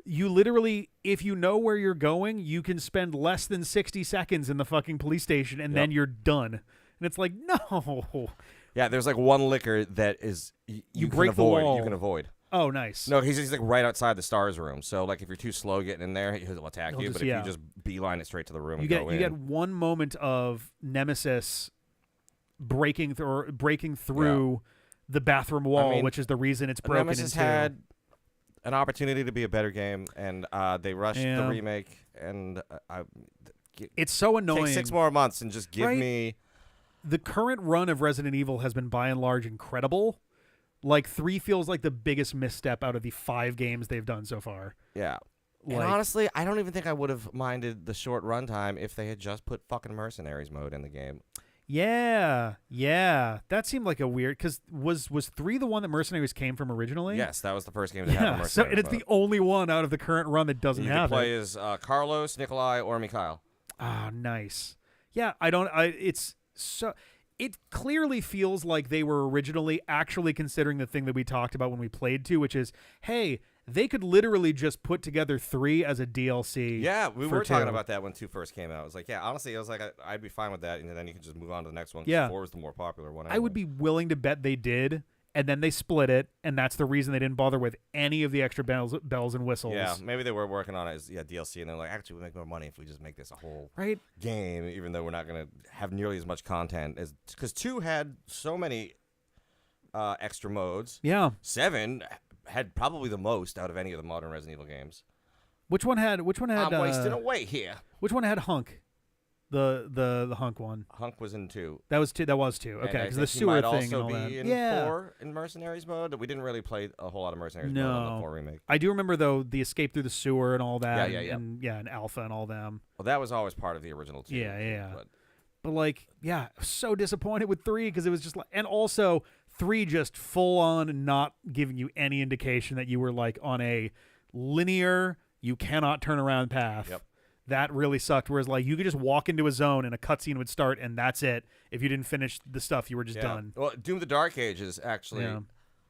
[SPEAKER 1] you literally, if you know where you're going, you can spend less than 60 seconds in the fucking police station, and then you're done. And it's like, no.
[SPEAKER 2] Yeah, there's like one liquor that is you can
[SPEAKER 1] break the
[SPEAKER 2] avoid.
[SPEAKER 1] wall.
[SPEAKER 2] You can avoid.
[SPEAKER 1] Oh, nice.
[SPEAKER 2] No, he's like right outside the stars room. So like if you're too slow getting in there, he'll attack
[SPEAKER 1] He'll
[SPEAKER 2] you.
[SPEAKER 1] just-
[SPEAKER 2] But if
[SPEAKER 1] yeah.
[SPEAKER 2] you just beeline it straight to the room
[SPEAKER 1] you
[SPEAKER 2] and
[SPEAKER 1] get
[SPEAKER 2] go
[SPEAKER 1] you
[SPEAKER 2] in,
[SPEAKER 1] get one moment of Nemesis breaking through the bathroom wall,
[SPEAKER 2] mean,
[SPEAKER 1] which is the reason it's broken
[SPEAKER 2] Nemesis
[SPEAKER 1] into.
[SPEAKER 2] had an opportunity to be a better game, and they rushed
[SPEAKER 1] Yeah.
[SPEAKER 2] the remake. And
[SPEAKER 1] It's so annoying.
[SPEAKER 2] take 6 more months and just give
[SPEAKER 1] Right?
[SPEAKER 2] me.
[SPEAKER 1] The current run of Resident Evil has been by and large incredible. Like 3 feels like the biggest misstep out of the 5 games they've done so far.
[SPEAKER 2] Yeah. And
[SPEAKER 1] Like-
[SPEAKER 2] honestly, I don't even think I would have minded the short runtime if they had just put fucking mercenaries mode in the game.
[SPEAKER 1] Yeah, that seemed like a weird because was 3 the one that Mercenaries came from originally?
[SPEAKER 2] Yes, that was the first game to have a
[SPEAKER 1] Yeah. So
[SPEAKER 2] mercenaries
[SPEAKER 1] and it's
[SPEAKER 2] mode.
[SPEAKER 1] the only one out of the current run that doesn't
[SPEAKER 2] You
[SPEAKER 1] have
[SPEAKER 2] can play
[SPEAKER 1] it.
[SPEAKER 2] as Carlos, Nikolai, or Mikhail.
[SPEAKER 1] Ah, nice. Yeah, it's so. It clearly feels like they were originally actually considering the thing that we talked about when we played 2, which is, hey, they could literally just put together 3 as a DLC.
[SPEAKER 2] Yeah, we
[SPEAKER 1] for
[SPEAKER 2] were talking
[SPEAKER 1] 2.
[SPEAKER 2] about that when 2 first came out. I was like, yeah, honestly, I was like, I'd be fine with that, and then you can just move on to the next one. 'Cause
[SPEAKER 1] Yeah.
[SPEAKER 2] 4 was the more popular one.
[SPEAKER 1] I would be willing to bet they did, and then they split it, and that's the reason they didn't bother with any of the extra bells and whistles.
[SPEAKER 2] Yeah, maybe they were working on it as DLC, and they're like, actually, we make more money if we just make this a whole
[SPEAKER 1] Right?
[SPEAKER 2] game, even though we're not going to have nearly as much content as because 2 had so many extra modes.
[SPEAKER 1] Yeah.
[SPEAKER 2] 7 had probably the most out of any of the modern Resident Evil games.
[SPEAKER 1] Which one had?
[SPEAKER 2] I'm wasting away here.
[SPEAKER 1] Which one had Hunk? The Hunk one.
[SPEAKER 2] Hunk was in 2.
[SPEAKER 1] That was 2. That was 2.
[SPEAKER 2] And
[SPEAKER 1] Okay,
[SPEAKER 2] I
[SPEAKER 1] because the
[SPEAKER 2] think he
[SPEAKER 1] sewer
[SPEAKER 2] might
[SPEAKER 1] thing and
[SPEAKER 2] also
[SPEAKER 1] all that.
[SPEAKER 2] be in
[SPEAKER 1] Yeah.
[SPEAKER 2] 4 in Mercenaries mode. We didn't really play a whole lot of Mercenaries mode on
[SPEAKER 1] No.
[SPEAKER 2] the 4 remake.
[SPEAKER 1] I do remember though the escape through the sewer and all that.
[SPEAKER 2] Yeah.
[SPEAKER 1] And Alpha and all them.
[SPEAKER 2] Well, that was always part of the original 2.
[SPEAKER 1] Yeah.
[SPEAKER 2] But
[SPEAKER 1] But like, yeah, so disappointed with 3 because it was just like, and also 3 just full on not giving you any indication that you were like on a linear, you cannot turn around path.
[SPEAKER 2] Yep.
[SPEAKER 1] That really sucked. Whereas like you could just walk into a zone and a cutscene would start and that's it. If you didn't finish the stuff, you were just done.
[SPEAKER 2] Well, Doom the Dark Ages actually
[SPEAKER 1] Yeah.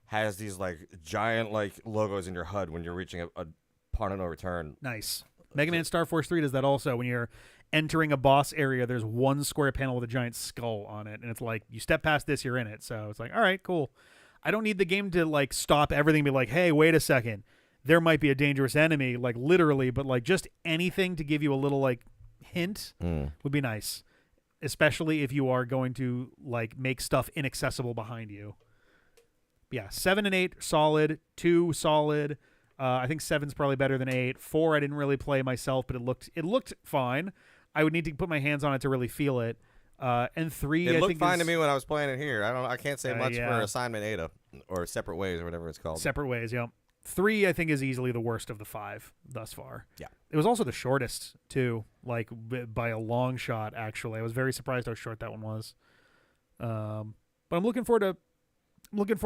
[SPEAKER 2] has these like giant like logos in your HUD when you're reaching a part of no return.
[SPEAKER 1] Nice. Mega Man Star Force 3 does that also. When you're entering a boss area, there's one square panel with a giant skull on it. And it's like, you step past this, you're in it. So it's like, all right, cool. I don't need the game to like stop everything and be like, hey, wait a second. There might be a dangerous enemy, like literally, but like just anything to give you a little like hint would be nice. Especially if you are going to like make stuff inaccessible behind you. Yeah, 7 and 8 solid, 2 solid. I think 7's probably better than 8. 4 I didn't really play myself, but it looked fine. I would need to put my hands on it to really feel it. And 3
[SPEAKER 2] It
[SPEAKER 1] I
[SPEAKER 2] looked
[SPEAKER 1] think
[SPEAKER 2] fine
[SPEAKER 1] is
[SPEAKER 2] to me when I was playing it here. I can't say much
[SPEAKER 1] yeah.
[SPEAKER 2] for Assignment Ada or Separate Ways or whatever it's called.
[SPEAKER 1] separate ways, yeah. 3 I think is easily the worst of the 5 thus far.
[SPEAKER 2] Yeah.
[SPEAKER 1] It was also the shortest too, like by a long shot actually. I was very surprised how short that one was. But I'm looking forward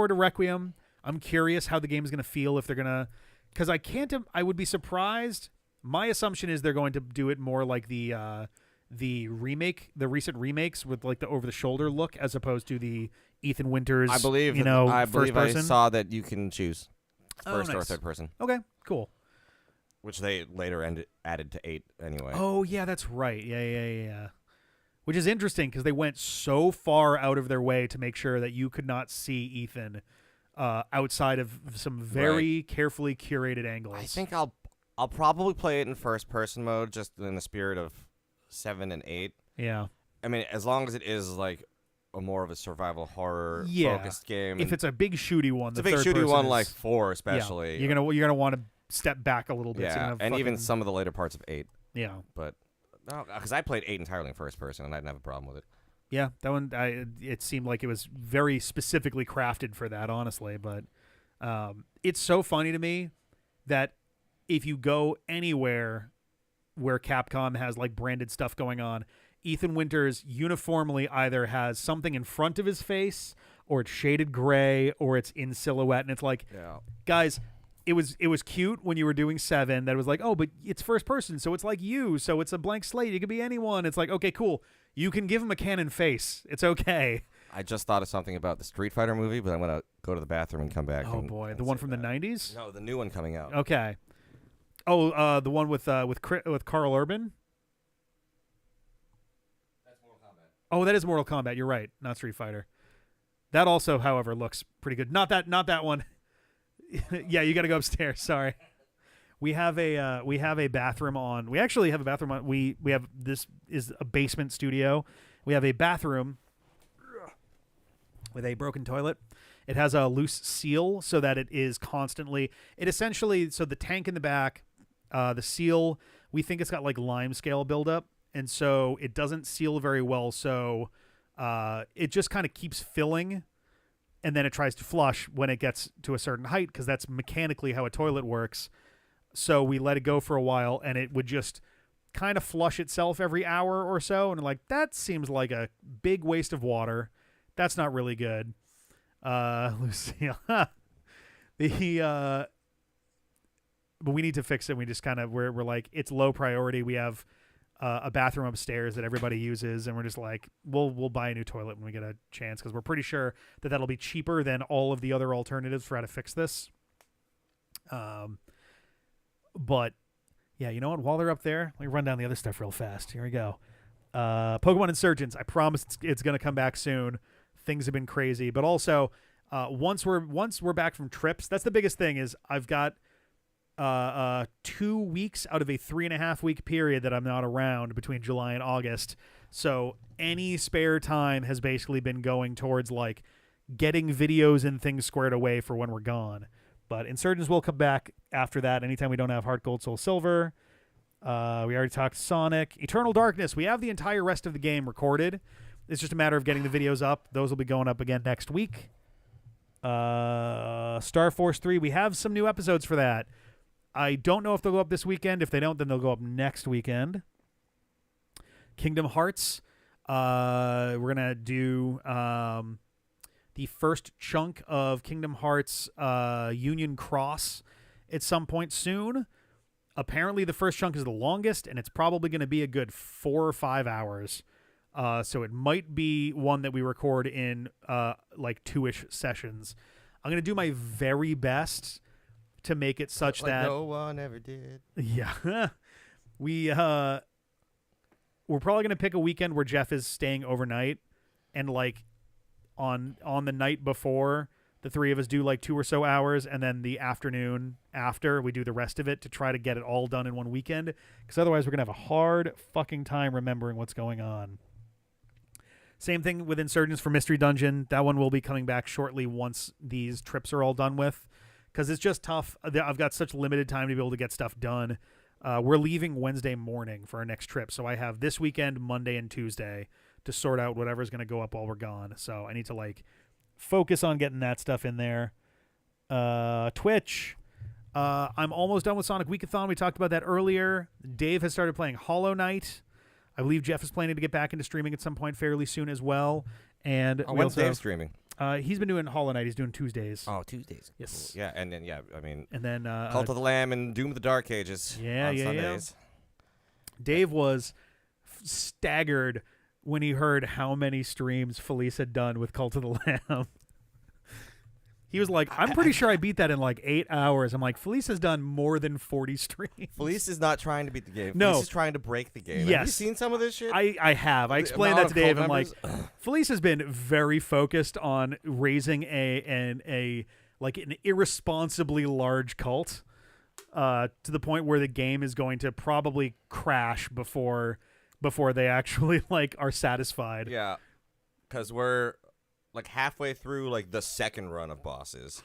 [SPEAKER 1] to Requiem. I'm curious how the game is going to feel if they're going to, because I would be surprised. My assumption is they're going to do it more like the recent remakes with like the over the shoulder look as opposed to the Ethan Winters.
[SPEAKER 2] I believe
[SPEAKER 1] first person.
[SPEAKER 2] I saw that you can choose
[SPEAKER 1] Oh,
[SPEAKER 2] first or
[SPEAKER 1] nice.
[SPEAKER 2] third person,
[SPEAKER 1] Okay, cool.
[SPEAKER 2] which they later added to 8 anyway.
[SPEAKER 1] Oh yeah, that's right. Yeah. Which is interesting because they went so far out of their way to make sure that you could not see Ethan outside of some very carefully curated angles.
[SPEAKER 2] I think I'll probably play it in first person mode just in the spirit of 7 and 8.
[SPEAKER 1] Yeah.
[SPEAKER 2] I mean, as long as it is like a more of a survival horror
[SPEAKER 1] Yeah.
[SPEAKER 2] focused game.
[SPEAKER 1] If it's a big shooty one,
[SPEAKER 2] it's a big shooty one like 4 especially.
[SPEAKER 1] you're gonna want to step back a little bit. so you
[SPEAKER 2] Yeah,
[SPEAKER 1] don't have
[SPEAKER 2] and even
[SPEAKER 1] fucking-
[SPEAKER 2] some of the later parts of 8.
[SPEAKER 1] Yeah.
[SPEAKER 2] But because I played 8 entirely in first person, and I didn't have a problem with it.
[SPEAKER 1] Yeah, that one. It seemed like it was very specifically crafted for that, honestly. But it's so funny to me that if you go anywhere where Capcom has like branded stuff going on, Ethan Winters uniformly either has something in front of his face, or it's shaded gray, or it's in silhouette, and it's like,
[SPEAKER 2] Yeah.
[SPEAKER 1] guys. It was cute when you were doing 7. That it was like, oh, but it's first person, so it's like you, so it's a blank slate. You could be anyone. It's like, okay, cool. You can give him a cannon face. It's okay.
[SPEAKER 2] I just thought of something about the Street Fighter movie, but I'm going to go to the bathroom and come back.
[SPEAKER 1] Oh
[SPEAKER 2] and-
[SPEAKER 1] boy,
[SPEAKER 2] and
[SPEAKER 1] the one
[SPEAKER 2] say
[SPEAKER 1] from the
[SPEAKER 2] that.
[SPEAKER 1] 90s.
[SPEAKER 2] No, the new one coming out.
[SPEAKER 1] Okay. Oh, the one with Carl Urban.
[SPEAKER 2] That's Mortal Kombat.
[SPEAKER 1] Oh, that is Mortal Kombat. You're right, not Street Fighter. That also, however, looks pretty good. Not that one. Yeah, you got to go upstairs. Sorry. We have a bathroom on. We actually have a bathroom on. We have, this is a basement studio. We have a bathroom with a broken toilet. It has a loose seal so that it is constantly. It essentially, so the tank in the back, the seal, we think it's got like lime scale buildup, and so it doesn't seal very well. So it just kind of keeps filling, and then it tries to flush when it gets to a certain height, because that's mechanically how a toilet works. So we let it go for a while, and it would just kind of flush itself every hour or so, and like, that seems like a big waste of water. That's not really good. Lucille. But we need to fix it. We just kind of, we're like, it's low priority. We have a bathroom upstairs that everybody uses, and we're just like, we'll buy a new toilet when we get a chance, because we're pretty sure that that'll be cheaper than all of the other alternatives for how to fix this. But yeah, you know what? While they're up there, let me run down the other stuff real fast. Here we go. Pokemon Insurgents. I promise it's going to come back soon. Things have been crazy, but also once we're back from trips, that's the biggest thing. Is I've got 2 weeks out of a 3.5 week period that I'm not around between July and August. So any spare time has basically been going towards like getting videos and things squared away for when we're gone. But Insurgents will come back after that. Anytime we don't have Heart Gold, Soul Silver. We already talked Sonic. Eternal Darkness. We have the entire rest of the game recorded. It's just a matter of getting the videos up. Those will be going up again next week. Star Force 3. We have some new episodes for that. I don't know if they'll go up this weekend. If they don't, then they'll go up next weekend. Kingdom Hearts. We're going to do the first chunk of Kingdom Hearts Union Cross at some point soon. Apparently, the first chunk is the longest, and it's probably going to be a good 4 or 5 hours. So it might be one that we record in like 2-ish sessions. I'm going to do my very best to make it such
[SPEAKER 2] Like
[SPEAKER 1] that
[SPEAKER 2] no one ever did.
[SPEAKER 1] yeah, we're probably going to pick a weekend where Jeff is staying overnight, and like on the night before, the three of us do like 2 or so hours, and then the afternoon after we do the rest of it to try to get it all done in one weekend, because otherwise we're going to have a hard fucking time remembering what's going on. Same thing with Insurgents for Mystery Dungeon. That one will be coming back shortly once these trips are all done with, because it's just tough. I've got such limited time to be able to get stuff done. We're leaving Wednesday morning for our next trip, so I have this weekend, Monday and Tuesday, to sort out whatever's going to go up while we're gone. So I need to like focus on getting that stuff in there. Twitch. I'm almost done with Sonic Weekathon. We talked about that earlier. Dave has started playing Hollow Knight. I believe Jeff is planning to get back into streaming at some point fairly soon as well. And we
[SPEAKER 2] When's
[SPEAKER 1] also
[SPEAKER 2] Dave
[SPEAKER 1] have,
[SPEAKER 2] streaming?
[SPEAKER 1] he's been doing Hollow Knight. He's doing Tuesdays.
[SPEAKER 2] Oh, Tuesdays.
[SPEAKER 1] Yes.
[SPEAKER 2] Cool. Yeah, and then I mean,
[SPEAKER 1] And then
[SPEAKER 2] Cult of the Lamb and Doom of the Dark Ages.
[SPEAKER 1] Yeah,
[SPEAKER 2] on
[SPEAKER 1] yeah, yeah.
[SPEAKER 2] Sundays.
[SPEAKER 1] Dave was staggered when he heard how many streams Felice had done with Cult of the Lamb. He was like, I'm pretty sure I beat that in like 8 hours. I'm like, Felice has done more than 40 streams.
[SPEAKER 2] Felice is not trying to beat the game.
[SPEAKER 1] No.
[SPEAKER 2] Felice is trying to break the game. Have you
[SPEAKER 1] Yes.
[SPEAKER 2] seen some of this shit?
[SPEAKER 1] I have. I
[SPEAKER 2] The
[SPEAKER 1] explained that
[SPEAKER 2] amount
[SPEAKER 1] to
[SPEAKER 2] of
[SPEAKER 1] Dave.
[SPEAKER 2] cult
[SPEAKER 1] I'm like,
[SPEAKER 2] members?
[SPEAKER 1] Felice has been very focused on raising an irresponsibly large cult to the point where the game is going to probably crash before they actually like are satisfied.
[SPEAKER 2] Yeah, because we're like halfway through like the second run of bosses.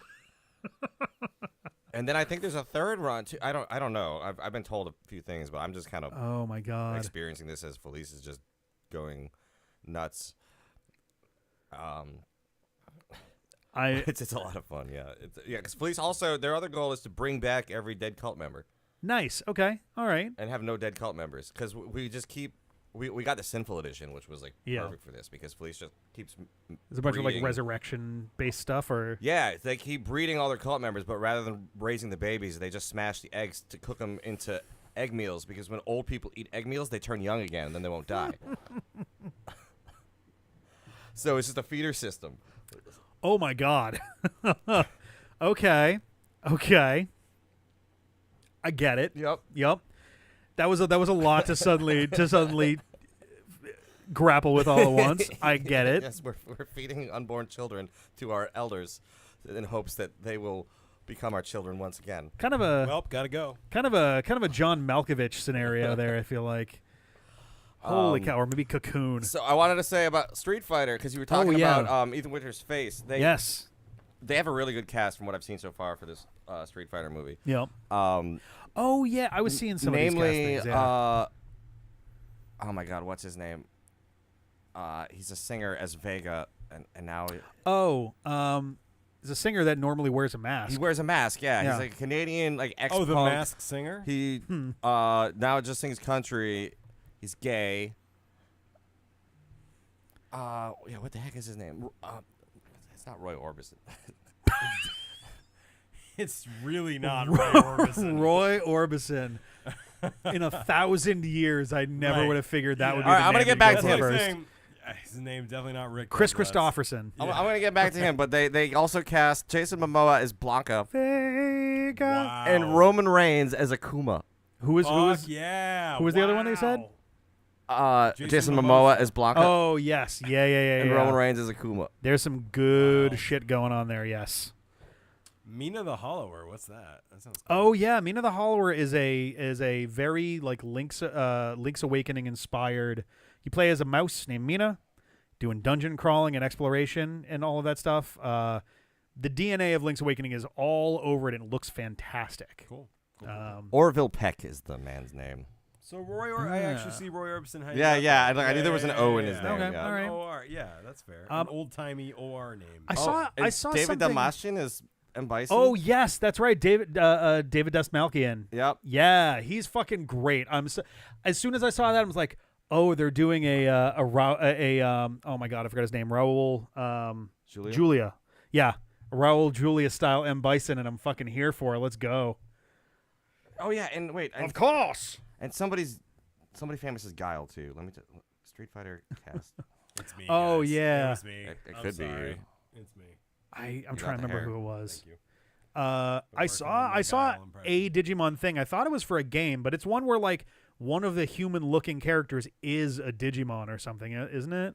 [SPEAKER 2] And then I think there's a third run too. I don't know. I've been told a few things, but I'm just kind of
[SPEAKER 1] Oh my god.
[SPEAKER 2] experiencing this as Felice is just going nuts. It's a lot of fun. Yeah, because Felice also their other goal is to bring back every dead cult member
[SPEAKER 1] Nice. Okay. All right.
[SPEAKER 2] and have no dead cult members because we just keep. We got the Sinful Edition, which was like
[SPEAKER 1] Yeah.
[SPEAKER 2] perfect for this because Felice just keeps.
[SPEAKER 1] There's a bunch of like
[SPEAKER 2] breeding.
[SPEAKER 1] resurrection based stuff, or
[SPEAKER 2] Yeah, they keep breeding all their cult members, but rather than raising the babies, they just smash the eggs to cook them into egg meals because when old people eat egg meals, they turn young again and then they won't die. So it's just a feeder system.
[SPEAKER 1] oh my god. Okay. I get it.
[SPEAKER 2] Yep.
[SPEAKER 1] That was a lot to suddenly grapple with all at once. I get it.
[SPEAKER 2] Yes, we're feeding unborn children to our elders in hopes that they will become our children once again.
[SPEAKER 1] Kind of a
[SPEAKER 3] Well, gotta go.
[SPEAKER 1] kind of a John Malkovich scenario there. I feel like. Holy cow! Or maybe Cocoon.
[SPEAKER 2] So I wanted to say about Street Fighter because you were talking
[SPEAKER 1] yeah.
[SPEAKER 2] about Ethan Winter's face.
[SPEAKER 1] Yes.
[SPEAKER 2] They have a really good cast from what I've seen so far for this Street Fighter movie.
[SPEAKER 1] Yep. Oh yeah, I was seeing some
[SPEAKER 2] namely,
[SPEAKER 1] of these castings. Yeah.
[SPEAKER 2] Oh my God, what's his name? He's a singer as Vega, and now
[SPEAKER 1] he's a singer that normally wears a mask.
[SPEAKER 2] he wears a mask. Yeah,
[SPEAKER 1] Yeah.
[SPEAKER 2] he's like a Canadian, like ex.
[SPEAKER 3] Oh, the Masked Singer.
[SPEAKER 2] He now just sings country. He's gay. Yeah, what the heck is his name? It's not Roy Orbison.
[SPEAKER 3] It's really not Roy Orbison.
[SPEAKER 1] Roy Orbison. In 1,000 years, I never
[SPEAKER 3] Right.
[SPEAKER 1] would have figured that would be.
[SPEAKER 2] All right,
[SPEAKER 1] the
[SPEAKER 2] I'm gonna
[SPEAKER 1] name
[SPEAKER 2] get
[SPEAKER 1] that
[SPEAKER 2] back
[SPEAKER 1] you
[SPEAKER 2] to
[SPEAKER 1] go
[SPEAKER 2] him.
[SPEAKER 1] first.
[SPEAKER 3] His name definitely not Rick.
[SPEAKER 1] Chris
[SPEAKER 3] Douglas.
[SPEAKER 1] Christopherson.
[SPEAKER 2] I'm gonna get back to him, but they also cast Jason Momoa as Blanca
[SPEAKER 1] Vega.
[SPEAKER 3] Wow.
[SPEAKER 2] and Roman Reigns as Akuma.
[SPEAKER 1] Who was
[SPEAKER 3] Fuck yeah.
[SPEAKER 1] who was the other one that you said?
[SPEAKER 2] Jason
[SPEAKER 3] Momoa.
[SPEAKER 2] Momoa as Blanca
[SPEAKER 1] Oh yes, yeah.
[SPEAKER 2] and Roman Reigns as Akuma.
[SPEAKER 1] There's some good
[SPEAKER 3] Wow.
[SPEAKER 1] shit going on there. Yes.
[SPEAKER 3] Mina the Hollower. What's that? That sounds.
[SPEAKER 1] Oh yeah, Mina the Hollower is a very like Link's Awakening inspired. You play as a mouse named Mina, doing dungeon crawling and exploration and all of that stuff. The DNA of Link's Awakening is all over it and it looks fantastic.
[SPEAKER 3] Cool.
[SPEAKER 2] Orville Peck is the man's name.
[SPEAKER 3] So I actually see Roy Orbison. hanging
[SPEAKER 2] Yeah,
[SPEAKER 3] out
[SPEAKER 2] yeah,
[SPEAKER 3] there.
[SPEAKER 2] I knew there was an O in his
[SPEAKER 3] yeah.
[SPEAKER 2] name.
[SPEAKER 1] Okay,
[SPEAKER 2] yeah.
[SPEAKER 1] all right.
[SPEAKER 3] OR. Yeah, that's fair. An old timey OR name.
[SPEAKER 1] I saw
[SPEAKER 2] and David
[SPEAKER 1] something.
[SPEAKER 2] Dalmatian is M. Bison.
[SPEAKER 1] Oh yes, that's right, David Dastmalchian.
[SPEAKER 2] Yep.
[SPEAKER 1] Yeah, he's fucking great. As soon as I saw that, I was like, oh, they're doing oh my god, I forgot his name, Raul Julia. Yeah, Raul Julia style M. Bison, and I'm fucking here for it. Let's go.
[SPEAKER 2] Oh yeah, and wait,
[SPEAKER 1] Of course.
[SPEAKER 2] and somebody famous is Guile too. Let me Street Fighter cast.
[SPEAKER 3] It's me.
[SPEAKER 1] Oh,
[SPEAKER 3] guys.
[SPEAKER 1] yeah.
[SPEAKER 3] It was me.
[SPEAKER 2] It
[SPEAKER 3] I'm
[SPEAKER 2] could be
[SPEAKER 3] sorry.
[SPEAKER 2] you.
[SPEAKER 3] It's me.
[SPEAKER 1] I'm
[SPEAKER 2] got
[SPEAKER 1] trying to
[SPEAKER 2] the
[SPEAKER 1] remember
[SPEAKER 2] hair.
[SPEAKER 1] who it was.
[SPEAKER 3] Thank you.
[SPEAKER 1] I
[SPEAKER 3] working
[SPEAKER 1] saw
[SPEAKER 3] on my Guile impression.
[SPEAKER 1] a Digimon thing. I thought it was for a game, but it's one where like one of the human-looking characters is a Digimon or something, isn't it?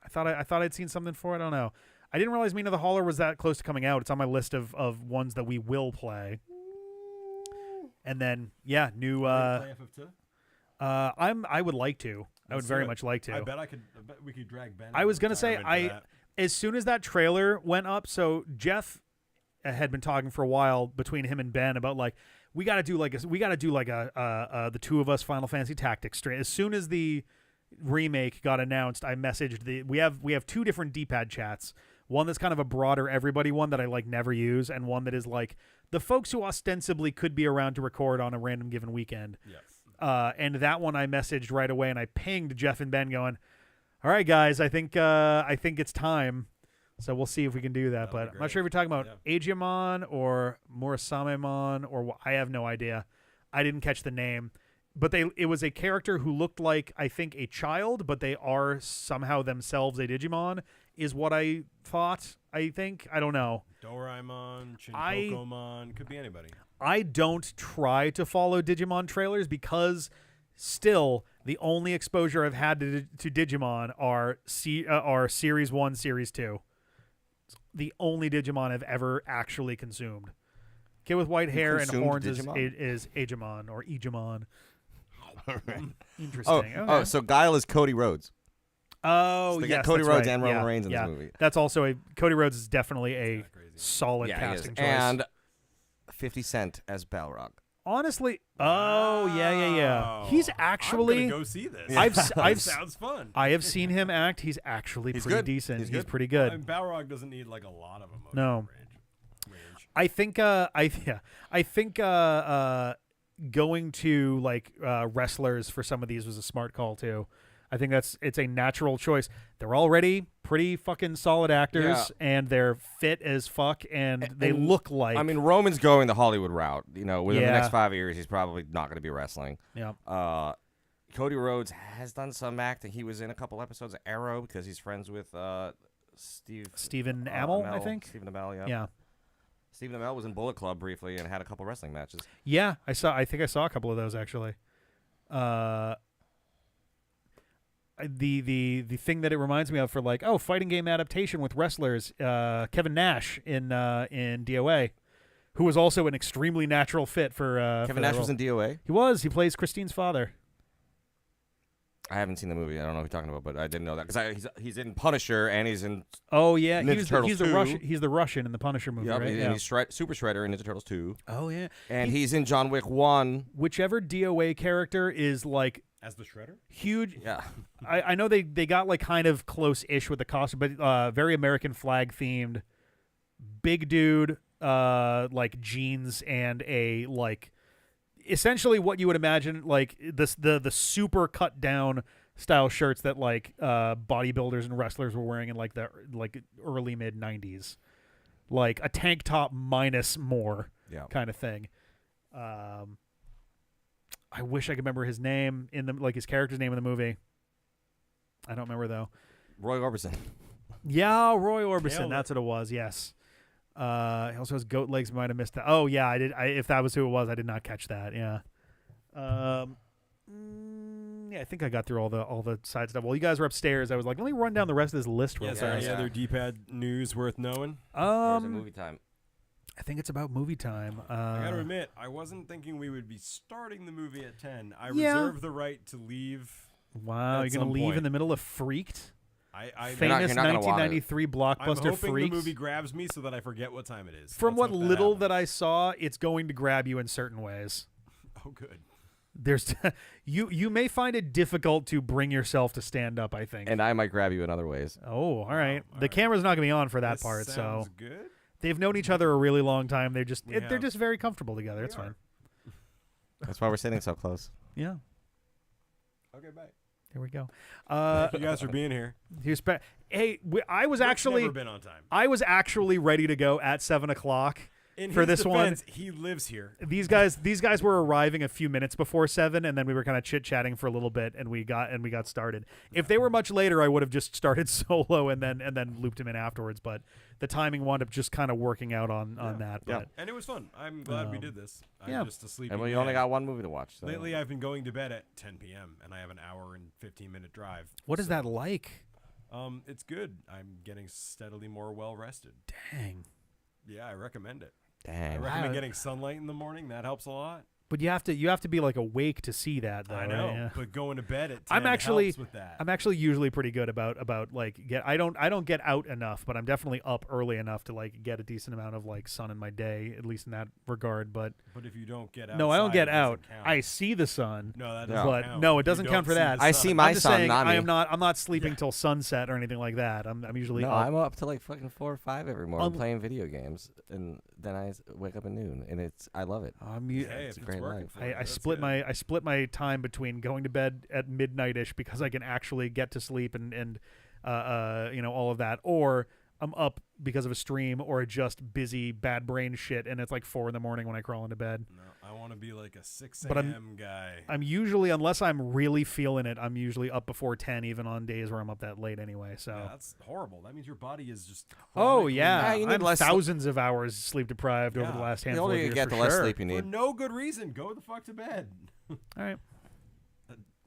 [SPEAKER 1] I thought I'd seen something for it. I don't know. I didn't realize Mina the Holler was that close to coming out. It's on my list of ones that we will play. And then new.
[SPEAKER 3] Play FF2?
[SPEAKER 1] I would like to. I would
[SPEAKER 3] Let's
[SPEAKER 1] very
[SPEAKER 3] do it.
[SPEAKER 1] much like to.
[SPEAKER 3] I bet we could drag Ben.
[SPEAKER 1] I was gonna say
[SPEAKER 3] retirement for that.
[SPEAKER 1] as soon as that trailer went up, so Jeff had been talking for a while between him and Ben about like we got to do like the two of us Final Fantasy Tactics straight. As soon as the remake got announced, I messaged we have two different D-pad chats. One that's kind of a broader everybody one that I like never use, and one that is like the folks who ostensibly could be around to record on a random given weekend.
[SPEAKER 3] Yes.
[SPEAKER 1] And that one I messaged right away, and I pinged Jeff and Ben going, all right, guys, I think it's time. So we'll see if we can do that.
[SPEAKER 3] That'll
[SPEAKER 1] But
[SPEAKER 3] be
[SPEAKER 1] I'm not
[SPEAKER 3] great.
[SPEAKER 1] sure if you're talking about Aegiamon or Murasamemon or I have no idea. I didn't catch the name. But it was a character who looked like, I think, a child, but they are somehow themselves a Digimon, is what I thought, I think. I don't know.
[SPEAKER 3] Doraemon, Shinpokomon, could be anybody.
[SPEAKER 1] I don't try to follow Digimon trailers because still the only exposure I've had to Digimon are Series 1, Series 2. The only Digimon I've ever actually consumed. Kid with white hair and
[SPEAKER 2] consumed
[SPEAKER 1] horns
[SPEAKER 2] Digimon?
[SPEAKER 1] is Aegiamon or Aegiamon.
[SPEAKER 2] Oh,
[SPEAKER 1] Interesting.
[SPEAKER 2] oh, so Guile is Cody Rhodes.
[SPEAKER 1] Oh,
[SPEAKER 2] So they
[SPEAKER 1] yes,
[SPEAKER 2] got Cody
[SPEAKER 1] that's
[SPEAKER 2] Rhodes
[SPEAKER 1] right.
[SPEAKER 2] and Roman
[SPEAKER 1] Yeah,
[SPEAKER 2] Reigns in
[SPEAKER 1] yeah.
[SPEAKER 2] this movie.
[SPEAKER 1] That's also Cody Rhodes is definitely a
[SPEAKER 3] Crazy.
[SPEAKER 1] solid
[SPEAKER 2] Yeah, he is.
[SPEAKER 1] casting choice.
[SPEAKER 2] And 50 Cent as Balrog.
[SPEAKER 1] Honestly, yeah. He's actually.
[SPEAKER 3] I'm gonna go see this.
[SPEAKER 1] I've
[SPEAKER 3] sounds fun.
[SPEAKER 1] I have seen him act. He's actually
[SPEAKER 2] He's
[SPEAKER 1] pretty
[SPEAKER 2] good.
[SPEAKER 1] decent.
[SPEAKER 2] He's
[SPEAKER 1] He's
[SPEAKER 2] good.
[SPEAKER 1] pretty good.
[SPEAKER 3] And Balrog doesn't need like a lot of emotional
[SPEAKER 1] No.
[SPEAKER 3] range.
[SPEAKER 1] I think going to like wrestlers for some of these was a smart call too. I think it's a natural choice. They're already pretty fucking solid actors, and they're fit as fuck, and they look like.
[SPEAKER 2] I mean, Roman's going the Hollywood route. Within the
[SPEAKER 1] Yeah.
[SPEAKER 2] next 5 years, he's probably not going to be wrestling.
[SPEAKER 1] yeah,
[SPEAKER 2] Cody Rhodes has done some acting. He was in a couple episodes of Arrow because he's friends with
[SPEAKER 1] Stephen Amell, I think.
[SPEAKER 2] Stephen Amell, yeah.
[SPEAKER 1] Yeah,
[SPEAKER 2] Stephen Amell was in Bullet Club briefly and had a couple wrestling matches.
[SPEAKER 1] yeah. I think I saw a couple of those actually. The thing that it reminds me of for like fighting game adaptation with wrestlers, Kevin Nash in DOA, who was also an extremely natural fit for
[SPEAKER 2] Kevin Nash was in DOA.
[SPEAKER 1] He plays Christine's father.
[SPEAKER 2] I haven't seen the movie. I don't know what you're talking about, but I didn't know that because he's in Punisher and he's in
[SPEAKER 1] Oh yeah,
[SPEAKER 2] Ninja Turtles
[SPEAKER 1] he's the
[SPEAKER 2] 2.
[SPEAKER 1] Russian. He's the Russian in the Punisher movie, right?
[SPEAKER 2] and
[SPEAKER 1] Yeah.
[SPEAKER 2] he's Super Shredder in Ninja Turtles 2,
[SPEAKER 1] Oh yeah,
[SPEAKER 2] and he's in John Wick 1.
[SPEAKER 1] whichever DOA character is like
[SPEAKER 3] As the Shredder?
[SPEAKER 1] huge.
[SPEAKER 2] Yeah,
[SPEAKER 1] I know they got like kind of close-ish with the costume, but very American flag themed. Big dude, like jeans and a like, essentially what you would imagine like the super cut down style shirts that like bodybuilders and wrestlers were wearing in like the early mid 90s, like a tank top minus more kind of thing. I wish I could remember his name in the his character's name in the movie. I don't remember though.
[SPEAKER 2] Roy Orbison.
[SPEAKER 1] Yeah, Roy Orbison.
[SPEAKER 3] Nailed it.
[SPEAKER 1] That's what it was. Yes. He also has goat legs. Might have missed that. Oh yeah, I did. If that was who it was, I did not catch that. Yeah. Yeah, I think I got through all the side stuff. While you guys were upstairs, I was like, let me run down the rest of this list real
[SPEAKER 3] Is there
[SPEAKER 1] fast.
[SPEAKER 3] any other D-pad news worth knowing?
[SPEAKER 2] Or is it movie time?
[SPEAKER 1] I think it's about movie time.
[SPEAKER 3] I gotta admit, I wasn't thinking we would be starting the movie at 10. I
[SPEAKER 1] Yeah.
[SPEAKER 3] reserve the right to leave.
[SPEAKER 1] Wow,
[SPEAKER 3] At
[SPEAKER 1] you're gonna
[SPEAKER 3] some
[SPEAKER 1] leave
[SPEAKER 3] point.
[SPEAKER 1] in the middle of Freaked,
[SPEAKER 3] I
[SPEAKER 1] famous
[SPEAKER 2] you're not gonna want it.
[SPEAKER 1] 1993
[SPEAKER 3] I'm
[SPEAKER 1] blockbuster
[SPEAKER 3] hoping
[SPEAKER 1] Freaks.
[SPEAKER 3] the movie grabs me so that I forget what time it is.
[SPEAKER 1] From
[SPEAKER 3] Let's
[SPEAKER 1] what
[SPEAKER 3] hope
[SPEAKER 1] little
[SPEAKER 3] happens.
[SPEAKER 1] that I saw, it's going to grab you in certain ways.
[SPEAKER 3] Oh, good.
[SPEAKER 1] There's you may find it difficult to bring yourself to stand up, I think.
[SPEAKER 2] And I might grab you in other ways.
[SPEAKER 1] Oh, all right.
[SPEAKER 3] all
[SPEAKER 1] The
[SPEAKER 3] right.
[SPEAKER 1] camera's not going to be on for that
[SPEAKER 3] This
[SPEAKER 1] part, so
[SPEAKER 3] sounds good.
[SPEAKER 1] they've known each other a really long time. They're just
[SPEAKER 3] We
[SPEAKER 1] they're
[SPEAKER 3] have.
[SPEAKER 1] just very comfortable together.
[SPEAKER 3] We
[SPEAKER 1] It's
[SPEAKER 3] are.
[SPEAKER 1] fine.
[SPEAKER 2] That's why we're sitting so close.
[SPEAKER 1] Yeah.
[SPEAKER 3] Okay, bye.
[SPEAKER 1] There we go.
[SPEAKER 3] Thank you guys for being here.
[SPEAKER 1] Here's hey, I was
[SPEAKER 3] Rick's
[SPEAKER 1] actually
[SPEAKER 3] never been on time.
[SPEAKER 1] I was actually ready to go at 7:00.
[SPEAKER 3] In
[SPEAKER 1] for
[SPEAKER 3] his
[SPEAKER 1] this one-
[SPEAKER 3] defense, he lives here.
[SPEAKER 1] These guys were arriving a few minutes before 7, and then we were kind of chit chatting for a little bit, and we got started. If they were much later, I would have just started solo and then looped him in afterwards. But the timing wound up just kind of working out on that.
[SPEAKER 2] Yeah.
[SPEAKER 1] But
[SPEAKER 3] And it was fun. I'm glad we did this. I'm
[SPEAKER 1] yeah.
[SPEAKER 3] just a sleepy
[SPEAKER 2] And we
[SPEAKER 3] man.
[SPEAKER 2] only got one movie to watch. So.
[SPEAKER 3] Lately, I've been going to bed at 10 p.m. and I have an hour and 15-minute drive.
[SPEAKER 1] what is
[SPEAKER 3] So,
[SPEAKER 1] that like?
[SPEAKER 3] It's good. I'm getting steadily more well rested.
[SPEAKER 1] Dang.
[SPEAKER 3] Yeah, I recommend it. I
[SPEAKER 2] Dang.
[SPEAKER 3] recommend
[SPEAKER 1] Wow.
[SPEAKER 3] getting sunlight in the morning. That helps a lot.
[SPEAKER 1] But you have to be like awake to see that, though.
[SPEAKER 3] I
[SPEAKER 1] right?
[SPEAKER 3] know,
[SPEAKER 1] Yeah.
[SPEAKER 3] but going to bed at 10
[SPEAKER 1] I'm actually
[SPEAKER 3] helps with that.
[SPEAKER 1] I'm actually usually pretty good about like I don't get out enough, but I'm definitely up early enough to like get a decent amount of like sun in my day, at least in that regard. But
[SPEAKER 3] But if you don't get out,
[SPEAKER 1] no, I don't get
[SPEAKER 3] it
[SPEAKER 1] out.
[SPEAKER 3] doesn't count.
[SPEAKER 1] I see the sun.
[SPEAKER 3] No, that
[SPEAKER 2] Yeah.
[SPEAKER 3] doesn't
[SPEAKER 1] But
[SPEAKER 3] count.
[SPEAKER 1] no, it
[SPEAKER 3] You
[SPEAKER 1] doesn't
[SPEAKER 3] don't
[SPEAKER 1] count for
[SPEAKER 3] see
[SPEAKER 1] that.
[SPEAKER 3] the
[SPEAKER 2] I
[SPEAKER 3] sun.
[SPEAKER 2] see my
[SPEAKER 1] I'm just
[SPEAKER 2] son,
[SPEAKER 1] saying
[SPEAKER 2] not me.
[SPEAKER 1] I'm not sleeping till sunset or anything like that. I'm usually
[SPEAKER 2] No,
[SPEAKER 1] up.
[SPEAKER 2] I'm up to like fucking 4 or 5 every morning
[SPEAKER 1] Um,
[SPEAKER 2] playing video games, and then I wake up at noon, and I love it.
[SPEAKER 1] I'm
[SPEAKER 3] Hey,
[SPEAKER 2] It's
[SPEAKER 3] if
[SPEAKER 2] a
[SPEAKER 3] it's
[SPEAKER 2] great
[SPEAKER 3] working
[SPEAKER 2] life.
[SPEAKER 3] for you,
[SPEAKER 1] I
[SPEAKER 3] that's
[SPEAKER 1] split
[SPEAKER 3] good.
[SPEAKER 1] I split my time between going to bed at midnight-ish because I can actually get to sleep and all of that, or I'm up because of a stream or just busy bad brain shit, and it's like 4 a.m. when I crawl into bed.
[SPEAKER 3] No, I want to be like a 6
[SPEAKER 1] But
[SPEAKER 3] a.m. guy.
[SPEAKER 1] I'm usually, unless I'm really feeling it, I'm usually up before 10, even on days where I'm up that late anyway. So.
[SPEAKER 3] Yeah, that's horrible. That means your body is just.
[SPEAKER 1] Oh
[SPEAKER 3] chronically-
[SPEAKER 1] yeah,
[SPEAKER 2] Yeah, you need
[SPEAKER 1] I'm
[SPEAKER 2] less
[SPEAKER 1] thousands of hours sleep deprived over
[SPEAKER 3] Yeah.
[SPEAKER 1] the last
[SPEAKER 2] The
[SPEAKER 1] handful
[SPEAKER 2] older
[SPEAKER 1] of
[SPEAKER 2] you
[SPEAKER 1] years.
[SPEAKER 2] get,
[SPEAKER 1] for
[SPEAKER 2] the less
[SPEAKER 1] sure.
[SPEAKER 2] sleep you
[SPEAKER 3] For
[SPEAKER 2] need.
[SPEAKER 3] no good reason. Go the fuck to bed.
[SPEAKER 1] All right.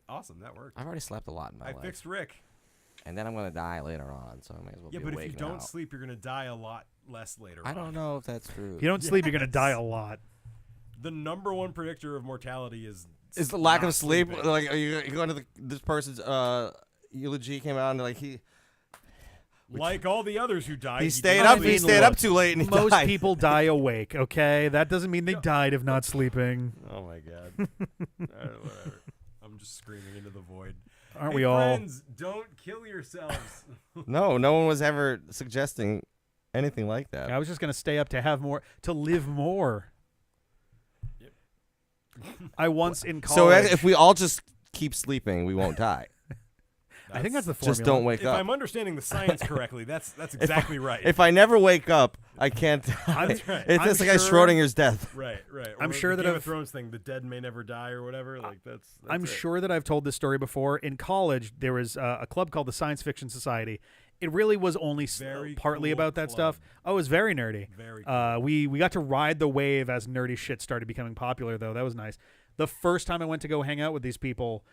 [SPEAKER 3] Awesome, that worked.
[SPEAKER 2] I've already slept a lot in my
[SPEAKER 3] I
[SPEAKER 2] life,
[SPEAKER 3] fixed Rick.
[SPEAKER 2] and then I'm gonna die later on, so I may as well
[SPEAKER 3] Yeah,
[SPEAKER 2] be
[SPEAKER 3] but if
[SPEAKER 2] awake
[SPEAKER 3] you don't
[SPEAKER 2] now.
[SPEAKER 3] sleep, you're gonna die a lot less later.
[SPEAKER 2] I
[SPEAKER 3] on.
[SPEAKER 2] don't know if that's true.
[SPEAKER 1] If you don't sleep, you're gonna
[SPEAKER 3] Yes.
[SPEAKER 1] die a lot.
[SPEAKER 3] The number one predictor of mortality is
[SPEAKER 2] Is the lack
[SPEAKER 3] not
[SPEAKER 2] of sleep
[SPEAKER 3] sleeping.
[SPEAKER 2] like? Are you going to this person's eulogy came out and like
[SPEAKER 3] Like all the others who died.
[SPEAKER 2] He
[SPEAKER 3] did
[SPEAKER 2] stayed
[SPEAKER 3] not
[SPEAKER 2] up.
[SPEAKER 1] I
[SPEAKER 2] He
[SPEAKER 1] mean,
[SPEAKER 2] stayed
[SPEAKER 1] look,
[SPEAKER 2] up too late and he
[SPEAKER 1] Most
[SPEAKER 2] died.
[SPEAKER 1] people die awake, okay? That doesn't mean they died of not sleeping.
[SPEAKER 2] Oh my god.
[SPEAKER 3] Whatever. I'm just screaming into the void.
[SPEAKER 1] Aren't
[SPEAKER 3] Hey,
[SPEAKER 1] we all?
[SPEAKER 3] friends, don't kill yourselves.
[SPEAKER 2] No one was ever suggesting anything like that.
[SPEAKER 1] I was just going to stay up to have more, to live more.
[SPEAKER 3] Yep.
[SPEAKER 1] I once in
[SPEAKER 2] So
[SPEAKER 1] college.
[SPEAKER 2] if we all just keep sleeping, we won't die.
[SPEAKER 1] I think that's the formula.
[SPEAKER 2] Just don't wake
[SPEAKER 3] If
[SPEAKER 2] up.
[SPEAKER 3] I'm understanding the science correctly, that's exactly right.
[SPEAKER 2] If I never wake up, I can't die.
[SPEAKER 1] That's
[SPEAKER 3] right.
[SPEAKER 2] It's
[SPEAKER 1] I'm
[SPEAKER 2] just like
[SPEAKER 1] sure-
[SPEAKER 2] Schrodinger's death.
[SPEAKER 3] right.
[SPEAKER 1] I'm
[SPEAKER 3] Or
[SPEAKER 1] sure
[SPEAKER 3] the
[SPEAKER 1] that
[SPEAKER 3] Game
[SPEAKER 1] I've-
[SPEAKER 3] of Thrones thing, the dead may never die or whatever. Like that's
[SPEAKER 1] I'm
[SPEAKER 3] it.
[SPEAKER 1] sure that I've told this story before. In college, there was a club called the Science Fiction Society. It really was only
[SPEAKER 3] Very
[SPEAKER 1] partly
[SPEAKER 3] cool
[SPEAKER 1] about that
[SPEAKER 3] club.
[SPEAKER 1] stuff. Oh, it was very nerdy.
[SPEAKER 3] Very cool.
[SPEAKER 1] We got to ride the wave as nerdy shit started becoming popular, though. That was nice. The first time I went to go hang out with these people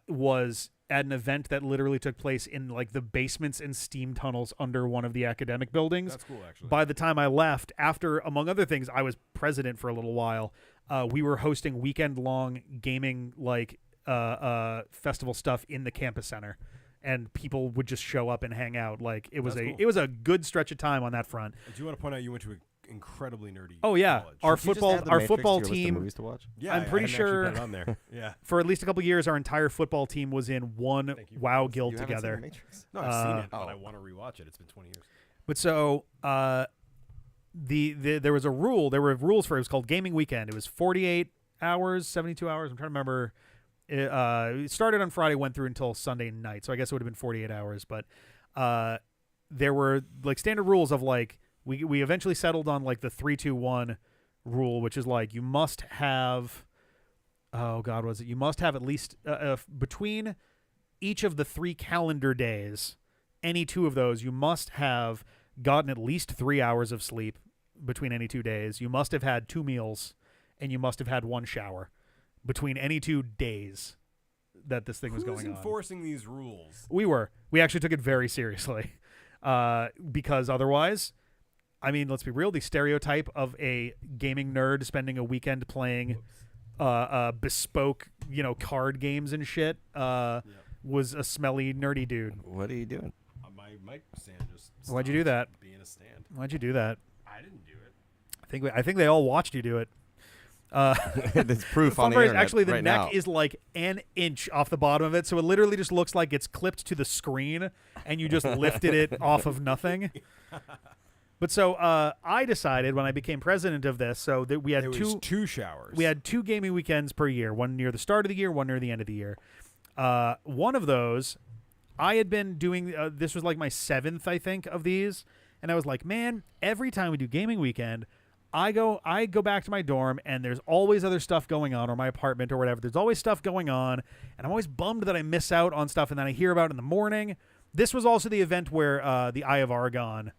[SPEAKER 1] was at an event that literally took place in like the basements and steam tunnels under one of the academic buildings.
[SPEAKER 3] That's cool, actually.
[SPEAKER 1] By the time I left, after, among other things, I was president for a little while. We were hosting weekend-long gaming festival stuff in the campus center, and people would just show up and hang out. Like it was
[SPEAKER 3] That's
[SPEAKER 1] a
[SPEAKER 3] cool.
[SPEAKER 1] it was a good stretch of time on that front.
[SPEAKER 3] I do want to point out you went to an incredibly nerdy.
[SPEAKER 1] Oh yeah,
[SPEAKER 3] college.
[SPEAKER 1] our
[SPEAKER 2] Did you just
[SPEAKER 1] football
[SPEAKER 2] add The
[SPEAKER 1] our
[SPEAKER 2] Matrix
[SPEAKER 1] football
[SPEAKER 2] to your list of
[SPEAKER 1] team.
[SPEAKER 2] movies to watch?
[SPEAKER 3] Yeah,
[SPEAKER 1] I'm pretty
[SPEAKER 3] I hadn't actually
[SPEAKER 1] sure-
[SPEAKER 3] put it on there. Yeah.
[SPEAKER 1] For at least a couple years, our entire football team was in one
[SPEAKER 3] Thank you.
[SPEAKER 1] WoW
[SPEAKER 3] You
[SPEAKER 1] guild
[SPEAKER 2] You haven't seen
[SPEAKER 1] together.
[SPEAKER 2] The Matrix?
[SPEAKER 3] No, I've seen it,
[SPEAKER 2] oh.
[SPEAKER 3] but I want to rewatch it. It's been 20 years.
[SPEAKER 1] But so there was a rule. There were rules for it. It was called Gaming Weekend. It was 48 hours, 72 hours. I'm trying to remember. It started on Friday, went through until Sunday night. So I guess it would have been 48 hours. But there were like standard rules of like we eventually settled on like the 3-2-1 rule, which is like you must have. Oh God, was it? You must have at least between each of the 3 calendar days, any 2 of those, you must have gotten at least 3 hours of sleep between any 2 days. You must have had 2 meals, and you must have had 1 shower between any 2 days that this thing was
[SPEAKER 3] Who's
[SPEAKER 1] going on.
[SPEAKER 3] enforcing these rules?
[SPEAKER 1] We actually took it very seriously because otherwise, I mean, let's be real, the stereotype of a gaming nerd spending a weekend playing bespoke, card games and shit was a smelly, nerdy dude.
[SPEAKER 2] What are you doing?
[SPEAKER 3] My mic stand just.
[SPEAKER 1] Why'd you do that?
[SPEAKER 3] stopped Being a stand.
[SPEAKER 1] Why'd you do that?
[SPEAKER 3] I didn't do it.
[SPEAKER 1] I think they all watched you do it.
[SPEAKER 2] There's proof
[SPEAKER 1] Fun
[SPEAKER 2] on the
[SPEAKER 1] part is
[SPEAKER 2] internet
[SPEAKER 1] actually the
[SPEAKER 2] right
[SPEAKER 1] neck
[SPEAKER 2] now.
[SPEAKER 1] is like an inch off the bottom of it, so it literally just looks like it's clipped to the screen, and you just lifted it off of nothing. But so I decided when I became president of this, so that we had
[SPEAKER 3] There was 2 showers.
[SPEAKER 1] we had 2 gaming weekends per year, one near the start of the year, one near the end of the year. One of those, I had been doing. This was like my 7th, I think, of these, and I was like, man, every time we do gaming weekend, I go back to my dorm, and there's always other stuff going on, or my apartment, or whatever. There's always stuff going on, and I'm always bummed that I miss out on stuff, and then I hear about it in the morning. This was also the event where the Eye of Argon,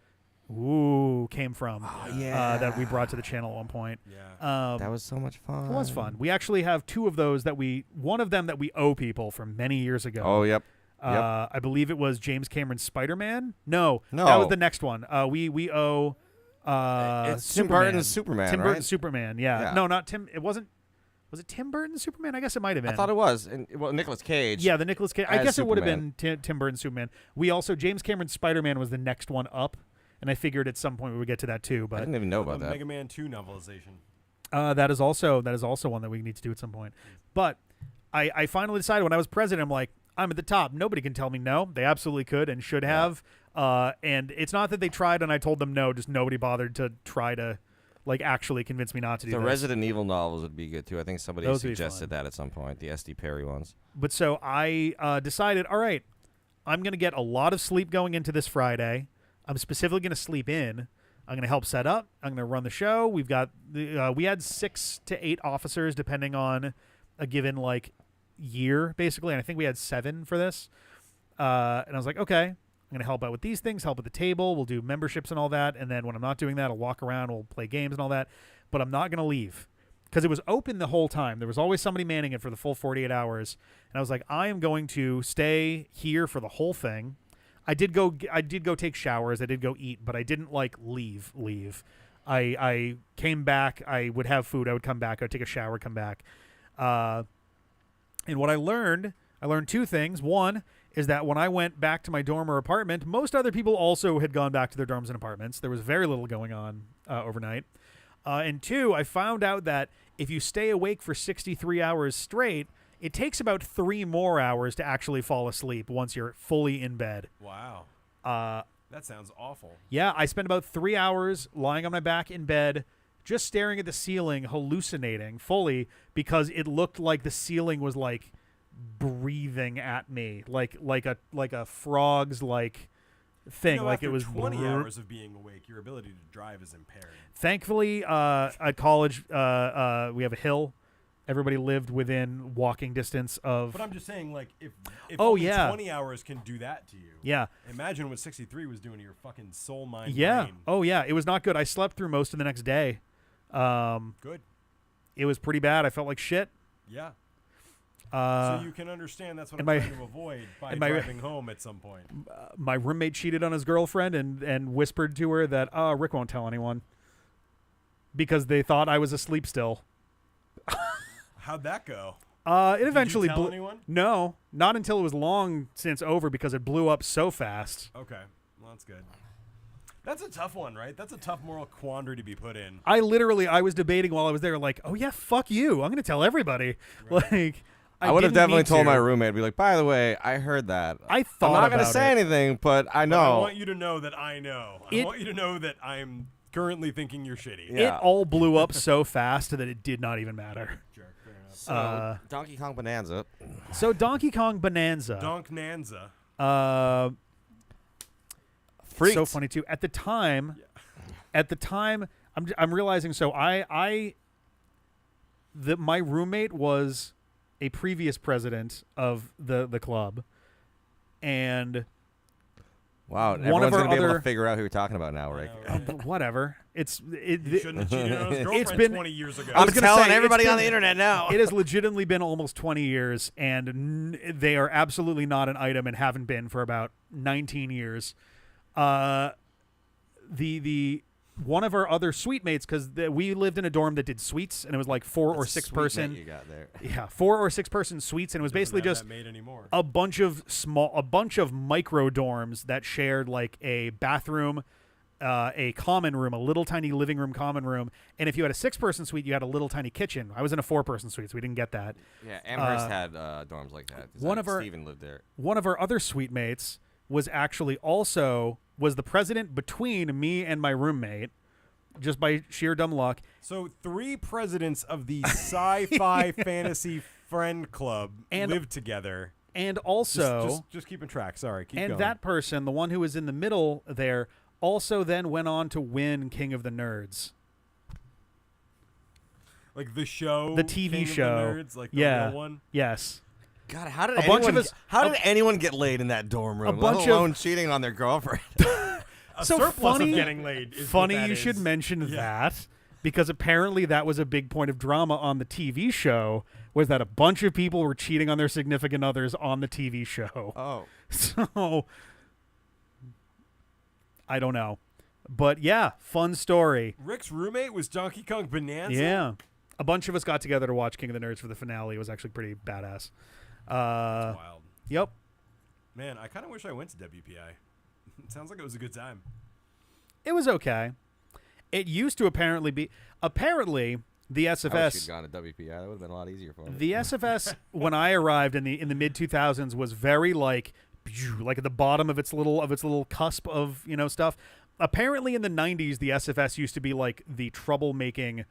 [SPEAKER 1] came from. That we brought to the channel at one point.
[SPEAKER 3] Yeah.
[SPEAKER 2] That was so much fun.
[SPEAKER 1] It was fun. We actually have 2 of those one of them that we owe people from many years ago.
[SPEAKER 2] Oh, yep.
[SPEAKER 1] I believe it was James Cameron's Spider-Man. No,
[SPEAKER 2] No.
[SPEAKER 1] that was the next one. We owe
[SPEAKER 2] It's Tim
[SPEAKER 1] Superman.
[SPEAKER 2] Burton's Superman,
[SPEAKER 1] Tim
[SPEAKER 2] right?
[SPEAKER 1] Burton's Superman. Yeah.
[SPEAKER 2] Yeah.
[SPEAKER 1] No, not Tim. It wasn't. Was it Tim Burton's Superman? I guess it might have been.
[SPEAKER 2] I thought it was. And, well, Nicolas Cage.
[SPEAKER 1] Yeah, the Nicolas Cage. I
[SPEAKER 2] as
[SPEAKER 1] guess it would have been
[SPEAKER 2] Superman.
[SPEAKER 1] Tim Burton's Superman. We also James Cameron's Spider-Man was the next one up, and I figured at some point we would get to that too.
[SPEAKER 2] I
[SPEAKER 1] But
[SPEAKER 2] didn't even know about
[SPEAKER 3] The
[SPEAKER 2] that.
[SPEAKER 3] Mega Man 2 novelization.
[SPEAKER 1] that is also one that we need to do at some point. But I finally decided when I was president, I'm like, I'm at the top. Nobody can tell me no. They absolutely could and should have. And it's not that they tried and I told them no. Just nobody bothered to try to like actually convince me not to do
[SPEAKER 2] The
[SPEAKER 1] this.
[SPEAKER 2] Resident Evil novels would be good too. I think somebody
[SPEAKER 1] Those would be
[SPEAKER 2] suggested
[SPEAKER 1] fun.
[SPEAKER 2] that at some point. The S.D. Perry ones.
[SPEAKER 1] But so I decided, all right, I'm going to get a lot of sleep going into this Friday. I'm specifically going to sleep in. I'm going to help set up. I'm going to run the show. We've got we had 6 to 8 officers depending on a given like year basically, and I think we had 7 for this. And I was like, okay, I'm going to help out with these things, help at the table. We'll do memberships and all that. And then when I'm not doing that, I'll walk around, we'll play games and all that. But I'm not going to leave because it was open the whole time. There was always somebody manning it for the full 48 hours. And I was like, I am going to stay here for the whole thing. I did go take showers. I did go eat, but I didn't like leave. I came back. I would have food. I would come back. I would take a shower, come back. And what I learned 2 things. One is that when I went back to my dorm or apartment, most other people also had gone back to their dorms and apartments. There was very little going on overnight. And 2, I found out that if you stay awake for 63 hours straight, it takes about 3 more hours to actually fall asleep once you're fully in bed.
[SPEAKER 3] Wow. That sounds awful.
[SPEAKER 1] Yeah, I spent about 3 hours lying on my back in bed, just staring at the ceiling, hallucinating fully because it looked like the ceiling was like breathing at me, like a frog's like thing, like
[SPEAKER 3] after
[SPEAKER 1] it was
[SPEAKER 3] 20 hours of being awake, your ability to drive is impaired.
[SPEAKER 1] Thankfully, at college, we have a hill. Everybody lived within walking distance of.
[SPEAKER 3] But I'm just saying, like, if
[SPEAKER 1] Oh,
[SPEAKER 3] only
[SPEAKER 1] yeah.
[SPEAKER 3] 20 hours can do that to you,
[SPEAKER 1] Yeah.
[SPEAKER 3] imagine what 63 was doing to your fucking soul, mind,
[SPEAKER 1] Yeah.
[SPEAKER 3] brain.
[SPEAKER 1] Oh, yeah. It was not good. I slept through most of the next day.
[SPEAKER 3] Good.
[SPEAKER 1] It was pretty bad. I felt like shit.
[SPEAKER 3] Yeah.
[SPEAKER 1] Uh,
[SPEAKER 3] So you can understand that's what
[SPEAKER 1] and
[SPEAKER 3] I'm
[SPEAKER 1] my-
[SPEAKER 3] trying to avoid by
[SPEAKER 1] and my-
[SPEAKER 3] driving home at some point.
[SPEAKER 1] my roommate cheated on his girlfriend and whispered to her that Rick won't tell anyone because they thought I was asleep still.
[SPEAKER 3] How'd that go?
[SPEAKER 1] It eventually
[SPEAKER 3] Did you tell
[SPEAKER 1] blew.
[SPEAKER 3] anyone?
[SPEAKER 1] No, not until it was long since over because it blew up so fast.
[SPEAKER 3] Okay. Well, that's good. That's a tough one, right? That's a tough moral quandary to be put in.
[SPEAKER 1] I was debating while I was there, like, oh yeah, fuck you. I'm gonna tell everybody.
[SPEAKER 3] Right.
[SPEAKER 1] Like,
[SPEAKER 2] I would have
[SPEAKER 1] didn't
[SPEAKER 2] definitely
[SPEAKER 1] need
[SPEAKER 2] told
[SPEAKER 1] to.
[SPEAKER 2] my roommate, be like, by the way, I heard that.
[SPEAKER 1] I thought
[SPEAKER 2] I'm not gonna
[SPEAKER 1] about
[SPEAKER 2] say
[SPEAKER 1] it.
[SPEAKER 2] anything, but I know.
[SPEAKER 3] But I want you to know that I know. I
[SPEAKER 1] It-
[SPEAKER 3] want you to know that I'm currently thinking you're shitty.
[SPEAKER 2] Yeah.
[SPEAKER 1] It all blew up so fast that it did not even matter.
[SPEAKER 3] Jerk. Fair enough.
[SPEAKER 2] So, Donkey Kong Bonanza.
[SPEAKER 1] So Donkey Kong Bonanza.
[SPEAKER 3] Donk Nanza.
[SPEAKER 2] Freaked.
[SPEAKER 1] So funny too. At the time, I'm realizing. So my roommate was a previous president of the club, and
[SPEAKER 2] Wow.
[SPEAKER 1] One
[SPEAKER 2] Everyone's
[SPEAKER 1] of our
[SPEAKER 2] going to be able
[SPEAKER 1] other-
[SPEAKER 2] to figure out who you're talking about now, Rick.
[SPEAKER 3] I know, right?
[SPEAKER 1] whatever.
[SPEAKER 3] He shouldn't have cheated on his girlfriend
[SPEAKER 1] been-
[SPEAKER 3] 20 years ago.
[SPEAKER 1] I was
[SPEAKER 2] I'm
[SPEAKER 1] gonna
[SPEAKER 2] telling
[SPEAKER 1] say,
[SPEAKER 2] everybody
[SPEAKER 1] it's
[SPEAKER 2] on
[SPEAKER 1] been-
[SPEAKER 2] the internet now.
[SPEAKER 1] It has legitimately been almost 20 years, and they are absolutely not an item and haven't been for about 19 years. The one of our other suite mates, because we lived in a dorm that did suites, and it was like 4 or 6 person.
[SPEAKER 2] You got there.
[SPEAKER 1] Yeah, 4 or 6 person suites, and it was
[SPEAKER 3] Doesn't
[SPEAKER 1] basically
[SPEAKER 3] have
[SPEAKER 1] just
[SPEAKER 3] that made anymore.
[SPEAKER 1] a bunch of micro dorms that shared like a bathroom, a common room, a little tiny living room, common room, and if you had a 6 person suite, you had a little tiny kitchen. I was in a 4 person suite, so we didn't get that.
[SPEAKER 2] Yeah, Amherst had dorms like that.
[SPEAKER 1] one of our-
[SPEAKER 2] Steven lived there.
[SPEAKER 1] One of our other suite mates was actually was the president between me and my roommate, just by sheer dumb luck.
[SPEAKER 3] So 3 presidents of the sci-fi fantasy friend club
[SPEAKER 1] And-
[SPEAKER 3] lived together.
[SPEAKER 1] And also,
[SPEAKER 3] Just keeping track. Sorry, keep
[SPEAKER 1] and
[SPEAKER 3] going.
[SPEAKER 1] that person, the one who was in the middle there, also then went on to win King of the Nerds.
[SPEAKER 3] like the show,
[SPEAKER 1] The TV
[SPEAKER 3] King of the
[SPEAKER 1] show.
[SPEAKER 3] Nerds, like the
[SPEAKER 1] Yeah.
[SPEAKER 3] real one.
[SPEAKER 1] Yes.
[SPEAKER 2] God, how did
[SPEAKER 1] A bunch of us-
[SPEAKER 2] How did anyone get laid in that dorm room?
[SPEAKER 1] bunch
[SPEAKER 2] let
[SPEAKER 1] of-
[SPEAKER 2] alone cheating on their girlfriend.
[SPEAKER 3] A
[SPEAKER 1] So
[SPEAKER 3] surplus
[SPEAKER 1] funny-
[SPEAKER 3] of getting laid. Is
[SPEAKER 1] Funny
[SPEAKER 3] what that
[SPEAKER 1] you should
[SPEAKER 3] is.
[SPEAKER 1] mention
[SPEAKER 3] Yeah.
[SPEAKER 1] that, because apparently that was a big point of drama on the TV show, was that a bunch of people were cheating on their significant others on the TV show.
[SPEAKER 2] Oh,
[SPEAKER 1] So I don't know. But yeah, fun story.
[SPEAKER 3] Rick's roommate was Donkey Kong Bonanza.
[SPEAKER 1] Yeah. A bunch of us got together to watch King of the Nerds for the finale. It was actually pretty badass.
[SPEAKER 3] That's wild.
[SPEAKER 1] Yep.
[SPEAKER 3] Man, I kind of wish I went to WPI. It sounds like it was a good time.
[SPEAKER 1] It was okay. It used to apparently be the
[SPEAKER 2] I wish
[SPEAKER 1] SFS.
[SPEAKER 2] you'd gone to WPI. That would have been a lot easier for me.
[SPEAKER 1] The SFS when I arrived in the mid 2000s was very like at the bottom of its little cusp of, stuff. Apparently in the 90s the SFS used to be like the troublemaking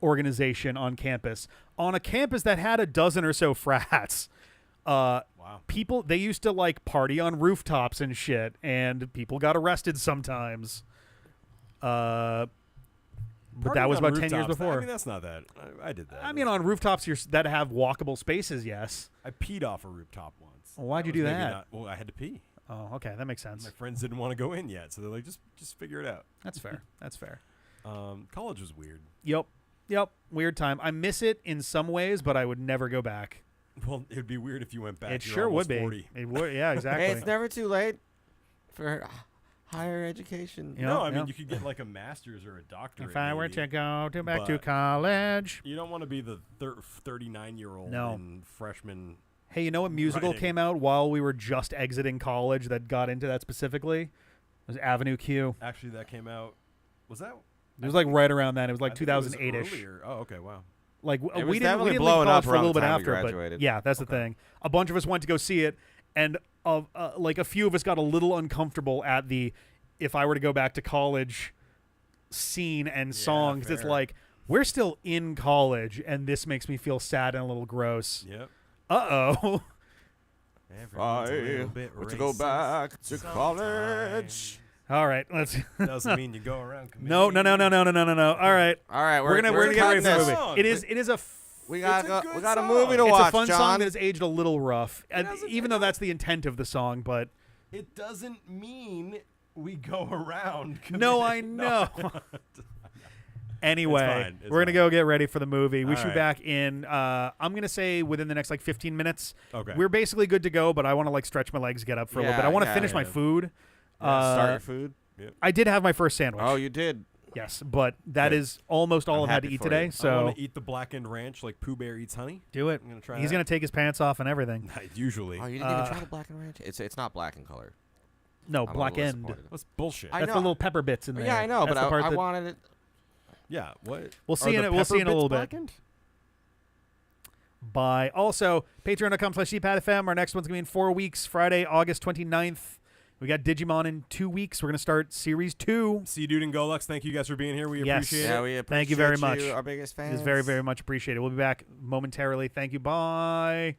[SPEAKER 1] organization on campus that had a dozen or so frats.
[SPEAKER 3] Wow.
[SPEAKER 1] People, they used to like party on rooftops and shit, and people got arrested sometimes. But that
[SPEAKER 3] Partying
[SPEAKER 1] was
[SPEAKER 3] on
[SPEAKER 1] about 10 years
[SPEAKER 3] rooftops,
[SPEAKER 1] before.
[SPEAKER 3] I mean, that's not that. I did that.
[SPEAKER 1] I mean, on rooftops that have walkable spaces, yes.
[SPEAKER 3] I peed off a rooftop once.
[SPEAKER 1] Well, why'd you
[SPEAKER 3] was
[SPEAKER 1] do
[SPEAKER 3] maybe
[SPEAKER 1] that?
[SPEAKER 3] not- well, I had to pee.
[SPEAKER 1] Oh, okay, that makes sense.
[SPEAKER 3] My friends didn't want to go in yet, so they're like, just figure it out.
[SPEAKER 1] That's fair. That's fair.
[SPEAKER 3] College was weird.
[SPEAKER 1] Yep. Weird time. I miss it in some ways, but I would never go back.
[SPEAKER 3] Well, it would be weird if you went back.
[SPEAKER 1] It
[SPEAKER 3] You're
[SPEAKER 1] sure would
[SPEAKER 3] almost
[SPEAKER 1] be.
[SPEAKER 3] 40.
[SPEAKER 1] It would. Yeah, exactly.
[SPEAKER 2] Hey, it's never too late for higher education.
[SPEAKER 1] Yeah.
[SPEAKER 3] No, I mean, you could get like a master's or a doctorate.
[SPEAKER 1] If I were
[SPEAKER 3] maybe.
[SPEAKER 1] to go back to
[SPEAKER 3] but-
[SPEAKER 1] college,
[SPEAKER 3] You don't want to be the 39-year-old
[SPEAKER 1] No.
[SPEAKER 3] in freshman
[SPEAKER 1] Hey, you know what musical
[SPEAKER 3] Writing.
[SPEAKER 1] came out while we were just exiting college that got into that specifically? It was Avenue Q.
[SPEAKER 3] Actually, that came out. Was that?
[SPEAKER 1] It was like right around then. It was like
[SPEAKER 3] I think it was
[SPEAKER 1] 2008-ish.
[SPEAKER 3] earlier. Oh, okay, wow.
[SPEAKER 1] Like
[SPEAKER 2] It was
[SPEAKER 1] we didn't
[SPEAKER 2] definitely
[SPEAKER 1] leave
[SPEAKER 2] blowing
[SPEAKER 1] college
[SPEAKER 2] up
[SPEAKER 1] for a
[SPEAKER 2] around
[SPEAKER 1] little
[SPEAKER 2] the
[SPEAKER 1] bit
[SPEAKER 2] time we
[SPEAKER 1] after, but
[SPEAKER 2] graduated.
[SPEAKER 1] yeah, that's the thing. A bunch of us went to go see it, and like a few of us got a little uncomfortable at the if I were to go back to college scene and song, 'cause it's
[SPEAKER 3] fair.
[SPEAKER 1] like we're still in college, and this makes me feel sad and a little gross.
[SPEAKER 3] Yep.
[SPEAKER 1] Uh-oh.
[SPEAKER 3] Everyone's a little bit
[SPEAKER 2] Want to go
[SPEAKER 3] racist
[SPEAKER 2] back to
[SPEAKER 3] sometimes.
[SPEAKER 2] college.
[SPEAKER 1] All right, let's.
[SPEAKER 3] Doesn't mean you go around.
[SPEAKER 1] No. All right,
[SPEAKER 2] All right,
[SPEAKER 1] we're gonna get ready for the
[SPEAKER 2] cutting
[SPEAKER 1] movie.
[SPEAKER 2] this.
[SPEAKER 3] song.
[SPEAKER 1] It is a.
[SPEAKER 2] We
[SPEAKER 3] It's
[SPEAKER 2] got
[SPEAKER 3] a good
[SPEAKER 2] we got a
[SPEAKER 3] song.
[SPEAKER 2] movie to
[SPEAKER 1] It's
[SPEAKER 2] watch,
[SPEAKER 1] a fun
[SPEAKER 2] John.
[SPEAKER 1] song that has aged a little rough, and
[SPEAKER 3] doesn't-
[SPEAKER 1] even though that's the intent of the song, but
[SPEAKER 3] It doesn't mean we go around.
[SPEAKER 1] no, I
[SPEAKER 3] committing-
[SPEAKER 1] know. Anyway,
[SPEAKER 3] fine, it's
[SPEAKER 1] we're gonna
[SPEAKER 3] fine.
[SPEAKER 1] go get ready for the movie. We
[SPEAKER 3] All
[SPEAKER 1] should be
[SPEAKER 3] right.
[SPEAKER 1] back in. I'm gonna say within the next like 15 minutes.
[SPEAKER 3] Okay.
[SPEAKER 1] We're basically good to go, but I want to like stretch my legs, get up for a little bit. I want to
[SPEAKER 2] Yeah,
[SPEAKER 1] finish my
[SPEAKER 3] yeah.
[SPEAKER 1] food.
[SPEAKER 2] Start your food.
[SPEAKER 1] I did have my first sandwich.
[SPEAKER 2] Oh, you did.
[SPEAKER 1] Yes, but that
[SPEAKER 3] Good.
[SPEAKER 1] is almost all
[SPEAKER 2] I'm
[SPEAKER 1] I've had to
[SPEAKER 2] happy
[SPEAKER 1] eat
[SPEAKER 2] for
[SPEAKER 1] today.
[SPEAKER 2] you.
[SPEAKER 3] I
[SPEAKER 1] So
[SPEAKER 3] want to eat the blackened ranch like Pooh Bear eats honey.
[SPEAKER 1] do it.
[SPEAKER 3] I'm gonna try.
[SPEAKER 1] He's
[SPEAKER 3] that.
[SPEAKER 1] gonna take his pants off and everything.
[SPEAKER 3] Usually.
[SPEAKER 2] Oh, you didn't even try the black and ranch. It's not black in color.
[SPEAKER 1] No,
[SPEAKER 2] I'm a
[SPEAKER 1] black
[SPEAKER 2] little
[SPEAKER 1] end.
[SPEAKER 2] disappointed.
[SPEAKER 3] That's bullshit.
[SPEAKER 2] I
[SPEAKER 1] That's
[SPEAKER 2] know.
[SPEAKER 1] the little pepper bits in there.
[SPEAKER 2] Yeah, I know,
[SPEAKER 1] That's
[SPEAKER 2] but
[SPEAKER 1] the part
[SPEAKER 2] I
[SPEAKER 1] that-
[SPEAKER 2] wanted it.
[SPEAKER 3] Yeah. What?
[SPEAKER 1] We'll
[SPEAKER 3] Are
[SPEAKER 1] see in
[SPEAKER 3] the
[SPEAKER 1] it. We'll see in a
[SPEAKER 3] pepper
[SPEAKER 1] little
[SPEAKER 3] bits
[SPEAKER 1] bit.
[SPEAKER 3] blackened?
[SPEAKER 1] Bye. Also, patreon.com/CPADFM. Our next one's going to be in 4 weeks, Friday, August 29th. We got Digimon in 2 weeks. We're going to start Series 2.
[SPEAKER 3] See you, dude, and Golux. Thank you guys for being here. We
[SPEAKER 1] Yes.
[SPEAKER 3] appreciate
[SPEAKER 2] Yeah,
[SPEAKER 3] it.
[SPEAKER 2] we
[SPEAKER 1] Thank you very
[SPEAKER 2] appreciate
[SPEAKER 1] much.
[SPEAKER 2] Our biggest
[SPEAKER 1] It
[SPEAKER 2] fans.
[SPEAKER 1] is very, very much appreciated. We'll be back momentarily. Thank you. Bye.